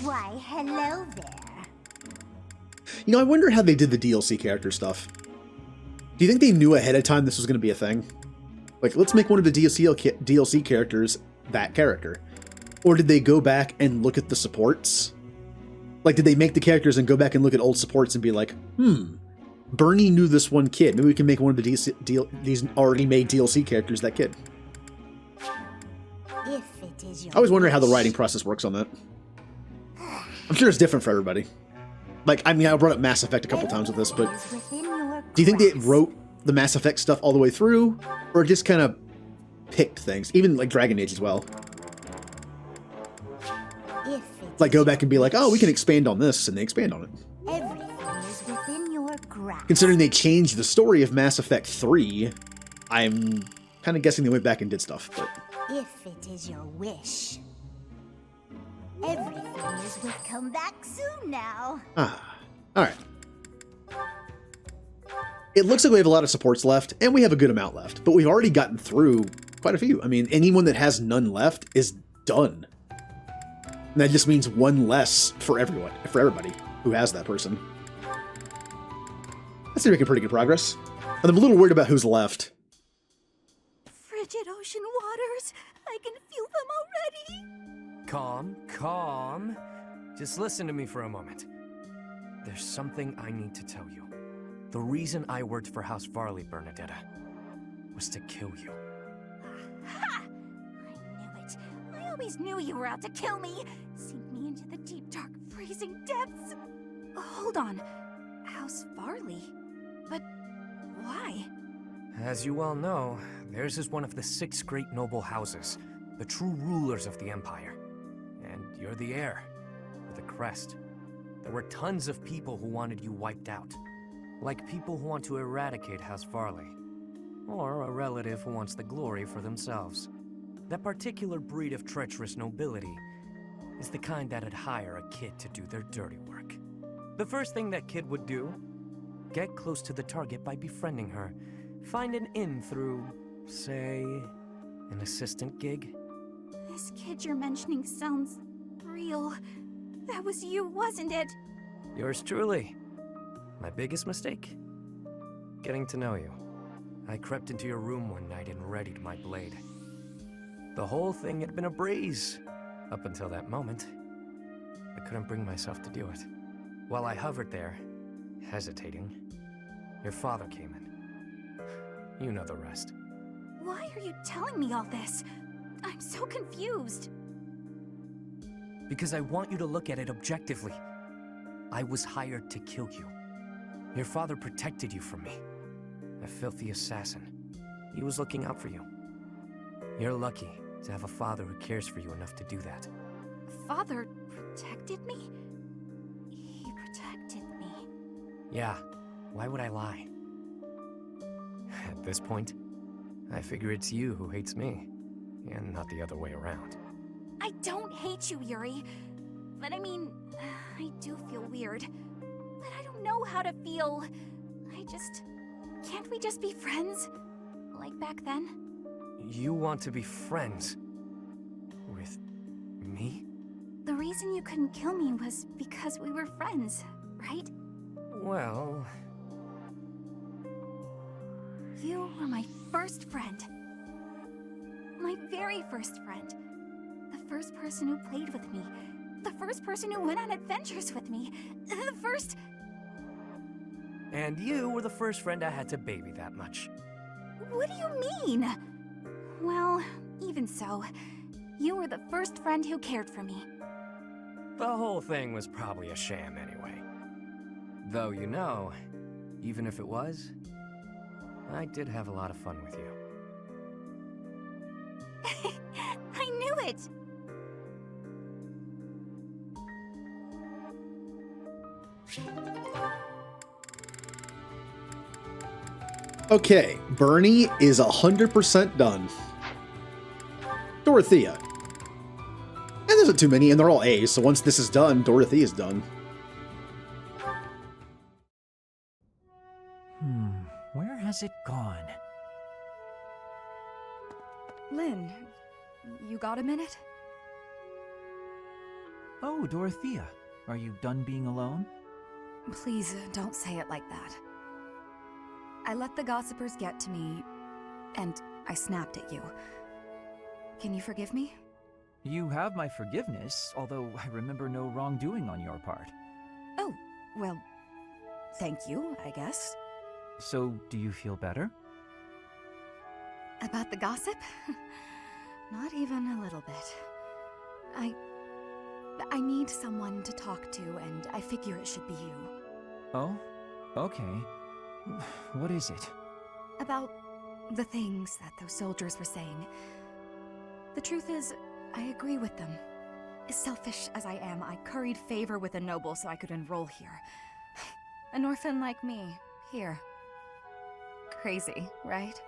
Why, hello there. You know, I wonder how they did the DLC character stuff. Do you think they knew ahead of time this was going to be a thing? Like, let's make one of the DLC characters that character. Or did they go back and look at the supports? Like, did they make the characters and go back and look at old supports and be like, Bernie knew this one kid. Maybe we can make one of the these already made DLC characters that kid. If it is your I always wonder how the writing process works on that. I'm sure it's different for everybody. Like, I mean, I brought up Mass Effect a couple times with this, but do you think they wrote the Mass Effect stuff all the way through, or just kind of picked things? Even like Dragon Age as well. Like, go back and be like, oh, we can expand on this, and they expand on it. Everything is within your grasp. Considering they changed the story of Mass Effect 3, I'm kind of guessing they went back and did stuff, but... If it is your wish. Everything is with come back soon now. Alright. It looks like we have a lot of supports left, and we have a good amount left, but we've already gotten through quite a few. I mean, anyone that has none left is done. And that just means one less for everybody who has that person. I see we're making pretty good progress. And I'm a little worried about who's left. Frigid ocean waters. I can feel them already. Calm, calm. Just listen to me for a moment. There's something I need to tell you. The reason I worked for House Varley, Bernadetta, was to kill you. Ha! I knew it. I always knew you were out to kill me. Sink me into the deep, dark, freezing depths. Hold on. House Varley? But why? As you well know, theirs is one of the 6 great noble houses, the true rulers of the Empire. And you're the heir, with a crest. There were tons of people who wanted you wiped out. Like people who want to eradicate House Varley. Or a relative who wants the glory for themselves. That particular breed of treacherous nobility is the kind that'd hire a kid to do their dirty work. The first thing that kid would do, get close to the target by befriending her. Find an in through, say, an assistant gig. This kid you're mentioning sounds real. That was you, wasn't it? Yours truly. My biggest mistake? Getting to know you. I crept into your room one night and readied my blade. The whole thing had been a breeze, up until that moment. I couldn't bring myself to do it. While I hovered there, hesitating, your father came in. You know the rest. Why are you telling me all this? I'm so confused. Because I want you to look at it objectively. I was hired to kill you. Your father protected you from me. A filthy assassin. He was looking out for you. You're lucky to have a father who cares for you enough to do that. Father protected me? He protected me. Yeah, why would I lie? At this point, I figure it's you who hates me, and not the other way around. I don't hate you, Yuri. But I mean, I do feel weird. But I don't know how to feel. Can't we just be friends? Like back then? You want to be friends? With me? The reason you couldn't kill me was because we were friends, right? Well... You were my first friend. My very first friend. The first person who played with me. The first person who went on adventures with me. The first... And you were the first friend I had to baby that much. What do you mean? Well, even so, you were the first friend who cared for me. The whole thing was probably a sham anyway. Though, you know, even if it was, I did have a lot of fun with you. I knew it! Okay, Bernie is 100% done. Dorothea. And there's not too many, and they're all A's, so once this is done, Dorothea's done. Where has it gone? Lynn, you got a minute? Oh, Dorothea. Are you done being alone? Please, don't say it like that. I let the gossipers get to me, and I snapped at you. Can you forgive me? You have my forgiveness, although I remember no wrongdoing on your part. Oh, well, thank you, I guess. So, do you feel better? About the gossip? Not even a little bit. I need someone to talk to, and I figure it should be you. Oh? Okay. What is it? About the things that those soldiers were saying. The truth is, I agree with them. As selfish as I am, I curried favor with a noble so I could enroll here. An orphan like me, here. Crazy, right?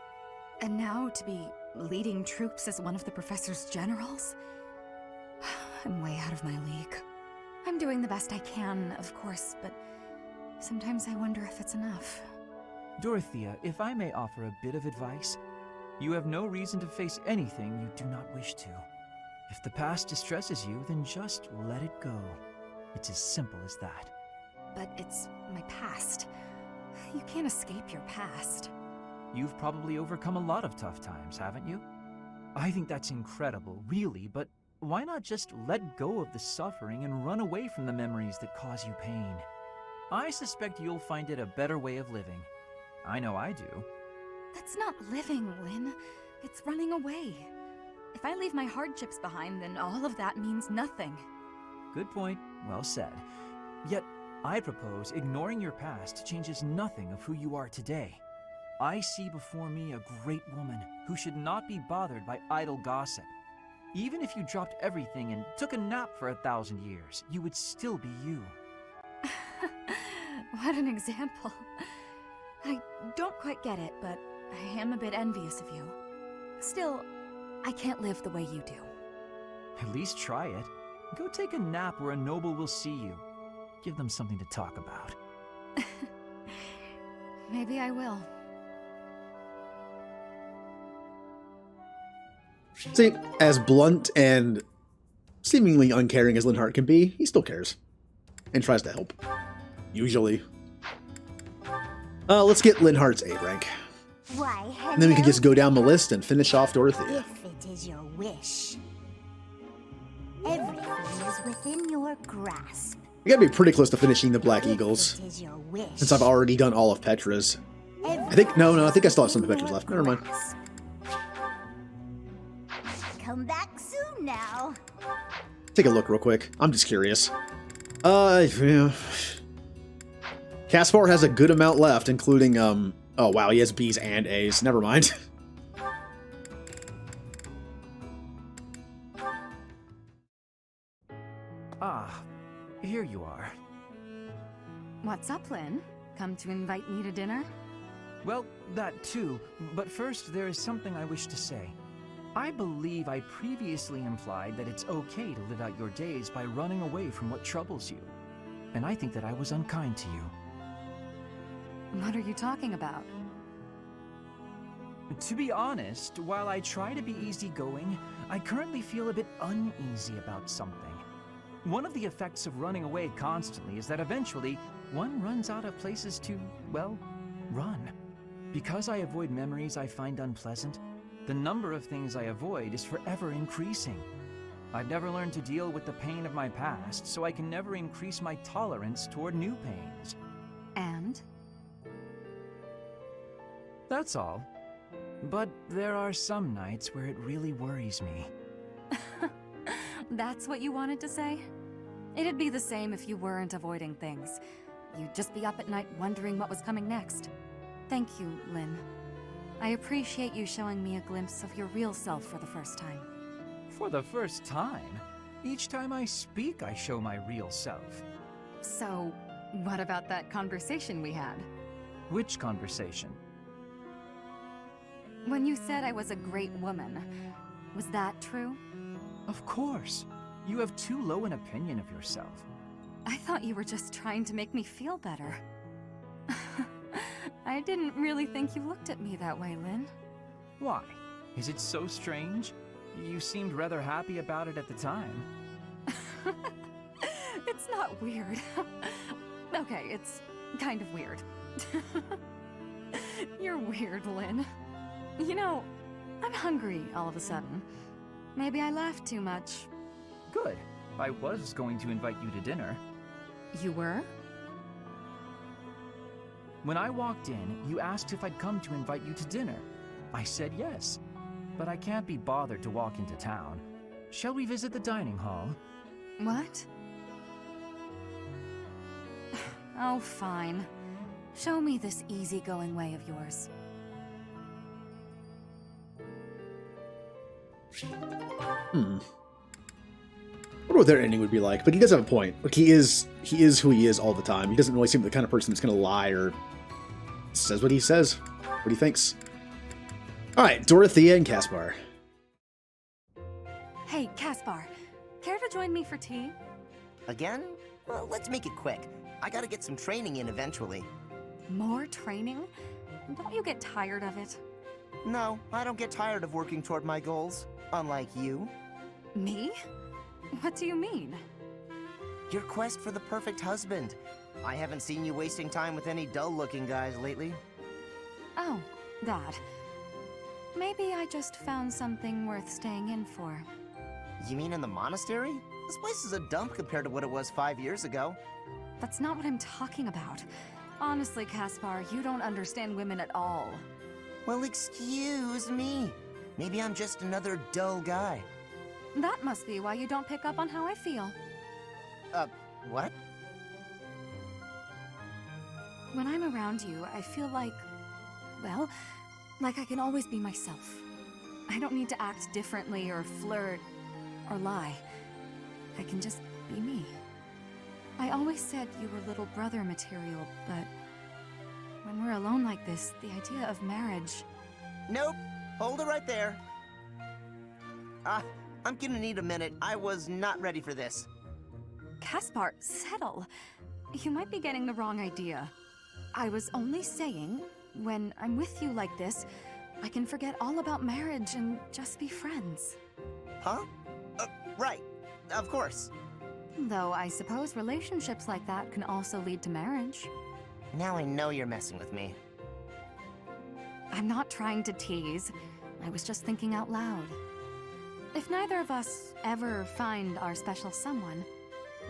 And now to be leading troops as one of the professor's generals? I'm way out of my league. I'm doing the best I can, of course, but sometimes I wonder if it's enough. Dorothea, if I may offer a bit of advice, you have no reason to face anything you do not wish to. If the past distresses you, then just let it go. It's as simple as that. But it's my past. You can't escape your past. You've probably overcome a lot of tough times, haven't you? I think that's incredible, really, but why not just let go of the suffering and run away from the memories that cause you pain? I suspect you'll find it a better way of living. I know I do. That's not living, Lynn. It's running away. If I leave my hardships behind, then all of that means nothing. Good point. Well said. Yet, I propose ignoring your past changes nothing of who you are today. I see before me a great woman who should not be bothered by idle gossip. Even if you dropped everything and took a nap for 1,000 years, you would still be you. What an example. I don't quite get it, but I am a bit envious of you. Still, I can't live the way you do. At least try it. Go take a nap where a noble will see you. Give them something to talk about. Maybe I will. See, as blunt and seemingly uncaring as Linhardt can be, he still cares. And tries to help. Usually. Let's get Linhardt's A rank. Why, And then we can just go down the list and finish off Dorothea. If it is your wish, everything is within your grasp. We gotta be pretty close to finishing the Black Eagles. It is your wish. Since I've already done all of Petra's. I think I think I still have some of Petra's left. Never mind. Come back soon now. Take a look real quick. I'm just curious. Yeah. Caspar has a good amount left, including, oh wow, he has B's and A's. Never mind. Ah, here you are. What's up, Lynn? Come to invite me to dinner? Well, that too, but first there is something I wish to say. I believe I previously implied that it's okay to live out your days by running away from what troubles you. And I think that I was unkind to you. What are you talking about? To be honest, while I try to be easygoing, I currently feel a bit uneasy about something. One of the effects of running away constantly is that eventually one runs out of places to, well, run. Because I avoid memories I find unpleasant, the number of things I avoid is forever increasing. I've never learned to deal with the pain of my past, so I can never increase my tolerance toward new pains. And? That's all. But there are some nights where it really worries me. That's what you wanted to say? It'd be the same if you weren't avoiding things. You'd just be up at night wondering what was coming next. Thank you, Lynn. I appreciate you showing me a glimpse of your real self for the first time. For the first time? Each time I speak, I show my real self. So, what about that conversation we had? Which conversation? When you said I was a great woman, was that true? Of course. You have too low an opinion of yourself. I thought you were just trying to make me feel better. I didn't really think you looked at me that way, Lynn. Why? Is it so strange? You seemed rather happy about it at the time. It's not weird. Okay, it's kind of weird. You're weird, Lynn. You know, I'm hungry all of a sudden. Maybe I laughed too much. Good. I was going to invite you to dinner. You were? When I walked in, you asked if I'd come to invite you to dinner. I said yes, but I can't be bothered to walk into town. Shall we visit the dining hall? What? Oh, fine. Show me this easygoing way of yours. I wonder what their ending would be like, but he does have a point. Like, he is who he is all the time. He doesn't really seem the kind of person that's going to lie or says what he says, what he thinks. All right, Dorothea and Caspar. Hey, Caspar, care to join me for tea? Again? Well, let's make it quick. I gotta get some training in eventually. More training? Don't you get tired of it? No, I don't get tired of working toward my goals, unlike you. Me? What do you mean? Your quest for the perfect husband. I haven't seen you wasting time with any dull-looking guys lately. Oh, that. Maybe I just found something worth staying in for. You mean in the monastery? This place is a dump compared to what it was 5 years ago. That's not what I'm talking about. Honestly, Caspar, you don't understand women at all. Well, excuse me. Maybe I'm just another dull guy. That must be why you don't pick up on how I feel. What? When I'm around you, I feel like, well, like I can always be myself. I don't need to act differently or flirt or lie. I can just be me. I always said you were little brother material, but when we're alone like this, the idea of marriage... Nope. Hold it right there. I'm gonna need a minute. I was not ready for this. Caspar, settle. You might be getting the wrong idea. I was only saying, when I'm with you like this, I can forget all about marriage and just be friends. Huh? Right. Of course. Though I suppose relationships like that can also lead to marriage. Now I know you're messing with me. I'm not trying to tease. I was just thinking out loud. If neither of us ever find our special someone,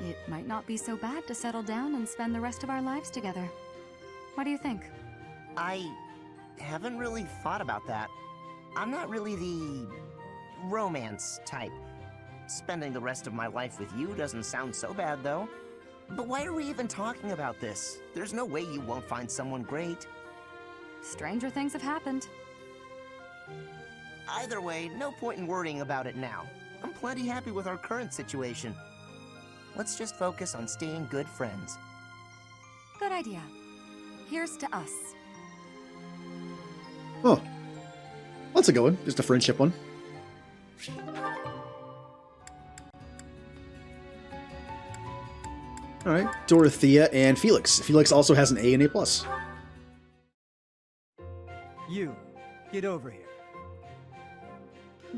it might not be so bad to settle down and spend the rest of our lives together. What do you think? I haven't really thought about that. I'm not really the romance type. Spending the rest of my life with you doesn't sound so bad, though. But why are we even talking about this? There's no way you won't find someone great. Stranger things have happened. Either way, no point in worrying about it now. I'm plenty happy with our current situation. Let's just focus on staying good friends. Good idea. Here's to us. Oh. That's a good one. Just a friendship one. Alright, Dorothea and Felix. Felix also has an A and A+. You, get over here.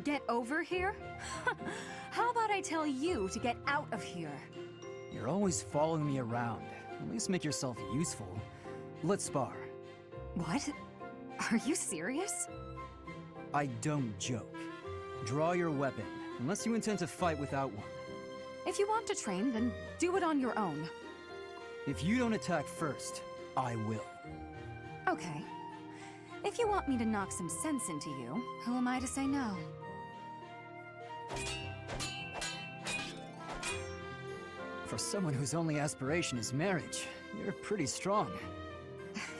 Get over here? How about I tell you to get out of here? You're always following me around. At least make yourself useful. Let's spar. What? Are you serious? I don't joke. Draw your weapon, unless you intend to fight without one. If you want to train, then do it on your own. If you don't attack first, I will. Okay. If you want me to knock some sense into you, who am I to say no? For someone whose only aspiration is marriage, you're pretty strong.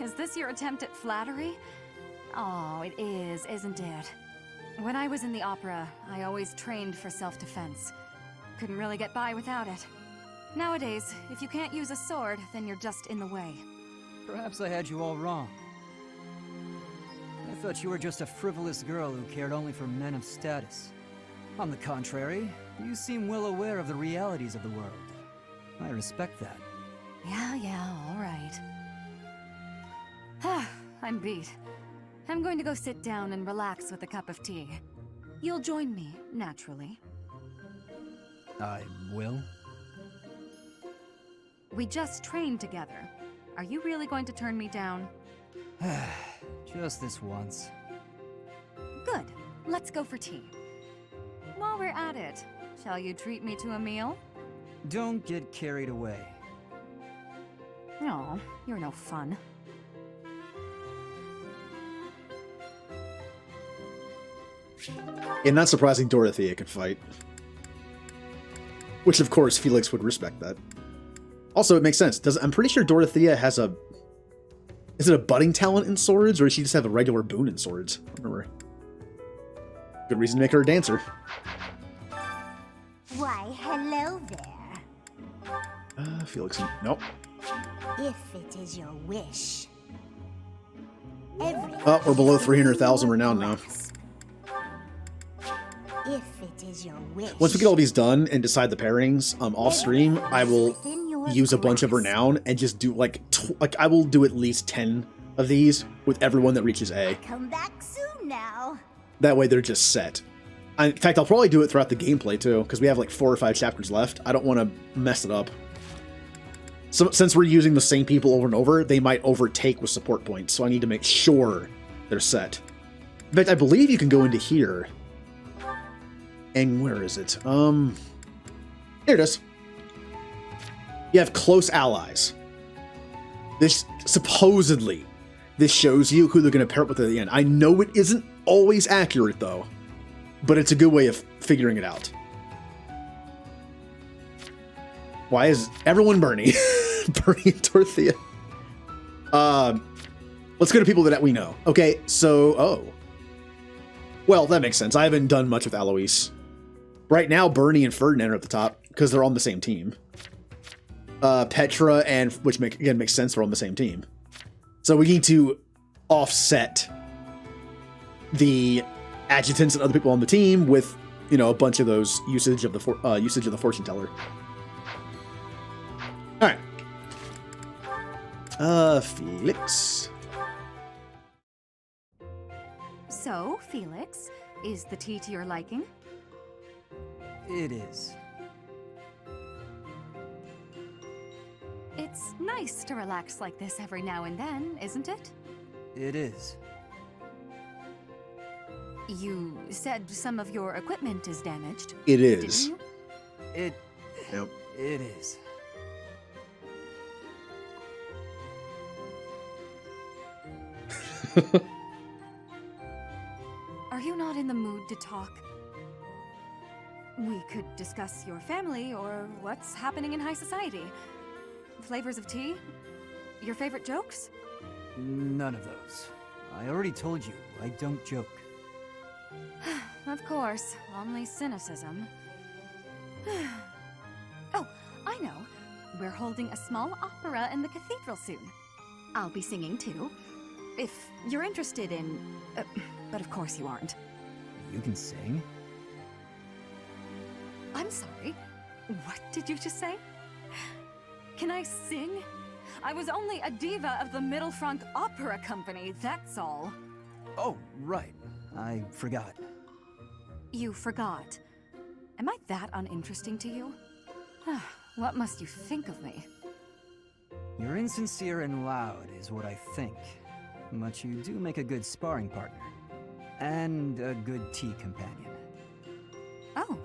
Is this your attempt at flattery? Oh, it is, isn't it? When I was in the opera, I always trained for self-defense. Couldn't really get by without it. Nowadays, if you can't use a sword, then you're just in the way. Perhaps I had you all wrong. I thought you were just a frivolous girl who cared only for men of status. On the contrary, you seem well aware of the realities of the world. I respect that. Yeah, all right. I'm beat. I'm going to go sit down and relax with a cup of tea. You'll join me, naturally. I will. We just trained together. Are you really going to turn me down? Just this once. Good. Let's go for tea. While we're at it, shall you treat me to a meal? Don't get carried away. No, you're no fun. And not surprising, Dorothea can fight. Which, of course, Felix would respect that. Also, it makes sense. I'm pretty sure Dorothea has a... Is it a budding talent in swords, or does she just have a regular boon in swords? I don't remember. Good reason to make her a dancer. Why, hello there. Felix... Nope. If it is your wish. Oh, we're below 300,000 renown now. If it is your wish. Once we get all these done and decide the pairings, off stream, I will use a bunch of renown and just do like I will do at least 10 of these with everyone that reaches A. Come back soon now. That way they're just set. In fact, I'll probably do it throughout the gameplay too, because we have like 4 or 5 chapters left. I don't want to mess it up. So since we're using the same people over and over, they might overtake with support points, so I need to make sure they're set. In fact, I believe you can go into here. And where is it? Here it is. You have close allies. This, supposedly, this shows you who they're going to pair up with at the end. I know it isn't always accurate, though, but it's a good way of figuring it out. Why is everyone Bernie? Bernie and Dorothea. Let's go to people that we know. Okay, so, well, that makes sense. I haven't done much with Alois. Right now, Bernie and Ferdinand are at the top because they're on the same team. Petra and, which again makes sense, they're on the same team. So we need to offset the adjutants and other people on the team with, you know, a bunch of those usage of the fortune teller. All right. Felix. So, Felix, is the tea to your liking? It is. It's nice to relax like this every now and then, isn't it? It is. You said some of your equipment is damaged. It is. Didn't you? Yep. It is. Are you not in the mood to talk? We could discuss your family or what's happening in high society. Flavors of tea? Your favorite jokes? None of those. I already told you, I don't joke. Of course, only cynicism. Oh, I know. We're holding a small opera in the cathedral soon. I'll be singing too. If you're interested in... but of course you aren't. You can sing? I'm sorry. What did you just say? Can I sing? I was only a diva of the Middle Front Opera Company, that's all. Oh, right. I forgot. You forgot. Am I that uninteresting to you? What must you think of me? You're insincere and loud, is what I think. But you do make a good sparring partner. And a good tea companion. Oh.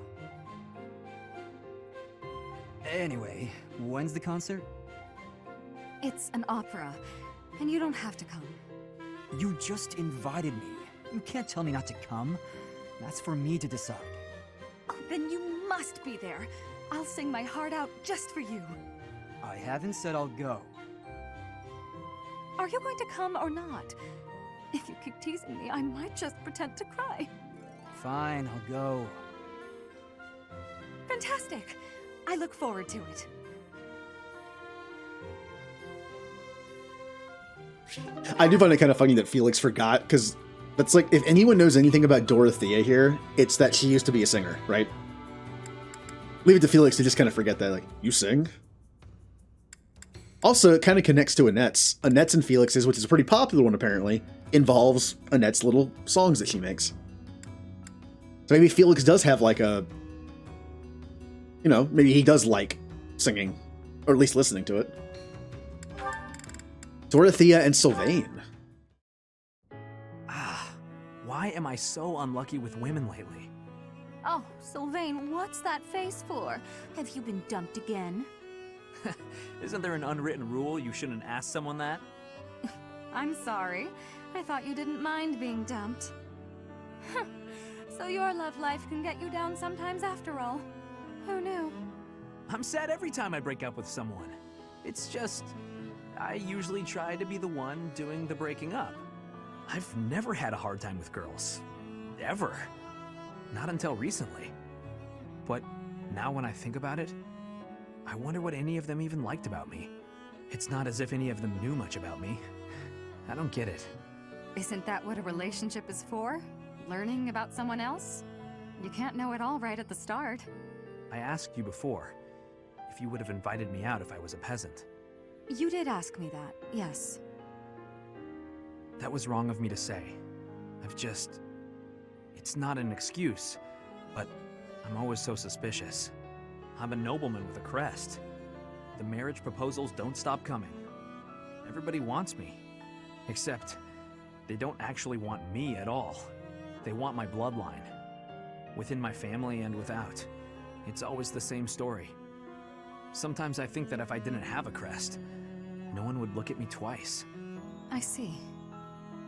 Anyway, when's the concert? It's an opera, and you don't have to come. You just invited me. You can't tell me not to come. That's for me to decide. Oh, then you must be there. I'll sing my heart out just for you. I haven't said I'll go. Are you going to come or not? If you keep teasing me, I might just pretend to cry. Fine, I'll go. Fantastic! I look forward to it. I do find it kind of funny that Felix forgot, because that's like, if anyone knows anything about Dorothea here, it's that she used to be a singer, right? Leave it to Felix to just kind of forget that, like, you sing? Also, it kind of connects to Annette's. Annette's and Felix's, which is a pretty popular one apparently, involves Annette's little songs that she makes. So maybe Felix does have like a, you know, maybe he does like singing, or at least listening to it. Dorothea and Sylvain. Why am I so unlucky with women lately? Oh, Sylvain, what's that face for? Have you been dumped again? Isn't there an unwritten rule you shouldn't ask someone that? I'm sorry. I thought you didn't mind being dumped. So your love life can get you down sometimes after all. Who knew? I'm sad every time I break up with someone. It's just, I usually try to be the one doing the breaking up. I've never had a hard time with girls. Ever. Not until recently. But now when I think about it, I wonder what any of them even liked about me. It's not as if any of them knew much about me. I don't get it. Isn't that what a relationship is for? Learning about someone else? You can't know it all right at the start. I asked you before if you would have invited me out if I was a peasant. You did ask me that, yes. That was wrong of me to say. It's not an excuse, but I'm always so suspicious. I'm a nobleman with a crest. The marriage proposals don't stop coming. Everybody wants me. Except, they don't actually want me at all. They want my bloodline. Within my family and without. It's always the same story. Sometimes I think that if I didn't have a crest, no one would look at me twice. I see.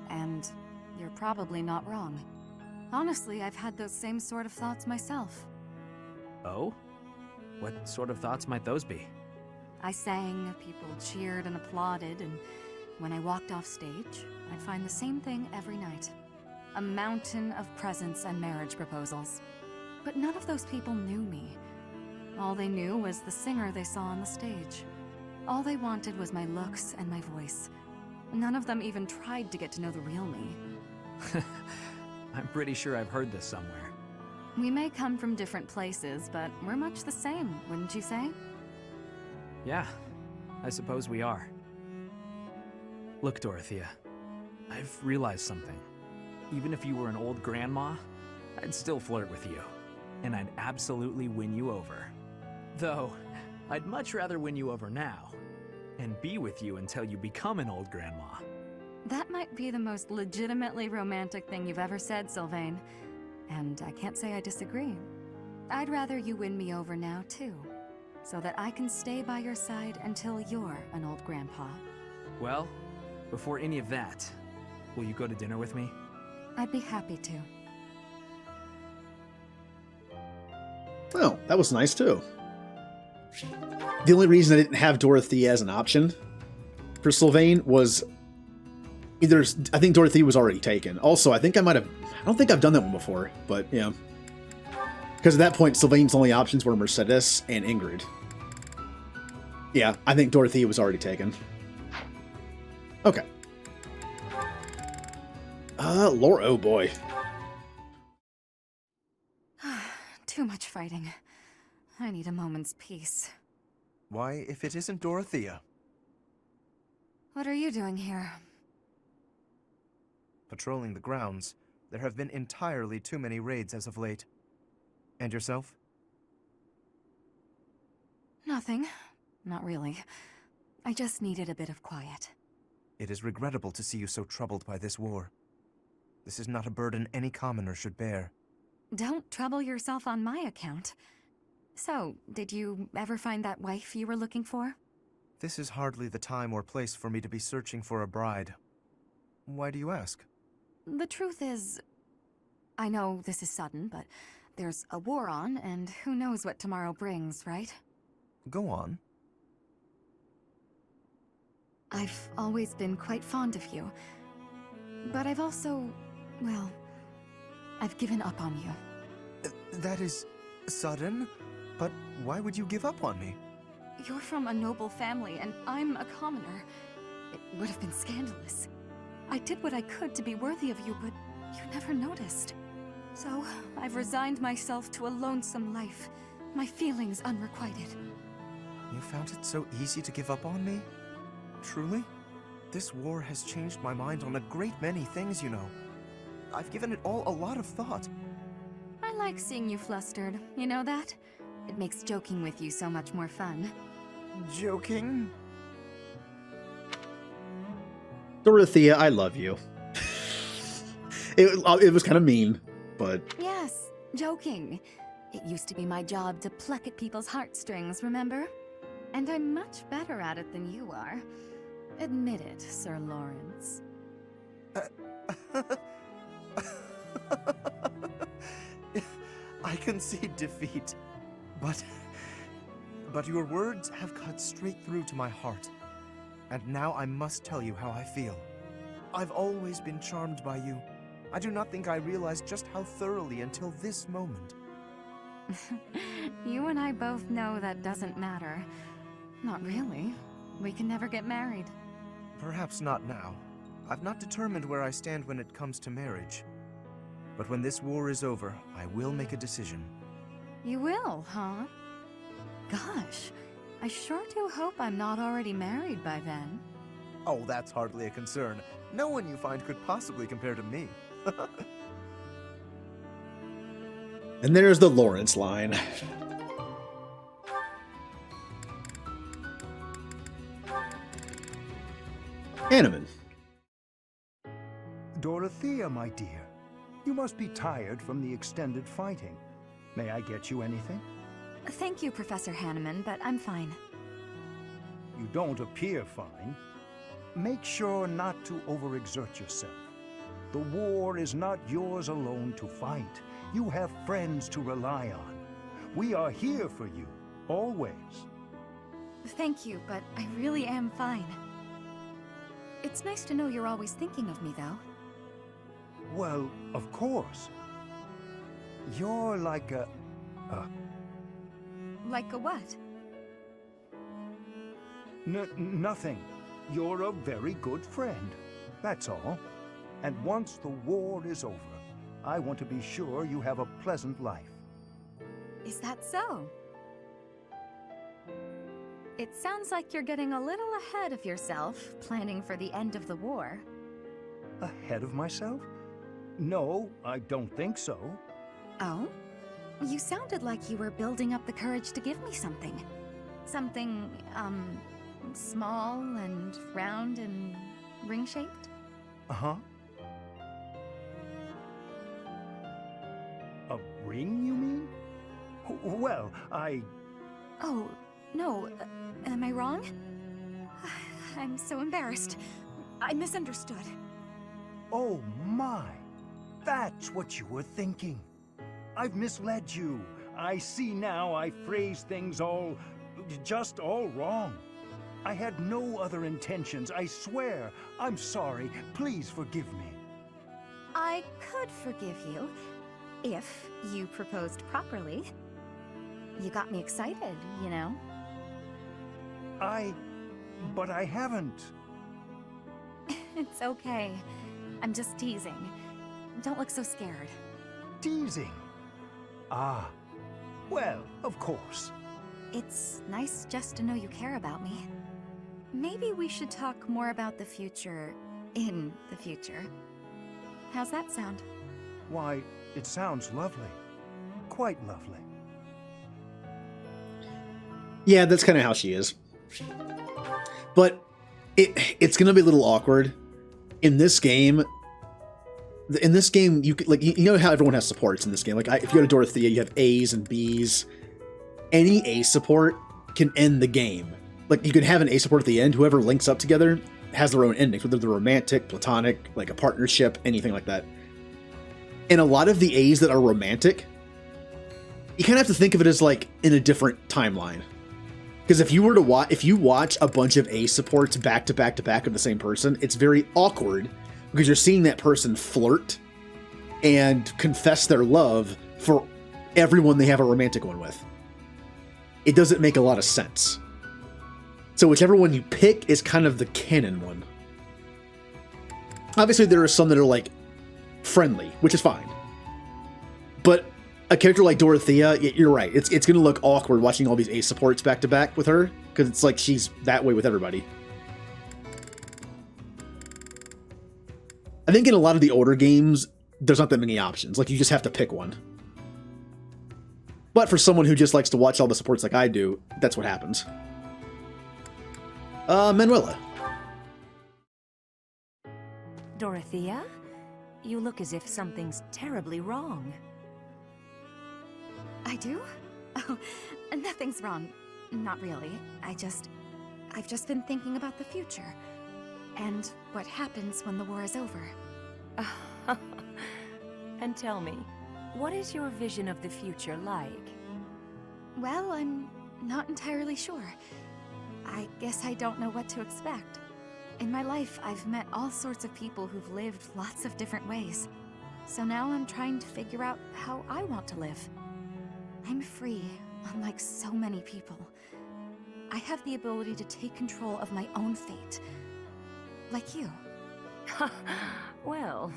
And you're probably not wrong. Honestly, I've had those same sort of thoughts myself. Oh? What sort of thoughts might those be? I sang, people cheered and applauded, and when I walked off stage, I'd find the same thing every night. A mountain of presents and marriage proposals. But none of those people knew me. All they knew was the singer they saw on the stage. All they wanted was my looks and my voice. None of them even tried to get to know the real me. I'm pretty sure I've heard this somewhere. We may come from different places, but we're much the same, wouldn't you say? Yeah, I suppose we are. Look, Dorothea, I've realized something. Even if you were an old grandma, I'd still flirt with you. And I'd absolutely win you over. Though, I'd much rather win you over now, and be with you until you become an old grandma. That might be the most legitimately romantic thing you've ever said, Sylvain. And I can't say I disagree. I'd rather you win me over now, too. So that I can stay by your side until you're an old grandpa. Well, before any of that, will you go to dinner with me? I'd be happy to. Oh, that was nice too. The only reason I didn't have Dorothy as an option for Sylvain was either I think Dorothy was already taken. Also, I don't think I've done that one before, but yeah. Because at that point, Sylvain's only options were Mercedes and Ingrid. Yeah, I think Dorothy was already taken. Okay. Laura, oh boy. Too much fighting. I need a moment's peace. Why, if it isn't Dorothea? What are you doing here? Patrolling the grounds. There have been entirely too many raids as of late. And yourself? Nothing. Not really. I just needed a bit of quiet. It is regrettable to see you so troubled by this war. This is not a burden any commoner should bear. Don't trouble yourself on my account. So, did you ever find that wife you were looking for? This is hardly the time or place for me to be searching for a bride. Why do you ask? The truth is, I know this is sudden, but there's a war on, and who knows what tomorrow brings, right? Go on. I've always been quite fond of you. But I've also, well, I've given up on you. That is sudden? But why would you give up on me? You're from a noble family, and I'm a commoner. It would have been scandalous. I did what I could to be worthy of you, but you never noticed. So, I've resigned myself to a lonesome life, my feelings unrequited. You found it so easy to give up on me? Truly? This war has changed my mind on a great many things, you know. I've given it all a lot of thought. I like seeing you flustered, you know that? It makes joking with you so much more fun. Joking? Dorothea, I love you. It was kind of mean, but... Yes, joking. It used to be my job to pluck at people's heartstrings, remember? And I'm much better at it than you are. Admit it, Sir Lawrence. I concede defeat, but But your words have cut straight through to my heart. And now I must tell you how I feel. I've always been charmed by you. I do not think I realized just how thoroughly until this moment. You and I both know that doesn't matter. Not really. We can never get married. Perhaps not now. I've not determined where I stand when it comes to marriage. But when this war is over, I will make a decision. You will, huh? Gosh, I sure do hope I'm not already married by then. Oh, that's hardly a concern. No one you find could possibly compare to me. And there's the Lawrence line. Hanneman. Dorothea, my dear, you must be tired from the extended fighting. May I get you anything? Thank you, Professor Hanneman, but I'm fine. You don't appear fine. Make sure not to overexert yourself. The war is not yours alone to fight. You have friends to rely on. We are here for you, always. Thank you, but I really am fine. It's nice to know you're always thinking of me, though. Well, of course. You're like a... Like a what? Nothing. You're a very good friend. That's all. And once the war is over, I want to be sure you have a pleasant life. Is that so? It sounds like you're getting a little ahead of yourself, planning for the end of the war. Ahead of myself? No, I don't think so. Oh? You sounded like you were building up the courage to give me something. Something, small and round and ring-shaped? Uh-huh. A ring, you mean? Well, Oh, no. Am I wrong? I'm so embarrassed. I misunderstood. Oh my! That's what you were thinking. I've misled you. I see now I phrased things all wrong. I had no other intentions, I swear. I'm sorry. Please forgive me. I could forgive you if you proposed properly. You got me excited, you know? But I haven't. It's okay. I'm just teasing. Don't look so scared. Teasing? Ah, well, of course. It's nice just to know you care about me. Maybe we should talk more about the future in the future. How's that sound? Why, it sounds lovely. Quite lovely. Yeah, that's kind of how she is. But it's gonna be a little awkward in this game. In this game, you know how everyone has supports in this game. Like, if you go to Dorothea, you have A's and B's. Any A support can end the game. Like, you can have an A support at the end. Whoever links up together has their own endings, whether they're romantic, platonic, like a partnership, anything like that. And a lot of the A's that are romantic, you kind of have to think of it as like in a different timeline. Because if you were to watch a bunch of A supports back to back to back of the same person, it's very awkward because you're seeing that person flirt and confess their love for everyone they have a romantic one with. It doesn't make a lot of sense. So whichever one you pick is kind of the canon one. Obviously, there are some that are like friendly, which is fine. But a character like Dorothea, you're right. It's going to look awkward watching all these A supports back to back with her because it's like she's that way with everybody. I think in a lot of the older games, there's not that many options. Like, you just have to pick one. But for someone who just likes to watch all the supports like I do, that's what happens. Manuela. Dorothea? You look as if something's terribly wrong. I do? Oh, nothing's wrong. Not really. I've just been thinking about the future. And what happens when the war is over. And tell me, what is your vision of the future like? Well, I'm Not entirely sure. I guess I don't know what to expect. In my life, I've met all sorts of people who've lived lots of different ways. So now I'm trying to figure out how I want to live. I'm free, unlike so many people. I have the ability to take control of my own fate. Like you. Well,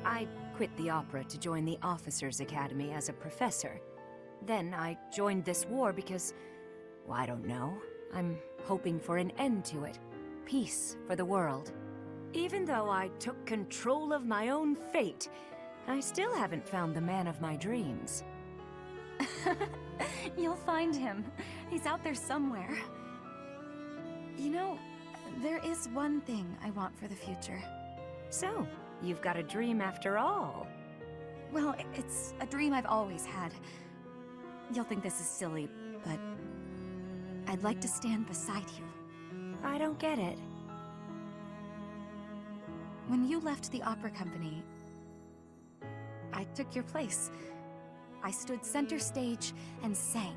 I quit the opera to join the Officers' Academy as a professor. Then I joined this war because, well, I don't know. I'm hoping for an end to it. Peace for the world. Even though I took control of my own fate, I still haven't found the man of my dreams. You'll find him. He's out there somewhere. You know, there is one thing I want for the future. So, you've got a dream after all. Well, it's a dream I've always had. You'll think this is silly, but I'd like to stand beside you. I don't get it. When you left the opera company, I took your place. I stood center stage and sang,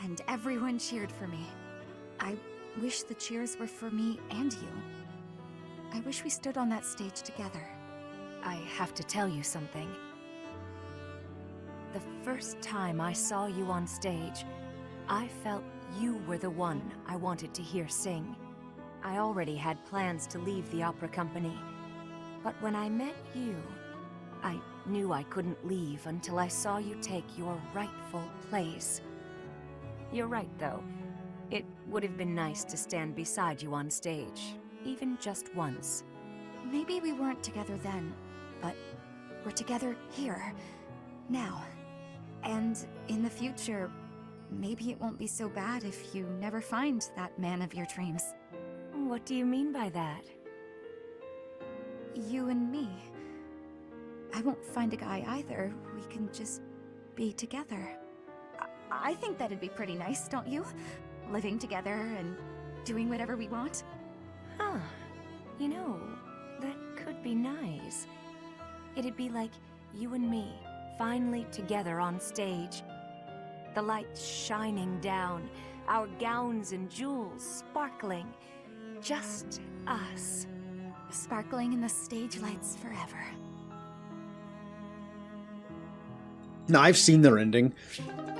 and everyone cheered for me. I wish the cheers were for me and you. I wish we stood on that stage together. I have to tell you something. The first time I saw you on stage, I felt you were the one I wanted to hear sing. I already had plans to leave the opera company, but when I met you, I knew I couldn't leave until I saw you take your rightful place. You're right, though. It would have been nice to stand beside you on stage, even just once. Maybe we weren't together then, but we're together here, now. And in the future, maybe it won't be so bad if you never find that man of your dreams. What do you mean by that? You and me. I won't find a guy either. We can just be together. I think that'd be pretty nice, don't you? Living together and doing whatever we want. Huh. You know, that could be nice. It'd be like you and me, finally together on stage. The lights shining down, our gowns and jewels sparkling. Just us. Sparkling in the stage lights forever. Now, I've seen their ending.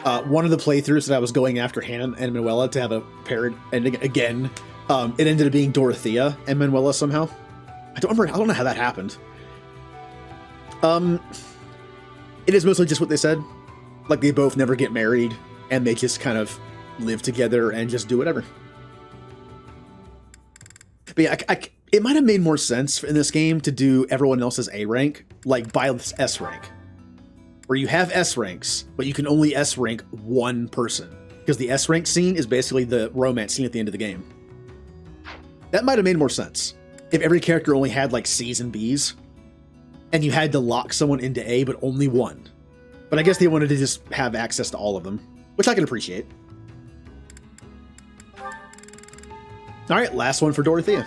One of the playthroughs that I was going after Hannah and Manuela to have a paired ending again, it ended up being Dorothea and Manuela somehow. I don't know how that happened. It is mostly just what they said. Like, they both never get married, and they just kind of live together and just do whatever. But yeah, it might have made more sense in this game to do everyone else's A rank, like by S rank. Where you have S ranks, but you can only S rank one person. Because the S rank scene is basically the romance scene at the end of the game. That might have made more sense. If every character only had like C's and B's, and you had to lock someone into A, but only one. But I guess they wanted to just have access to all of them, which I can appreciate. Alright, last one for Dorothea.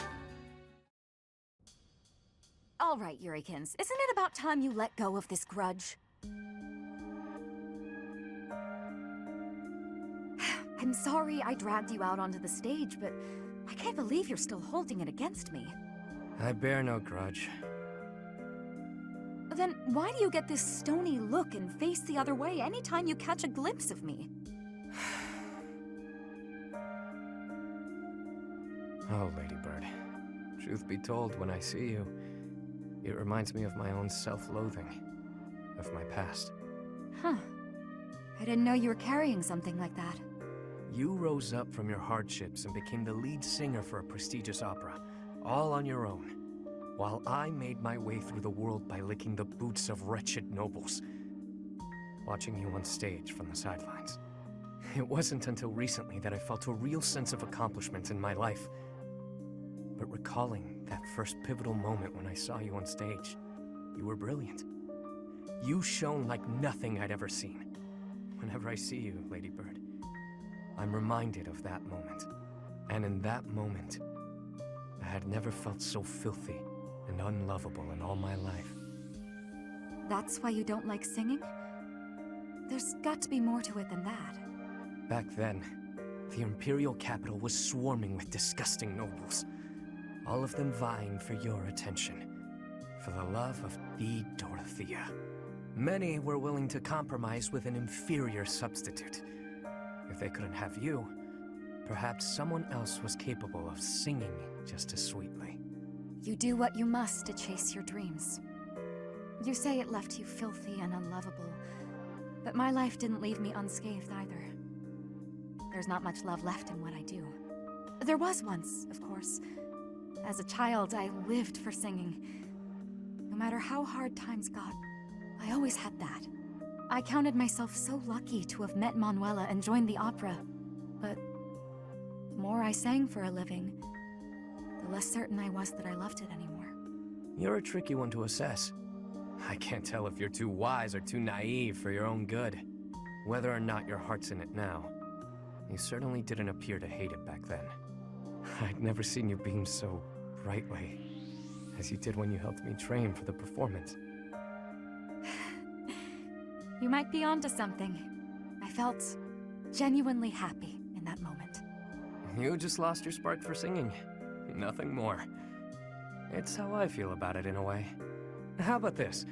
All right, Yurikins, isn't it about time you let go of this grudge? I'm sorry I dragged you out onto the stage, but I can't believe you're still holding it against me. I bear no grudge. Then why do you get this stony look and face the other way anytime you catch a glimpse of me? Oh, Ladybird. Truth be told, when I see you, it reminds me of my own self-loathing, of my past. Huh. I didn't know you were carrying something like that. You rose up from your hardships and became the lead singer for a prestigious opera, all on your own, while I made my way through the world by licking the boots of wretched nobles, watching you on stage from the sidelines. It wasn't until recently that I felt a real sense of accomplishment in my life. But recalling that first pivotal moment when I saw you on stage, you were brilliant. You shone like nothing I'd ever seen. Whenever I see you, Ladybird, I'm reminded of that moment. And in that moment, I had never felt so filthy and unlovable in all my life. That's why you don't like singing? There's got to be more to it than that. Back then, the Imperial capital was swarming with disgusting nobles, all of them vying for your attention, for the love of the Dorothea. Many were willing to compromise with an inferior substitute. If they couldn't have you, perhaps someone else was capable of singing just as sweetly. You do what you must to chase your dreams. You say it left you filthy and unlovable, but my life didn't leave me unscathed either. There's not much love left in what I do. There was once, of course. As a child, I lived for singing. No matter how hard times got, I always had that. I counted myself so lucky to have met Manuela and joined the opera. But the more I sang for a living, the less certain I was that I loved it anymore. You're a tricky one to assess. I can't tell if you're too wise or too naive for your own good. Whether or not your heart's in it now, you certainly didn't appear to hate it back then. I'd never seen you beam so brightly, as you did when you helped me train for the performance. You might be onto something. I felt genuinely happy in that moment. You just lost your spark for singing. Nothing more. It's how I feel about it in a way. How about this?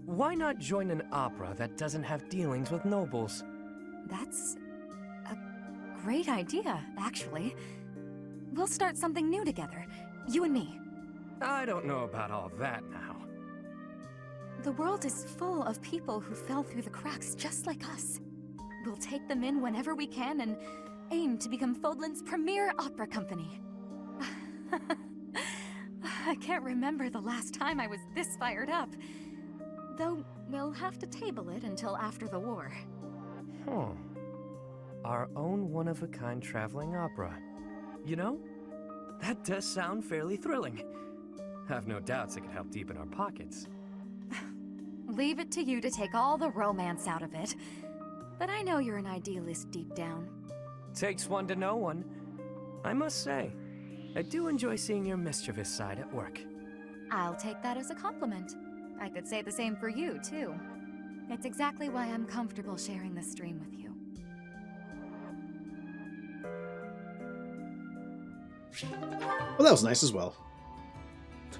Why not join an opera that doesn't have dealings with nobles? That's a great idea, actually. We'll start something new together, you and me. I don't know about all that now. The world is full of people who fell through the cracks just like us. We'll take them in whenever we can and aim to become Fodlan's premier opera company. I can't remember the last time I was this fired up. Though, we'll have to table it until after the war. Our own one-of-a-kind traveling opera. You know, that does sound fairly thrilling. I've no doubts it could help deepen our pockets. Leave it to you to take all the romance out of it. But I know you're an idealist deep down. Takes one to know one. I must say, I do enjoy seeing your mischievous side at work. I'll take that as a compliment. I could say the same for you, too. It's exactly why I'm comfortable sharing this stream with you. Well, that was nice as well.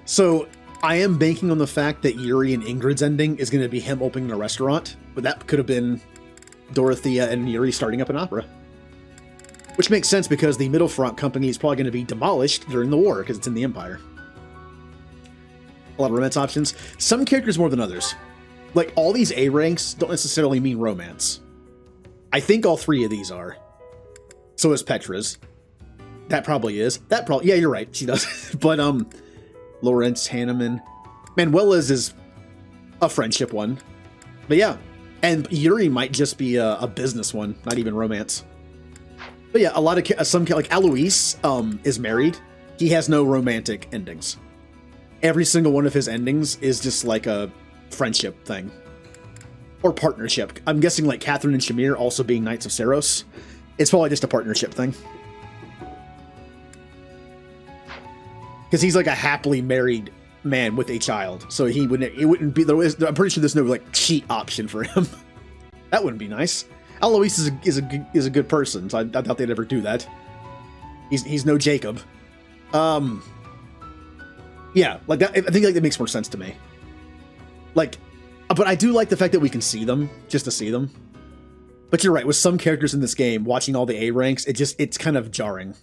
So, I am banking on the fact that Yuri and Ingrid's ending is going to be him opening a restaurant, but that could have been Dorothea and Yuri starting up an opera. Which makes sense because the Middle Front company is probably going to be demolished during the war because it's in the Empire. A lot of romance options. Some characters more than others. Like, all these A ranks don't necessarily mean romance. I think all three of these are. So is Petra's. That probably is. Yeah, you're right. She does. But, Lawrence, Hanneman. Manuela's is a friendship one. But yeah. And Yuri might just be a business one, not even romance. But yeah, a lot of like Alois is married. He has no romantic endings. Every single one of his endings is just like a friendship thing. Or partnership. I'm guessing like Catherine and Shamir also being Knights of Saros. It's probably just a partnership thing. Because he's like a happily married man with a child. So it wouldn't be, I'm pretty sure there's no like cheat option for him. That wouldn't be nice. Alois is a good person, so I doubt they'd ever do that. He's no Jacob. Yeah, like that. I think like that makes more sense to me. Like, but I do like the fact that we can see them just to see them. But you're right, with some characters in this game, watching all the A ranks, it's kind of jarring.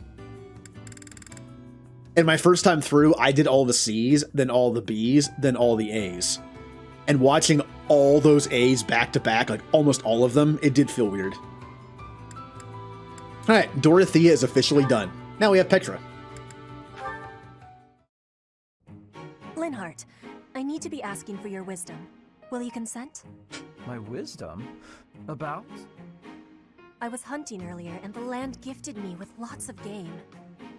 And my first time through, I did all the C's, then all the B's, then all the A's. And watching all those A's back to back, like almost all of them, it did feel weird. Alright, Dorothea is officially done. Now we have Petra. Linhart, I need to be asking for your wisdom. Will you consent? My wisdom? About? I was hunting earlier and the land gifted me with lots of game.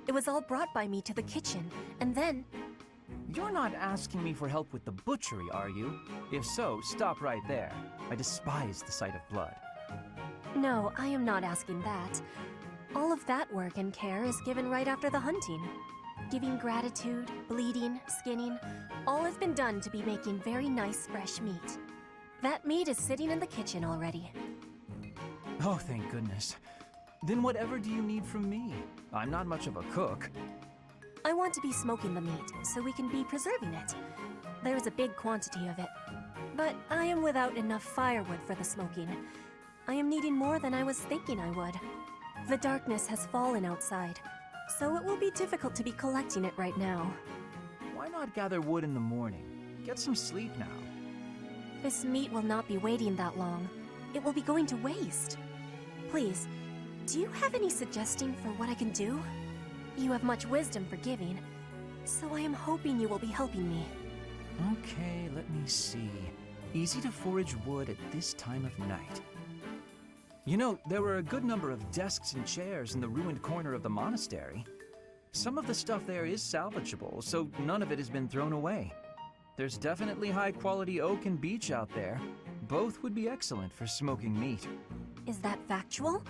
It was all brought by me to the kitchen, and then... You're not asking me for help with the butchery, are you? If so, stop right there. I despise the sight of blood. No, I am not asking that. All of that work and care is given right after the hunting. Giving gratitude, bleeding, skinning, all has been done to be making very nice fresh meat. That meat is sitting in the kitchen already. Oh, thank goodness. Then whatever do you need from me? I'm not much of a cook. I want to be smoking the meat, so we can be preserving it. There's a big quantity of it. But I am without enough firewood for the smoking. I am needing more than I was thinking I would. The darkness has fallen outside, so it will be difficult to be collecting it right now. Why not gather wood in the morning? Get some sleep now. This meat will not be waiting that long. It will be going to waste. Please, do you have any suggestion for what I can do? You have much wisdom for giving, so I am hoping you will be helping me. Okay, let me see. Easy to forage wood at this time of night. You know, there were a good number of desks and chairs in the ruined corner of the monastery. Some of the stuff there is salvageable, so none of it has been thrown away. There's definitely high-quality oak and beech out there. Both would be excellent for smoking meat. Is that factual?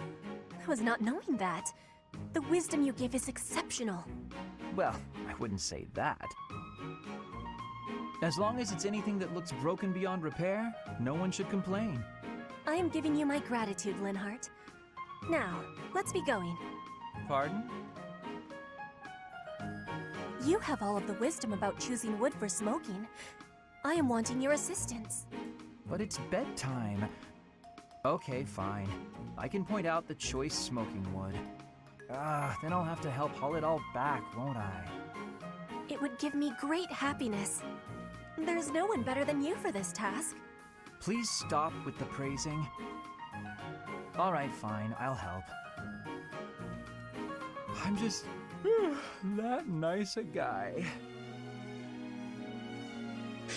I was not knowing that. The wisdom you give is exceptional. Well, I wouldn't say that. As long as it's anything that looks broken beyond repair, no one should complain. I am giving you my gratitude, Linhardt. Now, let's be going. Pardon? You have all of the wisdom about choosing wood for smoking. I am wanting your assistance. But it's bedtime. Okay, fine. I can point out the choice smoking wood. Then I'll have to help haul it all back, won't I? It would give me great happiness. There's no one better than you for this task. Please stop with the praising. All right, fine, I'll help. I'm just that nice a guy.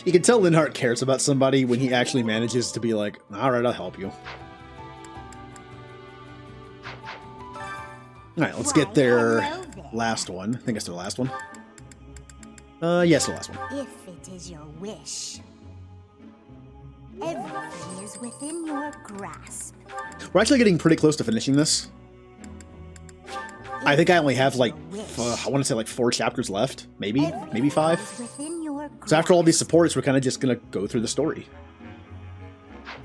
You can tell Linhardt cares about somebody when he actually manages to be like, all right, I'll help you. All right, let's get their last one. I think it's their last one. Yes, the last one. If it is your wish. Everything is within your grasp. We're actually getting pretty close to finishing this. I think I only have like, I want to say like 4 chapters left. Maybe 5. So after all these supports, we're kind of just going to go through the story.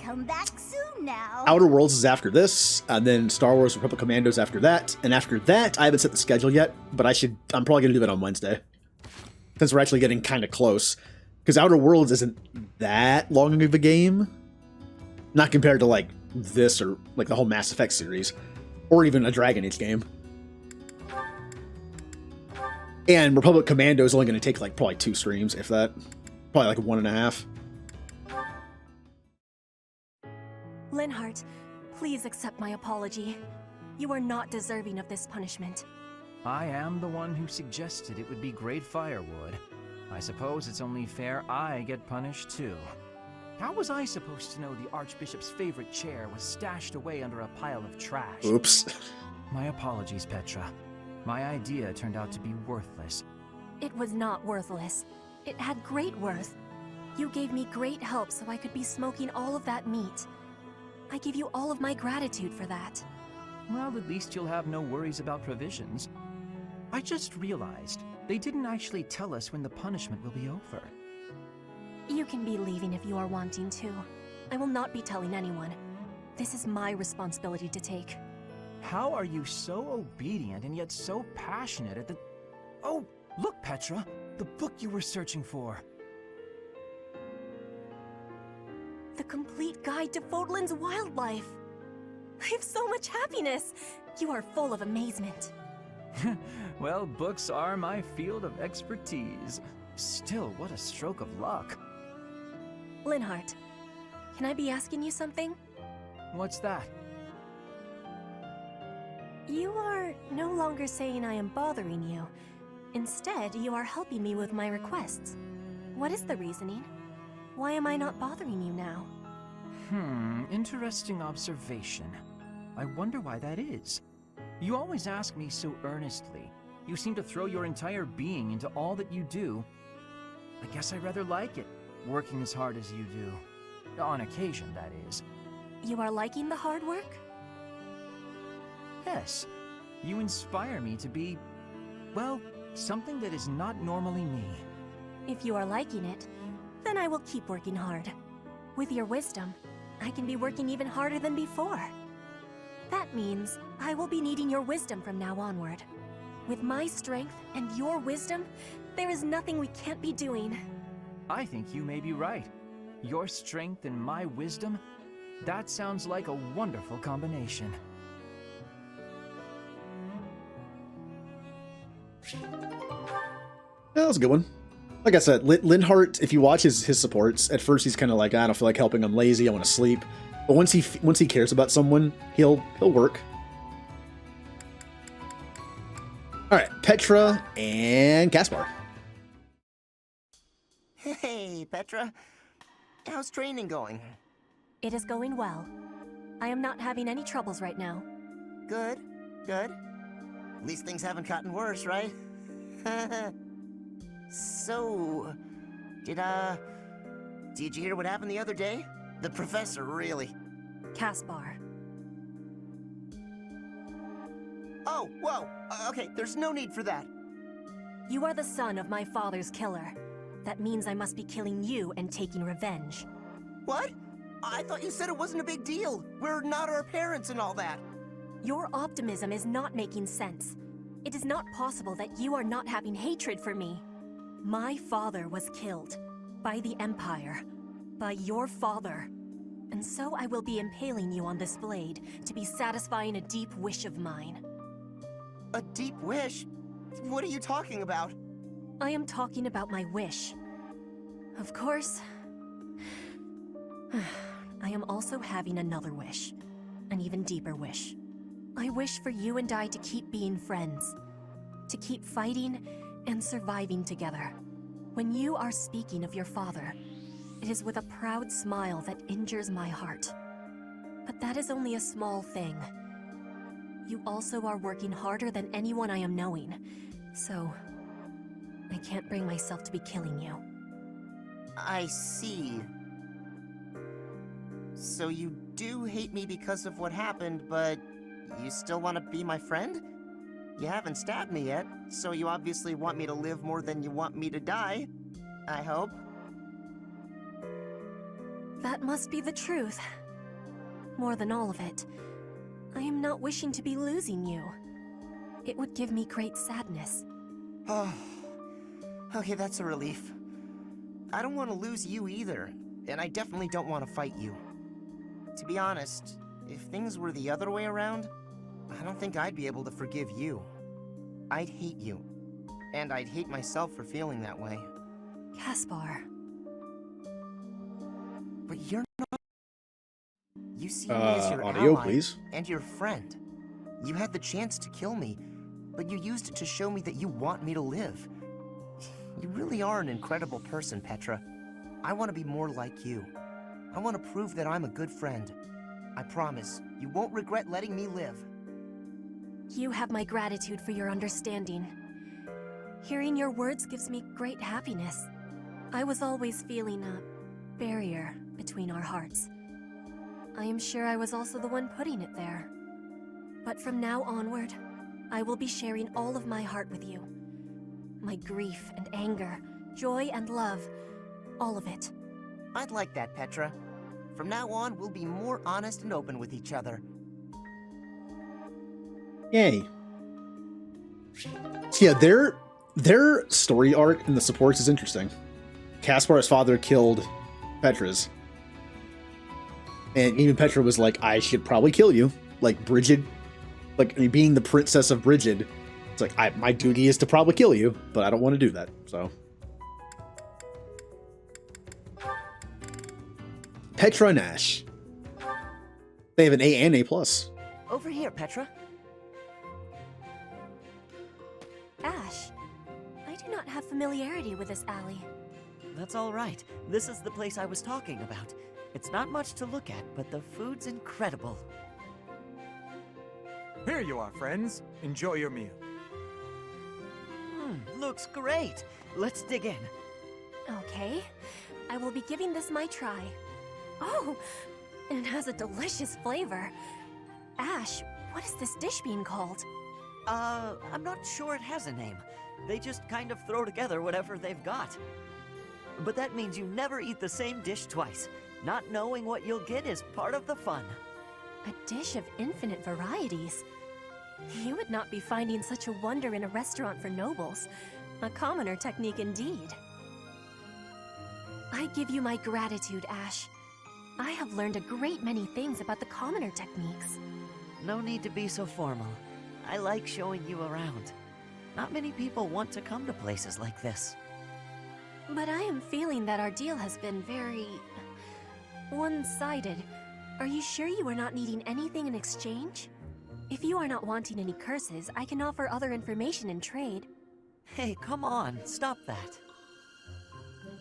Come back soon now. Outer Worlds is after this, and then Star Wars Republic Commandos after that. And after that, I haven't set the schedule yet, but I'm probably going to do that on Wednesday. Since we're actually getting kind of close. Because Outer Worlds isn't that long of a game. Not compared to like this or like the whole Mass Effect series. Or even a Dragon Age game. And Republic Commando is only going to take like probably 2 streams, if that. Probably like 1.5. Linhardt, please accept my apology. You are not deserving of this punishment. I am the one who suggested it would be great firewood. I suppose it's only fair I get punished too. How was I supposed to know the Archbishop's favorite chair was stashed away under a pile of trash? Oops. My apologies, Petra. My idea turned out to be worthless. It was not worthless. It had great worth. You gave me great help so I could be smoking all of that meat. I give you all of my gratitude for that. Well, at least you'll have no worries about provisions. I just realized they didn't actually tell us when the punishment will be over. You can be leaving if you are wanting to. I will not be telling anyone. This is my responsibility to take. How are you so obedient and yet so passionate at the... Oh, look, Petra! The book you were searching for! The Complete Guide to Fodlan's Wildlife! I have so much happiness! You are full of amazement. Well, books are my field of expertise. Still, what a stroke of luck. Linhardt, can I be asking you something? What's that? You are no longer saying I am bothering you. Instead, you are helping me with my requests. What is the reasoning? Why am I not bothering you now? Interesting observation. I wonder why that is. You always ask me so earnestly. You seem to throw your entire being into all that you do. I guess I rather like it, working as hard as you do. On occasion, that is. You are liking the hard work? Yes. You inspire me to be, well, something that is not normally me. If you are liking it, then I will keep working hard. With your wisdom, I can be working even harder than before. That means I will be needing your wisdom from now onward. With my strength and your wisdom, there is nothing we can't be doing. I think you may be right. Your strength and my wisdom? That sounds like a wonderful combination. That was a good one. Like I said, Linhardt, if you watch his supports, at first he's kind of like, I don't feel like helping, I'm lazy, I want to sleep. But once he cares about someone, he'll work. All right, Petra and Caspar. Hey, Petra. How's training going? It is going well. I am not having any troubles right now. Good, good. At least things haven't gotten worse, right? So, did you hear what happened the other day? The professor, really. Caspar. Oh, whoa! Okay, there's no need for that. You are the son of my father's killer. That means I must be killing you and taking revenge. What? I thought you said it wasn't a big deal. We're not our parents and all that. Your optimism is not making sense. It is not possible that you are not having hatred for me. My father was killed. By the Empire. By your father. And so I will be impaling you on this blade to be satisfying a deep wish of mine. A deep wish? What are you talking about? I am talking about my wish. Of course, I am also having another wish. An even deeper wish. I wish for you and I to keep being friends. To keep fighting and surviving together. When you are speaking of your father, it is with a proud smile that injures my heart. But that is only a small thing. You also are working harder than anyone I am knowing, so I can't bring myself to be killing you. I see. So you do hate me because of what happened, but you still want to be my friend? You haven't stabbed me yet, so you obviously want me to live more than you want me to die. I hope. That must be the truth. More than all of it, I am not wishing to be losing you. It would give me great sadness. Oh, okay, that's a relief. I don't want to lose you either, and I definitely don't want to fight you. To be honest, if things were the other way around, I don't think I'd be able to forgive you. I'd hate you, and I'd hate myself for feeling that way. Caspar. But you're not. You see me as your audio, ally please. and your friend. You had the chance to kill me, but you used it to show me that you want me to live. You really are an incredible person, Petra. I want to be more like you. I want to prove that I'm a good friend. I promise, you won't regret letting me live. You have my gratitude for your understanding. Hearing your words gives me great happiness. I was always feeling a barrier between our hearts. I am sure I was also the one putting it there. But from now onward, I will be sharing all of my heart with you. My grief and anger, joy and love, all of it. I'd like that, Petra. From now on, we'll be more honest and open with each other. Yay. So yeah, their story arc in the supports is interesting. Caspar's father killed Petra's. And even Petra was like, I should probably kill you. Like Brigid, like being the princess of Brigid, it's like, my duty is to probably kill you, but I don't want to do that, so. Petra and Ash. They have an A and A+. Over here, Petra. Ash, I do not have familiarity with this alley. That's all right. This is the place I was talking about. It's not much to look at, but the food's incredible. Here you are, friends. Enjoy your meal. Looks great. Let's dig in. Okay, I will be giving this my try. Oh, it has a delicious flavor. Ash, what is this dish being called? I'm not sure it has a name. They just kind of throw together whatever they've got. But that means you never eat the same dish twice. Not knowing what you'll get is part of the fun. A dish of infinite varieties. You would not be finding such a wonder in a restaurant for nobles. A commoner technique indeed. I give you my gratitude, Ash. I have learned a great many things about the commoner techniques. No need to be so formal. I like showing you around. Not many people want to come to places like this. But I am feeling that our deal has been very... one-sided. Are you sure you are not needing anything in exchange? If you are not wanting any curses, I can offer other information in trade. Hey, come on, stop that.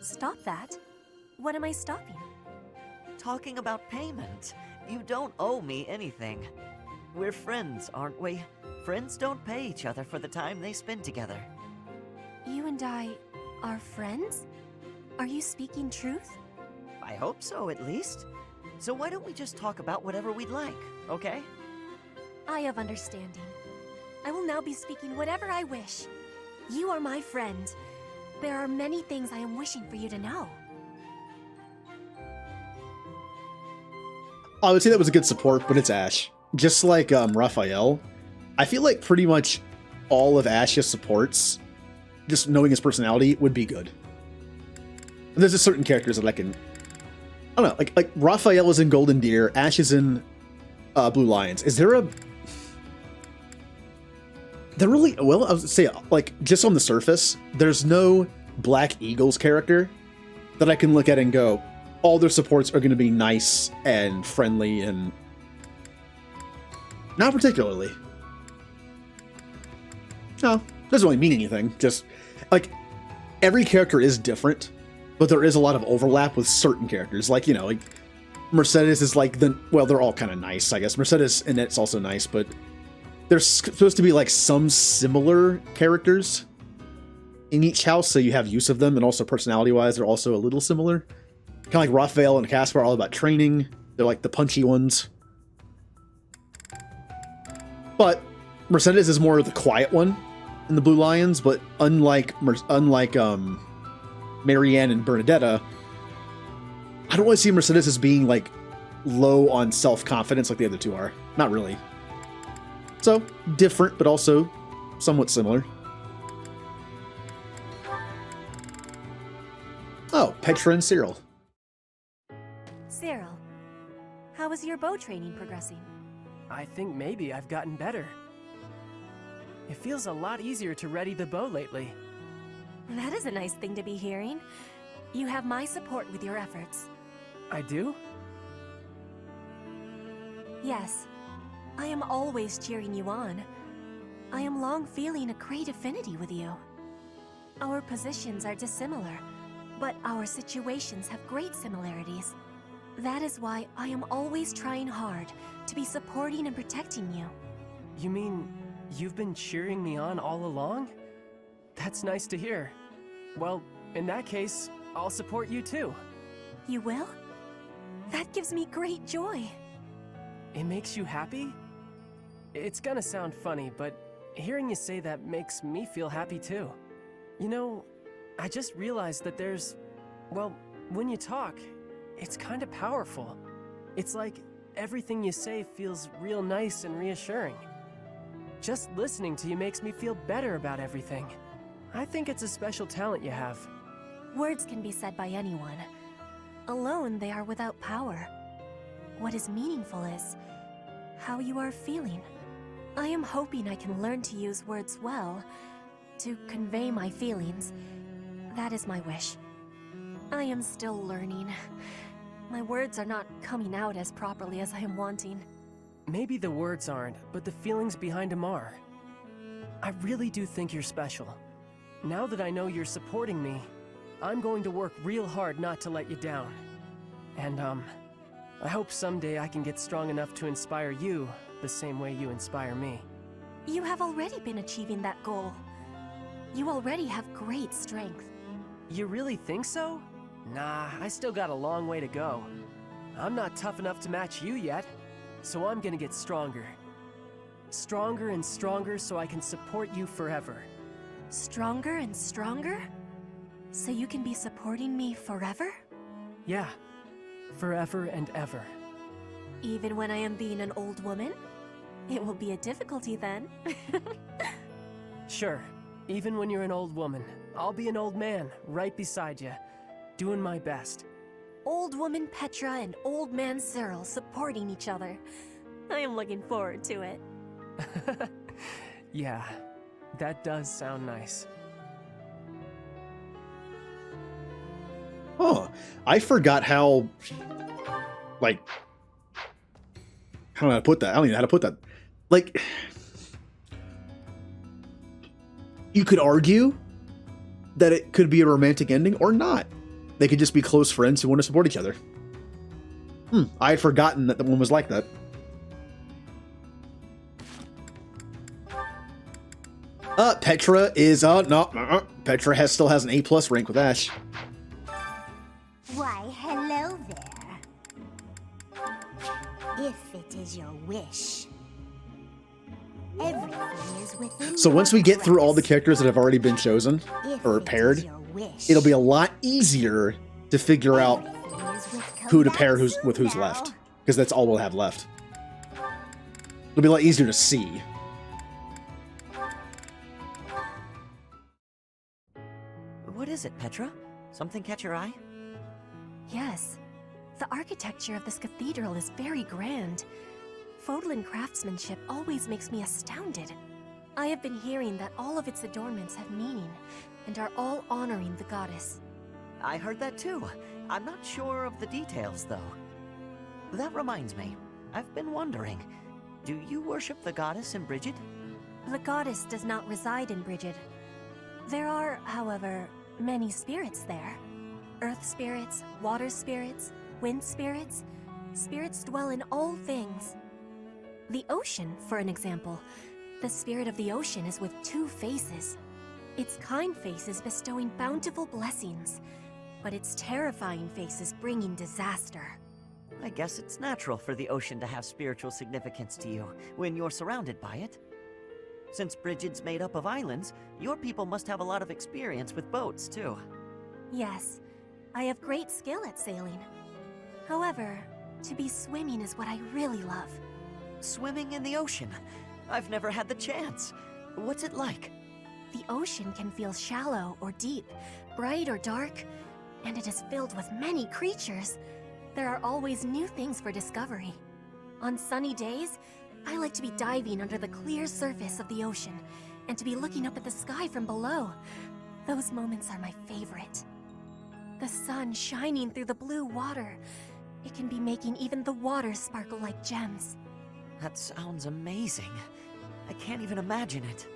Stop that? What am I stopping? Talking about payment. You don't owe me anything. We're friends, aren't we? Friends don't pay each other for the time they spend together. You and I are friends? Are you speaking truth? I hope so, at least. So why don't we just talk about whatever we'd like, okay? I have understanding. I will now be speaking whatever I wish. You are my friend. There are many things I am wishing for you to know. I would say that was a good support, but it's Ash. Just like Raphael, I feel like pretty much all of Ash's supports, just knowing his personality, would be good. And there's just certain characters that I don't know, like Raphael is in Golden Deer, Ash is in Blue Lions. Is there a... There really... Well, I would say, like, just on the surface, there's no Black Eagles character that I can look at and go, all their supports are going to be nice and friendly and... Not particularly. No, doesn't really mean anything. Just, like, every character is different, but there is a lot of overlap with certain characters. Like, you know, like, Mercedes is like the... Well, they're all kind of nice, I guess. Mercedes and it's also nice, but there's supposed to be, like, some similar characters in each house, so you have use of them, and also personality-wise, they're also a little similar. Kind of like Raphael and Caspar are all about training. They're like the punchy ones. But Mercedes is more of the quiet one in the Blue Lions, but unlike Marianne and Bernadetta, I don't really see Mercedes as being like low on self-confidence like the other two are. Not really. So, different, but also somewhat similar. Oh, Petra and Cyril. Cyril, how is your bow training progressing? I think maybe I've gotten better. It feels a lot easier to ready the bow lately. That is a nice thing to be hearing. You have my support with your efforts. I do? Yes. I am always cheering you on. I am long feeling a great affinity with you. Our positions are dissimilar, but our situations have great similarities. That is why I am always trying hard to be supporting and protecting you. You mean you've been cheering me on all along? That's nice to hear. Well, in that case, I'll support you too. You will? That gives me great joy. It makes you happy? It's gonna sound funny, but hearing you say that makes me feel happy too. You know, I just realized that there's... Well, when you talk, it's kind of powerful. It's like everything you say feels real nice and reassuring. Just listening to you makes me feel better about everything. I think it's a special talent you have. Words can be said by anyone. Alone, they are without power. What is meaningful is how you are feeling. I am hoping I can learn to use words well, to convey my feelings. That is my wish. I am still learning. My words are not coming out as properly as I am wanting. Maybe the words aren't, but the feelings behind them are. I really do think you're special. Now that I know you're supporting me, I'm going to work real hard not to let you down. And, I hope someday I can get strong enough to inspire you the same way you inspire me. You have already been achieving that goal. You already have great strength. You really think so? Nah, I still got a long way to go. I'm not tough enough to match you yet, so I'm gonna get stronger. Stronger and stronger so I can support you forever. Stronger and stronger? So you can be supporting me forever? Yeah, forever and ever. Even when I am being an old woman? It will be a difficulty then. Sure. Even when you're an old woman, I'll be an old man right beside you, doing my best. Old woman Petra and old man Cyril supporting each other. I am looking forward to it. Yeah, that does sound nice. Oh, I forgot how, like, I don't know how to put that. I don't even know how to put that. Like, you could argue that it could be a romantic ending or not. They could just be close friends who want to support each other. I had forgotten that the one was like that. Petra is, Petra still has an A+ rank with Ash. Why, hello there. If it is your wish. Everything is within So once we your get through all the grasp. characters that have already been chosen, or paired, wish. it'll be a lot easier to figure out who to pair with who's left. Because that's all we'll have left. It'll be a lot easier to see. What is it, Petra? Something catch your eye? Yes. The architecture of this cathedral is very grand. Fodlan craftsmanship always makes me astounded. I have been hearing that all of its adornments have meaning, and are all honoring the goddess. I heard that too. I'm not sure of the details, though. That reminds me. I've been wondering, do you worship the goddess in Brigid? The goddess does not reside in Brigid. There are, however, many spirits there. Earth spirits, water spirits, wind spirits. Spirits dwell in all things. The ocean, for an example. The spirit of the ocean is with 2 faces. Its kind face is bestowing bountiful blessings, but its terrifying face is bringing disaster. I guess it's natural for the ocean to have spiritual significance to you when you're surrounded by it. Since Brigid's made up of islands, your people must have a lot of experience with boats, too. Yes, I have great skill at sailing. However, to be swimming is what I really love. Swimming in the ocean? I've never had the chance. What's it like? The ocean can feel shallow or deep, bright or dark, and it is filled with many creatures. There are always new things for discovery. On sunny days, I like to be diving under the clear surface of the ocean, and to be looking up at the sky from below. Those moments are my favorite. The sun shining through the blue water. It can be making even the water sparkle like gems. That sounds amazing. I can't even imagine it.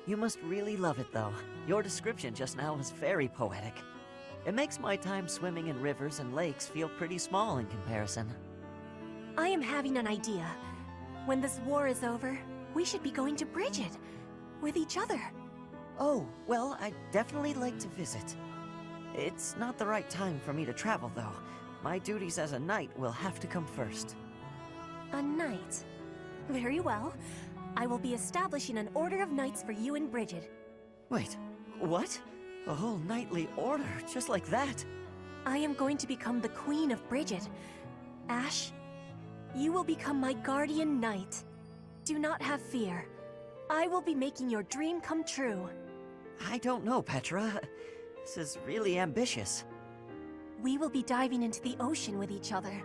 You must really love it, though. Your description just now was very poetic. It makes my time swimming in rivers and lakes feel pretty small in comparison. I am having an idea. When this war is over, we should be going to Brigid. With each other. Oh, well, I'd definitely like to visit. It's not the right time for me to travel, though. My duties as a knight will have to come first. A knight? Very well. I will be establishing an order of knights for you in Brigid. Wait, what? A whole knightly order, just like that? I am going to become the Queen of Brigid. Ash, you will become my guardian knight. Do not have fear. I will be making your dream come true. I don't know, Petra. This is really ambitious. We will be diving into the ocean with each other,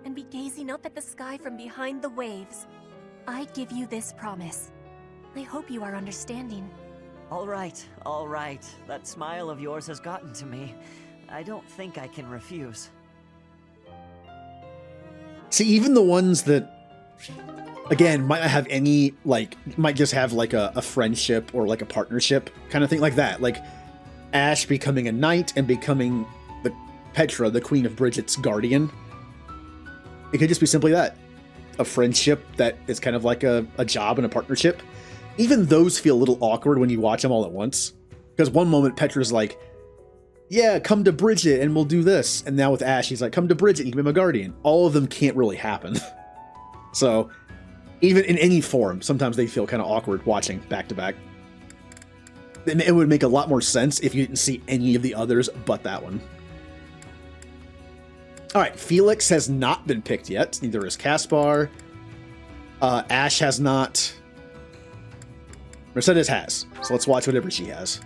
and be gazing up at the sky from behind the waves. I give you this promise. I hope you are understanding. All right. That smile of yours has gotten to me. I don't think I can refuse. See, even the ones that, again, might not have any, like, might just have, like, a friendship or, like, a partnership kind of thing like that. Like, Ash becoming a knight and becoming Petra, the Queen of Brigid's guardian. It could just be simply that. A friendship that is kind of like a job and a partnership. Even those feel a little awkward when you watch them all at once. Because one moment Petra's like, yeah, come to Brigid and we'll do this. And now with Ash, he's like, come to Brigid and you can be my guardian. All of them can't really happen. So, even in any form, sometimes they feel kind of awkward watching back to back. It would make a lot more sense if you didn't see any of the others but that one. All right, Felix has not been picked yet. Neither is Caspar. Ash has not. Mercedes has. So let's watch whatever she has.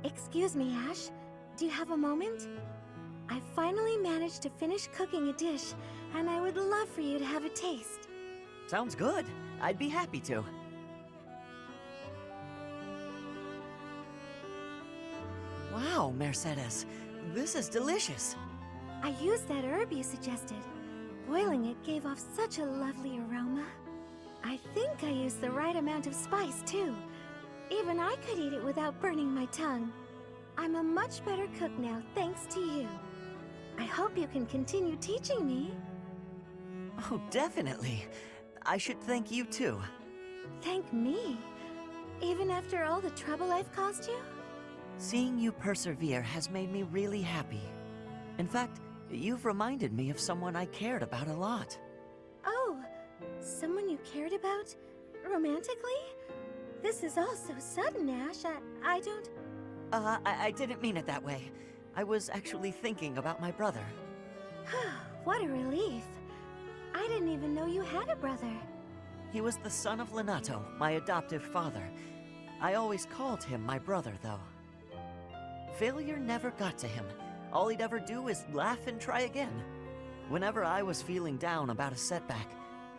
Excuse me, Ash. Do you have a moment? I finally managed to finish cooking a dish, and I would love for you to have a taste. Sounds good. I'd be happy to. Wow, Mercedes. This is delicious. I used that herb you suggested. Boiling it gave off such a lovely aroma. I think I used the right amount of spice, too. Even I could eat it without burning my tongue. I'm a much better cook now, thanks to you. I hope you can continue teaching me. Oh, definitely. I should thank you, too. Thank me? Even after all the trouble I've caused you? Seeing you persevere has made me really happy. In fact, you've reminded me of someone I cared about a lot. Oh, someone you cared about? Romantically? This is all so sudden, Ash. I don't... I didn't mean it that way. I was actually thinking about my brother. What a relief. I didn't even know you had a brother. He was the son of Lenato, my adoptive father. I always called him my brother, though. Failure never got to him. All he'd ever do is laugh and try again. Whenever I was feeling down about a setback,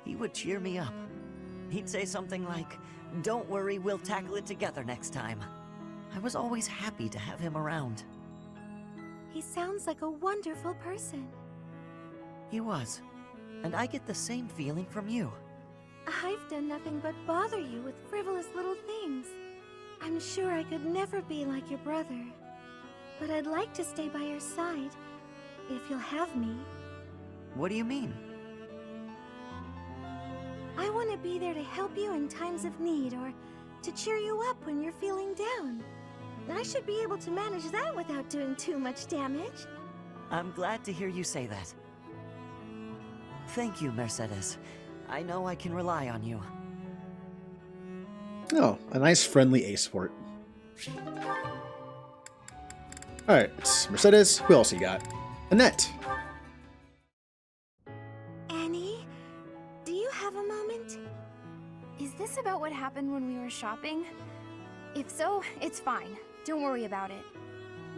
he would cheer me up. He'd say something like, "Don't worry, we'll tackle it together next time." I was always happy to have him around. He sounds like a wonderful person. He was. And I get the same feeling from you. I've done nothing but bother you with frivolous little things. I'm sure I could never be like your brother. But I'd like to stay by your side, if you'll have me. What do you mean? I want to be there to help you in times of need, or to cheer you up when you're feeling down. I should be able to manage that without doing too much damage. I'm glad to hear you say that. Thank you, Mercedes. I know I can rely on you. Oh, a nice friendly ace fort. Alright, Mercedes, who else you got? Annette. Annie, do you have a moment? Is this about what happened when we were shopping? If so, it's fine. Don't worry about it.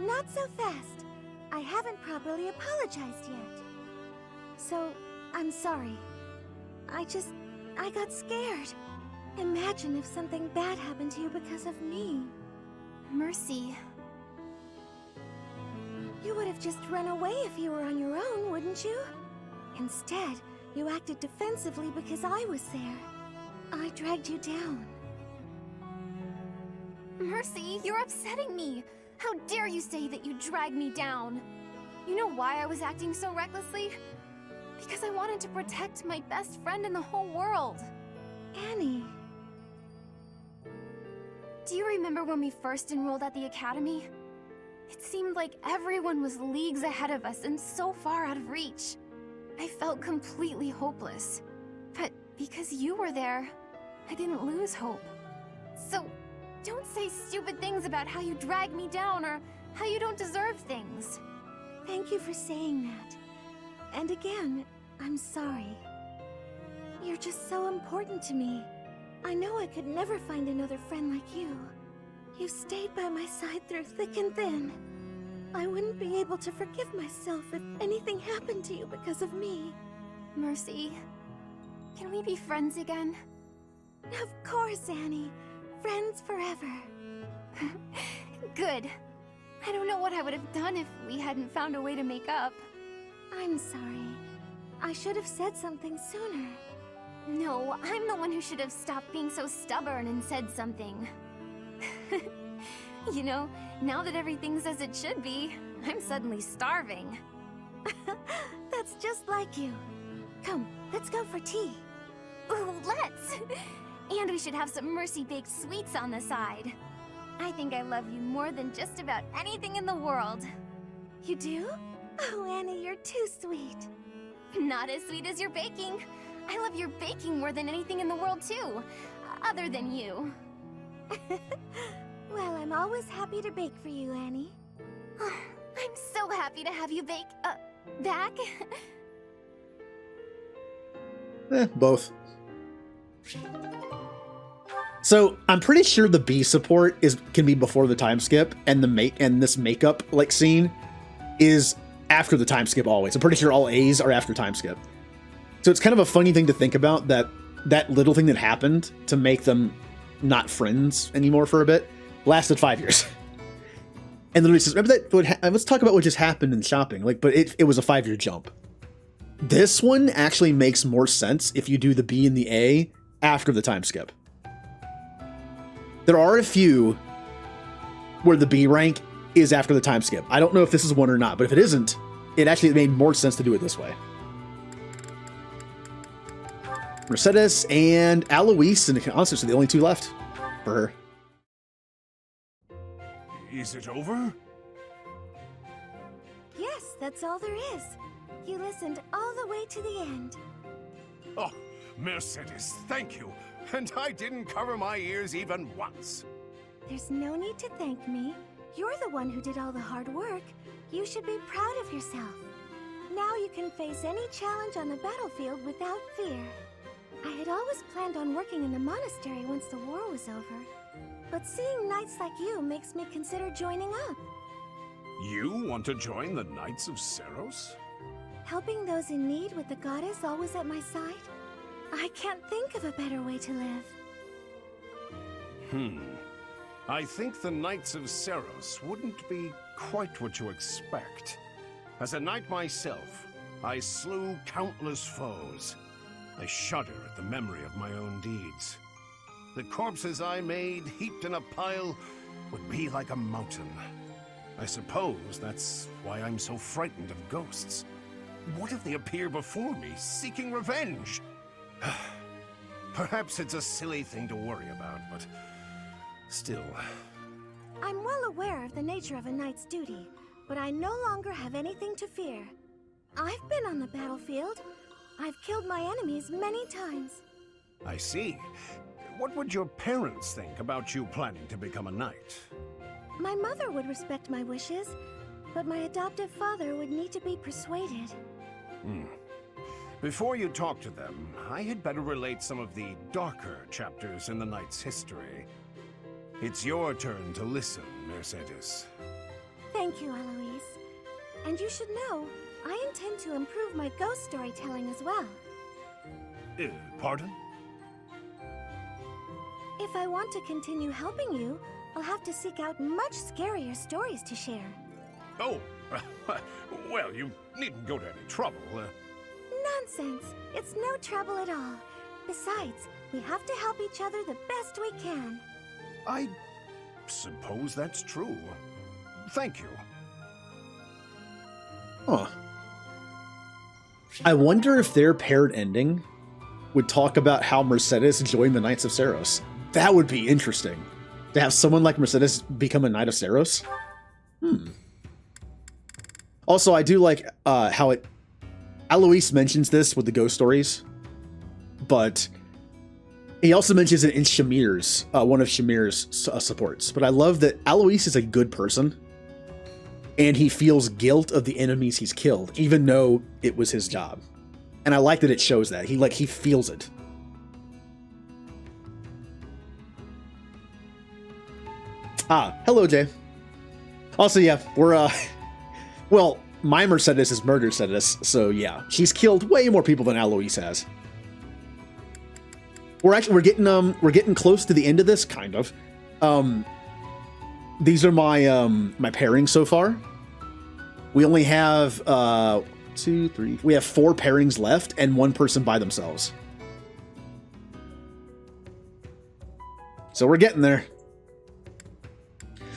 Not so fast. I haven't properly apologized yet. So, I'm sorry. I got scared. Imagine if something bad happened to you because of me. Mercy. You would have just run away if you were on your own, wouldn't you? Instead, you acted defensively because I was there. I dragged you down. Mercy, you're upsetting me! How dare you say that you dragged me down? You know why I was acting so recklessly? Because I wanted to protect my best friend in the whole world. Annie. Do you remember when we first enrolled at the academy? It seemed like everyone was leagues ahead of us and so far out of reach. I felt completely hopeless. But because you were there, I didn't lose hope. So, don't say stupid things about how you dragged me down or how you don't deserve things. Thank you for saying that. And again, I'm sorry. You're just so important to me. I know I could never find another friend like you. You've stayed by my side through thick and thin. I wouldn't be able to forgive myself if anything happened to you because of me. Mercy, can we be friends again? Of course, Annie. Friends forever. Good. I don't know what I would have done if we hadn't found a way to make up. I'm sorry. I should have said something sooner. No, I'm the one who should have stopped being so stubborn and said something. You know, now that everything's as it should be, I'm suddenly starving. That's just like you. Come, let's go for tea. Ooh, let's! And we should have some Mercy-baked sweets on the side. I think I love you more than just about anything in the world. You do? Oh, Annie, you're too sweet. Not as sweet as your baking. I love your baking more than anything in the world, too. Other than you. Well, I'm always happy to bake for you, Annie. I so happy to have you back. Both. So I'm pretty sure the B support can be before the time skip, and this makeup like scene is after the time skip always. I'm pretty sure all A's are after time skip. So it's kind of a funny thing to think about that little thing that happened to make them not friends anymore for a bit lasted 5 years. And literally says, remember that? Let's talk about what just happened in shopping. Like, but it was a 5-year jump. This one actually makes more sense if you do the B and the A after the time skip. There are a few where the B rank is after the time skip. I don't know if this is one or not, but if it isn't, it actually made more sense to do it this way. Mercedes and Alois and Constance are the only two left for her. Is it over? Yes, that's all there is. You listened all the way to the end. Oh, Mercedes, thank you. And I didn't cover my ears even once. There's no need to thank me. You're the one who did all the hard work. You should be proud of yourself. Now you can face any challenge on the battlefield without fear. I had always planned on working in the monastery once the war was over. But seeing knights like you makes me consider joining up. You want to join the Knights of Seiros? Helping those in need with the goddess always at my side? I can't think of a better way to live. I think the Knights of Seiros wouldn't be quite what you expect. As a knight myself, I slew countless foes. I shudder at the memory of my own deeds. The corpses I made, heaped in a pile, would be like a mountain. I suppose that's why I'm so frightened of ghosts. What if they appear before me, seeking revenge? Perhaps it's a silly thing to worry about, but still. I'm well aware of the nature of a knight's duty, but I no longer have anything to fear. I've been on the battlefield. I've killed my enemies many times. I see. What would your parents think about you planning to become a knight? My mother would respect my wishes, but my adoptive father would need to be persuaded. Before you talk to them, I had better relate some of the darker chapters in the knight's history. It's your turn to listen, Mercedes. Thank you, Alois. And you should know, I intend to improve my ghost storytelling as well. Pardon? If I want to continue helping you, I'll have to seek out much scarier stories to share. Oh, well, you needn't go to any trouble. Nonsense! It's no trouble at all. Besides, we have to help each other the best we can. I suppose that's true. Thank you. Huh. I wonder if their paired ending would talk about how Mercedes joined the Knights of Seiros. That would be interesting. To have someone like Mercedes become a Knight of Seiros? Also, I do like how Alois mentions this with the ghost stories, but he also mentions it in Shamir's, one of Shamir's supports. But I love that Alois is a good person, and he feels guilt of the enemies he's killed, even though it was his job. And I like that it shows that. He feels it. Hello, Jay. Also, yeah, we're, well, my Mercedes is murdered Mercedes, so yeah, she's killed way more people than Alois has. We're getting close to the end of this, kind of. These are my my pairings so far. We only have 2, 3. We have 4 pairings left, and 1 person by themselves. So we're getting there.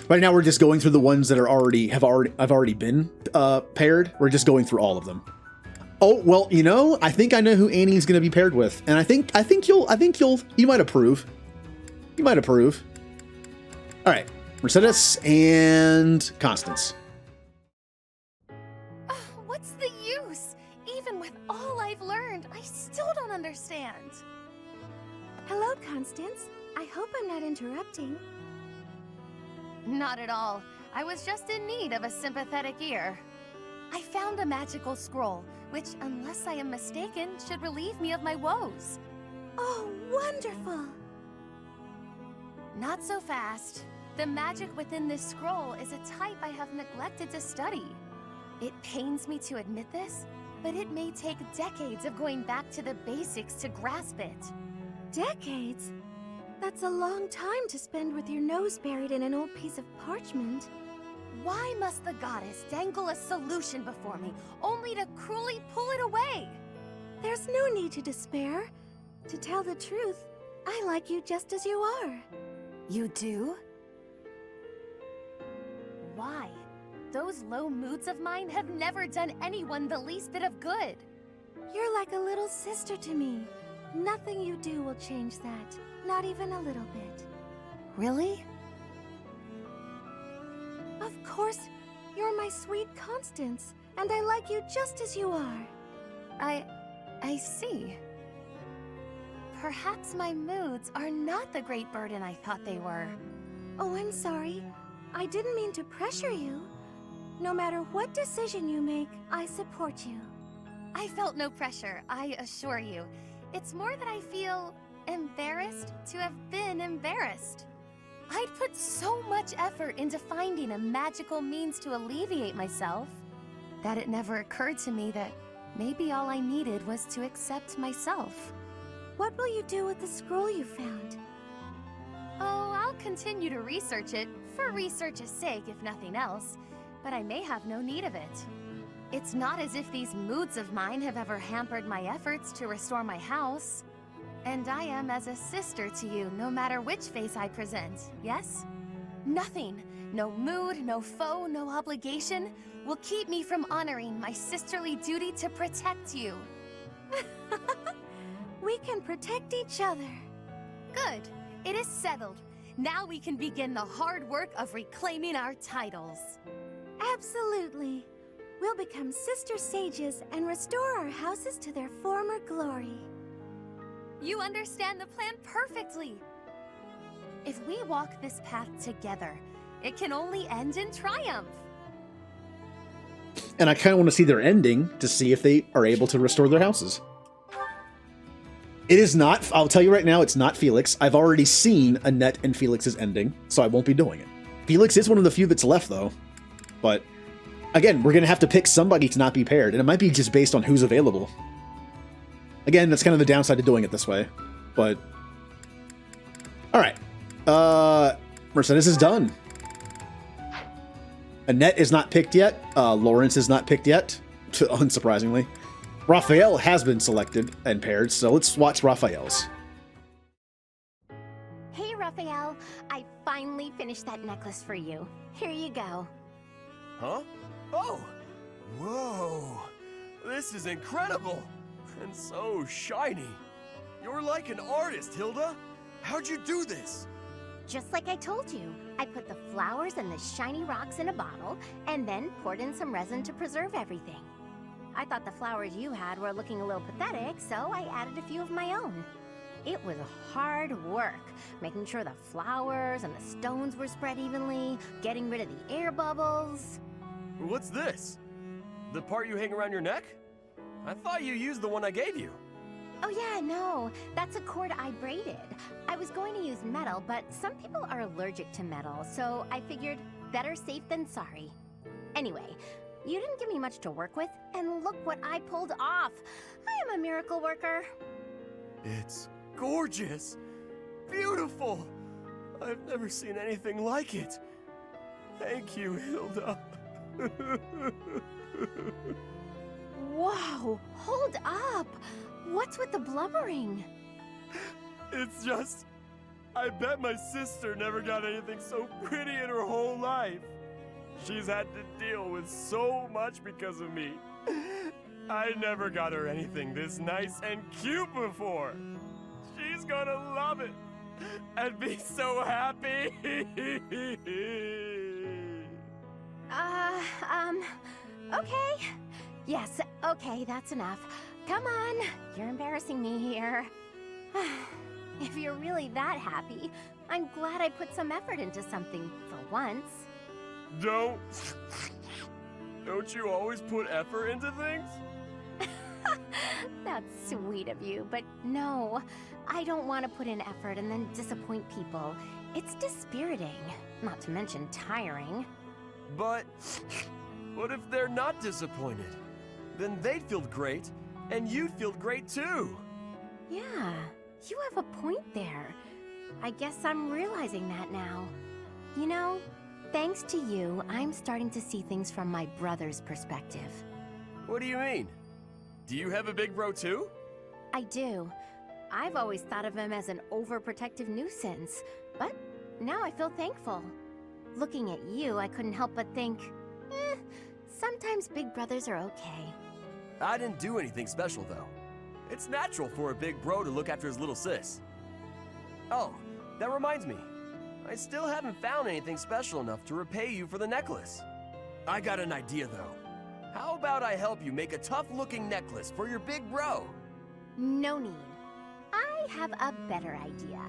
Right now, we're just going through the ones that have already been paired. We're just going through all of them. Oh well, you know, I think I know who Annie's going to be paired with, and I think you might approve. You might approve. All right, Mercedes and Constance. What's the use? Even with all I've learned, I still don't understand. Hello, Constance. I hope I'm not interrupting. Not at all. I was just in need of a sympathetic ear. I found a magical scroll, which, unless I am mistaken, should relieve me of my woes. Oh, wonderful! Not so fast. The magic within this scroll is a type I have neglected to study. It pains me to admit this, but it may take decades of going back to the basics to grasp it. Decades? That's a long time to spend with your nose buried in an old piece of parchment. Why must the goddess dangle a solution before me, only to cruelly pull it away? There's no need to despair. To tell the truth, I like you just as you are. You do? Why? Those low moods of mine have never done anyone the least bit of good. You're like a little sister to me. Nothing you do will change that. Not even a little bit. Really? Of course, you're my sweet Constance, and I like you just as you are. I see. Perhaps my moods are not the great burden I thought they were. Oh, I'm sorry. I didn't mean to pressure you. No matter what decision you make, I support you. I felt no pressure, I assure you. It's more that I feel embarrassed to have been embarrassed. I'd put so much effort into finding a magical means to alleviate myself that it never occurred to me that maybe all I needed was to accept myself. What will you do with the scroll you found? Oh, I'll continue to research it, for research's sake if nothing else, but I may have no need of it. It's not as if these moods of mine have ever hampered my efforts to restore my house. And I am as a sister to you, no matter which face I present, yes? Nothing, no mood, no foe, no obligation, will keep me from honoring my sisterly duty to protect you. We can protect each other. Good, it is settled. Now we can begin the hard work of reclaiming our titles. Absolutely. We'll become sister sages and restore our houses to their former glory. You understand the plan perfectly. If we walk this path together, it can only end in triumph. And I kind of want to see their ending to see if they are able to restore their houses. It is not, I'll tell you right now, it's not Felix. I've already seen Annette and Felix's ending, so I won't be doing it. Felix is one of the few that's left, though. But, again, we're going to have to pick somebody to not be paired, and it might be just based on who's available. Again, that's kind of the downside of doing it this way, but... Alright. Mercedes is done. Annette is not picked yet. Lawrence is not picked yet, unsurprisingly. Raphael has been selected and paired, so let's watch Raphael's. Hey, Raphael. I finally finished that necklace for you. Here you go. Huh? Oh! Whoa! This is incredible! And so shiny. You're like an artist, Hilda. How'd you do this? Just like I told you. I put the flowers and the shiny rocks in a bottle, and then poured in some resin to preserve everything. I thought the flowers you had were looking a little pathetic, so I added a few of my own. It was hard work, making sure the flowers and the stones were spread evenly, getting rid of the air bubbles. What's this? The part you hang around your neck? I thought you used the one I gave you. Oh yeah, no, that's a cord I braided. I was going to use metal, but some people are allergic to metal, so I figured better safe than sorry. Anyway, you didn't give me much to work with, and look what I pulled off. I am a miracle worker. It's gorgeous. Beautiful. I've never seen anything like it. Thank you, Hilda. Wow, hold up! What's with the blubbering? It's just... I bet my sister never got anything so pretty in her whole life. She's had to deal with so much because of me. I never got her anything this nice and cute before. She's gonna love it and be so happy. Okay. Yes, okay, that's enough. Come on, you're embarrassing me here. If you're really that happy, I'm glad I put some effort into something for once. Don't Don't you always put effort into things? That's sweet of you, but no. I don't want to put in effort and then disappoint people. It's dispiriting, not to mention tiring. But what if they're not disappointed? Then they'd feel great, and you'd feel great too. Yeah, you have a point there. I guess I'm realizing that now. You know, thanks to you, I'm starting to see things from my brother's perspective. What do you mean? Do you have a big bro too? I do. I've always thought of him as an overprotective nuisance, but now I feel thankful. Looking at you, I couldn't help but think, sometimes big brothers are okay. I didn't do anything special though. It's natural for a big bro to look after his little sis. Oh, that reminds me. I still haven't found anything special enough to repay you for the necklace. I got an idea though. How about I help you make a tough-looking necklace for your big bro? No need. I have a better idea.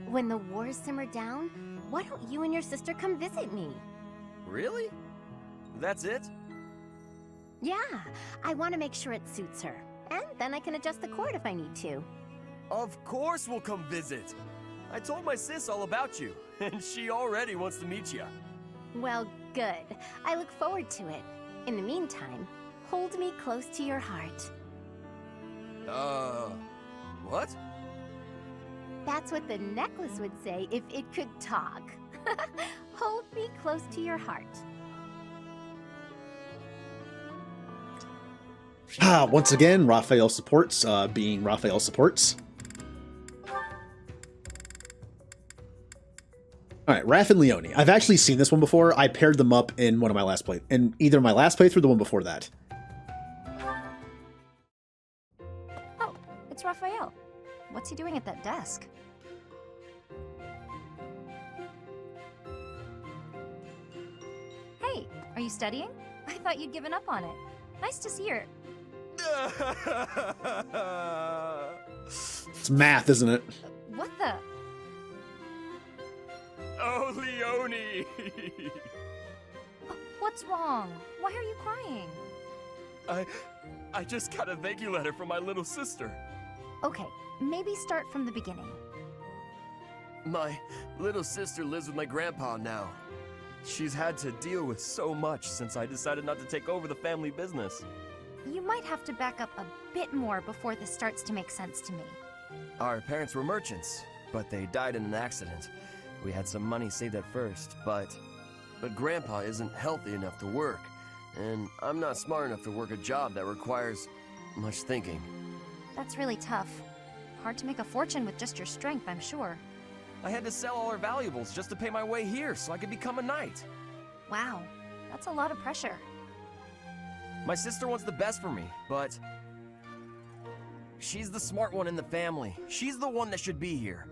When the wars simmer down, why don't you and your sister come visit me? Really? That's it? Yeah, I want to make sure it suits her. And then I can adjust the cord if I need to. Of course we'll come visit. I told my sis all about you, and she already wants to meet you. Well, good. I look forward to it. In the meantime, hold me close to your heart. What? That's what the necklace would say if it could talk. Hold me close to your heart. Once again, Raphael supports, being Raphael supports. Alright, Raph and Leone. I've actually seen this one before. I paired them up in one of my last play, in either my last playthrough or the one before that. Oh, it's Raphael. What's he doing at that desk? Hey, are you studying? I thought you'd given up on it. Nice to see her. It's math, isn't it? What the? Oh, Leone! What's wrong? Why are you crying? I just got a thank you letter from my little sister. Okay, maybe start from the beginning. My little sister lives with my grandpa now. She's had to deal with so much since I decided not to take over the family business. You might have to back up a bit more before this starts to make sense to me. Our parents were merchants, but they died in an accident. We had some money saved at first, but Grandpa isn't healthy enough to work, and I'm not smart enough to work a job that requires much thinking. That's really tough. Hard to make a fortune with just your strength, I'm sure. I had to sell all our valuables just to pay my way here so I could become a knight. Wow, that's a lot of pressure. My sister wants the best for me, but she's the smart one in the family. She's the one that should be here.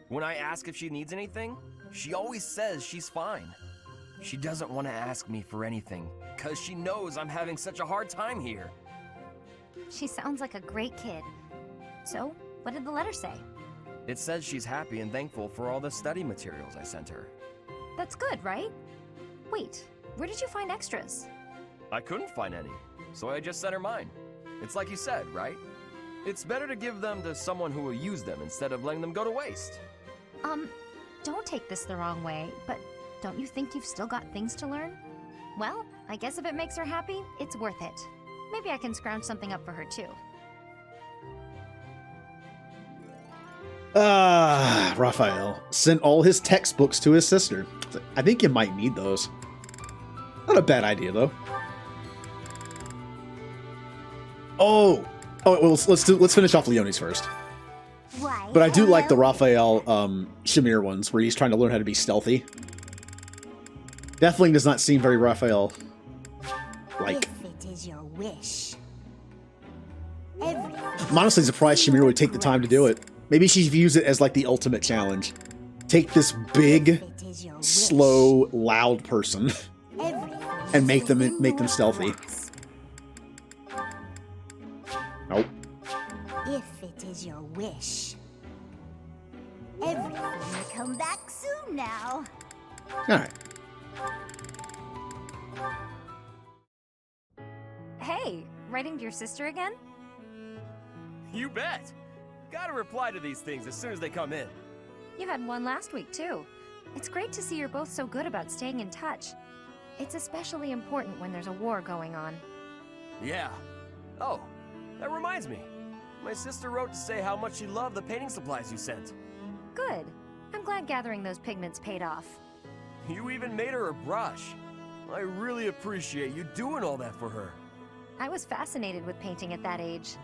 When I ask if she needs anything, she always says she's fine. She doesn't want to ask me for anything, because she knows I'm having such a hard time here. She sounds like a great kid. So, what did the letter say? It says she's happy and thankful for all the study materials I sent her. That's good, right? Wait, where did you find extras? I couldn't find any, so I just sent her mine. It's like you said, right? It's better to give them to someone who will use them instead of letting them go to waste. Don't take this the wrong way, but don't you think you've still got things to learn? Well, I guess if it makes her happy, it's worth it. Maybe I can scrounge something up for her too. Raphael sent all his textbooks to his sister. I think you might need those. Not a bad idea, though. Oh, well, let's finish off Leone's first. Why, But I do like the hello. Raphael Shamir ones, where he's trying to learn how to be stealthy. Definitely does not seem very Raphael like. If it is your wish. Everything. I'm honestly surprised Shamir would take the time to do it. Maybe she views it as like the ultimate challenge. Take this big, slow, loud person and make them stealthy. Nope. If it is your wish. Everything will come back soon now. All right. writing to your sister again? You bet! Gotta reply to these things as soon as they come in. You had one last week, too. It's great to see you're both so good about staying in touch. It's especially important when there's a war going on. Yeah. Oh, that reminds me. My sister wrote to say how much she loved the painting supplies you sent. Good. I'm glad gathering those pigments paid off. You even made her a brush. I really appreciate you doing all that for her. I was fascinated with painting at that age.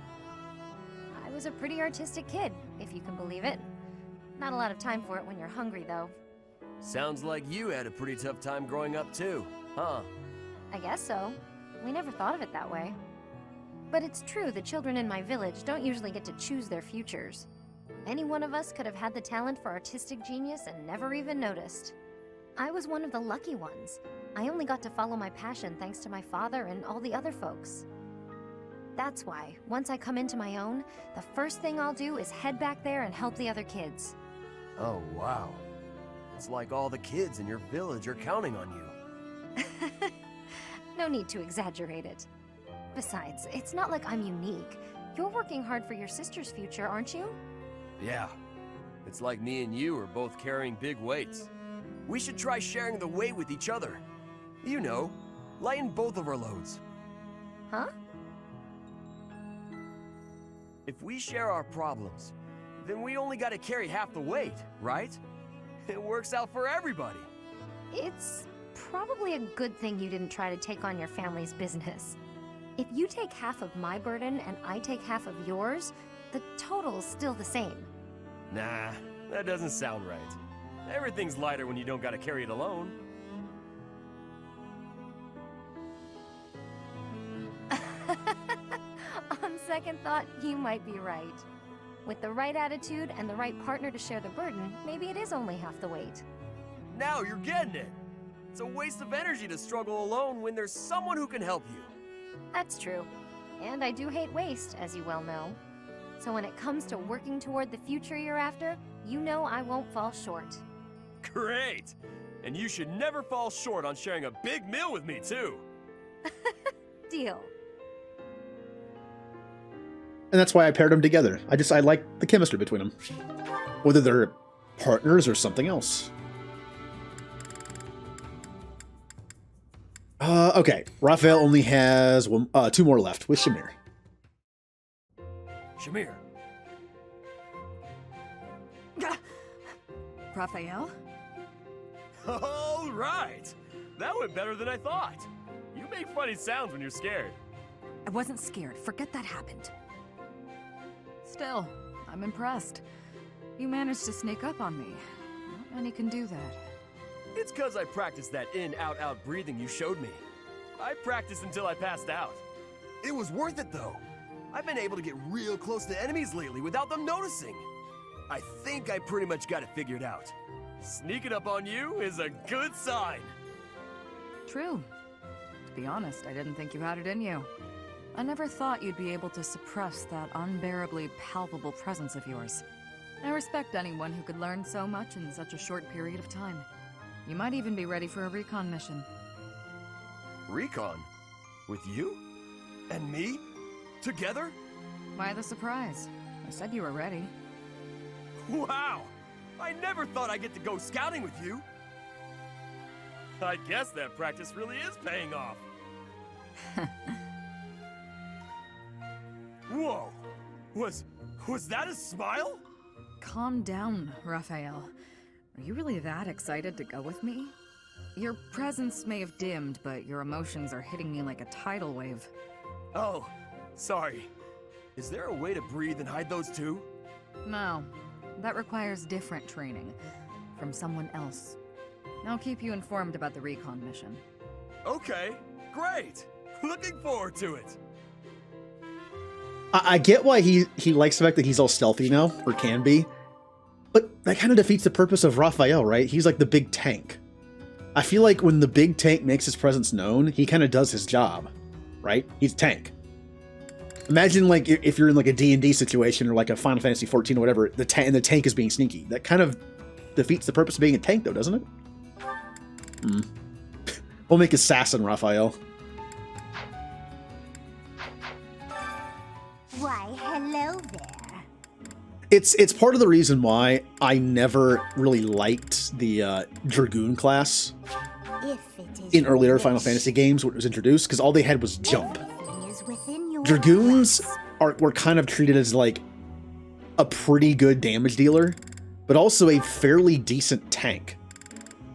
I was a pretty artistic kid, if you can believe it. Not a lot of time for it when you're hungry, though. Sounds like you had a pretty tough time growing up too, huh? I guess so. We never thought of it that way. But it's true the children in my village don't usually get to choose their futures. Any one of us could have had the talent for artistic genius and never even noticed. I was one of the lucky ones. I only got to follow my passion thanks to my father and all the other folks. That's why, once I come into my own, the first thing I'll do is head back there and help the other kids. Oh, wow. It's like all the kids in your village are counting on you. No need to exaggerate it. Besides, it's not like I'm unique. You're working hard for your sister's future, aren't you? Yeah. It's like me and you are both carrying big weights. We should try sharing the weight with each other. You know, lighten both of our loads. Huh? If we share our problems, then we only gotta carry half the weight, right? It works out for everybody. It's probably a good thing you didn't try to take on your family's business. If you take half of my burden and I take half of yours, the total's still the same. Nah, that doesn't sound right. Everything's lighter when you don't gotta carry it alone. On second thought, you might be right. With the right attitude and the right partner to share the burden, maybe it is only half the weight. Now you're getting it. It's a waste of energy to struggle alone when there's someone who can help you. That's true. And I do hate waste, as you well know. So when it comes to working toward the future you're after, you know I won't fall short. Great! And you should never fall short on sharing a big meal with me, too. Deal. And that's why I paired them together. I like the chemistry between them. Whether they're partners or something else. Okay. Raphael only has two more left with Shamir. Shamir. Raphael? All right! That went better than I thought. You make funny sounds when you're scared. I wasn't scared. Forget that happened. Still, I'm impressed. You managed to sneak up on me. Not many can do that. It's cause I practiced that in-out-out breathing you showed me. I practiced until I passed out. It was worth it though. I've been able to get real close to enemies lately without them noticing. I think I pretty much got it figured out. Sneaking up on you is a good sign. True. To be honest, I didn't think you had it in you. I never thought you'd be able to suppress that unbearably palpable presence of yours. I respect anyone who could learn so much in such a short period of time. You might even be ready for a recon mission. Recon? With you? And me? Together? Why the surprise? I said you were ready. Wow! I never thought I'd get to go scouting with you! I guess that practice really is paying off. Whoa! Was that a smile? Calm down, Raphael. Are you really that excited to go with me? Your presence may have dimmed, but your emotions are hitting me like a tidal wave. Oh, sorry. Is there a way to breathe and hide those too? No. That requires different training. From someone else. I'll keep you informed about the recon mission. Okay, great! Looking forward to it! I get why he likes the fact that he's all stealthy now, or can be. But that kind of defeats the purpose of Raphael, right? He's like the big tank. I feel like when the big tank makes his presence known, he kind of does his job, right? He's tank. Imagine like if you're in like a D&D situation or like a Final Fantasy 14 or whatever, and the tank is being sneaky. That kind of defeats the purpose of being a tank though, doesn't it? We'll make assassin Raphael. Why, hello there. It's part of the reason why I never really liked the Dragoon class in earlier Final Fantasy games when it was introduced, because all they had was jump. Dragoons were kind of treated as like a pretty good damage dealer, but also a fairly decent tank.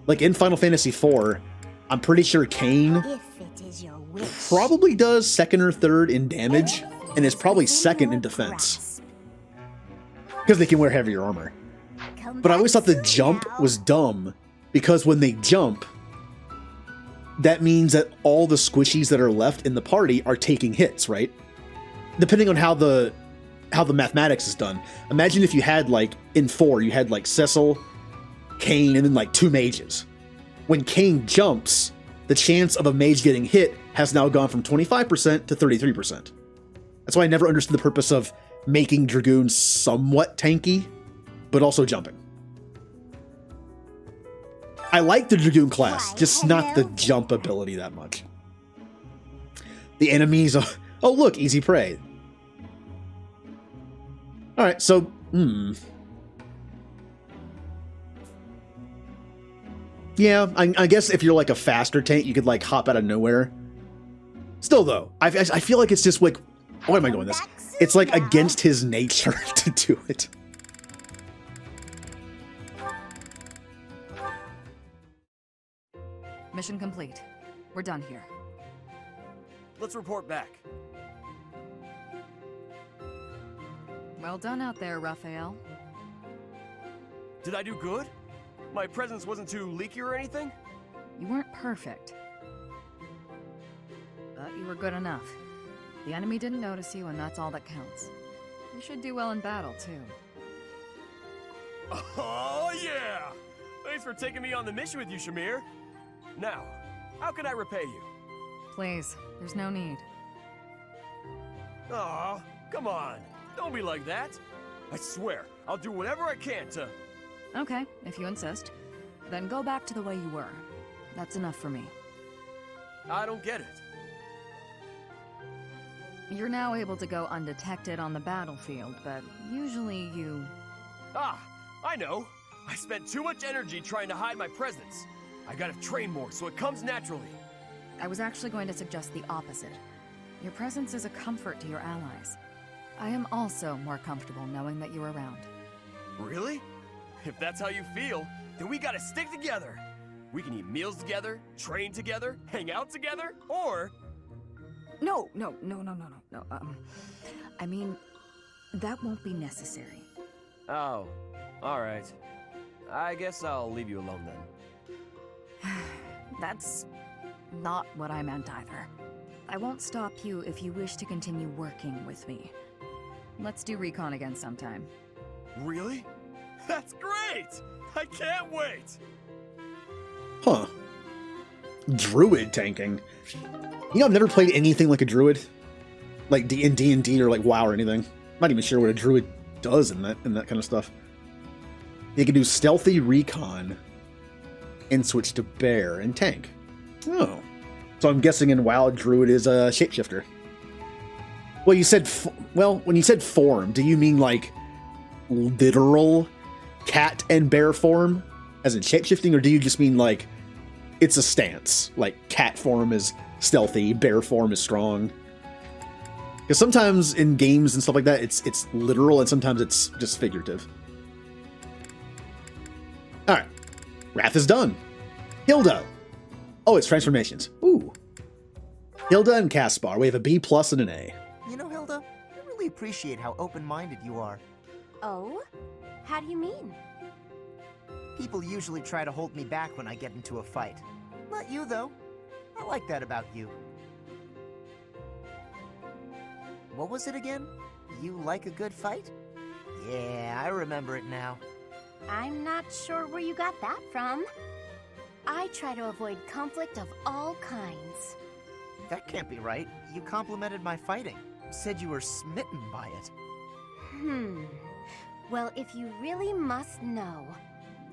Like in Final Fantasy IV, I'm pretty sure Kain probably does second or third in damage, and is probably second in defense. Because they can wear heavier armor. But I always thought the jump was dumb, because when they jump, that means that all the squishies that are left in the party are taking hits, right? Depending on how the mathematics is done. Imagine if you had, like, in 4, you had, like, Cecil, Kain, and then, like, 2 mages. When Kain jumps, the chance of a mage getting hit has now gone from 25% to 33%. That's why I never understood the purpose of making Dragoons somewhat tanky, but also jumping. I like the Dragoon class, just not the jump ability that much. The enemies are... Oh, look, easy prey. Alright, so... Yeah, I guess if you're like a faster tank, you could like hop out of nowhere. Still, though, I feel like it's just like... Why am I doing this? It's like against his nature to do it. Mission complete. We're done here. Let's report back. Well done out there, Raphael. Did I do good? My presence wasn't too leaky or anything? You weren't perfect. But you were good enough. The enemy didn't notice you, and that's all that counts. You should do well in battle, too. Oh, yeah! Thanks for taking me on the mission with you, Shamir. Now, how can I repay you? Please, there's no need. Aw, come on. Don't be like that. I swear, I'll do whatever I can to... Okay, if you insist. Then go back to the way you were. That's enough for me. I don't get it. You're now able to go undetected on the battlefield, but usually you... Ah, I know. I spent too much energy trying to hide my presence. I gotta train more so it comes naturally. I was actually going to suggest the opposite. Your presence is a comfort to your allies. I am also more comfortable knowing that you're around. Really? If that's how you feel, then we gotta stick together. We can eat meals together, train together, hang out together, or... No. I mean, that won't be necessary. Oh, alright. I guess I'll leave you alone then. That's not what I meant either. I won't stop you if you wish to continue working with me. Let's do recon again sometime. Really? That's great! I can't wait! Huh. Druid tanking. You know, I've never played anything like a druid. Like in D&D or like WoW or anything. I'm not even sure what a druid does in that kind of stuff. You can do stealthy recon and switch to bear and tank. Oh. So I'm guessing in WoW, druid is a shapeshifter. Well, you said... when you said form, do you mean like literal cat and bear form? As in shapeshifting, or do you just mean like it's a stance? Like cat form is stealthy, bear form is strong. Because sometimes in games and stuff like that, it's literal, and sometimes it's just figurative. Alright. Wrath is done. Hilda. Oh, it's transformations. Ooh. Hilda and Caspar. We have a B+ and an A. You know, Hilda, I really appreciate how open-minded you are. Oh? How do you mean? People usually try to hold me back when I get into a fight. Not you, though. I like that about you. What was it again? You like a good fight? Yeah, I remember it now. I'm not sure where you got that from. I try to avoid conflict of all kinds. That can't be right. You complimented my fighting. Said you were smitten by it. Well, if you really must know,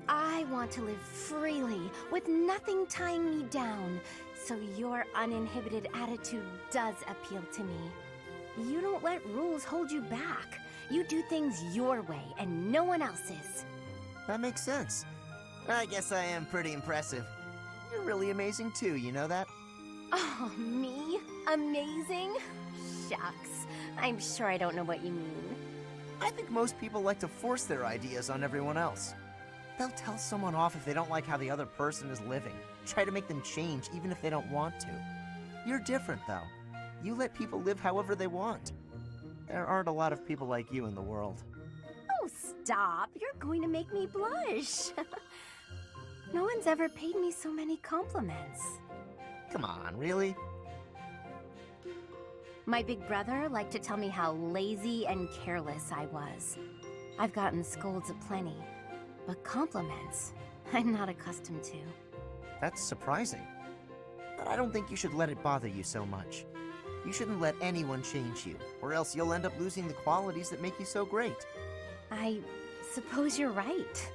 I want to live freely, with nothing tying me down, so your uninhibited attitude does appeal to me. You don't let rules hold you back. You do things your way and no one else's. That makes sense. I guess I am pretty impressive. You're really amazing too, you know that? Oh, me? Amazing? Shucks. I'm sure I don't know what you mean. I think most people like to force their ideas on everyone else. They'll tell someone off if they don't like how the other person is living. Try to make them change even if they don't want to. You're different, though. You let people live however they want. There aren't a lot of people like you in the world. Oh, stop. You're going to make me blush. No one's ever paid me so many compliments. Come on, really? My big brother liked to tell me how lazy and careless I was. I've gotten scolds aplenty, but compliments, I'm not accustomed to. That's surprising. But I don't think you should let it bother you so much. You shouldn't let anyone change you, or else you'll end up losing the qualities that make you so great. I suppose you're right.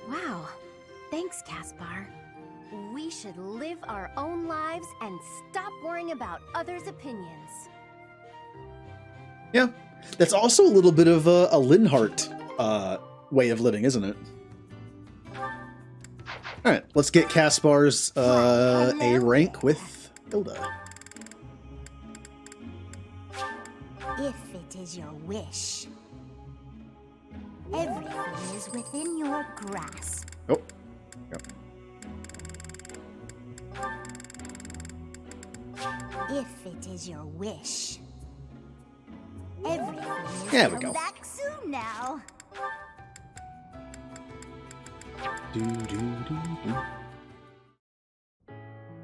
Wow. Thanks, Caspar. We should live our own lives and stop worrying about others' opinions. Yeah, that's also a little bit of a Linhart way of living, isn't it? All right, let's get Caspar's A rank with Hilda. If it is your wish, everything is within your grasp. Oh. Yep. If it is your wish, everything is There we go. back soon now.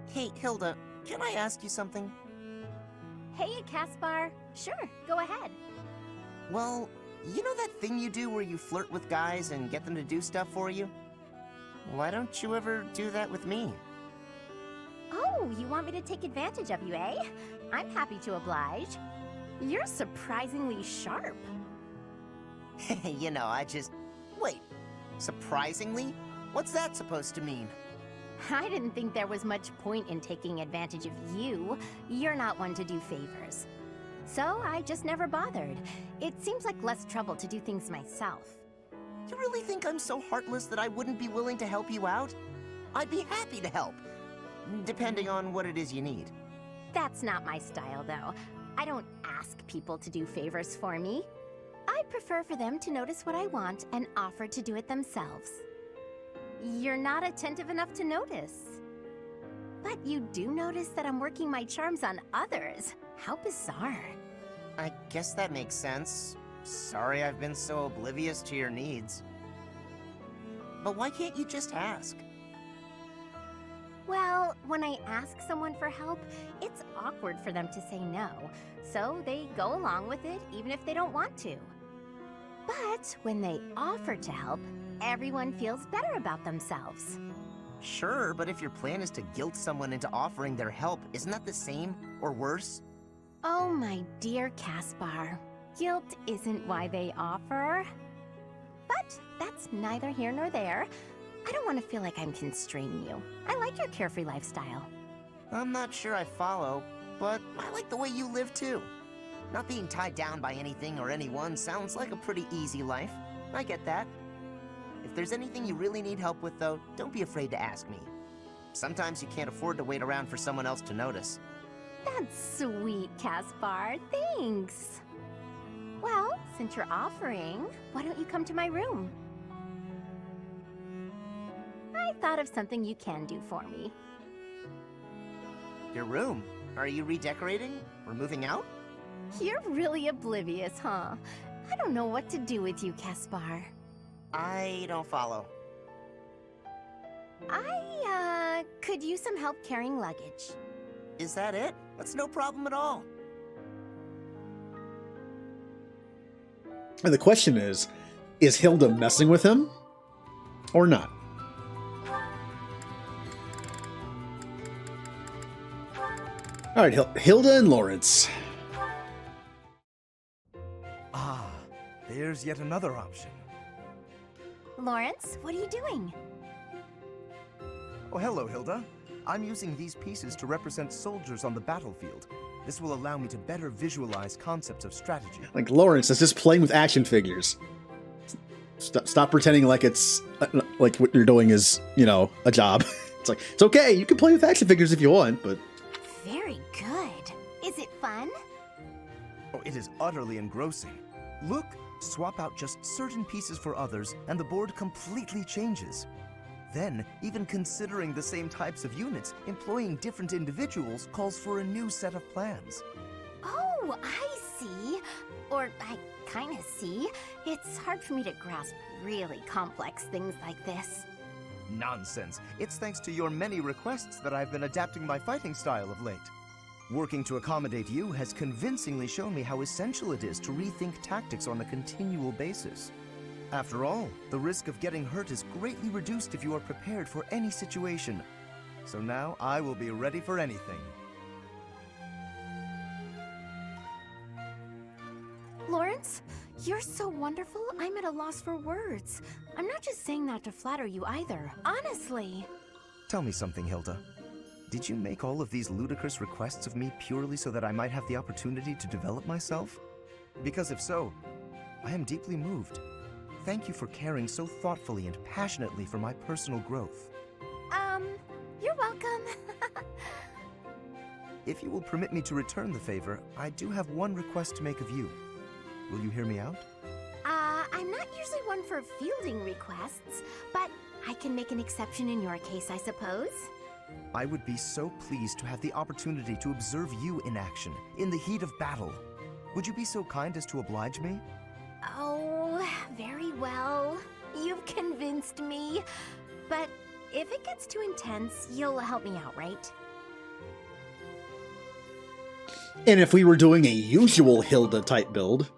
Hey, Hilda, can I ask you something? Hey, Caspar. Sure, go ahead. Well, you know that thing you do where you flirt with guys and get them to do stuff for you? Why don't you ever do that with me? Oh, you want me to take advantage of you, eh? I'm happy to oblige. You're surprisingly sharp. You know, Wait, surprisingly? What's that supposed to mean? I didn't think there was much point in taking advantage of you. You're not one to do favors. So I just never bothered. It seems like less trouble to do things myself. You really think I'm so heartless that I wouldn't be willing to help you out? I'd be happy to help, depending on what it is you need. That's not my style, though. I don't ask people to do favors for me. I prefer for them to notice what I want and offer to do it themselves. You're not attentive enough to notice. But you do notice that I'm working my charms on others. How bizarre. I guess that makes sense. Sorry I've been so oblivious to your needs. But why can't you just ask? Well, when I ask someone for help, it's awkward for them to say no. So they go along with it even if they don't want to. But when they offer to help, everyone feels better about themselves. Sure, but if your plan is to guilt someone into offering their help, isn't that the same, or worse? Oh, my dear Caspar. Guilt isn't why they offer. But that's neither here nor there. I don't want to feel like I'm constraining you. I like your carefree lifestyle. I'm not sure I follow, but I like the way you live too. Not being tied down by anything or anyone sounds like a pretty easy life. I get that. If there's anything you really need help with, though, don't be afraid to ask me. Sometimes you can't afford to wait around for someone else to notice. That's sweet, Caspar. Thanks. Well, since you're offering, why don't you come to my room? I thought of something you can do for me. Your room? Are you redecorating? Or moving out? You're really oblivious, huh? I don't know what to do with you, Caspar. I don't follow. I could use some help carrying luggage. Is that it? That's no problem at all. And the question is Hilda messing with him or not? All right, Hilda and Lawrence. Ah, there's yet another option. Lawrence, what are you doing? Oh, hello, Hilda. I'm using these pieces to represent soldiers on the battlefield. This will allow me to better visualize concepts of strategy. Like, Lawrence, it's just playing with action figures. Stop pretending like it's like what you're doing is, you know, a job. It's like, it's okay, you can play with action figures if you want, but... Very good. Is it fun? Oh, it is utterly engrossing. Look, swap out just certain pieces for others, and the board completely changes. Then, even considering the same types of units, employing different individuals calls for a new set of plans. Oh, I see. Or I kind of see. It's hard for me to grasp really complex things like this. Nonsense. It's thanks to your many requests that I've been adapting my fighting style of late. Working to accommodate you has convincingly shown me how essential it is to rethink tactics on a continual basis. After all, the risk of getting hurt is greatly reduced if you are prepared for any situation. So now I will be ready for anything. Lawrence, you're so wonderful, I'm at a loss for words. I'm not just saying that to flatter you either, honestly. Tell me something, Hilda. Did you make all of these ludicrous requests of me purely so that I might have the opportunity to develop myself? Because if so, I am deeply moved. Thank you for caring so thoughtfully and passionately for my personal growth. You're welcome. If you will permit me to return the favor, I do have one request to make of you. Will you hear me out? I'm not usually one for fielding requests, but I can make an exception in your case, I suppose. I would be so pleased to have the opportunity to observe you in action, in the heat of battle. Would you be so kind as to oblige me? Oh, very well. You've convinced me. But if it gets too intense, you'll help me out, right? And if we were doing a usual Hilda type build,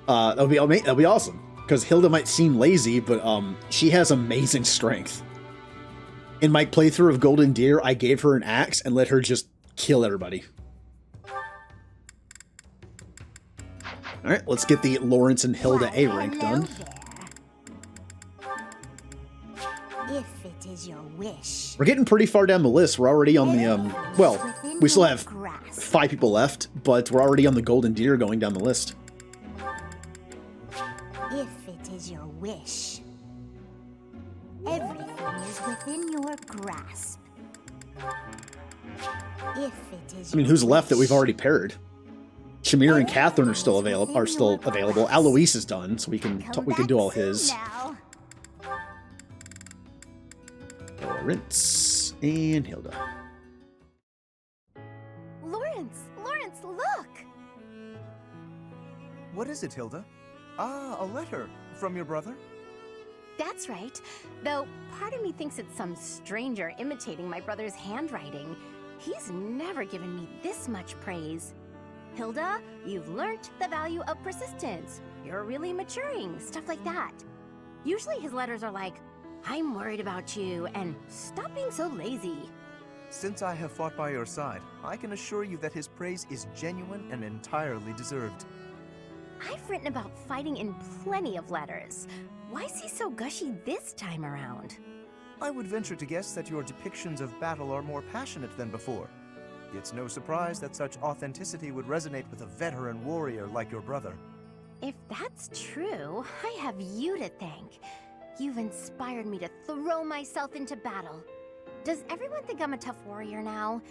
that'd be awesome. Because Hilda might seem lazy, but she has amazing strength. In my playthrough of Golden Deer, I gave her an axe and let her just kill everybody. Alright, let's get the Lawrence and Hilda A rank done. If it is your wish. We're getting pretty far down the list. We're already on the, well, we still have 5 people left, but we're already on the Golden Deer going down the list. If it is your wish. Everything is within your grasp. If it is I mean, who's left that we've already paired? Shamir and Catherine are still available. Alois is done, so we can do all his. Lawrence and Hilda. Lawrence, look! What is it, Hilda? Ah, a letter from your brother? That's right. Though part of me thinks it's some stranger imitating my brother's handwriting. He's never given me this much praise. Hilda, you've learnt the value of persistence. You're really maturing, stuff like that. Usually his letters are like, I'm worried about you, and stop being so lazy. Since I have fought by your side, I can assure you that his praise is genuine and entirely deserved. I've written about fighting in plenty of letters. Why is he so gushy this time around? I would venture to guess that your depictions of battle are more passionate than before. It's no surprise that such authenticity would resonate with a veteran warrior like your brother. If that's true, I have you to thank. You've inspired me to throw myself into battle. Does everyone think I'm a tough warrior now?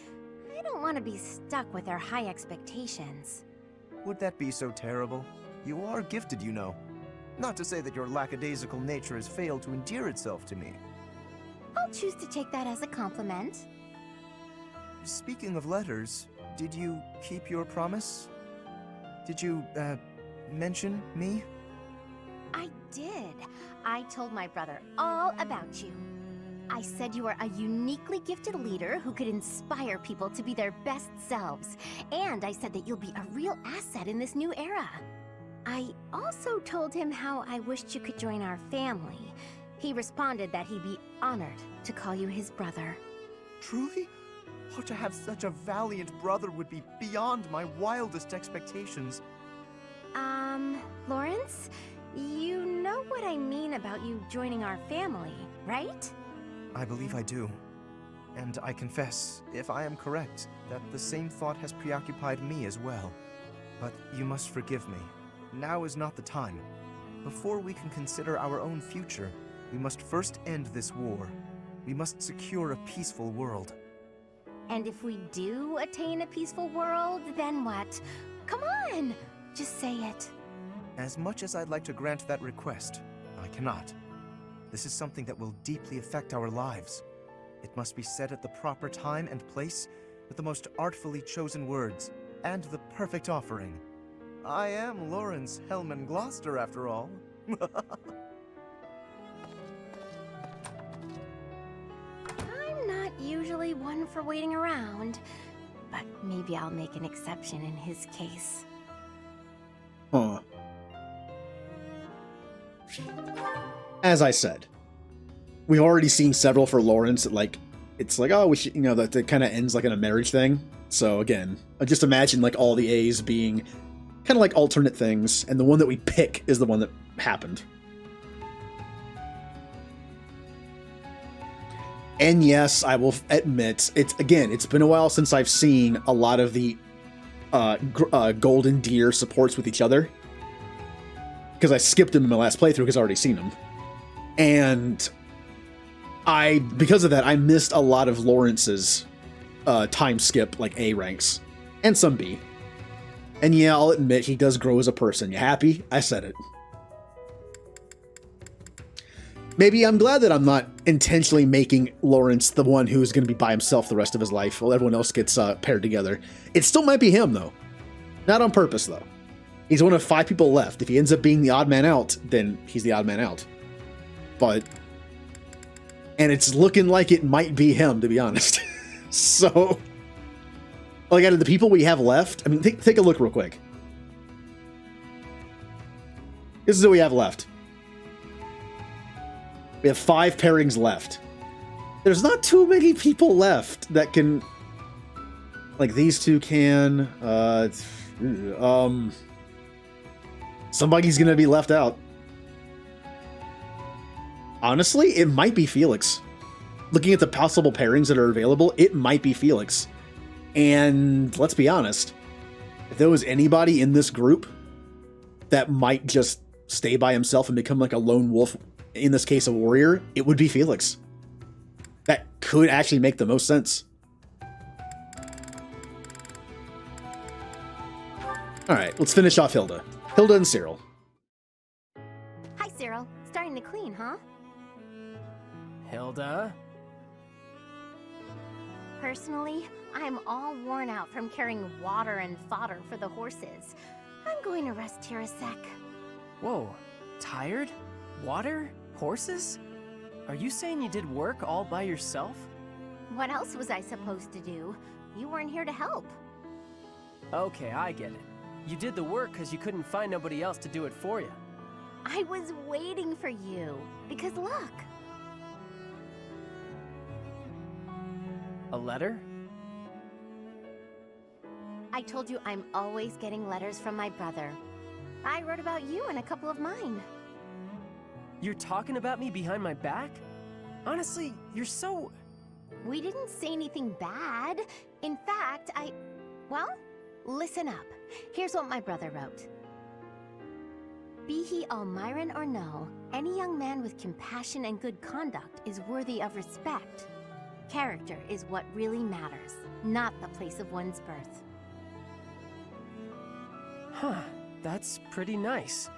I don't want to be stuck with their high expectations. Would that be so terrible? You are gifted, you know. Not to say that your lackadaisical nature has failed to endear itself to me. I'll choose to take that as a compliment. Speaking of letters, did you keep your promise? Did you, mention me? I did. I told my brother all about you. I said you are a uniquely gifted leader who could inspire people to be their best selves. And I said that you'll be a real asset in this new era. I also told him how I wished you could join our family. He responded that he'd be honored to call you his brother. Truly? Oh, to have such a valiant brother would be beyond my wildest expectations. Lawrence? You know what I mean about you joining our family, right? I believe I do. And I confess, if I am correct, that the same thought has preoccupied me as well. But you must forgive me. Now is not the time. Before we can consider our own future, we must first end this war. We must secure a peaceful world. And if we do attain a peaceful world, then what? Come on! Just say it. As much as I'd like to grant that request, I cannot. This is something that will deeply affect our lives. It must be said at the proper time and place, with the most artfully chosen words, and the perfect offering. I am Lawrence Hellman Gloucester, after all. I'm not usually one for waiting around, but maybe I'll make an exception in his case. Huh. As I said, we've already seen several for Lawrence. Like, it's like, oh, we should, that kind of ends like in a marriage thing. So again, I just imagine like all the A's being kind of like alternate things, and the one that we pick is the one that happened. And yes, I will admit, it's been a while since I've seen a lot of the Golden Deer supports with each other, because I skipped them in my last playthrough because I already seen them. And because of that, I missed a lot of Lawrence's time skip, like A ranks, and some B. And yeah, I'll admit, he does grow as a person. You happy? I said it. Maybe I'm glad that I'm not intentionally making Lawrence the one who's going to be by himself the rest of his life while everyone else gets paired together. It still might be him, though. Not on purpose, though. He's one of 5 people left. If he ends up being the odd man out, then he's the odd man out. And it's looking like it might be him, to be honest. So, like, out of the people we have left, I mean, take a look real quick. This is what we have left. We have 5 pairings left. There's not too many people left that can... Like, these two can... Somebody's gonna be left out. Honestly, it might be Felix. Looking at the possible pairings that are available, it might be Felix. And let's be honest, if there was anybody in this group that might just stay by himself and become like a lone wolf, in this case a warrior, it would be Felix. That could actually make the most sense. Alright, let's finish off Hilda. Hilda and Cyril. Hi, Cyril. Starting to clean, huh? Hilda? Personally, I'm all worn out from carrying water and fodder for the horses. I'm going to rest here a sec. Whoa, tired? Water? Horses? Are you saying you did work all by yourself? What else was I supposed to do? You weren't here to help. Okay, I get it. You did the work because you couldn't find nobody else to do it for you. I was waiting for you. Because look. A letter? I told you I'm always getting letters from my brother. I wrote about you in a couple of mine. You're talking about me behind my back? Honestly, you're so... We didn't say anything bad. In fact, well, listen up. Here's what my brother wrote. Be he Almiran or no, any young man with compassion and good conduct is worthy of respect. Character is what really matters, not the place of one's birth. Huh, that's pretty nice.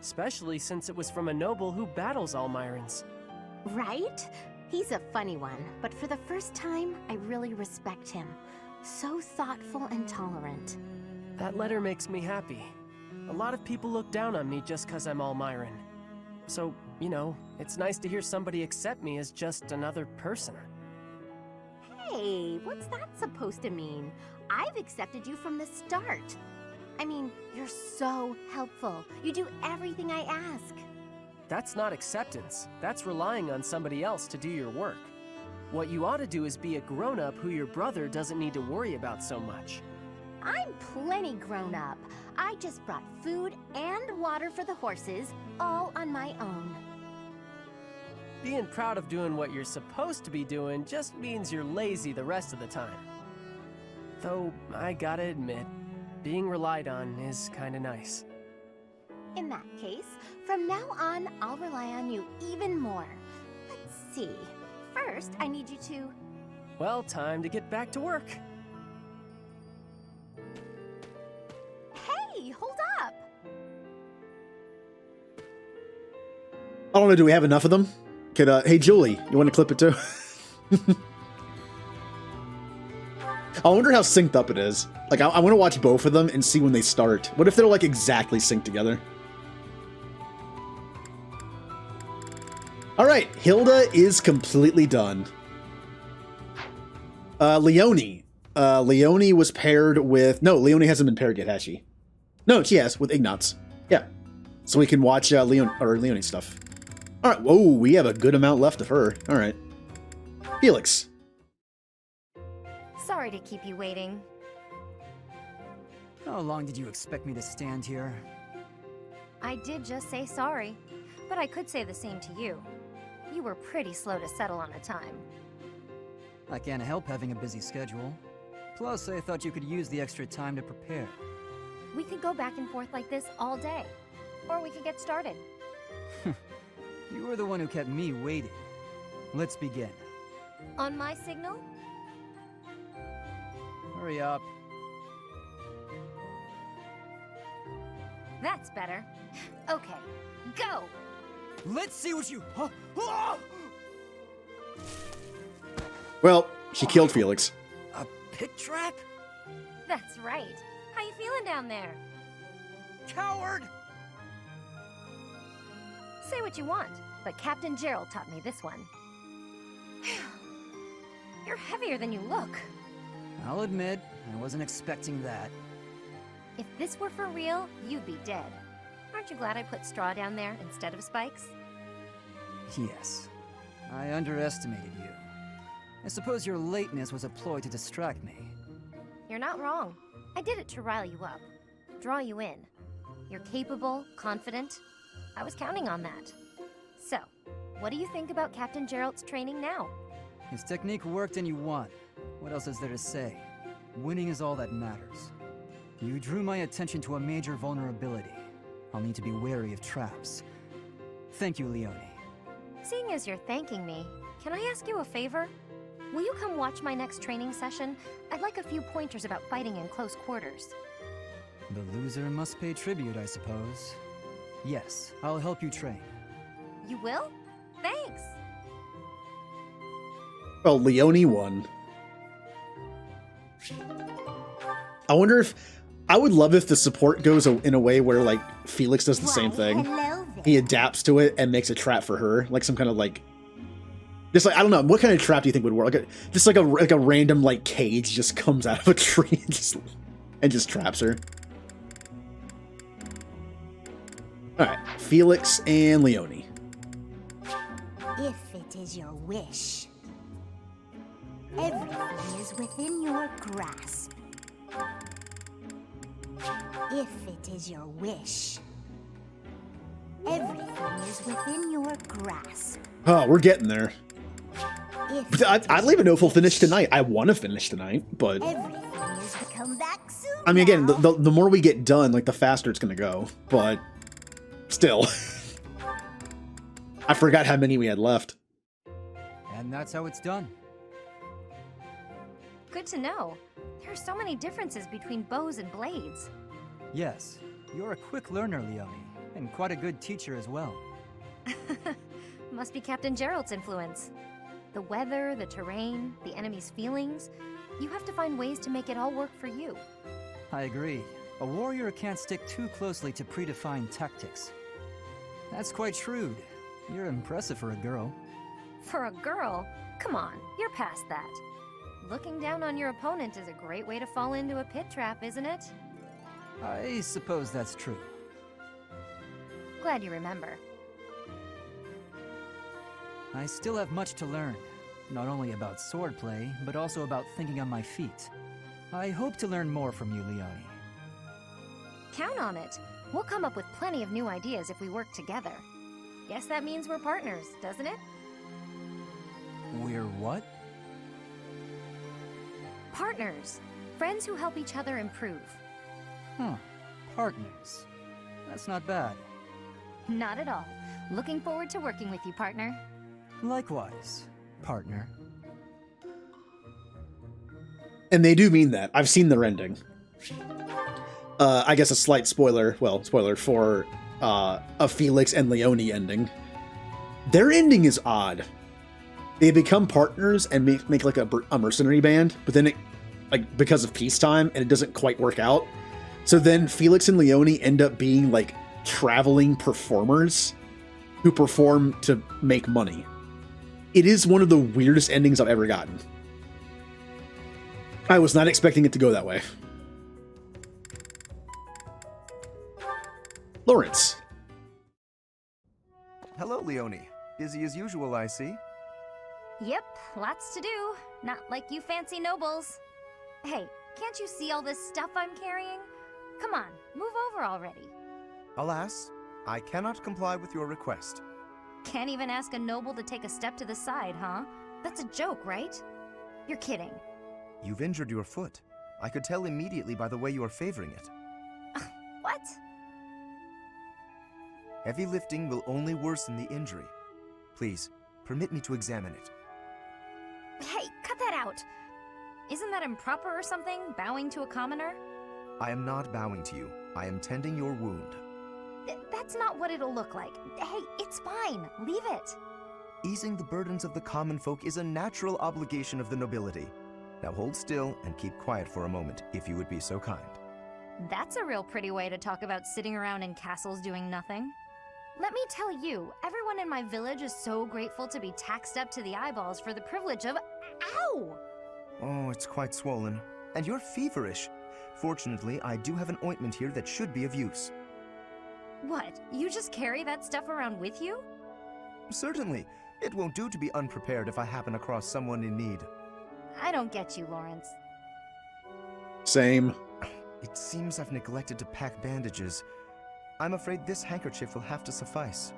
Especially since it was from a noble who battles Almirans. Right? He's a funny one, but for the first time, I really respect him. So thoughtful and tolerant. That letter makes me happy. A lot of people look down on me just because I'm Almiran. So, it's nice to hear somebody accept me as just another person. Hey, what's that supposed to mean? I've accepted you from the start. I mean, you're so helpful. You do everything I ask. That's not acceptance. That's relying on somebody else to do your work. What you ought to do is be a grown-up who your brother doesn't need to worry about so much. I'm plenty grown up. I just brought food and water for the horses, all on my own. Being proud of doing what you're supposed to be doing just means you're lazy the rest of the time. Though, I gotta admit, being relied on is kinda nice. In that case, from now on, I'll rely on you even more. Let's see. First, I need you to... Well, time to get back to work. Hey, hold up! I don't know, do we have enough of them? Could, hey Julie, you want to clip it too? I wonder how synced up it is. Like, I want to watch both of them and see when they start. What if they're, like, exactly synced together? Alright, Hilda is completely done. Leonie. Leonie was paired with... No, Leonie hasn't been paired yet, has she? No, she has, with Ignatz. Yeah. So we can watch Leonie stuff. Alright, whoa, we have a good amount left of her. Alright. Felix. Sorry to keep you waiting. How long did you expect me to stand here? I did just say sorry, but I could say the same to you. You were pretty slow to settle on a time. I can't help having a busy schedule. Plus, I thought you could use the extra time to prepare. We could go back and forth like this all day. Or we could get started. You were the one who kept me waiting. Let's begin. On my signal? Hurry up. That's better. Okay, go! Let's see what you... Well, she killed Felix. A pit trap? That's right. How you feeling down there? Coward! Say what you want, but Captain Gerald taught me this one. You're heavier than you look. I'll admit, I wasn't expecting that. If this were for real, you'd be dead. Aren't you glad I put straw down there instead of spikes? Yes. I underestimated you. I suppose your lateness was a ploy to distract me. You're not wrong. I did it to rile you up. Draw you in. You're capable, confident. I was counting on that. So, what do you think about Captain Gerald's training now? His technique worked and you won. What else is there to say? Winning is all that matters. You drew my attention to a major vulnerability. I'll need to be wary of traps. Thank you, Leonie. Seeing as you're thanking me, can I ask you a favor? Will you come watch my next training session? I'd like a few pointers about fighting in close quarters. The loser must pay tribute, I suppose. Yes, I'll help you train. You will? Thanks! Well, Leonie won. I wonder if... I would love if the support goes in a way where, like, Felix does the same thing. He adapts to it and makes a trap for her. Like, some kind of, like... Just, like, I don't know. What kind of trap do you think would work? Like just, like a random, like, cage just comes out of a tree and just traps her. Alright. Felix and Leonie. If it is your wish, everything is within your grasp. If it is your wish, everything is within your grasp. Oh, we're getting there. If I don't even know if we'll finish tonight. I want to finish tonight, but... everything is to come back soon. I mean, again, the more we get done, like, the faster it's gonna go. But... still. I forgot how many we had left. And that's how it's done. Good to know. There are so many differences between bows and blades. Yes, you're a quick learner, Leonie, and quite a good teacher as well. Must be Captain Gerald's influence. The weather, the terrain, the enemy's feelings. You have to find ways to make it all work for you. I agree. A warrior can't stick too closely to predefined tactics. That's quite shrewd. You're impressive for a girl. For a girl? Come on, you're past that. Looking down on your opponent is a great way to fall into a pit trap, isn't it? I suppose that's true. Glad you remember. I still have much to learn. Not only about swordplay, but also about thinking on my feet. I hope to learn more from you, Leonie. Count on it. We'll come up with plenty of new ideas if we work together. Guess that means we're partners, doesn't it? We're what? Partners. Friends who help each other improve. Huh. Partners. That's not bad. Not at all. Looking forward to working with you, partner. Likewise, partner. And they do mean that. I've seen their ending. I guess a slight spoiler, well, spoiler for a Felix and Leone ending. Their ending is odd. They become partners and make like a mercenary band, but then it, like, because of peacetime, and it doesn't quite work out. So then Felix and Leone end up being like traveling performers who perform to make money. It is one of the weirdest endings I've ever gotten. I was not expecting it to go that way. Lawrence. Hello, Leone. Busy as usual, I see. Yep, lots to do. Not like you fancy nobles. Hey, can't you see all this stuff I'm carrying? Come on, move over already. Alas, I cannot comply with your request. Can't even ask a noble to take a step to the side, huh? That's a joke, right? You're kidding. You've injured your foot. I could tell immediately by the way you are favoring it. What? Heavy lifting will only worsen the injury. Please, permit me to examine it. Hey, cut that out. Isn't that improper or something, bowing to a commoner? I am not bowing to you. I am tending your wound. That's not what it'll look like. Hey, it's fine. Leave it. Easing the burdens of the common folk is a natural obligation of the nobility. Now hold still and keep quiet for a moment, if you would be so kind. That's a real pretty way to talk about sitting around in castles doing nothing. Let me tell you, everyone in my village is so grateful to be taxed up to the eyeballs for the privilege of... Ow! Oh, it's quite swollen. And you're feverish. Fortunately, I do have an ointment here that should be of use. What? You just carry that stuff around with you? Certainly. It won't do to be unprepared if I happen across someone in need. I don't get you, Lawrence. Same. It seems I've neglected to pack bandages. I'm afraid this handkerchief will have to suffice.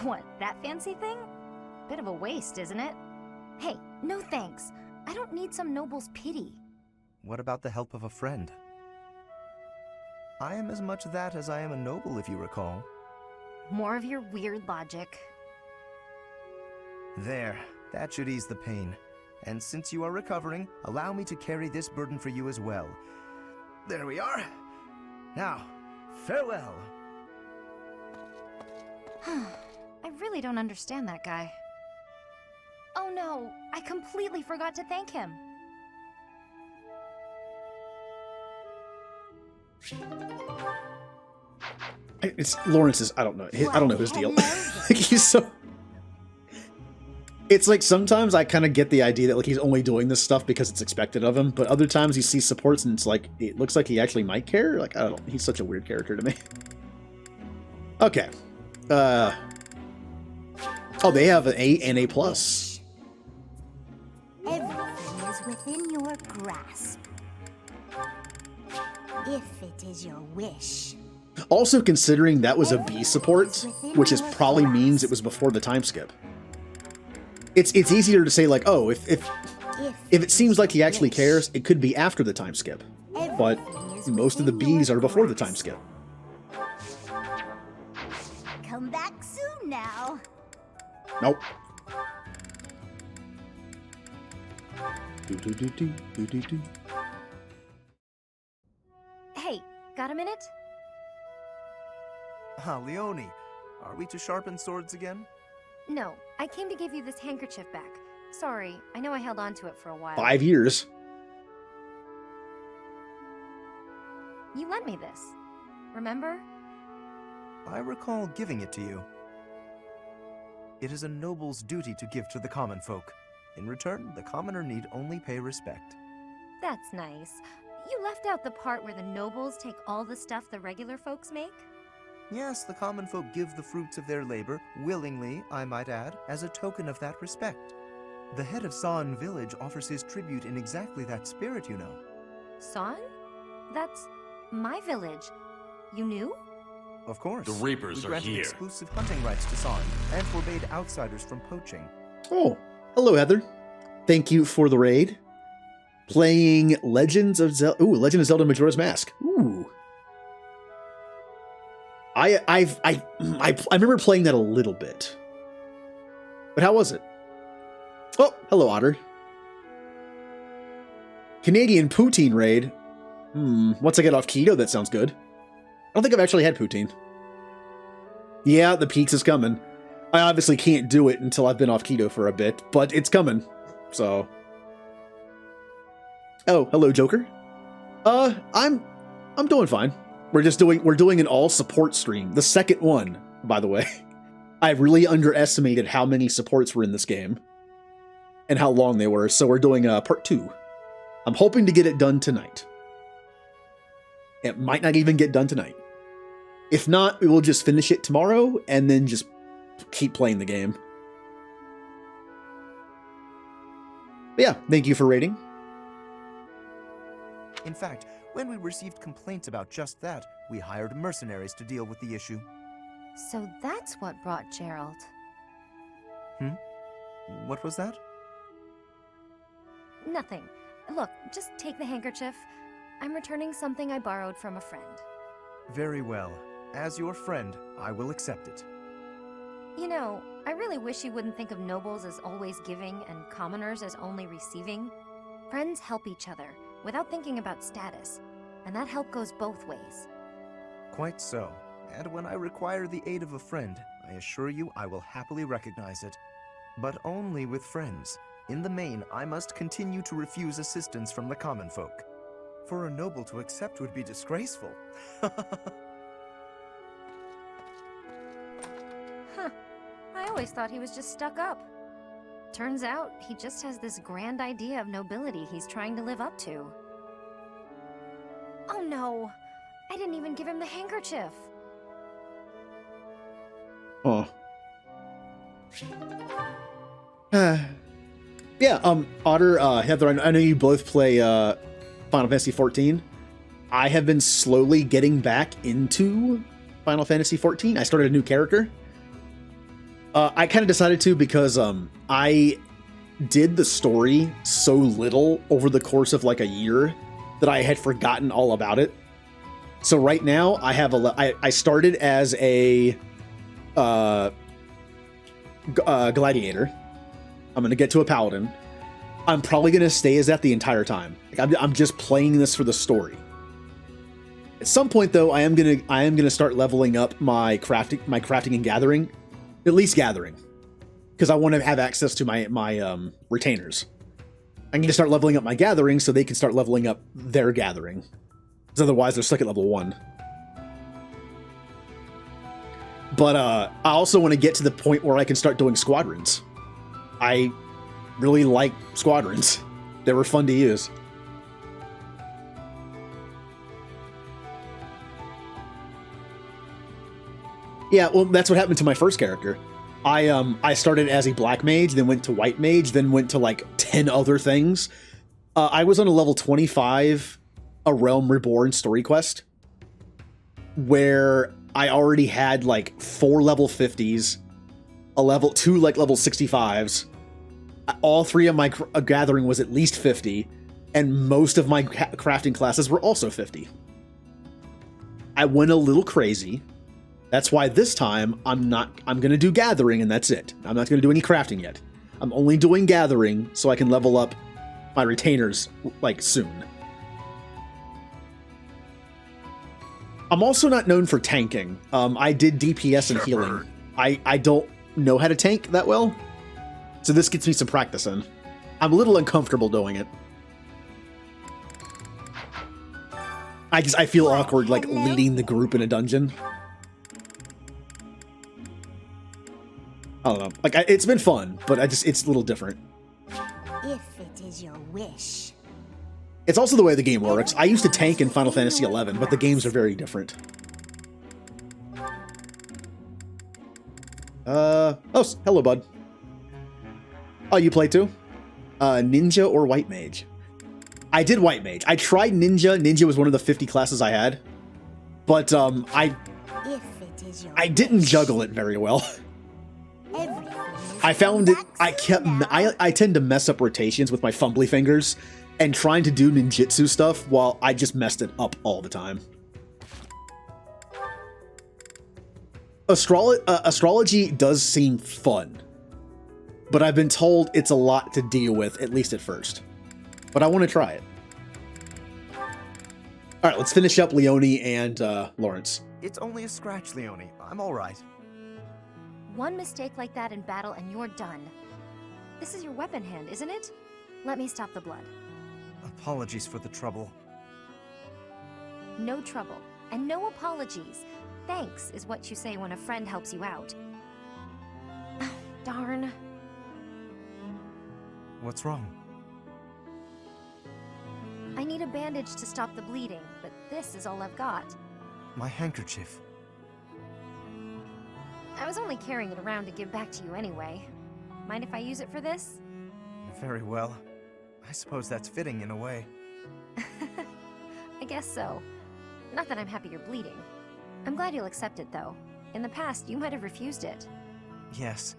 What, that fancy thing? Bit of a waste, isn't it? Hey, no thanks. I don't need some noble's pity. What about the help of a friend? I am as much that as I am a noble, if you recall. More of your weird logic. There, that should ease the pain. And since you are recovering, allow me to carry this burden for you as well. There we are. Now, farewell. I really don't understand that guy. Oh no, I completely forgot to thank him. It's Lawrence's. I don't know. I don't know his deal. Like, he's so. It's like sometimes I kind of get the idea that like he's only doing this stuff because it's expected of him, but other times he sees supports and it's like it looks like he actually might care. Like I don't know. He's such a weird character to me. Okay. Oh, they have an A and A+. Everything is within your grasp. If it is your wish. Also, considering that was a B support, which is probably means it was before the time skip. It's easier to say like, oh, if it seems like he actually cares, it could be after the time skip. But most of the Bs are before the time skip. Come back soon now. Nope. Hey, got a minute? Ah, Leone, are we to sharpen swords again? No, I came to give you this handkerchief back. Sorry, I know I held on to it for a while. 5 years. You lent me this. Remember? I recall giving it to you. It is a noble's duty to give to the common folk. In return, the commoner need only pay respect. That's nice. You left out the part where the nobles take all the stuff the regular folks make? Yes, the common folk give the fruits of their labor, willingly, I might add, as a token of that respect. The head of San village offers his tribute in exactly that spirit, you know. San? That's my village. You knew? Of course. The Reapers we are granted here. Exclusive hunting rights to San, and forbade outsiders from poaching. Oh, hello, Heather. thank you for the raid. Playing Legends of Zelda. Ooh, Legend of Zelda Majora's Mask. Ooh. I remember playing that a little bit. But how was it? Oh, hello, Otter. Canadian poutine raid. Once I get off keto, that sounds good. I don't think I've actually had poutine. Yeah, the peaks is coming. I obviously can't do it until I've been off keto for a bit, but it's coming. So. Oh, hello, Joker. I'm doing fine. We're doing an all support stream. The second one, by the way. I really underestimated how many supports were in this game. And how long they were, so we're doing part 2. I'm hoping to get it done tonight. It might not even get done tonight. If not, we will just finish it tomorrow, and then just keep playing the game. But yeah, thank you for rating. In fact, when we received complaints about just that, we hired mercenaries to deal with the issue. So that's what brought Gerald. What was that? Nothing. Look, just take the handkerchief. I'm returning something I borrowed from a friend. Very well. As your friend, I will accept it. You know, I really wish you wouldn't think of nobles as always giving and commoners as only receiving. Friends help each other, without thinking about status, and that help goes both ways. Quite so. And when I require the aid of a friend, I assure you I will happily recognize it. But only with friends. In the main, I must continue to refuse assistance from the common folk. For a noble to accept would be disgraceful. Huh. I always thought he was just stuck up. Turns out, he just has this grand idea of nobility he's trying to live up to. Oh no! I didn't even give him the handkerchief! Oh. Yeah, Otter, Heather, I know you both play Final Fantasy XIV. I have been slowly getting back into Final Fantasy XIV. I started a new character. I kind of decided to because I did the story so little over the course of like a year that I had forgotten all about it. So right now I have I started as a gladiator. I'm going to get to a paladin. I'm probably going to stay as that the entire time. Like, I'm just playing this for the story. At some point, though, I am gonna start leveling up my crafting and gathering, at least gathering, because I want to have access to my retainers. I need to start leveling up my gathering so they can start leveling up their gathering, because otherwise they're stuck at level 1. But I also want to get to the point where I can start doing squadrons. I really like squadrons. They were fun to use. Yeah, well, that's what happened to my first character. I started as a black mage, then went to white mage, then went to like 10 other things. I was on a level 25, A Realm Reborn story quest, where I already had like 4 level 50s, two like level 65s. All 3 of my gathering was at least 50, and most of my crafting classes were also 50. I went a little crazy. That's why this time I'm going to do gathering and that's it. I'm not going to do any crafting yet. I'm only doing gathering so I can level up my retainers like soon. I'm also not known for tanking. I did DPS and healing. I don't know how to tank that well, so this gets me some practice in. I'm a little uncomfortable doing it. I feel awkward like leading the group in a dungeon. I don't know. Like it's been fun, but it's a little different. If it is your wish. It's also the way the game works. I used to tank in Final Fantasy XI, but the games are very different. Oh, hello, bud. Oh, you play too? Ninja or White Mage? I did White Mage. I tried Ninja. Ninja was one of the 50 classes I had. But, I didn't juggle it very well. I found it. I tend to mess up rotations with my fumbly fingers, and trying to do ninjutsu stuff while I just messed it up all the time. Astrology does seem fun, but I've been told it's a lot to deal with, at least at first. But I want to try it. All right, let's finish up Leone and Lawrence. It's only a scratch, Leone. I'm all right. One mistake like that in battle and you're done. This is your weapon hand, isn't it? Let me stop the blood. Apologies for the trouble. No trouble, and no apologies. Thanks is what you say when a friend helps you out. Darn. What's wrong? I need a bandage to stop the bleeding, but this is all I've got. My handkerchief. I was only carrying it around to give back to you anyway. Mind if I use it for this? Very well. I suppose that's fitting in a way. I guess so. Not that I'm happy you're bleeding. I'm glad you'll accept it, though. In the past, you might have refused it. Yes.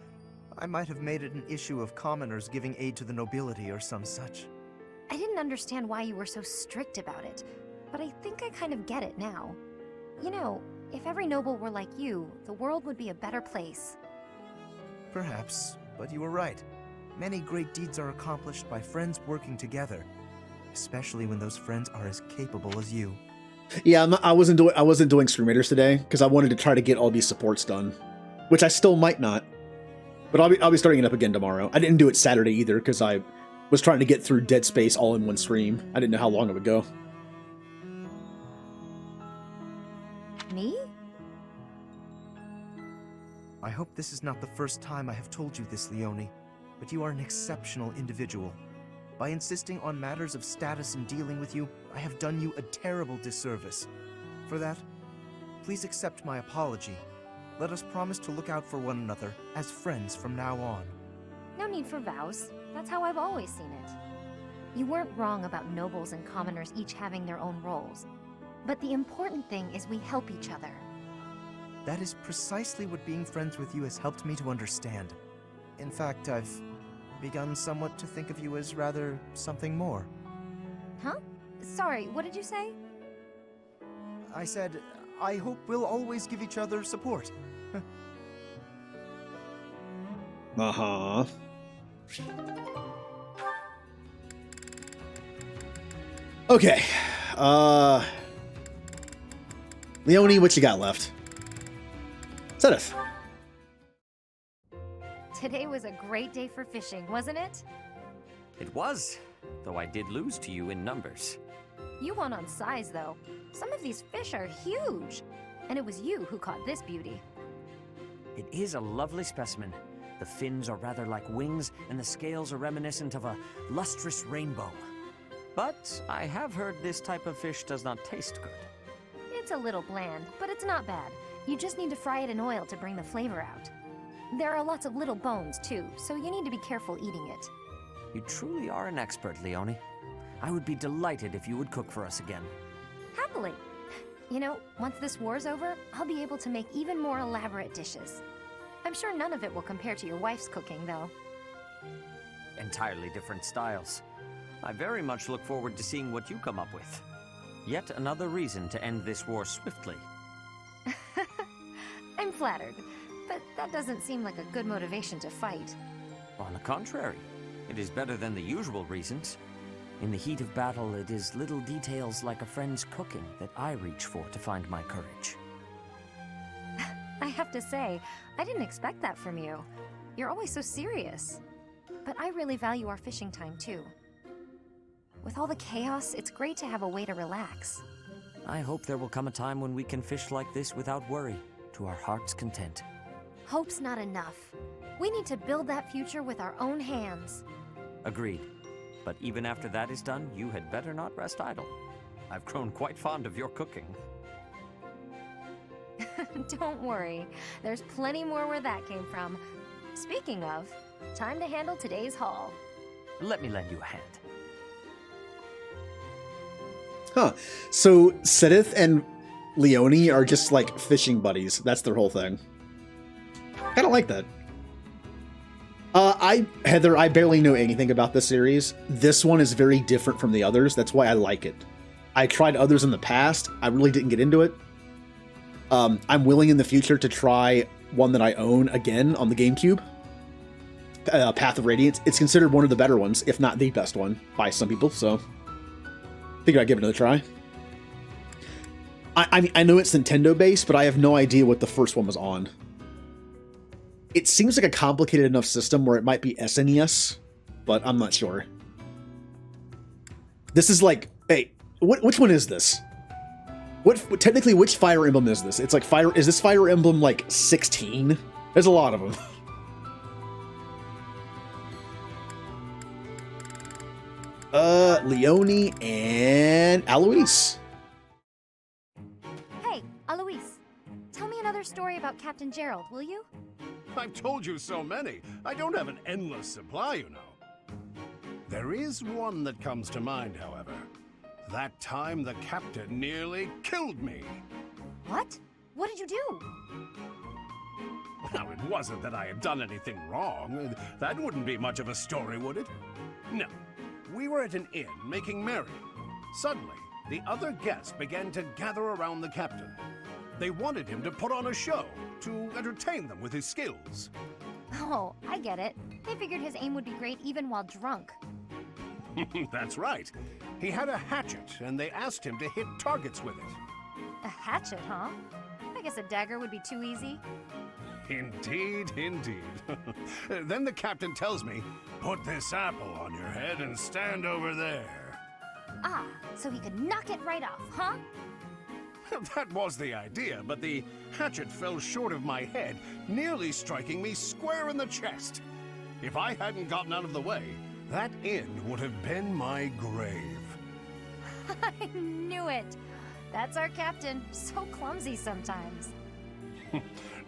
I might have made it an issue of commoners giving aid to the nobility or some such. I didn't understand why you were so strict about it, but I think I kind of get it now. You know, if every noble were like you, the world would be a better place. Perhaps, but you were right. Many great deeds are accomplished by friends working together, especially when those friends are as capable as you. Yeah, I wasn't doing Scream Raiders today because I wanted to try to get all these supports done, which I still might not. But I'll be starting it up again tomorrow. I didn't do it Saturday either because I was trying to get through Dead Space all in one stream. I didn't know how long it would go. Me? I hope this is not the first time I have told you this, Leone, but you are an exceptional individual. By insisting on matters of status in dealing with you, I have done you a terrible disservice. For that, please accept my apology. Let us promise to look out for one another as friends from now on. No need for vows. That's how I've always seen it. You weren't wrong about nobles and commoners each having their own roles. But the important thing is we help each other. That is precisely what being friends with you has helped me to understand. In fact, I've begun somewhat to think of you as rather something more. Huh? Sorry, what did you say? I said, I hope we'll always give each other support. Uh-huh. Okay. Leone, what you got left? Zenith. Today was a great day for fishing, wasn't it? It was, though I did lose to you in numbers. You won on size, though. Some of these fish are huge. And it was you who caught this beauty. It is a lovely specimen. The fins are rather like wings, and the scales are reminiscent of a lustrous rainbow. But I have heard this type of fish does not taste good. It's a little bland, but it's not bad. You just need to fry it in oil to bring the flavor out. There are lots of little bones, too, so you need to be careful eating it. You truly are an expert, Leone. I would be delighted if you would cook for us again. Happily. You know, once this war's over, I'll be able to make even more elaborate dishes. I'm sure none of it will compare to your wife's cooking, though. Entirely different styles. I very much look forward to seeing what you come up with. Yet another reason to end this war swiftly. I'm flattered, but that doesn't seem like a good motivation to fight. On the contrary, it is better than the usual reasons. In the heat of battle, it is little details like a friend's cooking that I reach for to find my courage. I have to say, I didn't expect that from you. You're always so serious. But I really value our fishing time, too. With all the chaos, it's great to have a way to relax. I hope there will come a time when we can fish like this without worry, to our heart's content. Hope's not enough. We need to build that future with our own hands. Agreed. But even after that is done, you had better not rest idle. I've grown quite fond of your cooking. Don't worry. There's plenty more where that came from. Speaking of, time to handle today's haul. Let me lend you a hand. Huh. So Sedith and Leone are just like fishing buddies. That's their whole thing. I don't like that. Heather, I barely know anything about this series. This one is very different from the others. That's why I like it. I tried others in the past. I really didn't get into it. I'm willing in the future to try one that I own again on the GameCube. Path of Radiance. It's considered one of the better ones, if not the best one, by some people, so figured I'd give it another try. I know it's Nintendo-based, but I have no idea what the first one was on. It seems like a complicated enough system where it might be SNES, but I'm not sure. This is like, hey, which one is this? Technically, which Fire Emblem is this? It's like is this Fire Emblem like 16? There's a lot of them. Leone and Alois. Hey, Alois. Tell me another story about Captain Gerald, will you? I've told you so many. I don't have an endless supply, you know. There is one that comes to mind, however. That time the captain nearly killed me. What? What did you do? Now, it wasn't that I had done anything wrong. That wouldn't be much of a story, would it? No. We were at an inn making merry. Suddenly, the other guests began to gather around the captain. They wanted him to put on a show to entertain them with his skills. Oh, I get it. They figured his aim would be great even while drunk. That's right. He had a hatchet, and they asked him to hit targets with it. A hatchet, huh? I guess a dagger would be too easy. Indeed, indeed. Then the captain tells me, put this apple on your head and stand over there. Ah, so he could knock it right off, huh? That was the idea, but the hatchet fell short of my head, nearly striking me square in the chest. If I hadn't gotten out of the way, that inn would have been my grave. I knew it. That's our captain. So clumsy sometimes.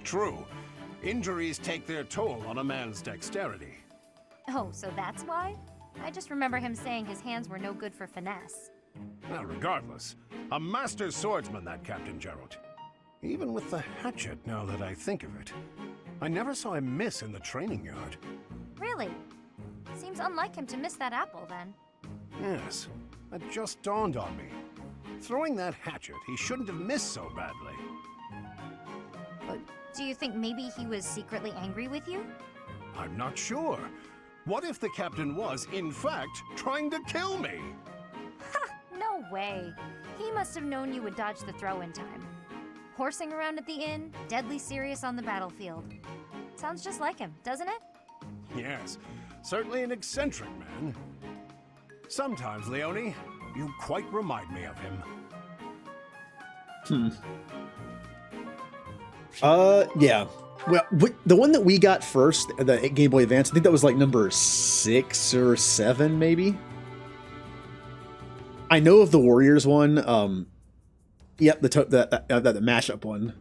True. Injuries take their toll on a man's dexterity. Oh, so that's why? I just remember him saying his hands were no good for finesse. Well, regardless, a master swordsman, that Captain Gerald. Even with the hatchet, now that I think of it. I never saw him miss in the training yard. Really? Seems unlike him to miss that apple, then. Yes, that just dawned on me. Throwing that hatchet, he shouldn't have missed so badly. But do you think maybe he was secretly angry with you? I'm not sure. What if the captain was, in fact, trying to kill me? Ha! No way. He must have known you would dodge the throw in time. Horsing around at the inn, deadly serious on the battlefield. Sounds just like him, doesn't it? Yes, certainly an eccentric man. Sometimes, Leone, you quite remind me of him. Yeah. Well, the one that we got first, the Game Boy Advance, I think that was like number 6 or 7, maybe. I know of the Warriors one. Yep, the mashup one.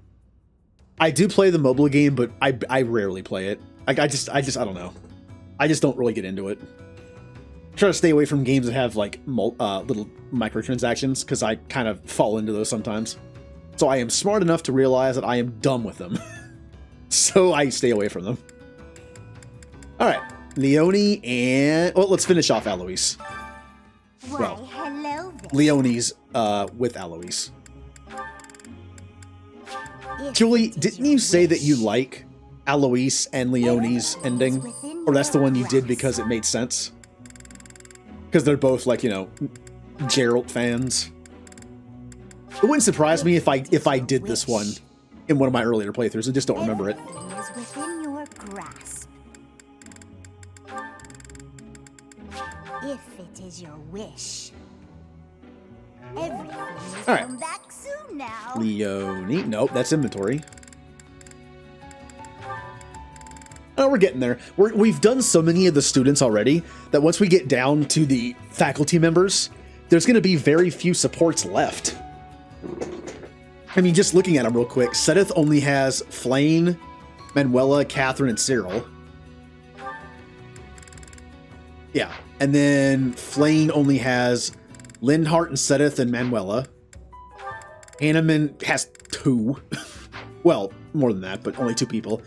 I do play the mobile game, but I rarely play it. I don't know. I just don't really get into it. Try to stay away from games that have like little microtransactions because I kind of fall into those sometimes. So I am smart enough to realize that I am dumb with them. So I stay away from them. All right, Leone and let's finish off Alois. Why, hello there. Leone's with Alois. Julie, didn't you say that you like Alois and Leone's ending? Or that's the one you did because it made sense? Because they're both like, you know, Geralt fans. It wouldn't surprise me if I did this one in one of my earlier playthroughs. I just don't remember it. Everything is within your grasp. If it is your wish. Everything is All right. come back soon now. Leone. Nope, that's inventory. Oh, we're getting there. We've done so many of the students already that once we get down to the faculty members, there's going to be very few supports left. I mean, just looking at them real quick, Sedith only has Flayn, Manuela, Catherine, and Cyril. Yeah, and then Flayn only has Lindhart and Sedith and Manuela. Hanneman has 2. Well, more than that, but only 2 people.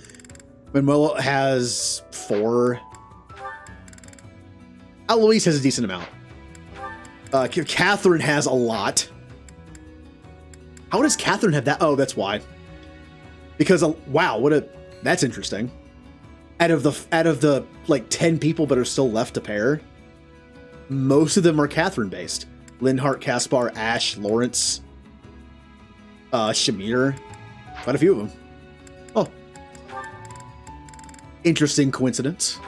Manuela has 4. Eloise has a decent amount. Catherine has a lot. How does Catherine have that? Oh, that's why. Because, wow, that's interesting. Out of the like 10 people that are still left to pair, most of them are Catherine based. Linhart, Caspar, Ash, Lawrence, Shamir, quite a few of them. Oh, interesting coincidence.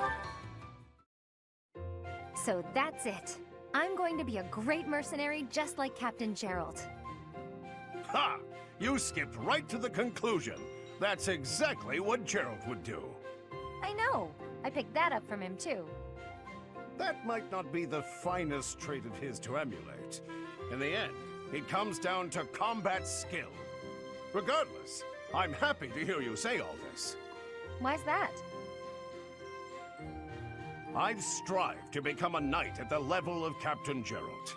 So that's it. I'm going to be a great mercenary just like Captain Gerald. Ha! You skipped right to the conclusion. That's exactly what Gerald would do. I know. I picked that up from him too. That might not be the finest trait of his to emulate. In the end, it comes down to combat skill. Regardless, I'm happy to hear you say all this. Why's that? I've strived to become a knight at the level of Captain Gerald.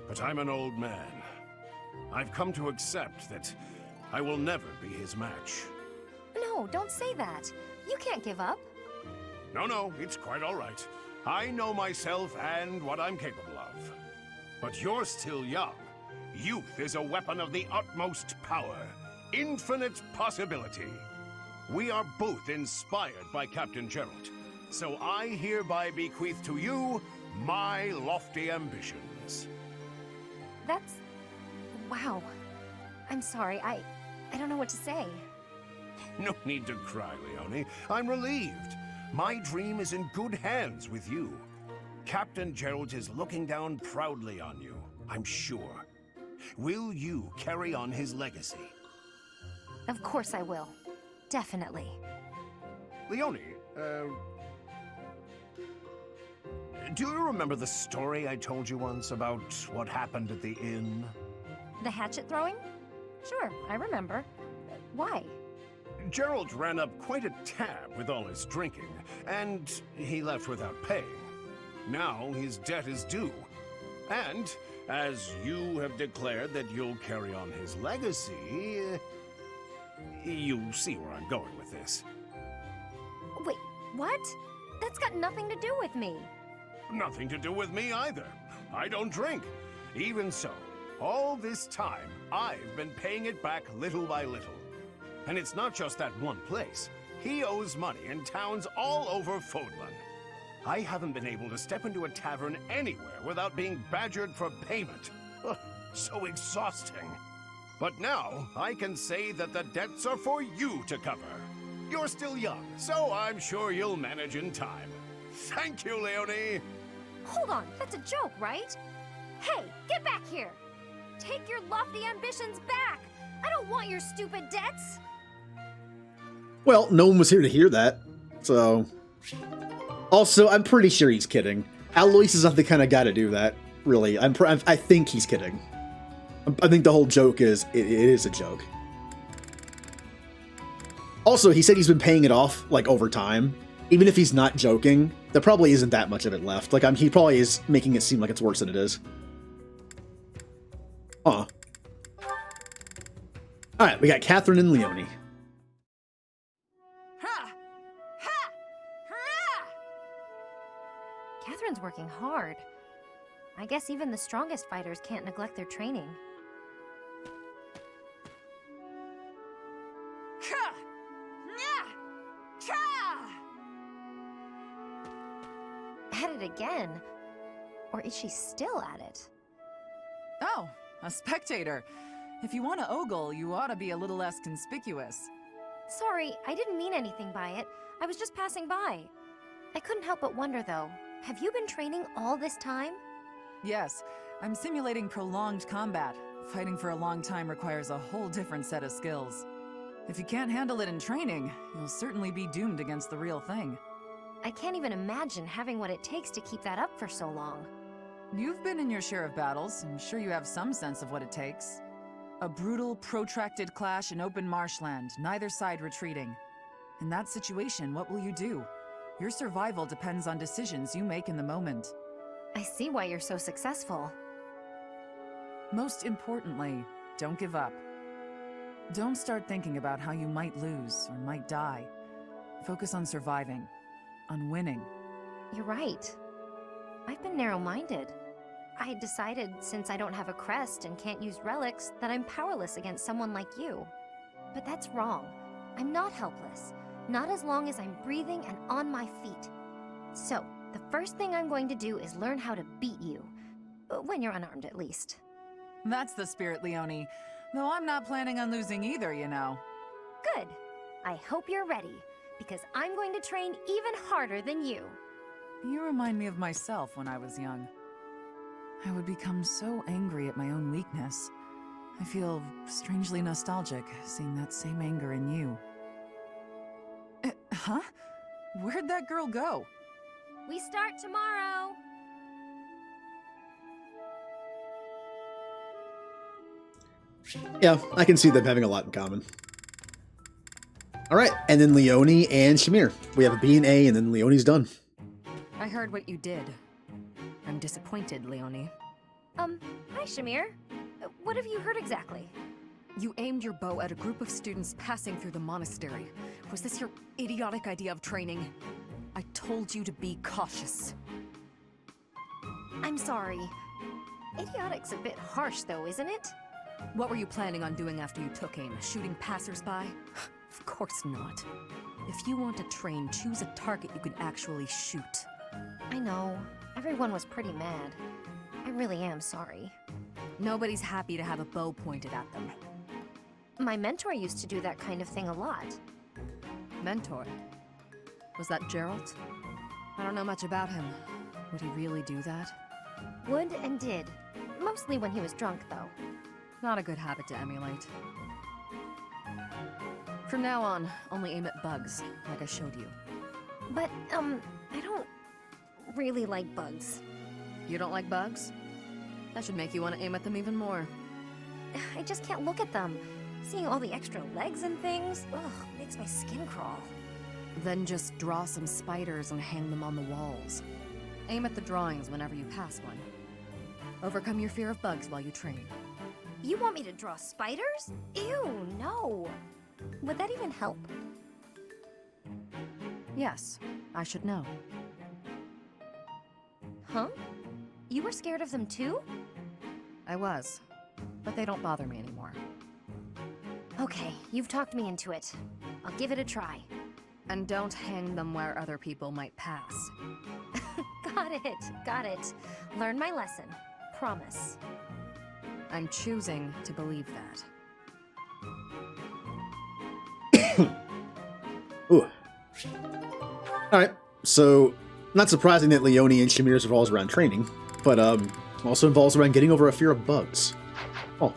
But I'm an old man. I've come to accept that I will never be his match. No, don't say that. You can't give up. No, it's quite all right. I know myself and what I'm capable of. But you're still young. Youth is a weapon of the utmost power. Infinite possibility. We are both inspired by Captain Gerald. So I hereby bequeath to you my lofty ambitions. That's... wow. I'm sorry, I don't know what to say. No need to cry, Leone. I'm relieved. My dream is in good hands with you. Captain Gerald is looking down proudly on you, I'm sure. Will you carry on his legacy? Of course I will. Definitely. Leone, do you remember the story I told you once about what happened at the inn? The hatchet throwing? Sure, I remember. Why? Gerald ran up quite a tab with all his drinking, and he left without paying. Now his debt is due. And, as you have declared that you'll carry on his legacy, you see where I'm going with this. Wait, what? That's got nothing to do with me. Nothing to do with me either. I don't drink. Even so, all this time, I've been paying it back little by little. And it's not just that one place. He owes money in towns all over Fodlan. I haven't been able to step into a tavern anywhere without being badgered for payment. Ugh, so exhausting. But now, I can say that the debts are for you to cover. You're still young, so I'm sure you'll manage in time. Thank you, Leone! Hold on, that's a joke, right? Hey, get back here! Take your lofty ambitions back! I don't want your stupid debts! Well, no one was here to hear that, so... Also, I'm pretty sure he's kidding. Alois is not the kind of guy to do that, really. I think he's kidding. I think the whole joke is, it is a joke. Also, he said he's been paying it off, like, over time. Even if he's not joking, there probably isn't that much of it left. Like, he probably is making it seem like it's worse than it is. Huh. Alright, we got Catherine and Leone. Catherine's working hard. I guess even the strongest fighters can't neglect their training. At it again? Or is she still at it? Oh, a spectator. If you want to ogle, you ought to be a little less conspicuous. Sorry, I didn't mean anything by it. I was just passing by. I couldn't help but wonder, though. Have you been training all this time? Yes, I'm simulating prolonged combat. Fighting for a long time requires a whole different set of skills. If you can't handle it in training, you'll certainly be doomed against the real thing. I can't even imagine having what it takes to keep that up for so long. You've been in your share of battles. I'm sure you have some sense of what it takes. A brutal, protracted clash in open marshland, neither side retreating. In that situation, what will you do? Your survival depends on decisions you make in the moment. I see why you're so successful. Most importantly, don't give up. Don't start thinking about how you might lose or might die. Focus on surviving, on winning. You're right. I've been narrow-minded. I had decided, since I don't have a crest and can't use relics, that I'm powerless against someone like you. But that's wrong. I'm not helpless. Not as long as I'm breathing and on my feet. So, the first thing I'm going to do is learn how to beat you. When you're unarmed, at least. That's the spirit, Leonie. Though I'm not planning on losing either, you know. Good. I hope you're ready, because I'm going to train even harder than you. You remind me of myself when I was young. I would become so angry at my own weakness. I feel strangely nostalgic, seeing that same anger in you. Huh? Where'd that girl go? We start tomorrow! Yeah, I can see them having a lot in common. Alright, and then Leonie and Shamir. We have a B and A, and then Leonie's done. I heard what you did. I'm disappointed, Leonie. Hi, Shamir. What have you heard exactly? You aimed your bow at a group of students passing through the monastery. Was this your idiotic idea of training? I told you to be cautious. I'm sorry. Idiotic's a bit harsh, though, isn't it? What were you planning on doing after you took aim? Shooting passersby? Of course not. If you want to train, choose a target you can actually shoot. I know. Everyone was pretty mad. I really am sorry. Nobody's happy to have a bow pointed at them. My mentor used to do that kind of thing a lot. Mentor? Was that Geralt? I don't know much about him. Would he really do that? Would and did. Mostly when he was drunk, though. Not a good habit to emulate. From now on, only aim at bugs, like I showed you. But, I don't really like bugs. You don't like bugs? That should make you want to aim at them even more. I just can't look at them. Seeing all the extra legs and things, makes my skin crawl. Then just draw some spiders and hang them on the walls. Aim at the drawings whenever you pass one. Overcome your fear of bugs while you train. You want me to draw spiders? Ew, no. Would that even help? Yes, I should know. Huh? You were scared of them too? I was, but they don't bother me anymore. Okay, you've talked me into it. I'll give it a try. And don't hang them where other people might pass. Got it. Learn my lesson. Promise. I'm choosing to believe that. Ooh. Alright, so not surprising that Leonie and Shamir's revolves around training, but also involves around getting over a fear of bugs. Oh.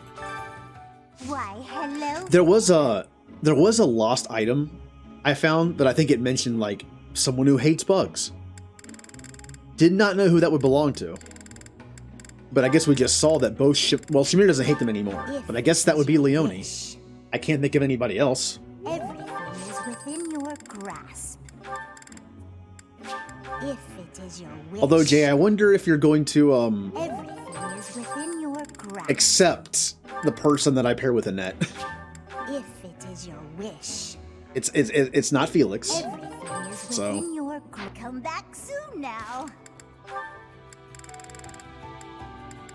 Why, hello. There was a lost item I found that I think it mentioned like someone who hates bugs. Did not know who that would belong to. But I guess we just saw that both Shamir doesn't hate them anymore, but I guess that would be Leonie. I can't think of anybody else. Everything is within your grasp. If it is your wish. Although, Jay, I wonder if you're going to Everything is within your grasp. accept the person that I pair with Annette. If it is your wish. It's not Felix. Everything is within your grasp. Come back soon now.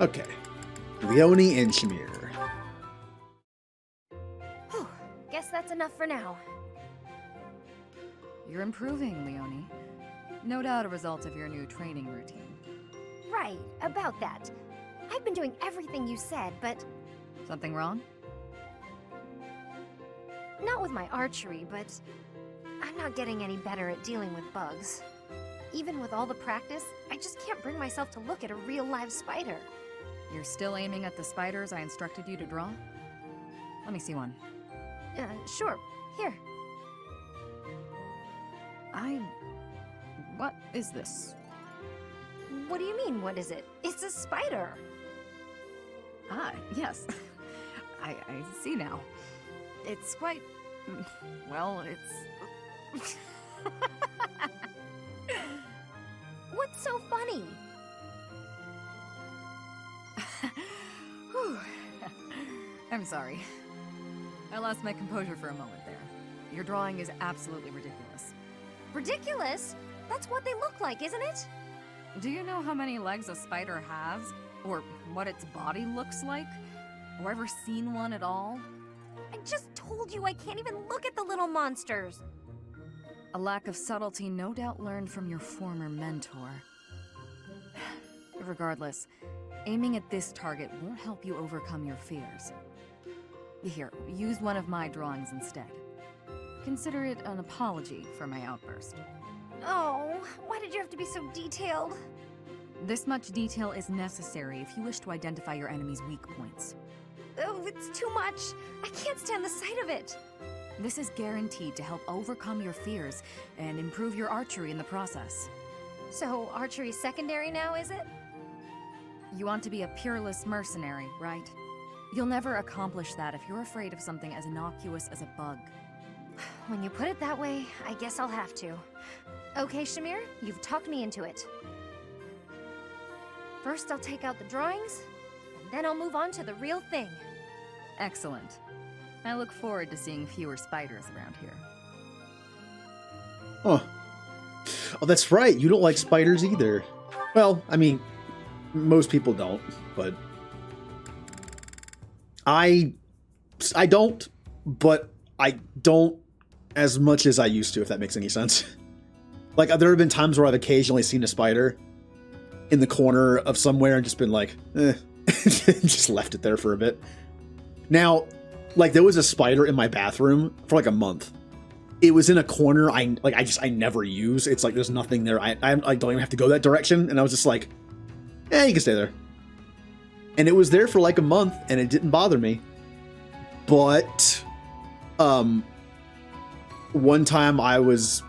Okay. Leonie and Shamir. Whew. Guess that's enough for now. You're improving, Leonie. No doubt a result of your new training routine. Right, about that. I've been doing everything you said, but... Something wrong? Not with my archery, but... I'm not getting any better at dealing with bugs. Even with all the practice, I just can't bring myself to look at a real live spider. You're still aiming at the spiders I instructed you to draw? Let me see one. Sure. Here. What is this? What do you mean, what is it? It's a spider! Ah, yes. I see now. It's quite... well, it's... What's so funny? I'm sorry. I lost my composure for a moment there. Your drawing is absolutely ridiculous. Ridiculous? That's what they look like, isn't it? Do you know how many legs a spider has? Or what its body looks like? Or ever seen one at all? I just told you I can't even look at the little monsters. A lack of subtlety no doubt learned from your former mentor. Regardless, aiming at this target won't help you overcome your fears. Here, use one of my drawings instead. Consider it an apology for my outburst. Oh, why did you have to be so detailed? This much detail is necessary if you wish to identify your enemy's weak points. Oh, it's too much. I can't stand the sight of it. This is guaranteed to help overcome your fears and improve your archery in the process. So, archery's secondary now, is it? You want to be a peerless mercenary, right? You'll never accomplish that if you're afraid of something as innocuous as a bug. When you put it that way, I guess I'll have to. Okay, Shamir, you've talked me into it. First, I'll take out the drawings, and then I'll move on to the real thing. Excellent. I look forward to seeing fewer spiders around here. Huh. Oh, that's right. You don't like spiders either. Well, I mean, most people don't, but I don't, but I don't as much as I used to, if that makes any sense. Like, there have been times where I've occasionally seen a spider in the corner of somewhere and just been like, just left it there for a bit. Now, like, there was a spider in my bathroom for like a month. It was in a corner I never use. It's like there's nothing there. I don't even have to go that direction. And I was just like, you can stay there. And it was there for like a month and it didn't bother me. But one time I was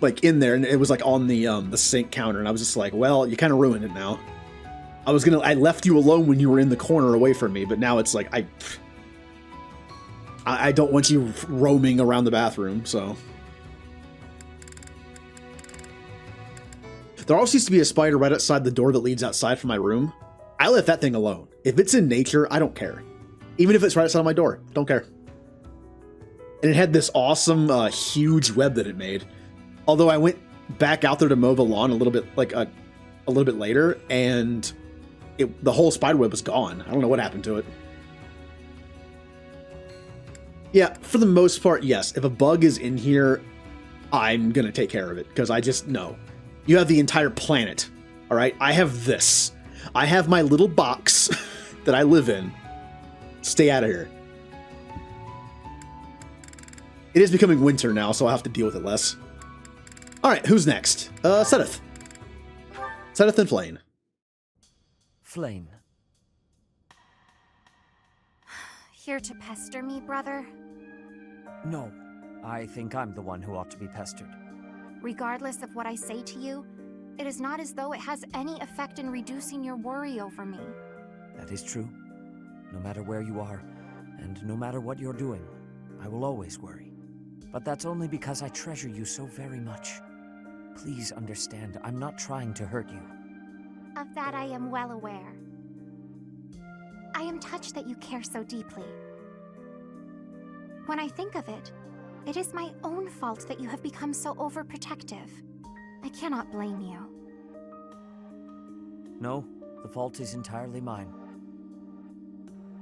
like in there and it was like on the sink counter and I was just like, well, you kind of ruined it now. I left you alone when you were in the corner away from me, but now it's like I don't want you roaming around the bathroom, so. There also used to be a spider right outside the door that leads outside from my room. I left that thing alone. If it's in nature, I don't care. Even if it's right outside my door, don't care. And it had this awesome, huge web that it made. Although I went back out there to mow the lawn a little bit later, and the whole spider web was gone. I don't know what happened to it. Yeah, for the most part, yes. If a bug is in here, I'm going to take care of it, because I just know. You have the entire planet, all right? I have this. I have my little box that I live in. Stay out of here. It is becoming winter now, so I'll have to deal with it less. All right, who's next? Sedith. Sedith and Flane. Flane. Here to pester me, brother? No, I think I'm the one who ought to be pestered. Regardless of what I say to you, it is not as though it has any effect in reducing your worry over me. That is true. No matter where you are, and no matter what you're doing, I will always worry. But that's only because I treasure you so very much. Please understand, I'm not trying to hurt you. Of that I am well aware. I am touched that you care so deeply. When I think of it, it is my own fault that you have become so overprotective. I cannot blame you. No, the fault is entirely mine.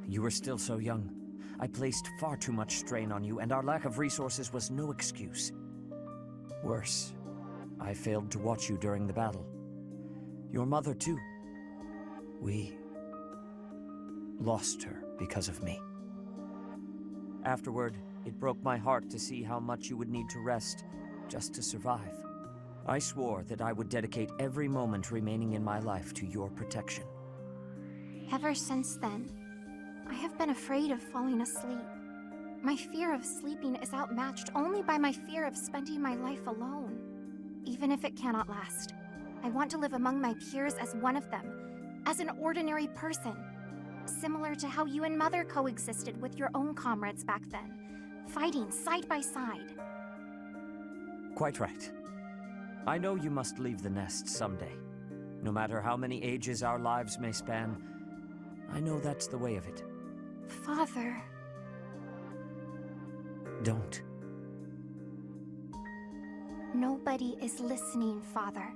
You were still so young. I placed far too much strain on you, and our lack of resources was no excuse. Worse, I failed to watch you during the battle. Your mother, too. We lost her because of me. Afterward, it broke my heart to see how much you would need to rest just to survive. I swore that I would dedicate every moment remaining in my life to your protection. Ever since then, I have been afraid of falling asleep. My fear of sleeping is outmatched only by my fear of spending my life alone. Even if it cannot last, I want to live among my peers as one of them, as an ordinary person. Similar to how you and Mother coexisted with your own comrades back then, fighting side by side. Quite right. I know you must leave the nest someday. No matter how many ages our lives may span, I know that's the way of it. Father... Don't. Nobody is listening, Father.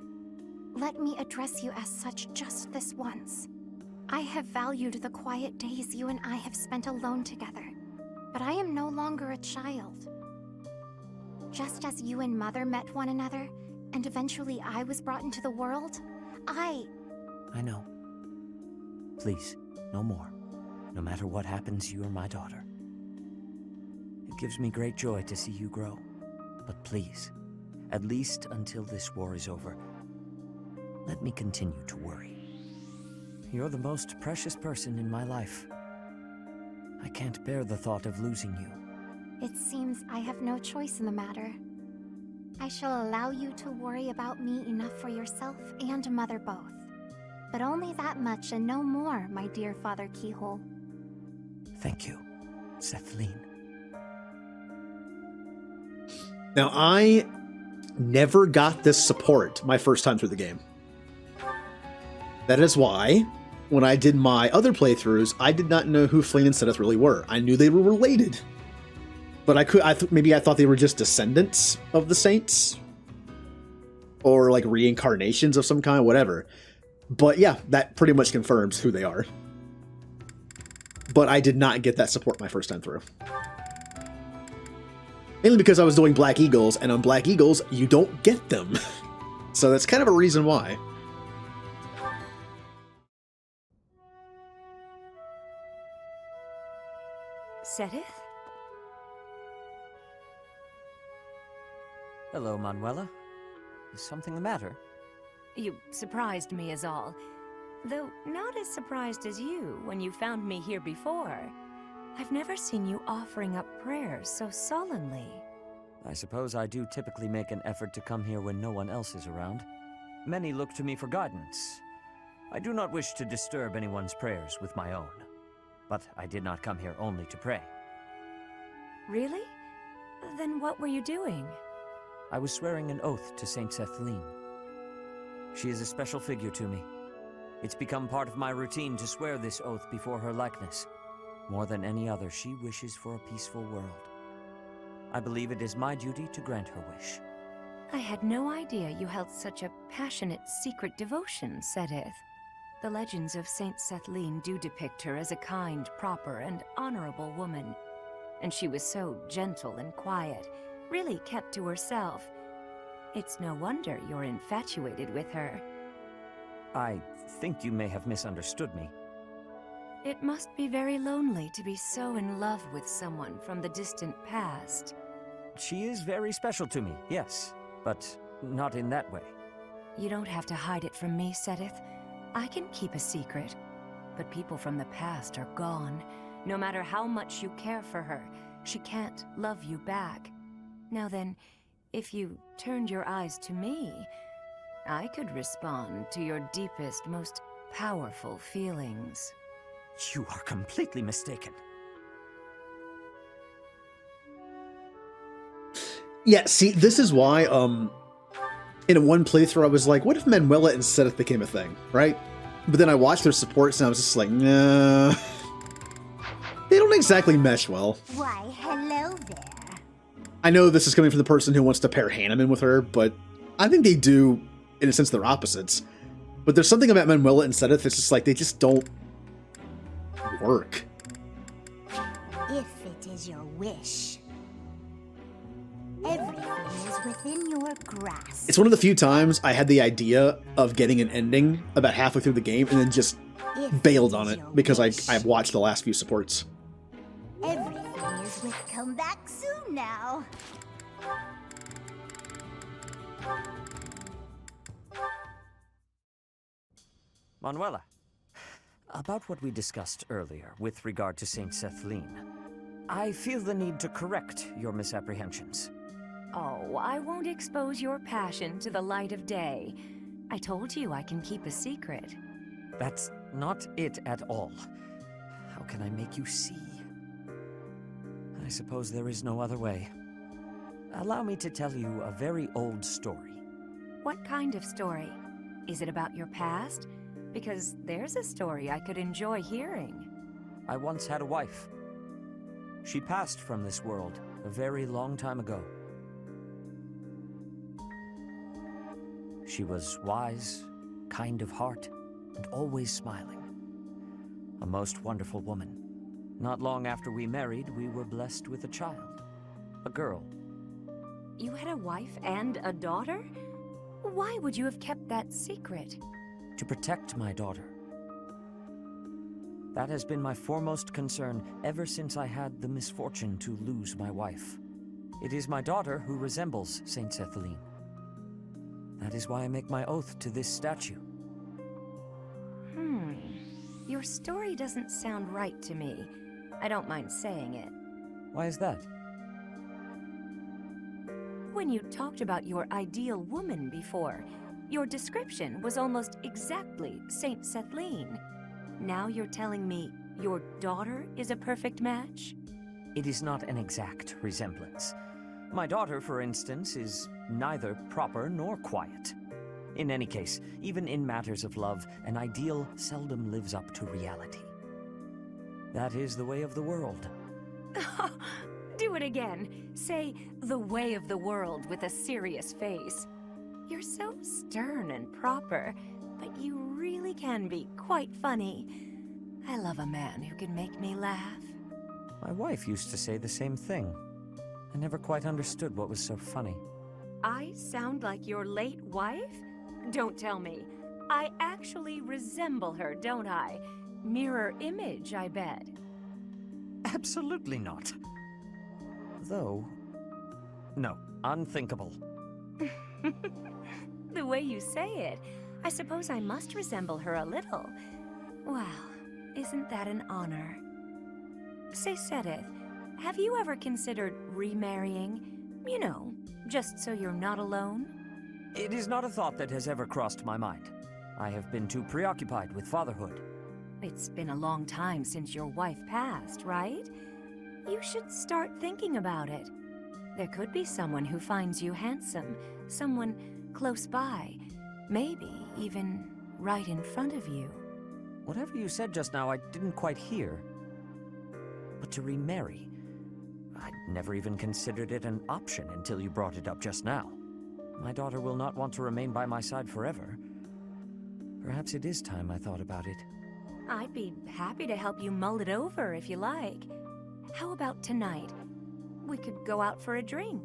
let me address you as such just this once. I have valued the quiet days you and I have spent alone together, but I am no longer a child. Just as you and Mother met one another, and eventually I was brought into the world, I know. Please, no more. No matter what happens, you are my daughter. It gives me great joy to see you grow. But please, at least until this war is over, let me continue to worry. You're the most precious person in my life. I can't bear the thought of losing you. It seems I have no choice in the matter. I shall allow you to worry about me enough for yourself and Mother both. But only that much and no more, my dear Father Keyhole. Thank you, Sethleen. Now, I never got this support my first time through the game. That is why, when I did my other playthroughs, I did not know who Flynn and Seth really were. I knew they were related. But maybe I thought they were just descendants of the saints. Or like reincarnations of some kind, whatever. But yeah, that pretty much confirms who they are. But I did not get that support my first time through. Mainly because I was doing Black Eagles, and on Black Eagles, you don't get them. So that's kind of a reason why. Sedith? Hello, Manuela. Is something the matter? You surprised me is all. Though not as surprised as you when you found me here before. I've never seen you offering up prayers so solemnly. I suppose I do typically make an effort to come here when no one else is around. Many look to me for guidance. I do not wish to disturb anyone's prayers with my own. But I did not come here only to pray. Really? Then what were you doing? I was swearing an oath to Saint Sethleen. She is a special figure to me. It's become part of my routine to swear this oath before her likeness. More than any other, she wishes for a peaceful world. I believe it is my duty to grant her wish. I had no idea you held such a passionate secret devotion, Sedith. The legends of Saint Sethleen do depict her as a kind, proper, and honorable woman. And she was so gentle and quiet, really kept to herself. It's no wonder you're infatuated with her. I think you may have misunderstood me. It must be very lonely to be so in love with someone from the distant past. She is very special to me, yes, but not in that way. You don't have to hide it from me, Sedith. I can keep a secret. But people from the past are gone. No matter how much you care for her, she can't love you back. Now then, if you turned your eyes to me, I could respond to your deepest, most powerful feelings. You are completely mistaken. Yeah, see, this is why, in one playthrough I was like, what if Manuela and Sedith became a thing, right? But then I watched their supports and I was just like, nah. They don't exactly mesh well. Why, hello there. I know this is coming from the person who wants to pair Hanneman with her, but I think they do, in a sense, they're opposites. But there's something about Manuela and Sedith that's just like, they just don't work. If it is your wish. Everything is within your grasp. It's one of the few times I had the idea of getting an ending about halfway through the game and then just bailed on it because I've watched the last few supports. Everything is with come back soon now. Manuela, about what we discussed earlier with regard to Saint Sethleen, I feel the need to correct your misapprehensions. Oh, I won't expose your passion to the light of day. I told you I can keep a secret. That's not it at all. How can I make you see? I suppose there is no other way. Allow me to tell you a very old story. What kind of story? Is it about your past? Because there's a story I could enjoy hearing. I once had a wife. She passed from this world a very long time ago. She was wise, kind of heart, and always smiling. A most wonderful woman. Not long after we married, we were blessed with a child. A girl. You had a wife and a daughter? Why would you have kept that secret? To protect my daughter. That has been my foremost concern ever since I had the misfortune to lose my wife. It is my daughter who resembles Saint Sethaline. That is why I make my oath to this statue. Your story doesn't sound right to me. I don't mind saying it. Why is that? When you talked about your ideal woman before, your description was almost exactly Saint Sethaline. Now you're telling me your daughter is a perfect match? It is not an exact resemblance. My daughter, for instance, is neither proper nor quiet. In any case, even in matters of love, an ideal seldom lives up to reality. That is the way of the world. Do it again. Say, the way of the world with a serious face. You're so stern and proper, but you really can be quite funny. I love a man who can make me laugh. My wife used to say the same thing. I never quite understood what was so funny. I sound like your late wife? Don't tell me. I actually resemble her, don't I? Mirror image, I bet. Absolutely not. Though... no, unthinkable. The way you say it, I suppose I must resemble her a little. Well, isn't that an honor? Say, Sedith, have you ever considered remarrying? You know, just so you're not alone? It is not a thought that has ever crossed my mind. I have been too preoccupied with fatherhood. It's been a long time since your wife passed, right? You should start thinking about it. There could be someone who finds you handsome, someone close by, maybe even right in front of you. Whatever you said just now, I didn't quite hear. But to remarry, I'd never even considered it an option until you brought it up just now. My daughter will not want to remain by my side forever. Perhaps it is time I thought about it. I'd be happy to help you mull it over if you like. How about tonight? We could go out for a drink.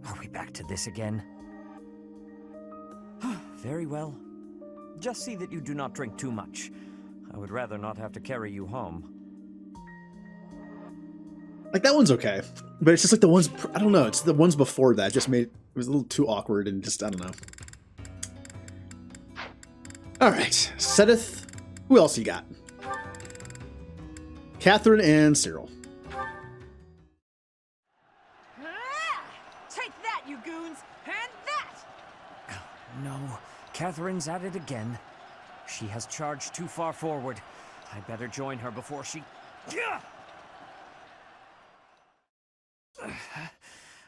Are we back to this again? Very well. Just see that you do not drink too much. I would rather not have to carry you home. Like, that one's okay. But it's just like the ones, I don't know, it's the ones before that just made, it was a little too awkward and just, I don't know. Alright, Sedith, who else you got? Catherine and Cyril. Take that, you goons! And that! No, Catherine's at it again. She has charged too far forward. I better join her before she...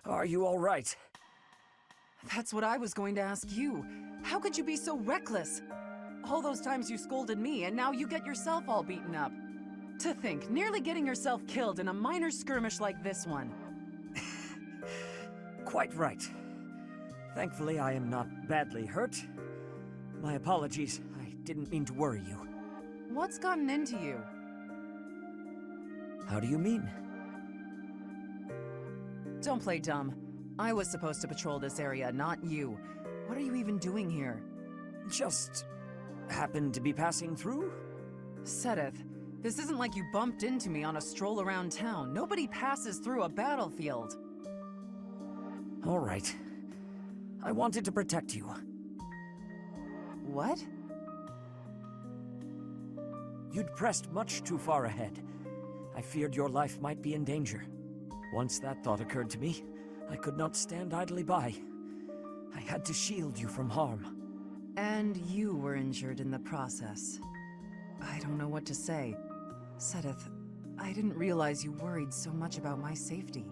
Are you all right? That's what I was going to ask you. How could you be so reckless? All those times you scolded me, and now you get yourself all beaten up. To think, nearly getting yourself killed in a minor skirmish like this one. Quite right. Thankfully, I am not badly hurt. My apologies. I didn't mean to worry you. What's gotten into you? How do you mean? Don't play dumb. I was supposed to patrol this area, not you. What are you even doing here? Just happened to be passing through? Sedith, this isn't like you bumped into me on a stroll around town. Nobody passes through a battlefield. All right. I wanted to protect you. What? You'd pressed much too far ahead. I feared your life might be in danger. Once that thought occurred to me, I could not stand idly by. I had to shield you from harm. And you were injured in the process. I don't know what to say. Sedith, I didn't realize you worried so much about my safety.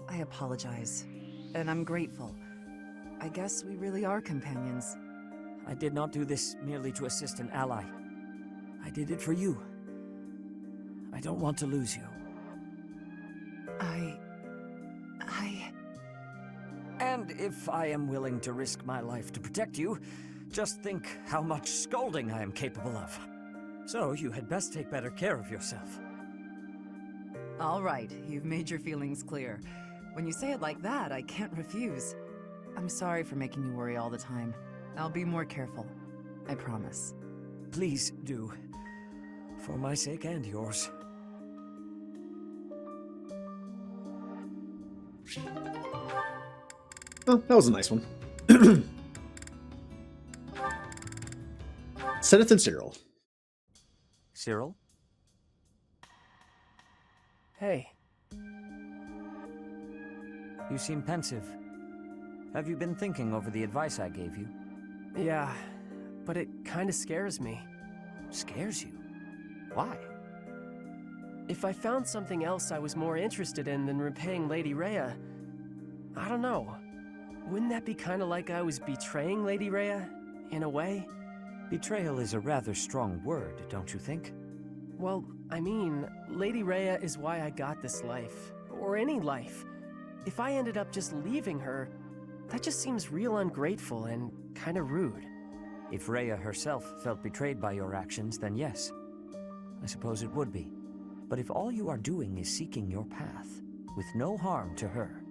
I apologize, and I'm grateful. I guess we really are companions. I did not do this merely to assist an ally. I did it for you. I don't want to lose you. I... And if I am willing to risk my life to protect you, just think how much scolding I am capable of. So you had best take better care of yourself. All right, you've made your feelings clear. When you say it like that, I can't refuse. I'm sorry for making you worry all the time. I'll be more careful. I promise. Please do. For my sake and yours. Oh, that was a nice one. Zenith and Cyril. Cyril? Hey. You seem pensive. Have you been thinking over the advice I gave you? Yeah, but it kinda scares me. Scares you? Why? If I found something else I was more interested in than repaying Lady Rhea, I don't know. Wouldn't that be kinda like I was betraying Lady Rhea, in a way? Betrayal is a rather strong word, don't you think? Well, I mean, Lady Rhea is why I got this life. Or any life. If I ended up just leaving her, that just seems real ungrateful and kinda rude. If Rhea herself felt betrayed by your actions, then yes. I suppose it would be. But if all you are doing is seeking your path, with no harm to her,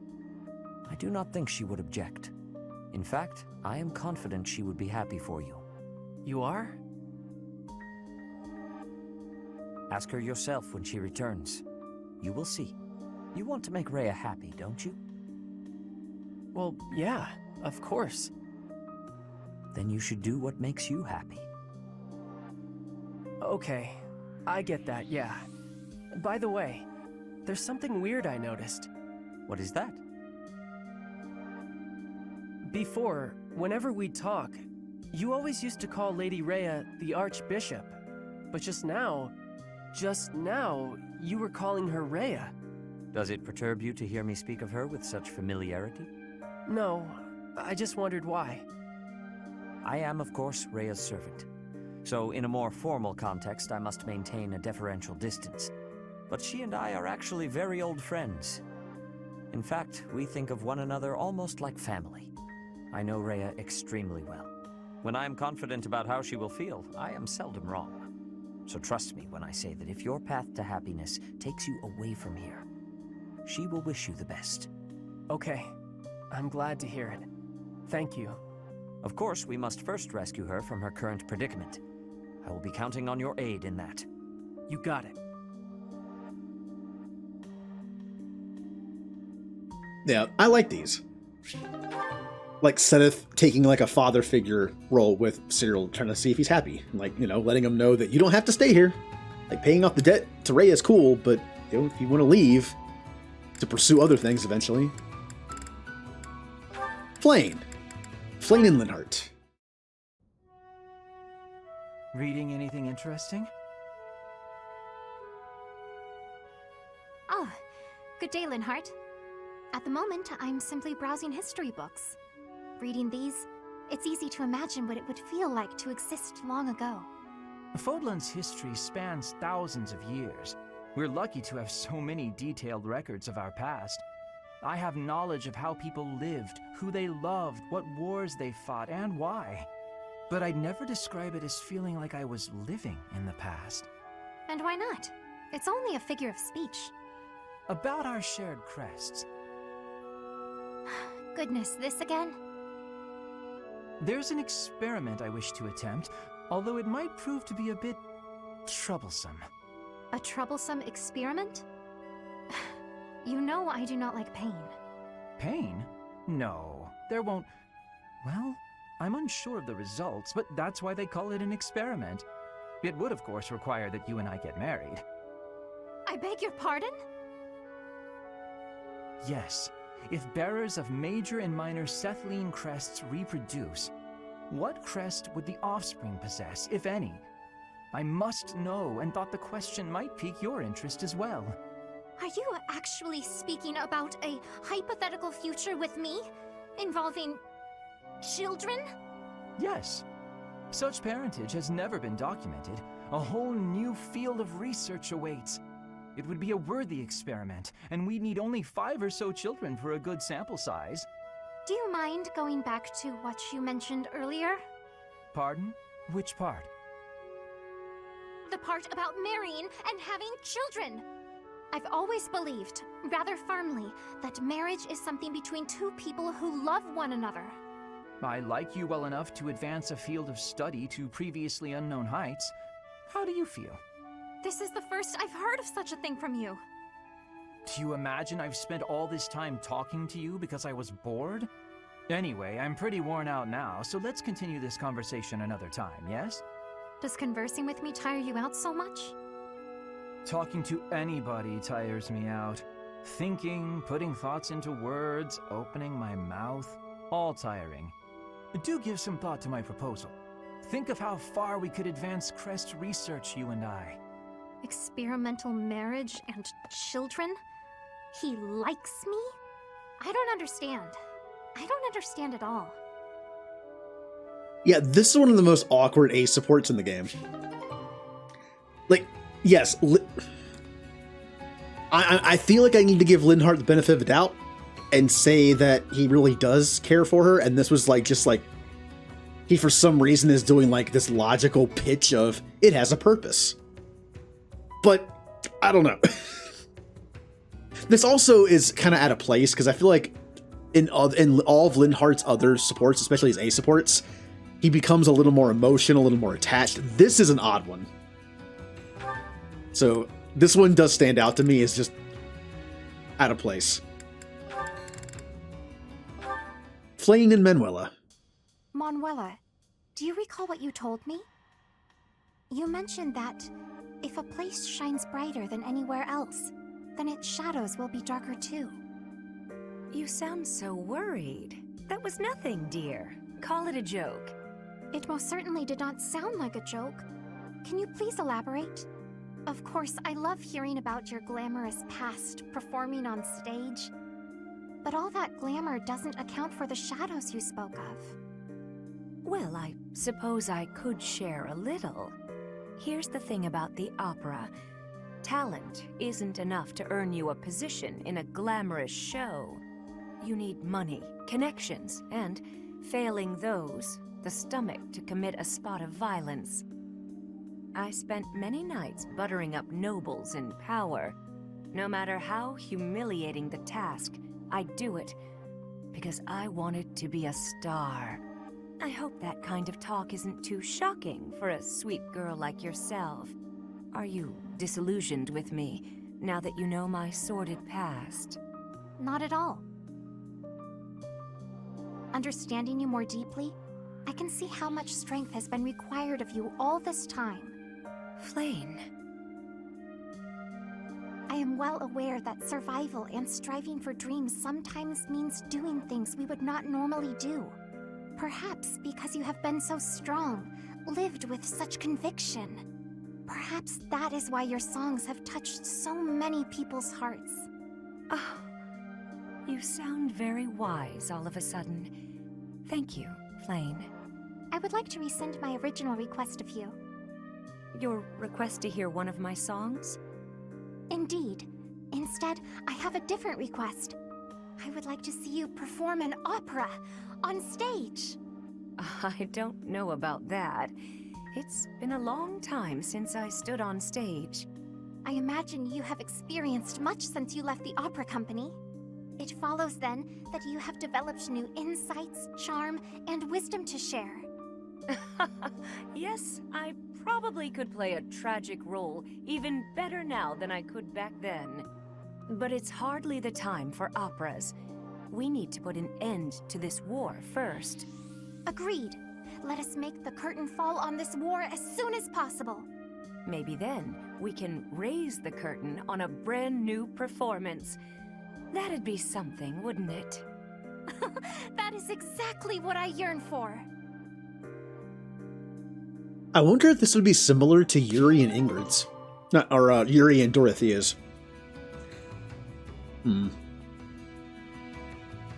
I do not think she would object. In fact, I am confident she would be happy for you. You are? Ask her yourself when she returns. You will see. You want to make Rhea happy, don't you? Well, yeah, of course. Then you should do what makes you happy. Okay, I get that, yeah. By the way, there's something weird I noticed. What is that? Before, whenever we'd talk, you always used to call Lady Rhea the Archbishop. But just now, you were calling her Rhea. Does it perturb you to hear me speak of her with such familiarity? No, I just wondered why. I am, of course, Rhea's servant. So, in a more formal context, I must maintain a deferential distance. But she and I are actually very old friends. In fact, we think of one another almost like family. I know Rhea extremely well. When I am confident about how she will feel, I am seldom wrong. So trust me when I say that if your path to happiness takes you away from here, she will wish you the best. Okay, I'm glad to hear it. Thank you. Of course, we must first rescue her from her current predicament. I will be counting on your aid in that. You got it. Yeah, I like these. Like Zenith taking like a father figure role with Cyril, trying to see if he's happy. Like, you know, letting him know that you don't have to stay here. Like, paying off the debt to Rhea is cool, but you know, if you want to leave to pursue other things eventually. Flayn and Linhardt. Reading anything interesting? Oh, good day, Linhardt. At the moment, I'm simply browsing history books. Reading these, it's easy to imagine what it would feel like to exist long ago. Fodlan's history spans thousands of years. We're lucky to have so many detailed records of our past. I have knowledge of how people lived, who they loved, what wars they fought, and why. But I'd never describe it as feeling like I was living in the past. And why not? It's only a figure of speech. About our shared crests. Goodness, this again? There's an experiment I wish to attempt, although it might prove to be a bit troublesome. A troublesome experiment? You know I do not like pain. Pain? No, there won't... Well, I'm unsure of the results, but that's why they call it an experiment. It would, of course, require that you and I get married. I beg your pardon? Yes. If bearers of major and minor Cethline crests reproduce, what crest would the offspring possess, if any? I must know, and thought the question might pique your interest as well. Are you actually speaking about a hypothetical future with me? Involving... children? Yes. Such parentage has never been documented. A whole new field of research awaits. It would be a worthy experiment, and we'd need only 5 or so children for a good sample size. Do you mind going back to what you mentioned earlier? Pardon? Which part? The part about marrying and having children. I've always believed, rather firmly, that marriage is something between two people who love one another. I like you well enough to advance a field of study to previously unknown heights. How do you feel? This is the first I've heard of such a thing from you. Do you imagine I've spent all this time talking to you because I was bored? Anyway, I'm pretty worn out now, so let's continue this conversation another time, yes? Does conversing with me tire you out so much? Talking to anybody tires me out. Thinking, putting thoughts into words, opening my mouth, all tiring. Do give some thought to my proposal. Think of how far we could advance Crest research, you and I. Experimental marriage and children? He likes me? I don't understand. I don't understand at all. Yeah, this is one of the most awkward ace supports in the game. Like, yes, I feel like I need to give Linhardt the benefit of the doubt and say that he really does care for her, and this was like, just like, he for some reason is doing like this logical pitch of, it has a purpose. But, I don't know. This also is kind of out of place, because I feel like in all of Linhardt's other supports, especially his ace supports, he becomes a little more emotional, a little more attached. This is an odd one. So this one does stand out to me as just out of place. Flayn and Manuela. Manuela, do you recall what you told me? You mentioned that if a place shines brighter than anywhere else, then its shadows will be darker too. You sound so worried. That was nothing, dear. Call it a joke. It most certainly did not sound like a joke. Can you please elaborate? Of course, I love hearing about your glamorous past performing on stage. But all that glamour doesn't account for the shadows you spoke of. Well, I suppose I could share a little. Here's the thing about the opera. Talent isn't enough to earn you a position in a glamorous show. You need money, connections, and, failing those, the stomach to commit a spot of violence. I spent many nights buttering up nobles in power. No matter how humiliating the task, I'd do it, because I wanted to be a star. I hope that kind of talk isn't too shocking for a sweet girl like yourself. Are you disillusioned with me, now that you know my sordid past? Not at all. Understanding you more deeply, I can see how much strength has been required of you all this time. Flayn. I am well aware that survival and striving for dreams sometimes means doing things we would not normally do. Perhaps because you have been so strong, lived with such conviction. Perhaps that is why your songs have touched so many people's hearts. Oh, you sound very wise all of a sudden. Thank you, Flayn. I would like to rescind my original request of you. Your request to hear one of my songs? Indeed. Instead, I have a different request. I would like to see you perform an opera on stage. I don't know about that. It's been a long time since I stood on stage. I imagine you have experienced much since you left the opera company. It follows then that you have developed new insights, charm, and wisdom to share. Yes, I probably could play a tragic role even better now than I could back then. But it's hardly the time for operas. We need to put an end to this war first. Agreed. Let us make the curtain fall on this war as soon as possible. Maybe then we can raise the curtain on a brand new performance. That'd be something, wouldn't it? That is exactly what I yearn for. I wonder if this would be similar to Yuri and Ingrid's. Yuri and Dorothea's.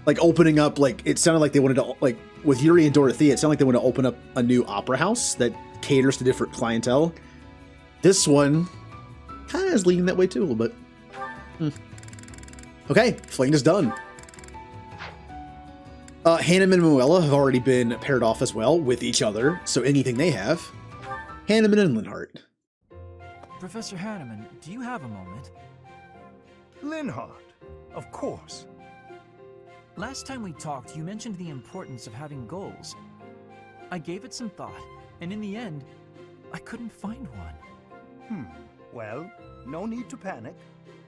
Like opening up, like, it sounded like they wanted to, like, with Yuri and Dorothea, it sounded like they wanted to open up a new opera house that caters to different clientele. This one kind of is leaning that way too a little bit. Okay, Flayn is done. Hanneman and Moella have already been paired off as well with each other, so anything they have. Hanneman and Linhardt. Professor Hanneman, do you have a moment? Linhardt, of course. Last time we talked, you mentioned the importance of having goals. I gave it some thought, and in the end, I couldn't find one. Well, no need to panic.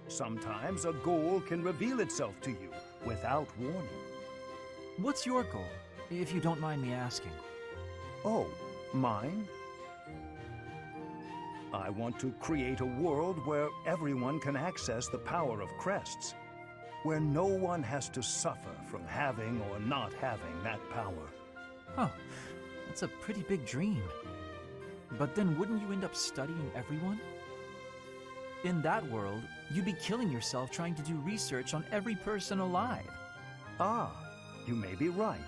Sometimes a goal can reveal itself to you without warning. What's your goal, if you don't mind me asking? Oh, mine? I want to create a world where everyone can access the power of crests, where no one has to suffer from having or not having that power. Huh, that's a pretty big dream. But then wouldn't you end up studying everyone? In that world, you'd be killing yourself trying to do research on every person alive. Ah, you may be right.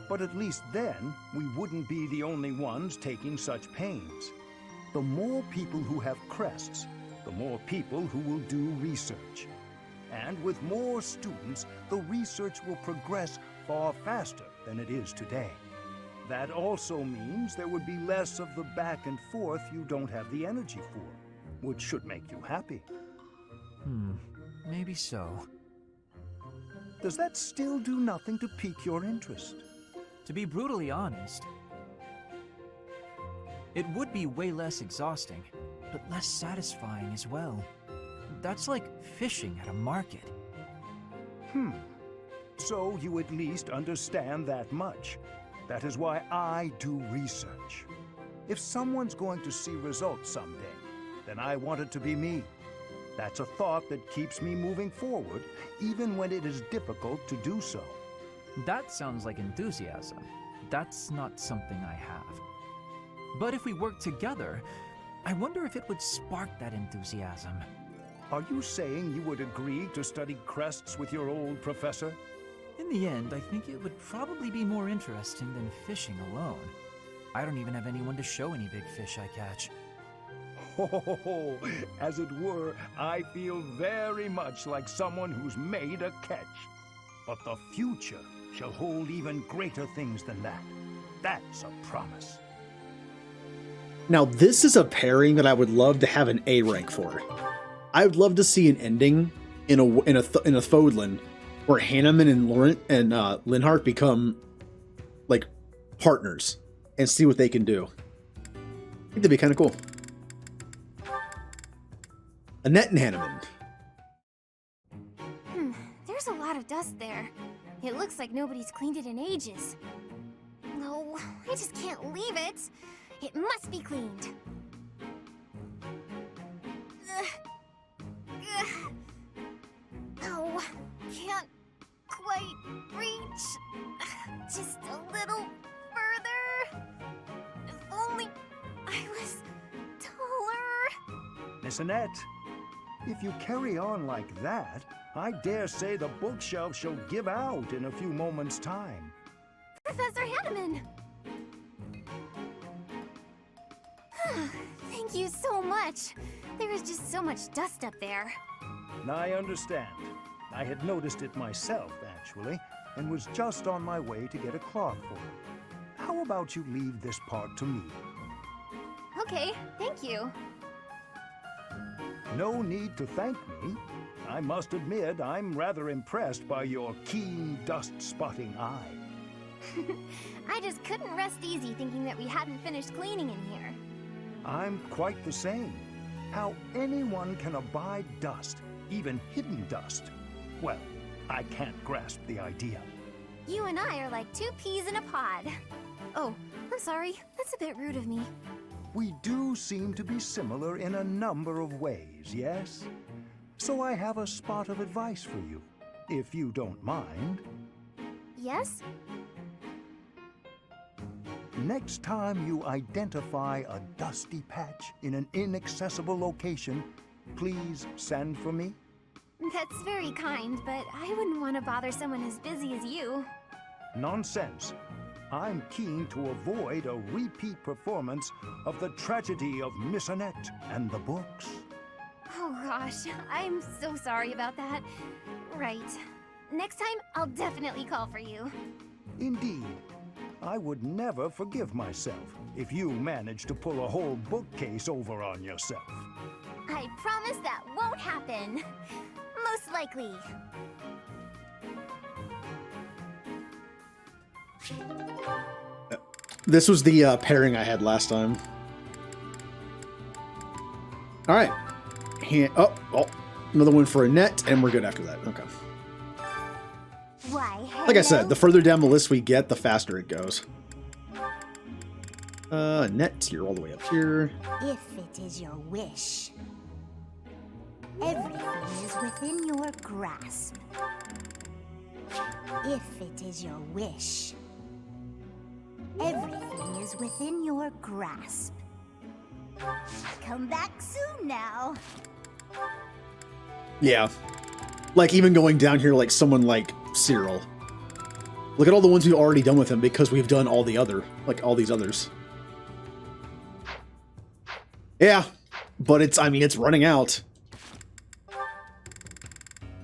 But at least then, we wouldn't be the only ones taking such pains. The more people who have crests, the more people who will do research. And with more students, the research will progress far faster than it is today. That also means there would be less of the back and forth you don't have the energy for, which should make you happy. Maybe so. Does that still do nothing to pique your interest? To be brutally honest, it would be way less exhausting, but less satisfying as well. That's like fishing at a market. So you at least understand that much. That is why I do research. If someone's going to see results someday, then I want it to be me. That's a thought that keeps me moving forward, even when it is difficult to do so. That sounds like enthusiasm. That's not something I have. But if we work together, I wonder if it would spark that enthusiasm. Are you saying you would agree to study crests with your old professor? In the end, I think it would probably be more interesting than fishing alone. I don't even have anyone to show any big fish I catch. Oh, as it were, I feel very much like someone who's made a catch. But the future shall hold even greater things than that. That's a promise. Now, this is a pairing that I would love to have an A rank for. I would love to see an ending in a Fodlan where Hanneman and Linhardt become like partners and see what they can do. I think that'd be kind of cool. Annette and Hanneman. There's a lot of dust there. It looks like nobody's cleaned it in ages. No, I just can't leave it. It must be cleaned. Oh, can't quite reach. Just a little further. If only I was taller. Miss Annette, if you carry on like that, I dare say the bookshelf shall give out in a few moments' time. Professor Hanneman! Thank you so much. There is just so much dust up there. I understand. I had noticed it myself, actually, and was just on my way to get a cloth for it. How about you leave this part to me? Okay, thank you. No need to thank me. I must admit I'm rather impressed by your keen dust-spotting eye. I just couldn't rest easy thinking that we hadn't finished cleaning in here. I'm quite the same. How anyone can abide dust, even hidden dust, well, I can't grasp the idea. You and I are like two peas in a pod. Oh, I'm sorry. That's a bit rude of me. We do seem to be similar in a number of ways, yes? So I have a spot of advice for you, if you don't mind. Yes? Next time you identify a dusty patch in an inaccessible location, please send for me. That's very kind, but I wouldn't want to bother someone as busy as you. Nonsense. I'm keen to avoid a repeat performance of the tragedy of Miss Annette and the books. Oh gosh, I'm so sorry about that. Right. Next time, I'll definitely call for you. Indeed, I would never forgive myself if you managed to pull a whole bookcase over on yourself. I promise that won't happen. Most likely. This was the pairing I had last time. All right. Oh, another one for Annette, and we're good after that. Okay. Why, Like I said, the further down the list we get, the faster it goes. Annette, you're all the way up here. If it is your wish, everything is within your grasp. If it is your wish, everything is within your grasp. Come back soon now. Yeah. Like, even going down here like someone like Cyril. Look at all the ones we've already done with him because we've done all the other, like, all these others. Yeah, but it's running out.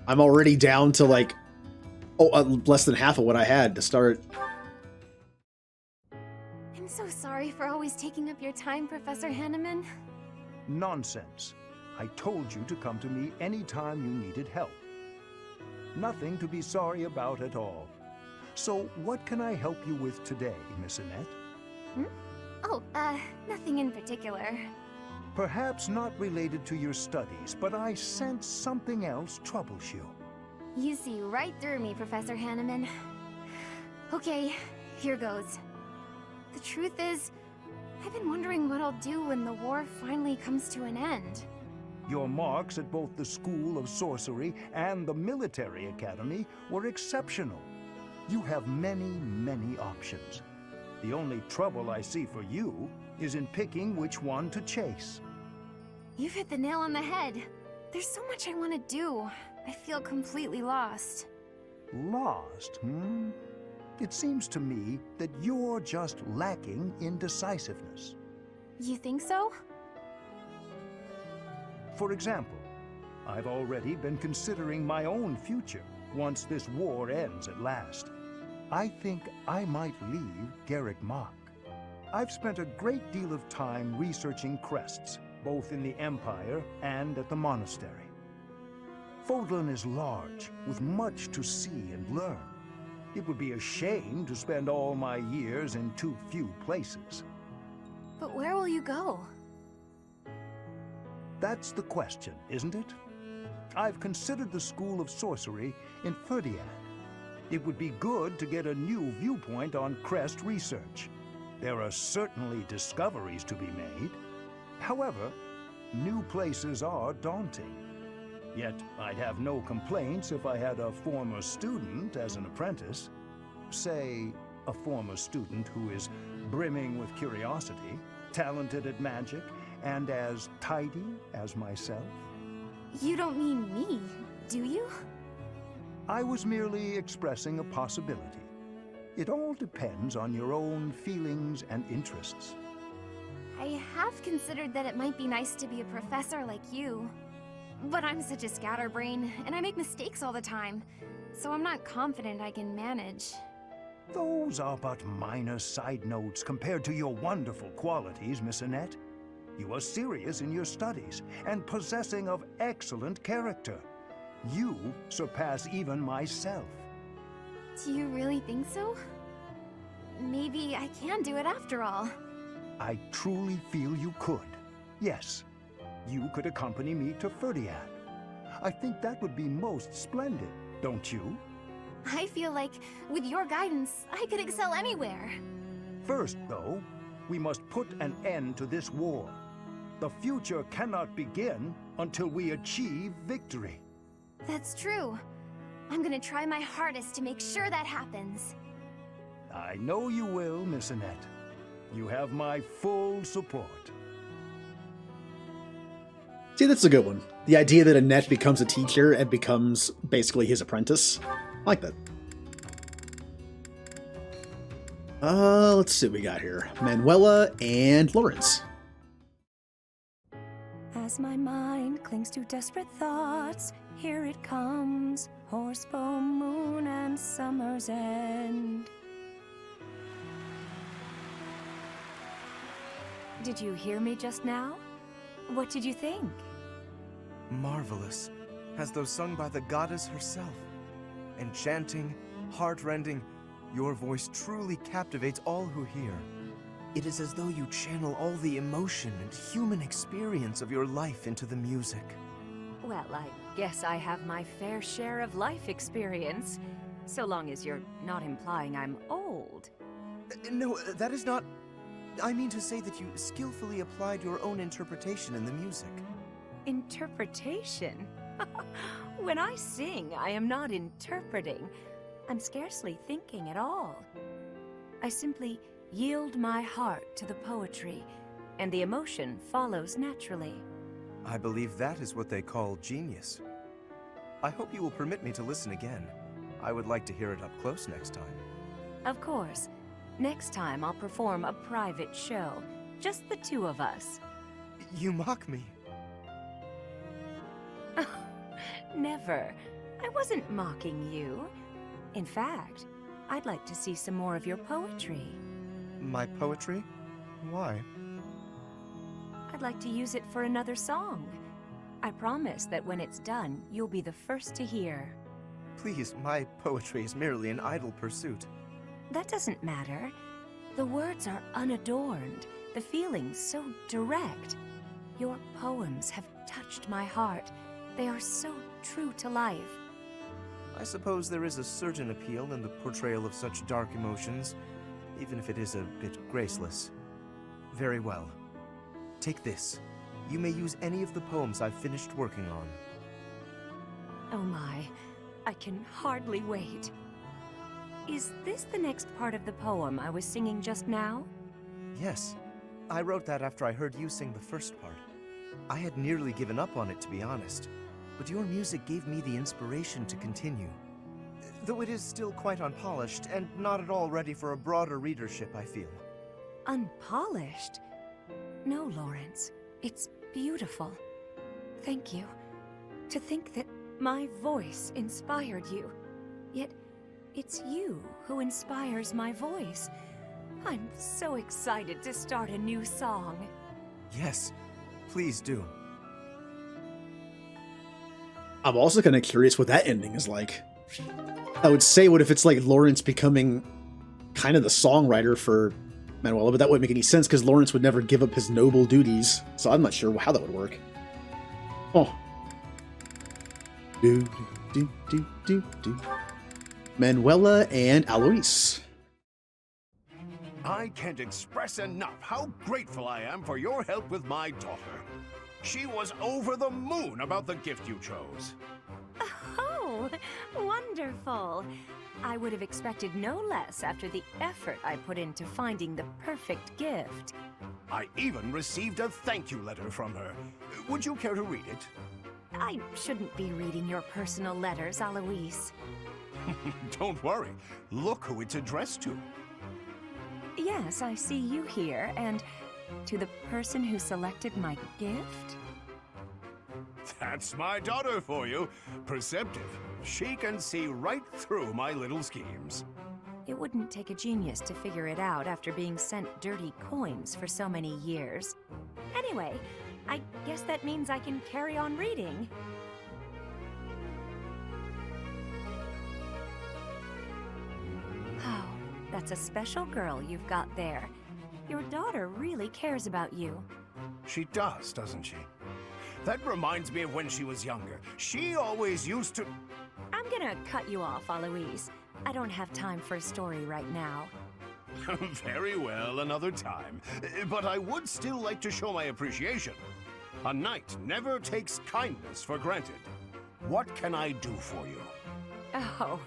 I'm already down to, like, less than half of what I had to start. I'm so sorry for always taking up your time, Professor Hanneman. Nonsense. I told you to come to me anytime you needed help. Nothing to be sorry about at all. So, what can I help you with today, Miss Annette? Oh, nothing in particular. Perhaps not related to your studies, but I sense something else troubles you. You see right through me, Professor Hanneman. Okay, here goes. The truth is, I've been wondering what I'll do when the war finally comes to an end. Your marks at both the School of Sorcery and the Military Academy were exceptional. You have many, many options. The only trouble I see for you is in picking which one to chase. You've hit the nail on the head. There's so much I want to do. I feel completely lost. Lost, hmm? It seems to me that you're just lacking in decisiveness. You think so? For example, I've already been considering my own future once this war ends at last. I think I might leave Garrick Mach. I've spent a great deal of time researching crests, both in the Empire and at the monastery. Fodlan is large, with much to see and learn. It would be a shame to spend all my years in too few places. But where will you go? That's the question, isn't it? I've considered the School of Sorcery in Ferdiad. It would be good to get a new viewpoint on crest research. There are certainly discoveries to be made. However, new places are daunting. Yet I'd have no complaints if I had a former student as an apprentice. Say, a former student who is brimming with curiosity, talented at magic, and as tidy as myself. You don't mean me, do you? I was merely expressing a possibility. It all depends on your own feelings and interests. I have considered that it might be nice to be a professor like you. But I'm such a scatterbrain, and I make mistakes all the time, so I'm not confident I can manage. Those are but minor side notes compared to your wonderful qualities, Miss Annette. You are serious in your studies, and possessing of excellent character. You surpass even myself. Do you really think so? Maybe I can do it after all. I truly feel you could. Yes, you could accompany me to Ferdiad. I think that would be most splendid, don't you? I feel like, with your guidance, I could excel anywhere. First, though, we must put an end to this war. The future cannot begin until we achieve victory. That's true. I'm gonna try my hardest to make sure that happens. I know you will, Miss Annette. You have my full support. See, that's a good one. The idea that Annette becomes a teacher and becomes basically his apprentice. I like that. Let's see what we got here. Manuela and Lawrence. As my mind clings to desperate thoughts, here it comes, horse, full moon, and summer's end. Did you hear me just now? What did you think? Marvelous, as though sung by the goddess herself. Enchanting, heartrending, your voice truly captivates all who hear. It is as though you channel all the emotion and human experience of your life into the music. Well, I guess I have my fair share of life experience, so long as you're not implying I'm old. No, that is not... I mean to say that you skillfully applied your own interpretation in the music. Interpretation? When I sing, I am not interpreting. I'm scarcely thinking at all. I simply yield my heart to the poetry, and the emotion follows naturally. I believe that is what they call genius. I hope you will permit me to listen again. I would like to hear it up close next time. Of course. Next time I'll perform a private show. Just the two of us. You mock me. Never. I wasn't mocking you. In fact, I'd like to see some more of your poetry. My poetry? Why? I'd like to use it for another song. I promise that when it's done, you'll be the first to hear. Please, my poetry is merely an idle pursuit. That doesn't matter. The words are unadorned, the feelings so direct. Your poems have touched my heart. They are so true to life. I suppose there is a certain appeal in the portrayal of such dark emotions, even if it is a bit graceless. Very well. Take this. You may use any of the poems I've finished working on. Oh my, I can hardly wait. Is this the next part of the poem I was singing just now? Yes. I wrote that after I heard you sing the first part. I had nearly given up on it, to be honest, but your music gave me the inspiration to continue. Though it is still quite unpolished and not at all ready for a broader readership, I feel. Unpolished? No, Lawrence. It's beautiful. Thank you. To think that my voice inspired you. Yet, it's you who inspires my voice. I'm so excited to start a new song. Yes, please do. I'm also kind of curious what that ending is like. I would say, what if it's like Lawrence becoming kind of the songwriter for Manuela, but that wouldn't make any sense because Lawrence would never give up his noble duties. So I'm not sure how that would work. Oh. Do. Manuela and Alois. I can't express enough how grateful I am for your help with my daughter. She was over the moon about the gift you chose. Oh, wonderful. I would have expected no less after the effort I put into finding the perfect gift. I even received a thank you letter from her. Would you care to read it? I shouldn't be reading your personal letters, Alois. Don't worry. Look who it's addressed to. Yes, I see you here, and to the person who selected my gift? That's my daughter for you. Perceptive. She can see right through my little schemes. It wouldn't take a genius to figure it out after being sent dirty coins for so many years. Anyway, I guess that means I can carry on reading. Oh, that's a special girl you've got there. Your daughter really cares about you. She does, doesn't she? That reminds me of when she was younger. She always used to... I'm gonna cut you off, Alois. I don't have time for a story right now. Very well, another time. But I would still like to show my appreciation. A knight never takes kindness for granted. What can I do for you? Oh,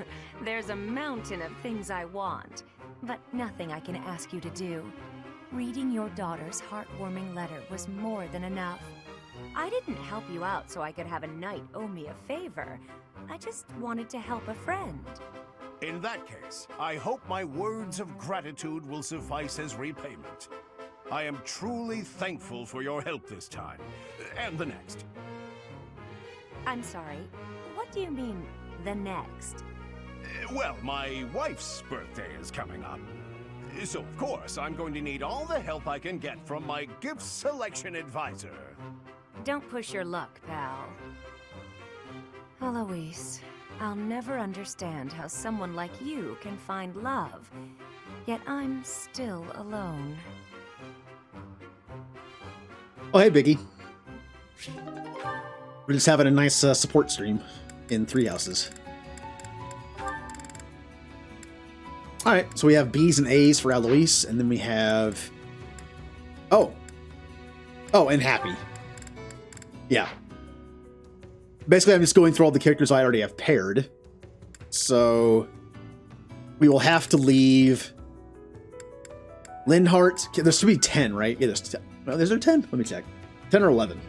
there's a mountain of things I want, but nothing I can ask you to do. Reading your daughter's heartwarming letter was more than enough. I didn't help you out so I could have a knight owe me a favor. I just wanted to help a friend. In that case, I hope my words of gratitude will suffice as repayment. I am truly thankful for your help this time, and the next. I'm sorry, what do you mean, the next? Well, my wife's birthday is coming up. So, of course, I'm going to need all the help I can get from my gift selection advisor. Don't push your luck, pal. Eloise, I'll never understand how someone like you can find love, yet I'm still alone. Oh, hey, Biggie. We're just having a nice support stream in Three Houses. Alright, so we have B's and A's for Eloise, and then we have... Oh, and Happy. Yeah. Basically, I'm just going through all the characters I already have paired. So... we will have to leave... Linhart... There should be 10, right? Yeah, there's 10. Well, is there 10? Let me check. 10 or 11?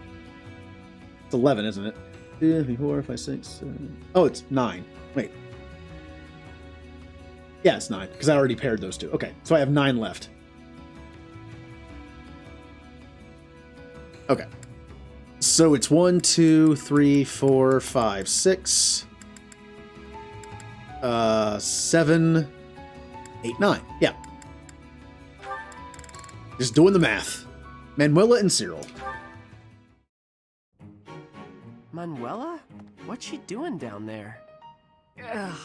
It's 11, isn't it? 2, 3, 4, 5, 6, 7... Oh, it's 9. Wait. Yeah, it's 9, because I already paired those two. Okay, so I have 9 left. Okay. So it's 1, 2, 3, 4, 5, 6... 7... 8, 9. Yeah. Just doing the math. Manuela and Cyril. Manuela? What's she doing down there? Ugh.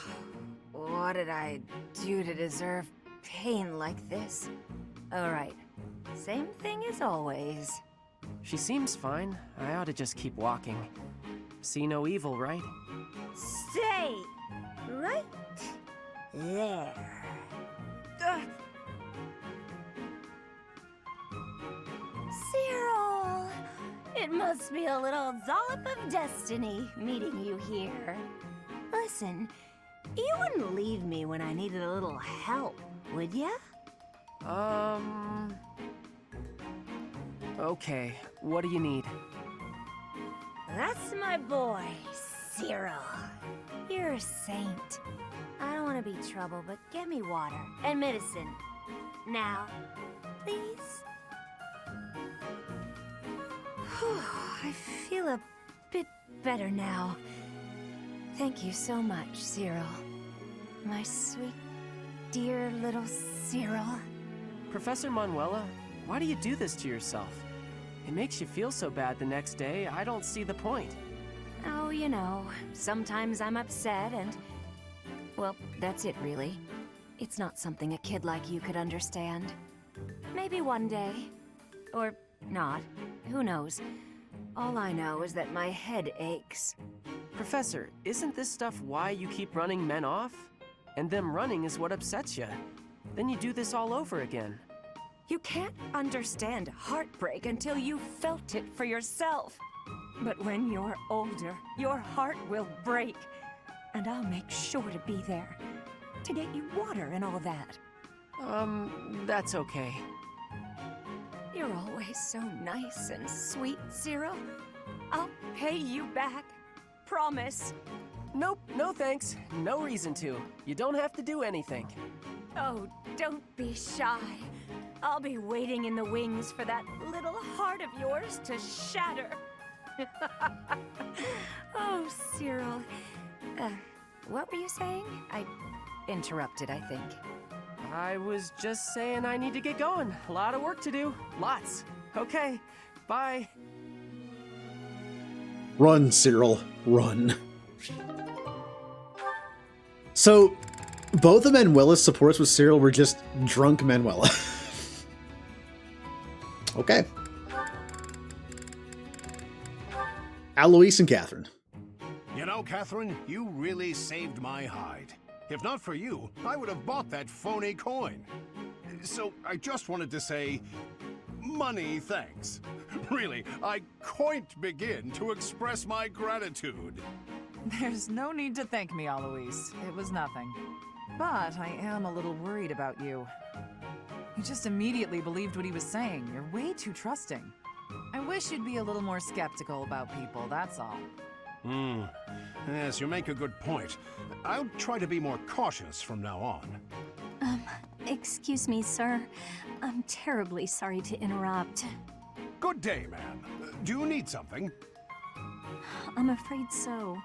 What did I do to deserve pain like this? Alright. Same thing as always. She seems fine. I ought to just keep walking. See no evil, right? Stay right there. Ugh. Cyril! It must be a little dollop of destiny meeting you here. Listen, you wouldn't leave me when I needed a little help, would ya? Okay, what do you need? That's my boy, Cyril. You're a saint. I don't want to be trouble, but get me water and medicine. Now, please? I feel a bit better now. Thank you so much, Cyril. My sweet, dear little Cyril. Professor Manuela, why do you do this to yourself? It makes you feel so bad the next day, I don't see the point. Oh, you know, sometimes I'm upset and... well, that's it really. It's not something a kid like you could understand. Maybe one day. Or not. Who knows? All I know is that my head aches. Professor, isn't this stuff why you keep running men off? And them running is what upsets you. Then you do this all over again. You can't understand heartbreak until you've felt it for yourself. But when you're older, your heart will break. And I'll make sure to be there. To get you water and all that. That's okay. You're always so nice and sweet, Cyril. I'll pay you back. Promise. Nope, no thanks. No reason to. You don't have to do anything. Oh, don't be shy. I'll be waiting in the wings for that little heart of yours to shatter. Oh, Cyril. What were you saying? I interrupted, I think. I was just saying I need to get going. A lot of work to do. Lots. Okay, bye. Run, Cyril, run. So, both of Manuela's supports with Cyril were just drunk Manuela. Okay. Alois and Catherine. You know, Catherine, you really saved my hide. If not for you, I would have bought that phony coin. So I just wanted to say, money thanks. Really, I can't begin to express my gratitude. There's no need to thank me, Alois. It was nothing. But I am a little worried about you. You just immediately believed what he was saying. You're way too trusting. I wish you'd be a little more skeptical about people, that's all. Yes, you make a good point. I'll try to be more cautious from now on. Excuse me, sir. I'm terribly sorry to interrupt. Good day, ma'am. Do you need something? I'm afraid so.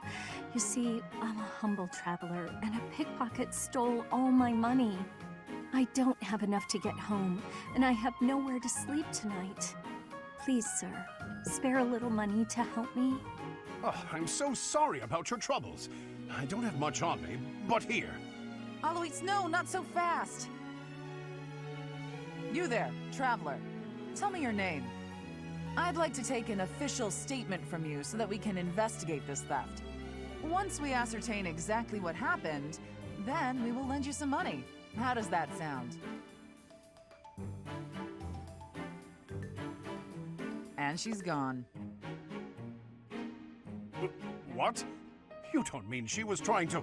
You see, I'm a humble traveler, and a pickpocket stole all my money. I don't have enough to get home, and I have nowhere to sleep tonight. Please, sir, spare a little money to help me. Oh, I'm so sorry about your troubles. I don't have much on me, but here. Alois, no, not so fast! You there, traveler. Tell me your name. I'd like to take an official statement from you so that we can investigate this theft. Once we ascertain exactly what happened, then we will lend you some money. How does that sound? And she's gone. What? You don't mean she was trying to...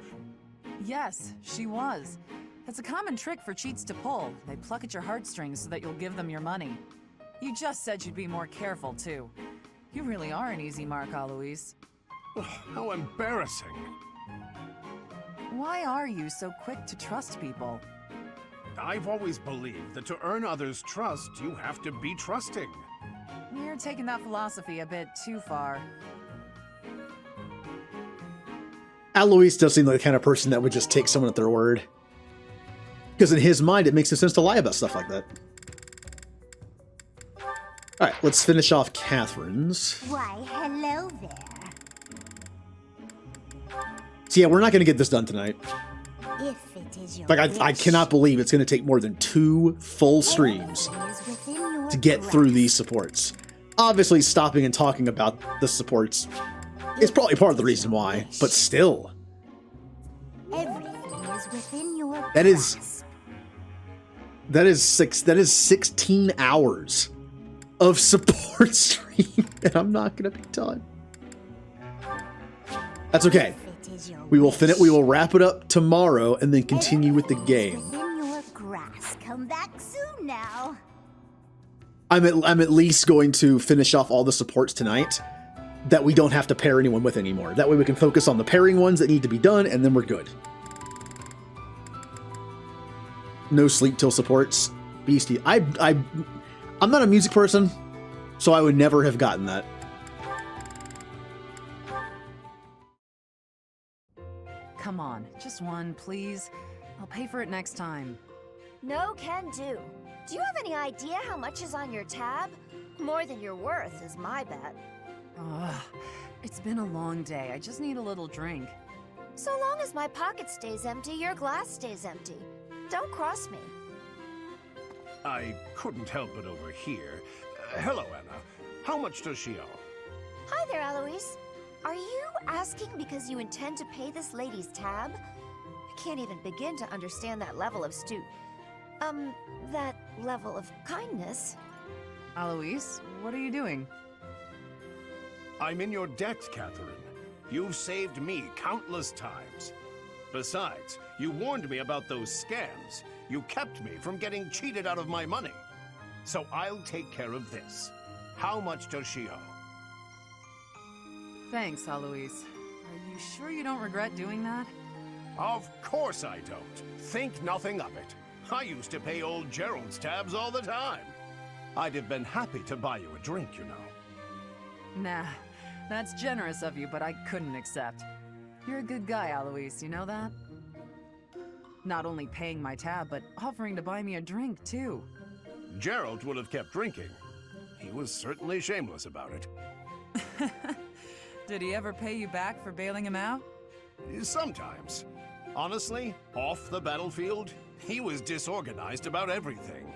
Yes, she was. It's a common trick for cheats to pull. They pluck at your heartstrings so that you'll give them your money. You just said you'd be more careful, too. You really are an easy mark, Alois. How embarrassing. Why are you so quick to trust people? I've always believed that to earn others' trust, you have to be trusting. You're taking that philosophy a bit too far. Alois does seem like the kind of person that would just take someone at their word. Because in his mind, it makes no sense to lie about stuff like that. All right, let's finish off Catherine's. Why, hello there. So yeah, we're not going to get this done tonight. If it is your Like, I cannot believe it's going to take more than 2 full streams to get through these supports. Obviously, stopping and talking about the supports is probably part of the reason why, but still. Everything is within your That is 16 hours of support stream, and I'm not going to be done. That's okay. We will finish. We will wrap it up tomorrow and then continue with the game. within your grasp. Come back soon now. I'm at least going to finish off all the supports tonight that we don't have to pair anyone with anymore. That way we can focus on the pairing ones that need to be done, and then we're good. No sleep till supports. Beastie. I'm not a music person, so I would never have gotten that. Come on, just one, please. I'll pay for it next time. No can do. Do you have any idea how much is on your tab? More than you're worth is my bet. Ugh, it's been a long day. I just need a little drink. So long as my pocket stays empty, your glass stays empty. Don't cross me. I couldn't help but overhear. Hello, Anna. How much does she owe? Hi there, Alois. Are you asking because you intend to pay this lady's tab? I can't even begin to understand that level of that level of kindness. Alois, what are you doing? I'm in your debt, Catherine. You've saved me countless times. Besides, you warned me about those scams. You kept me from getting cheated out of my money. So I'll take care of this. How much does she owe? Thanks, Alois. Are you sure you don't regret doing that? Of course I don't. Think nothing of it. I used to pay old Gerald's tabs all the time. I'd have been happy to buy you a drink, you know. Nah, that's generous of you, but I couldn't accept. You're a good guy, Alois, you know that? Not only paying my tab, but offering to buy me a drink, too. Gerald would have kept drinking. He was certainly shameless about it. Did he ever pay you back for bailing him out? Sometimes. Honestly, off the battlefield, he was disorganized about everything.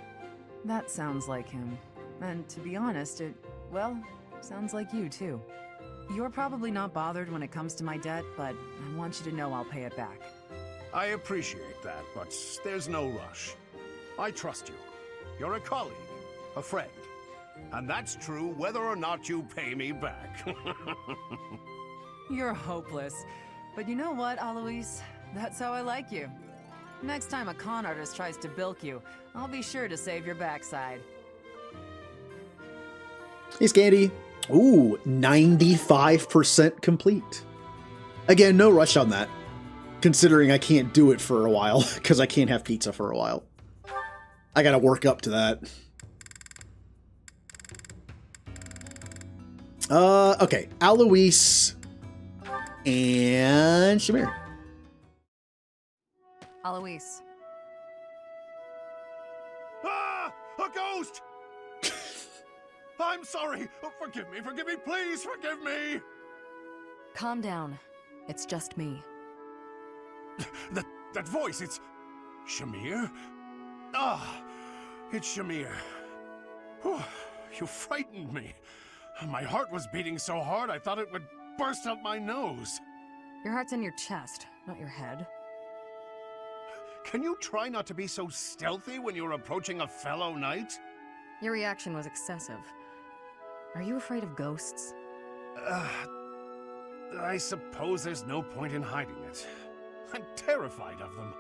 That sounds like him. And to be honest, well, sounds like you, too. You're probably not bothered when it comes to my debt, but I want you to know I'll pay it back. I appreciate that, but there's no rush. I trust you. You're a colleague, a friend. And that's true whether or not you pay me back. You're hopeless. But you know what, Alois? That's how I like you. Next time a con artist tries to bilk you, I'll be sure to save your backside. Hey, Scandy. Ooh, 95% complete. Again, no rush on that, considering I can't do it for a while, because I can't have pizza for a while. I gotta work up to that. Okay. Alois and Shamir. Alois. A ghost! I'm sorry! Forgive me, please forgive me! Calm down. It's just me. That voice, it's... Shamir? Ah, it's Shamir. Whew, you frightened me. My heart was beating so hard I thought it would burst out my nose. Your heart's in your chest, not your head. Can you try not to be so stealthy when you're approaching a fellow knight? Your reaction was excessive. Are you afraid of ghosts? I suppose there's no point in hiding it. I'm terrified of them.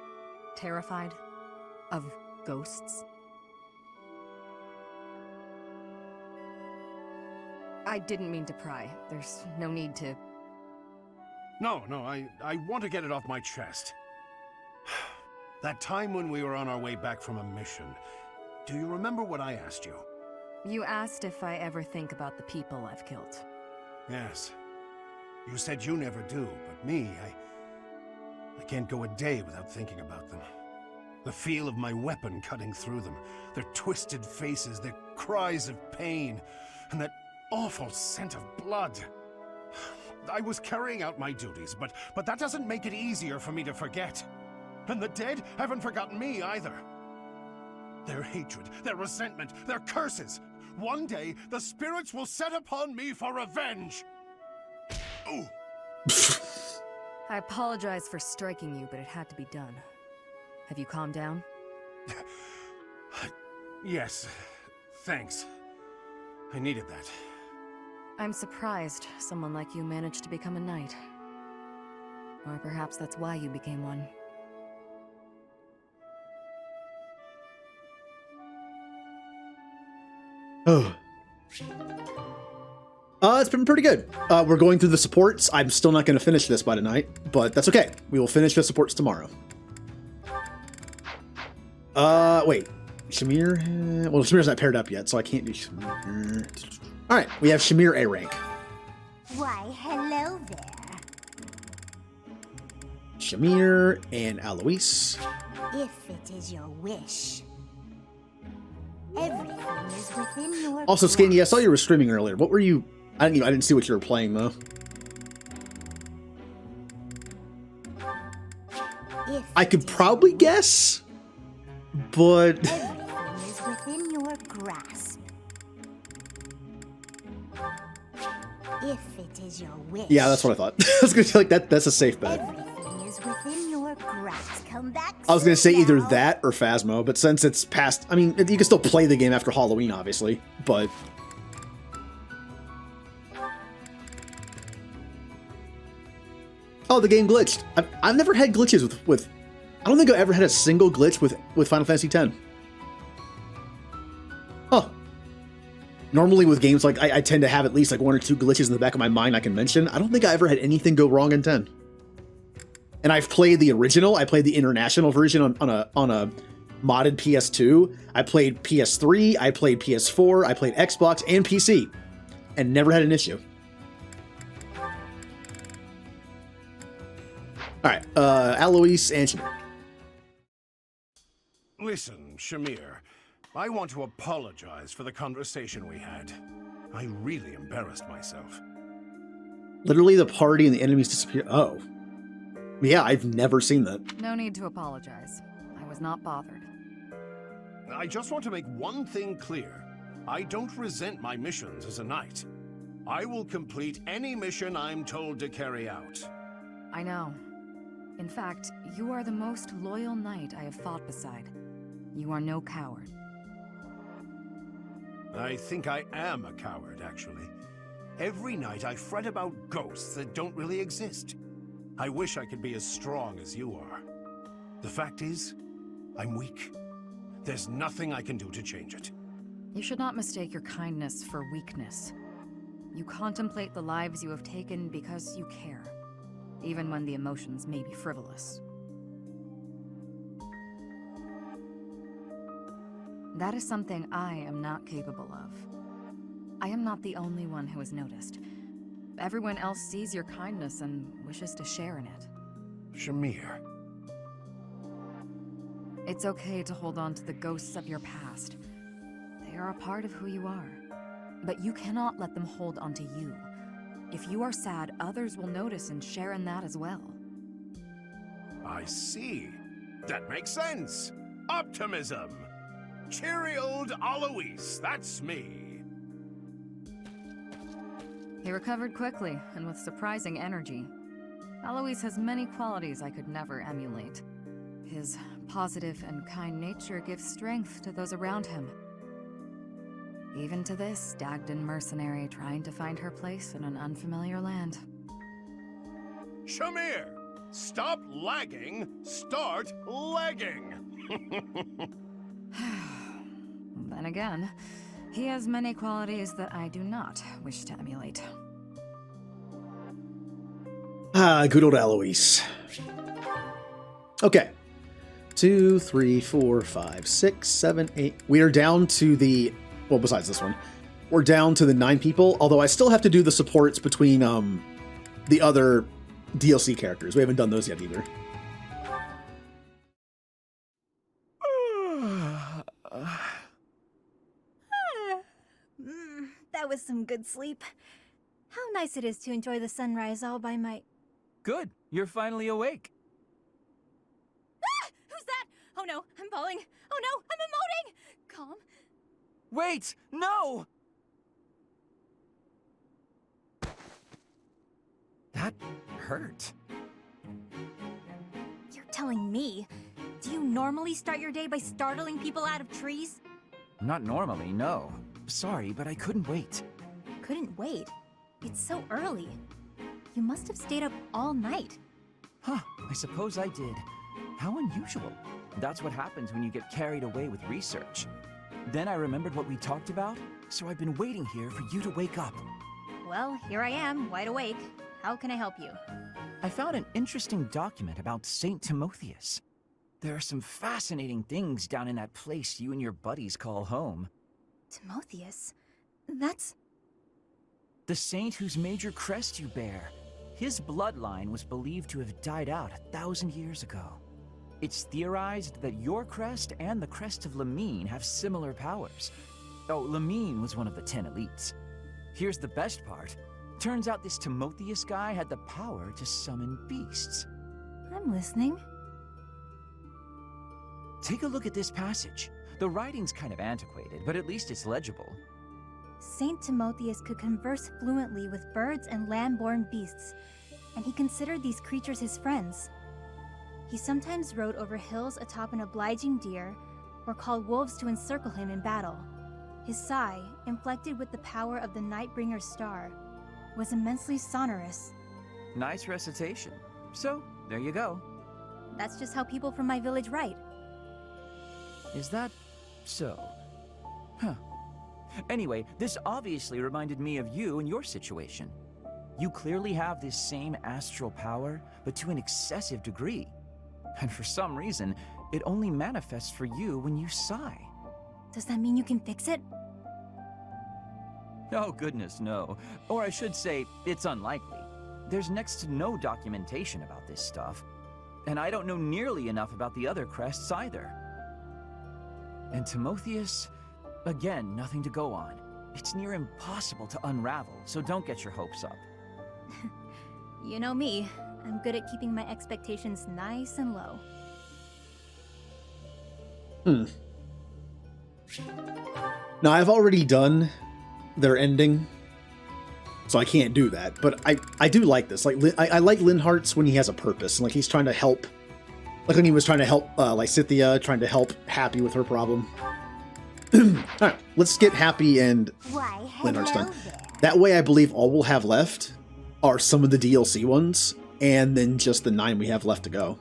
Terrified? Of ghosts? I didn't mean to pry. There's no need to... No, I want to get it off my chest. That time when we were on our way back from a mission, do you remember what I asked you? You asked if I ever think about the people I've killed. Yes. You said you never do, but me, I can't go a day without thinking about them. The feel of my weapon cutting through them, their twisted faces, their cries of pain, and that awful scent of blood. I was carrying out my duties, but that doesn't make it easier for me to forget. And the dead haven't forgotten me either. Their hatred, their resentment, their curses. One day, the spirits will set upon me for revenge. Ooh. I apologize for striking you, but it had to be done. Have you calmed down? Yes, thanks. I needed that. I'm surprised someone like you managed to become a knight. Or perhaps that's why you became one. Oh. It's been pretty good. We're going through the supports. I'm still not going to finish this by tonight, but that's okay. We will finish the supports tomorrow. Wait. Shamir? Well, Shamir's not paired up yet, so I can't do Shamir. Alright, we have Shamir A rank. Why, hello there. Shamir and Alois. If it is your wish. Everything is within your Also, Skandy, I saw you were streaming earlier. What were you... I didn't see what you were playing, though. I could probably guess, but... Everything is within your grasp. If it is your wish. Yeah, that's what I thought. I was gonna say, like, that's a safe bet. Everything is within your grasp. Come back. I was gonna say soon either now. that or Phasmo, but since it's past... I mean, you can still play the game after Halloween, obviously, but... Oh, the game glitched. I've never had glitches with... I don't think I've ever had a single glitch with Final Fantasy X. Huh. Normally with games like... I tend to have at least like 1 or 2 glitches in the back of my mind I can mention. I don't think I ever had anything go wrong in 10. And I've played the original. I played the international version on a modded PS2. I played PS3. I played PS4. I played Xbox and PC. And never had an issue. Alright, Alois and Shamir. Listen, Shamir, I want to apologize for the conversation we had. I really embarrassed myself. Literally the party and the enemies disappear. Oh. Yeah, I've never seen that. No need to apologize. I was not bothered. I just want to make one thing clear. I don't resent my missions as a knight. I will complete any mission I'm told to carry out. I know. In fact, you are the most loyal knight I have fought beside. You are no coward. I think I am a coward, actually. Every night I fret about ghosts that don't really exist. I wish I could be as strong as you are. The fact is, I'm weak. There's nothing I can do to change it. You should not mistake your kindness for weakness. You contemplate the lives you have taken because you care, even when the emotions may be frivolous. That is something I am not capable of. I am not the only one who has noticed. Everyone else sees your kindness and wishes to share in it. Shamir. It's okay to hold on to the ghosts of your past, They're a part of who you are. But you cannot let them hold onto you. If you are sad, others will notice and share in that as well. I see. That makes sense. Optimism. Cheery old Alois, that's me. He recovered quickly and with surprising energy. Alois has many qualities I could never emulate. His positive and kind nature gives strength to those around him. Even to this Dagdan mercenary trying to find her place in an unfamiliar land. Shamir, stop lagging, start lagging. Then again, he has many qualities that I do not wish to emulate. Ah, good old Alois. Okay. 2, 3, 4, 5, 6, 7, 8. We are down to the... Well, besides this one. We're down to the 9 people, although I still have to do the supports between the other DLC characters. We haven't done those yet either. That was some good sleep. How nice it is to enjoy the sunrise all by my... Good. You're finally awake. Ah! Who's that? Oh no, I'm falling. Oh no, I'm emoting! Calm. Wait! No! That hurt. You're telling me? Do you normally start your day by startling people out of trees? Not normally, no. Sorry, but I couldn't wait. Couldn't wait? It's so early. You must have stayed up all night. Huh, I suppose I did. How unusual. That's what happens when you get carried away with research. Then I remembered what we talked about, so I've been waiting here for you to wake up. Well, here I am, wide awake. How can I help you? I found an interesting document about Saint Timotheus. There are some fascinating things down in that place you and your buddies call home. Timotheus? That's... The saint whose major crest you bear. His bloodline was believed to have died out 1,000 years ago. It's theorized that your crest and the crest of Lamine have similar powers. Oh, Lamine was one of the 10 elites. Here's the best part. Turns out this Timotheus guy had the power to summon beasts. I'm listening. Take a look at this passage. The writing's kind of antiquated, but at least it's legible. Saint Timotheus could converse fluently with birds and land-born beasts, and he considered these creatures his friends. He sometimes rode over hills atop an obliging deer, or called wolves to encircle him in battle. His sigh, inflected with the power of the Nightbringer's star, was immensely sonorous. Nice recitation. So, there you go. That's just how people from my village write. Is that so? Huh. Anyway, this obviously reminded me of you and your situation. You clearly have this same astral power, but to an excessive degree. And for some reason, it only manifests for you when you sigh. Does that mean you can fix it? Oh goodness, no. Or I should say, it's unlikely. There's next to no documentation about this stuff. And I don't know nearly enough about the other crests either. And Timotheus, again, nothing to go on. It's near impossible to unravel, so don't get your hopes up. You know me. I'm good at keeping my expectations nice and low. Now, I've already done their ending, so I can't do that. But I do like this. Like, I like Linhart's when he has a purpose. Like, he's trying to help. Like when he was trying to help Lysithea, trying to help Happy with her problem. Alright, let's get Happy and Linhart's done. That way, I believe all we'll have left are some of the DLC ones, and then just the 9 we have left to go.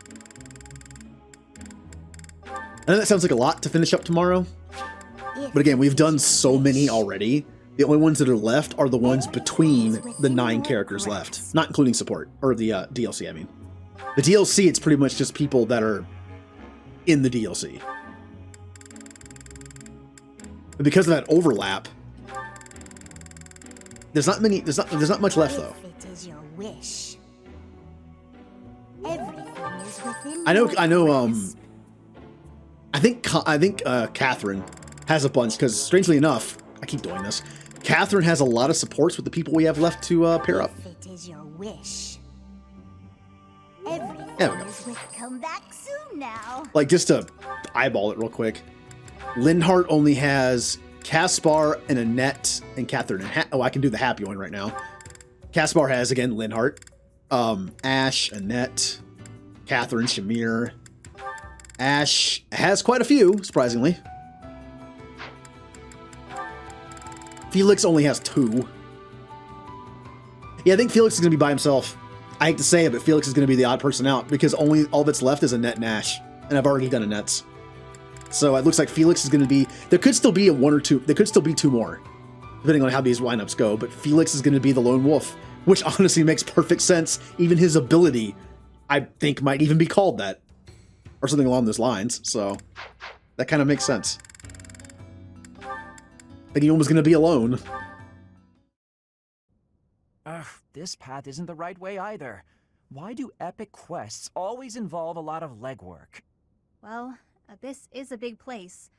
I know that sounds like a lot to finish up tomorrow, but again, we've done so many already. The only ones that are left are the ones between the 9 characters left, not including support, or the DLC, I mean. The DLC, it's pretty much just people that are in the DLC. But because of that overlap, there's not much left though. If it is your wish. Everything is within I know I think Catherine has a bunch, because strangely enough, I keep doing this, Catherine has a lot of supports with the people we have left to pair up. If it is your wish. There we go. Everything will come back soon now. Like, just to eyeball it real quick, Lindhart only has Caspar and Annette and Catherine. Oh, I can do the happy one right now. Caspar has, again, Lindhart, Ash, Annette, Catherine, Shamir. Ash has quite a few, surprisingly. Felix only has 2. Yeah, I think Felix is going to be by himself. I hate to say it, but Felix is going to be the odd person out because all that's left is Annette and Ash, and I've already done Annette's. So it looks like Felix is going to be... There could still be a 1 or 2... There could still be 2 more, depending on how these lineups go, but Felix is going to be the lone wolf, which honestly makes perfect sense. Even his ability, I think, might even be called that, or something along those lines, so that kind of makes sense. Anyone was going to be alone. Ugh, this path isn't the right way either. Why do epic quests always involve a lot of legwork? Well, Abyss is a big place.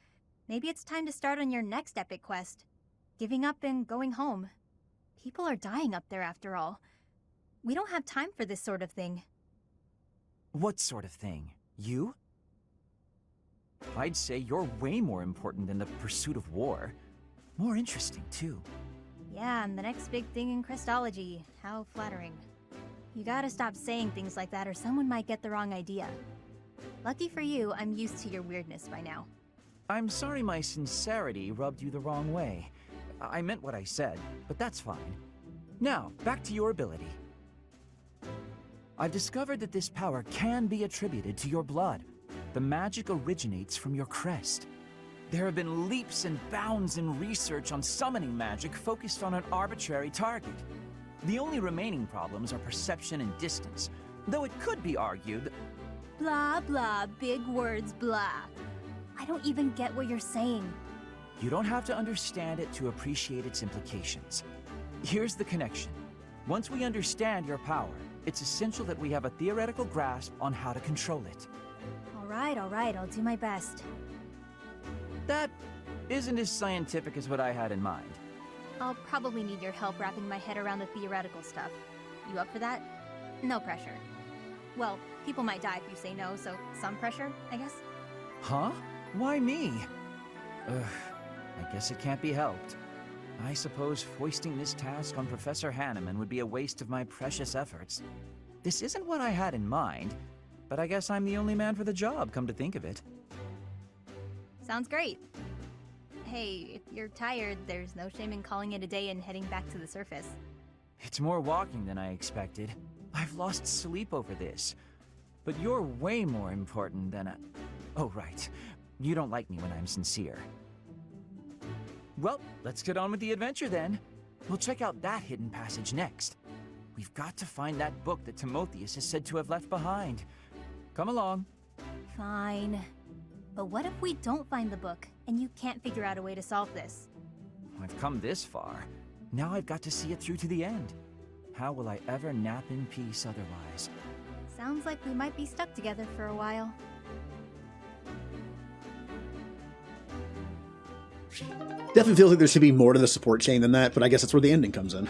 Maybe it's time to start on your next epic quest. Giving up and going home. People are dying up there after all. We don't have time for this sort of thing. What sort of thing? You? I'd say you're way more important than the pursuit of war. More interesting, too. Yeah, I'm the next big thing in Christology. How flattering. You gotta stop saying things like that or someone might get the wrong idea. Lucky for you, I'm used to your weirdness by now. I'm sorry my sincerity rubbed you the wrong way. I meant what I said, but that's fine. Now, back to your ability. I've discovered that this power can be attributed to your blood. The magic originates from your crest. There have been leaps and bounds in research on summoning magic focused on an arbitrary target. The only remaining problems are perception and distance, though it could be argued that... Blah, blah, big words, blah. I don't even get what you're saying. You don't have to understand it to appreciate its implications. Here's the connection. Once we understand your power, it's essential that we have a theoretical grasp on how to control it. All right, I'll do my best. That isn't as scientific as what I had in mind. I'll probably need your help wrapping my head around the theoretical stuff. You up for that? No pressure. Well, people might die if you say no, so some pressure, I guess. Huh? Why me? Ugh, I guess it can't be helped. I suppose foisting this task on Professor Hanneman would be a waste of my precious efforts. This isn't what I had in mind, but I guess I'm the only man for the job, come to think of it. Sounds great. Hey, if you're tired, there's no shame in calling it a day and heading back to the surface. It's more walking than I expected. I've lost sleep over this. But you're way more important than a... Oh, right. You don't like me when I'm sincere. Well, let's get on with the adventure then. We'll check out that hidden passage next. We've got to find that book that Timotheus is said to have left behind. Come along. Fine. But what if we don't find the book, and you can't figure out a way to solve this? I've come this far. Now I've got to see it through to the end. How will I ever nap in peace otherwise? Sounds like we might be stuck together for a while. Definitely feels like there should be more to the support chain than that, but I guess that's where the ending comes in.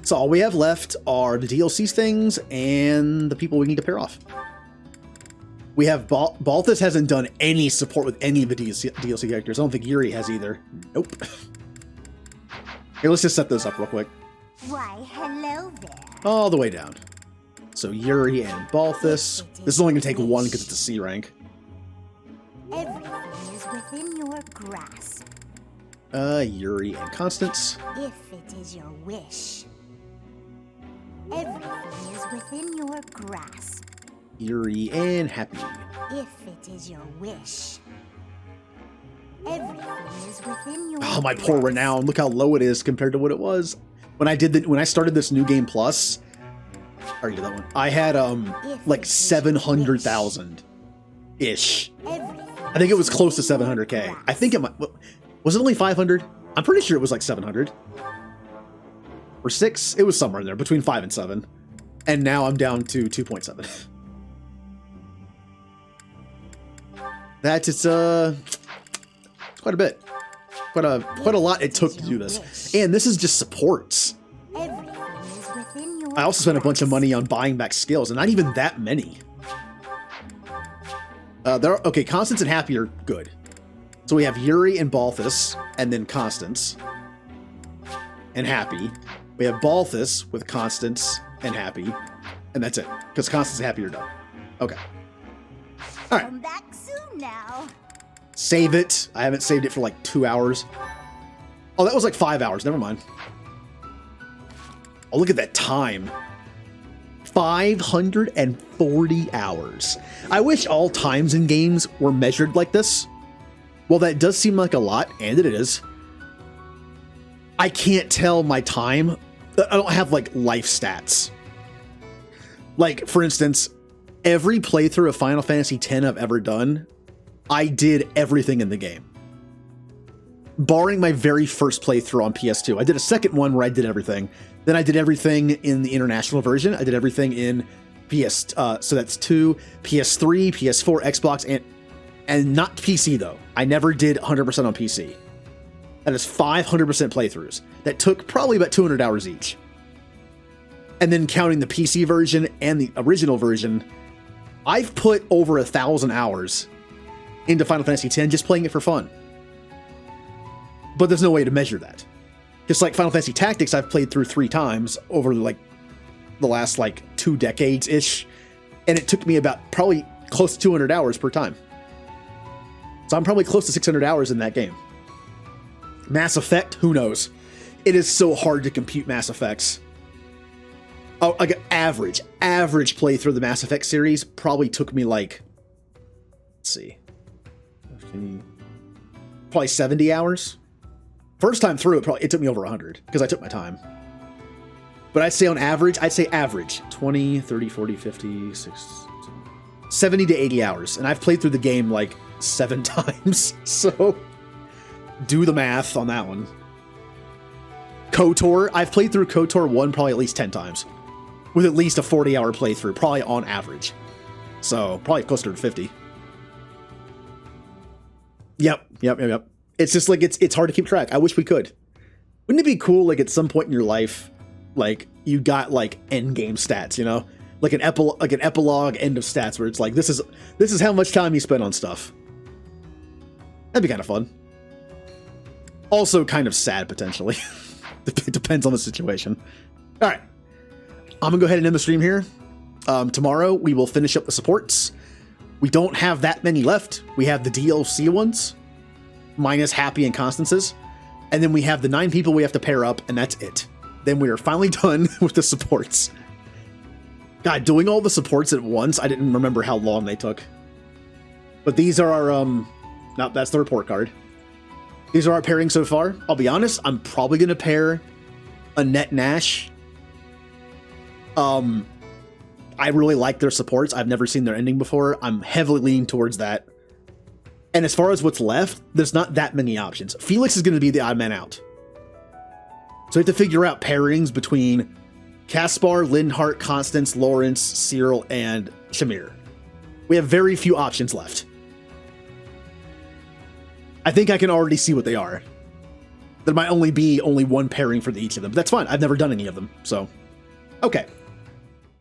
So all we have left are the DLC things and the people we need to pair off. We have Balthus hasn't done any support with any of the DLC characters. I don't think Yuri has either. Nope. Here, let's just set those up real quick. Why, hello there. All the way down. So Yuri and Balthus. This is only going to take one because it's a C rank. Everything is within your grasp. Yuri and Constance. If it is your wish. Everything is within your grasp. Yuri and Happy. If it is your wish. Everything is within your Oh, my poor renown. Look how low it is compared to what it was. When I started this New Game Plus, I already did that one. I had like 700,000-ish. I think it was close to 700k. I think it might, was it only 500? I'm pretty sure it was like 700. Or 6? It was somewhere in there, between 5 and 7. And now I'm down to 2.7. That's its, quite a bit. Quite a lot it took to do this. And this is just supports. I also spent a bunch of money on buying back skills, and not even that many. Okay, Constance and Happy are good. So we have Yuri and Balthus, and then Constance and Happy. We have Balthus with Constance and Happy, and that's it. Because Constance and Happy are done. Okay. All right. Come back soon now. Save it. I haven't saved it for like 2 hours. Oh, that was like 5 hours. Never mind. Oh, look at that time. 540 hours. I wish all times in games were measured like this. Well, that does seem like a lot, and it is. I can't tell my time. I don't have like life stats. Like, for instance, every playthrough of Final Fantasy X I've ever done, I did everything in the game. Barring my very first playthrough on PS2. I did a second one where I did everything. Then I did everything in the international version. I did everything in so that's 2, PS3, PS4, Xbox, and not PC though. I never did 100% on PC. That is 500% playthroughs. That took probably about 200 hours each. And then counting the PC version and the original version, I've put over 1,000 hours into Final Fantasy X just playing it for fun. But there's no way to measure that. Just like Final Fantasy Tactics, I've played through 3 times over like the last like 2 decades-ish, and it took me about probably close to 200 hours per time. So I'm probably close to 600 hours in that game. Mass Effect, who knows? It is so hard to compute Mass Effects. Oh, like an average playthrough of the Mass Effect series probably took me like, let's see, probably 70 hours. First time through, it took me over 100 because I took my time. But I'd say on average, 20, 30, 40, 50, 60, 70 to 80 hours. And I've played through the game like 7 times. So do the math on that one. KOTOR, I've played through KOTOR 1 probably at least 10 times. With at least a 40-hour playthrough, probably on average. So probably closer to 50. Yep. It's just like, it's hard to keep track. I wish we could. Wouldn't it be cool, like, at some point in your life, like, you got, like, end game stats, you know? Like an epilogue end of stats where it's like, this is how much time you spent on stuff. That'd be kind of fun. Also kind of sad, potentially. It depends on the situation. All right. I'm going to go ahead and end the stream here. Tomorrow, we will finish up the supports. We don't have that many left. We have the DLC ones, minus Happy and Constance's. And then we have the 9 people we have to pair up, and that's it. Then we are finally done with the supports. God, doing all the supports at once, I didn't remember how long they took. But these are our, no, that's the report card. These are our pairings so far. I'll be honest, I'm probably going to pair Annette and Ash. I really like their supports. I've never seen their ending before. I'm heavily leaning towards that. And as far as what's left, there's not that many options. Felix is going to be the odd man out. So we have to figure out pairings between Caspar, Linhardt, Constance, Lawrence, Cyril, and Shamir. We have very few options left. I think I can already see what they are. There might only be one pairing for each of them, but that's fine. I've never done any of them, so. Okay.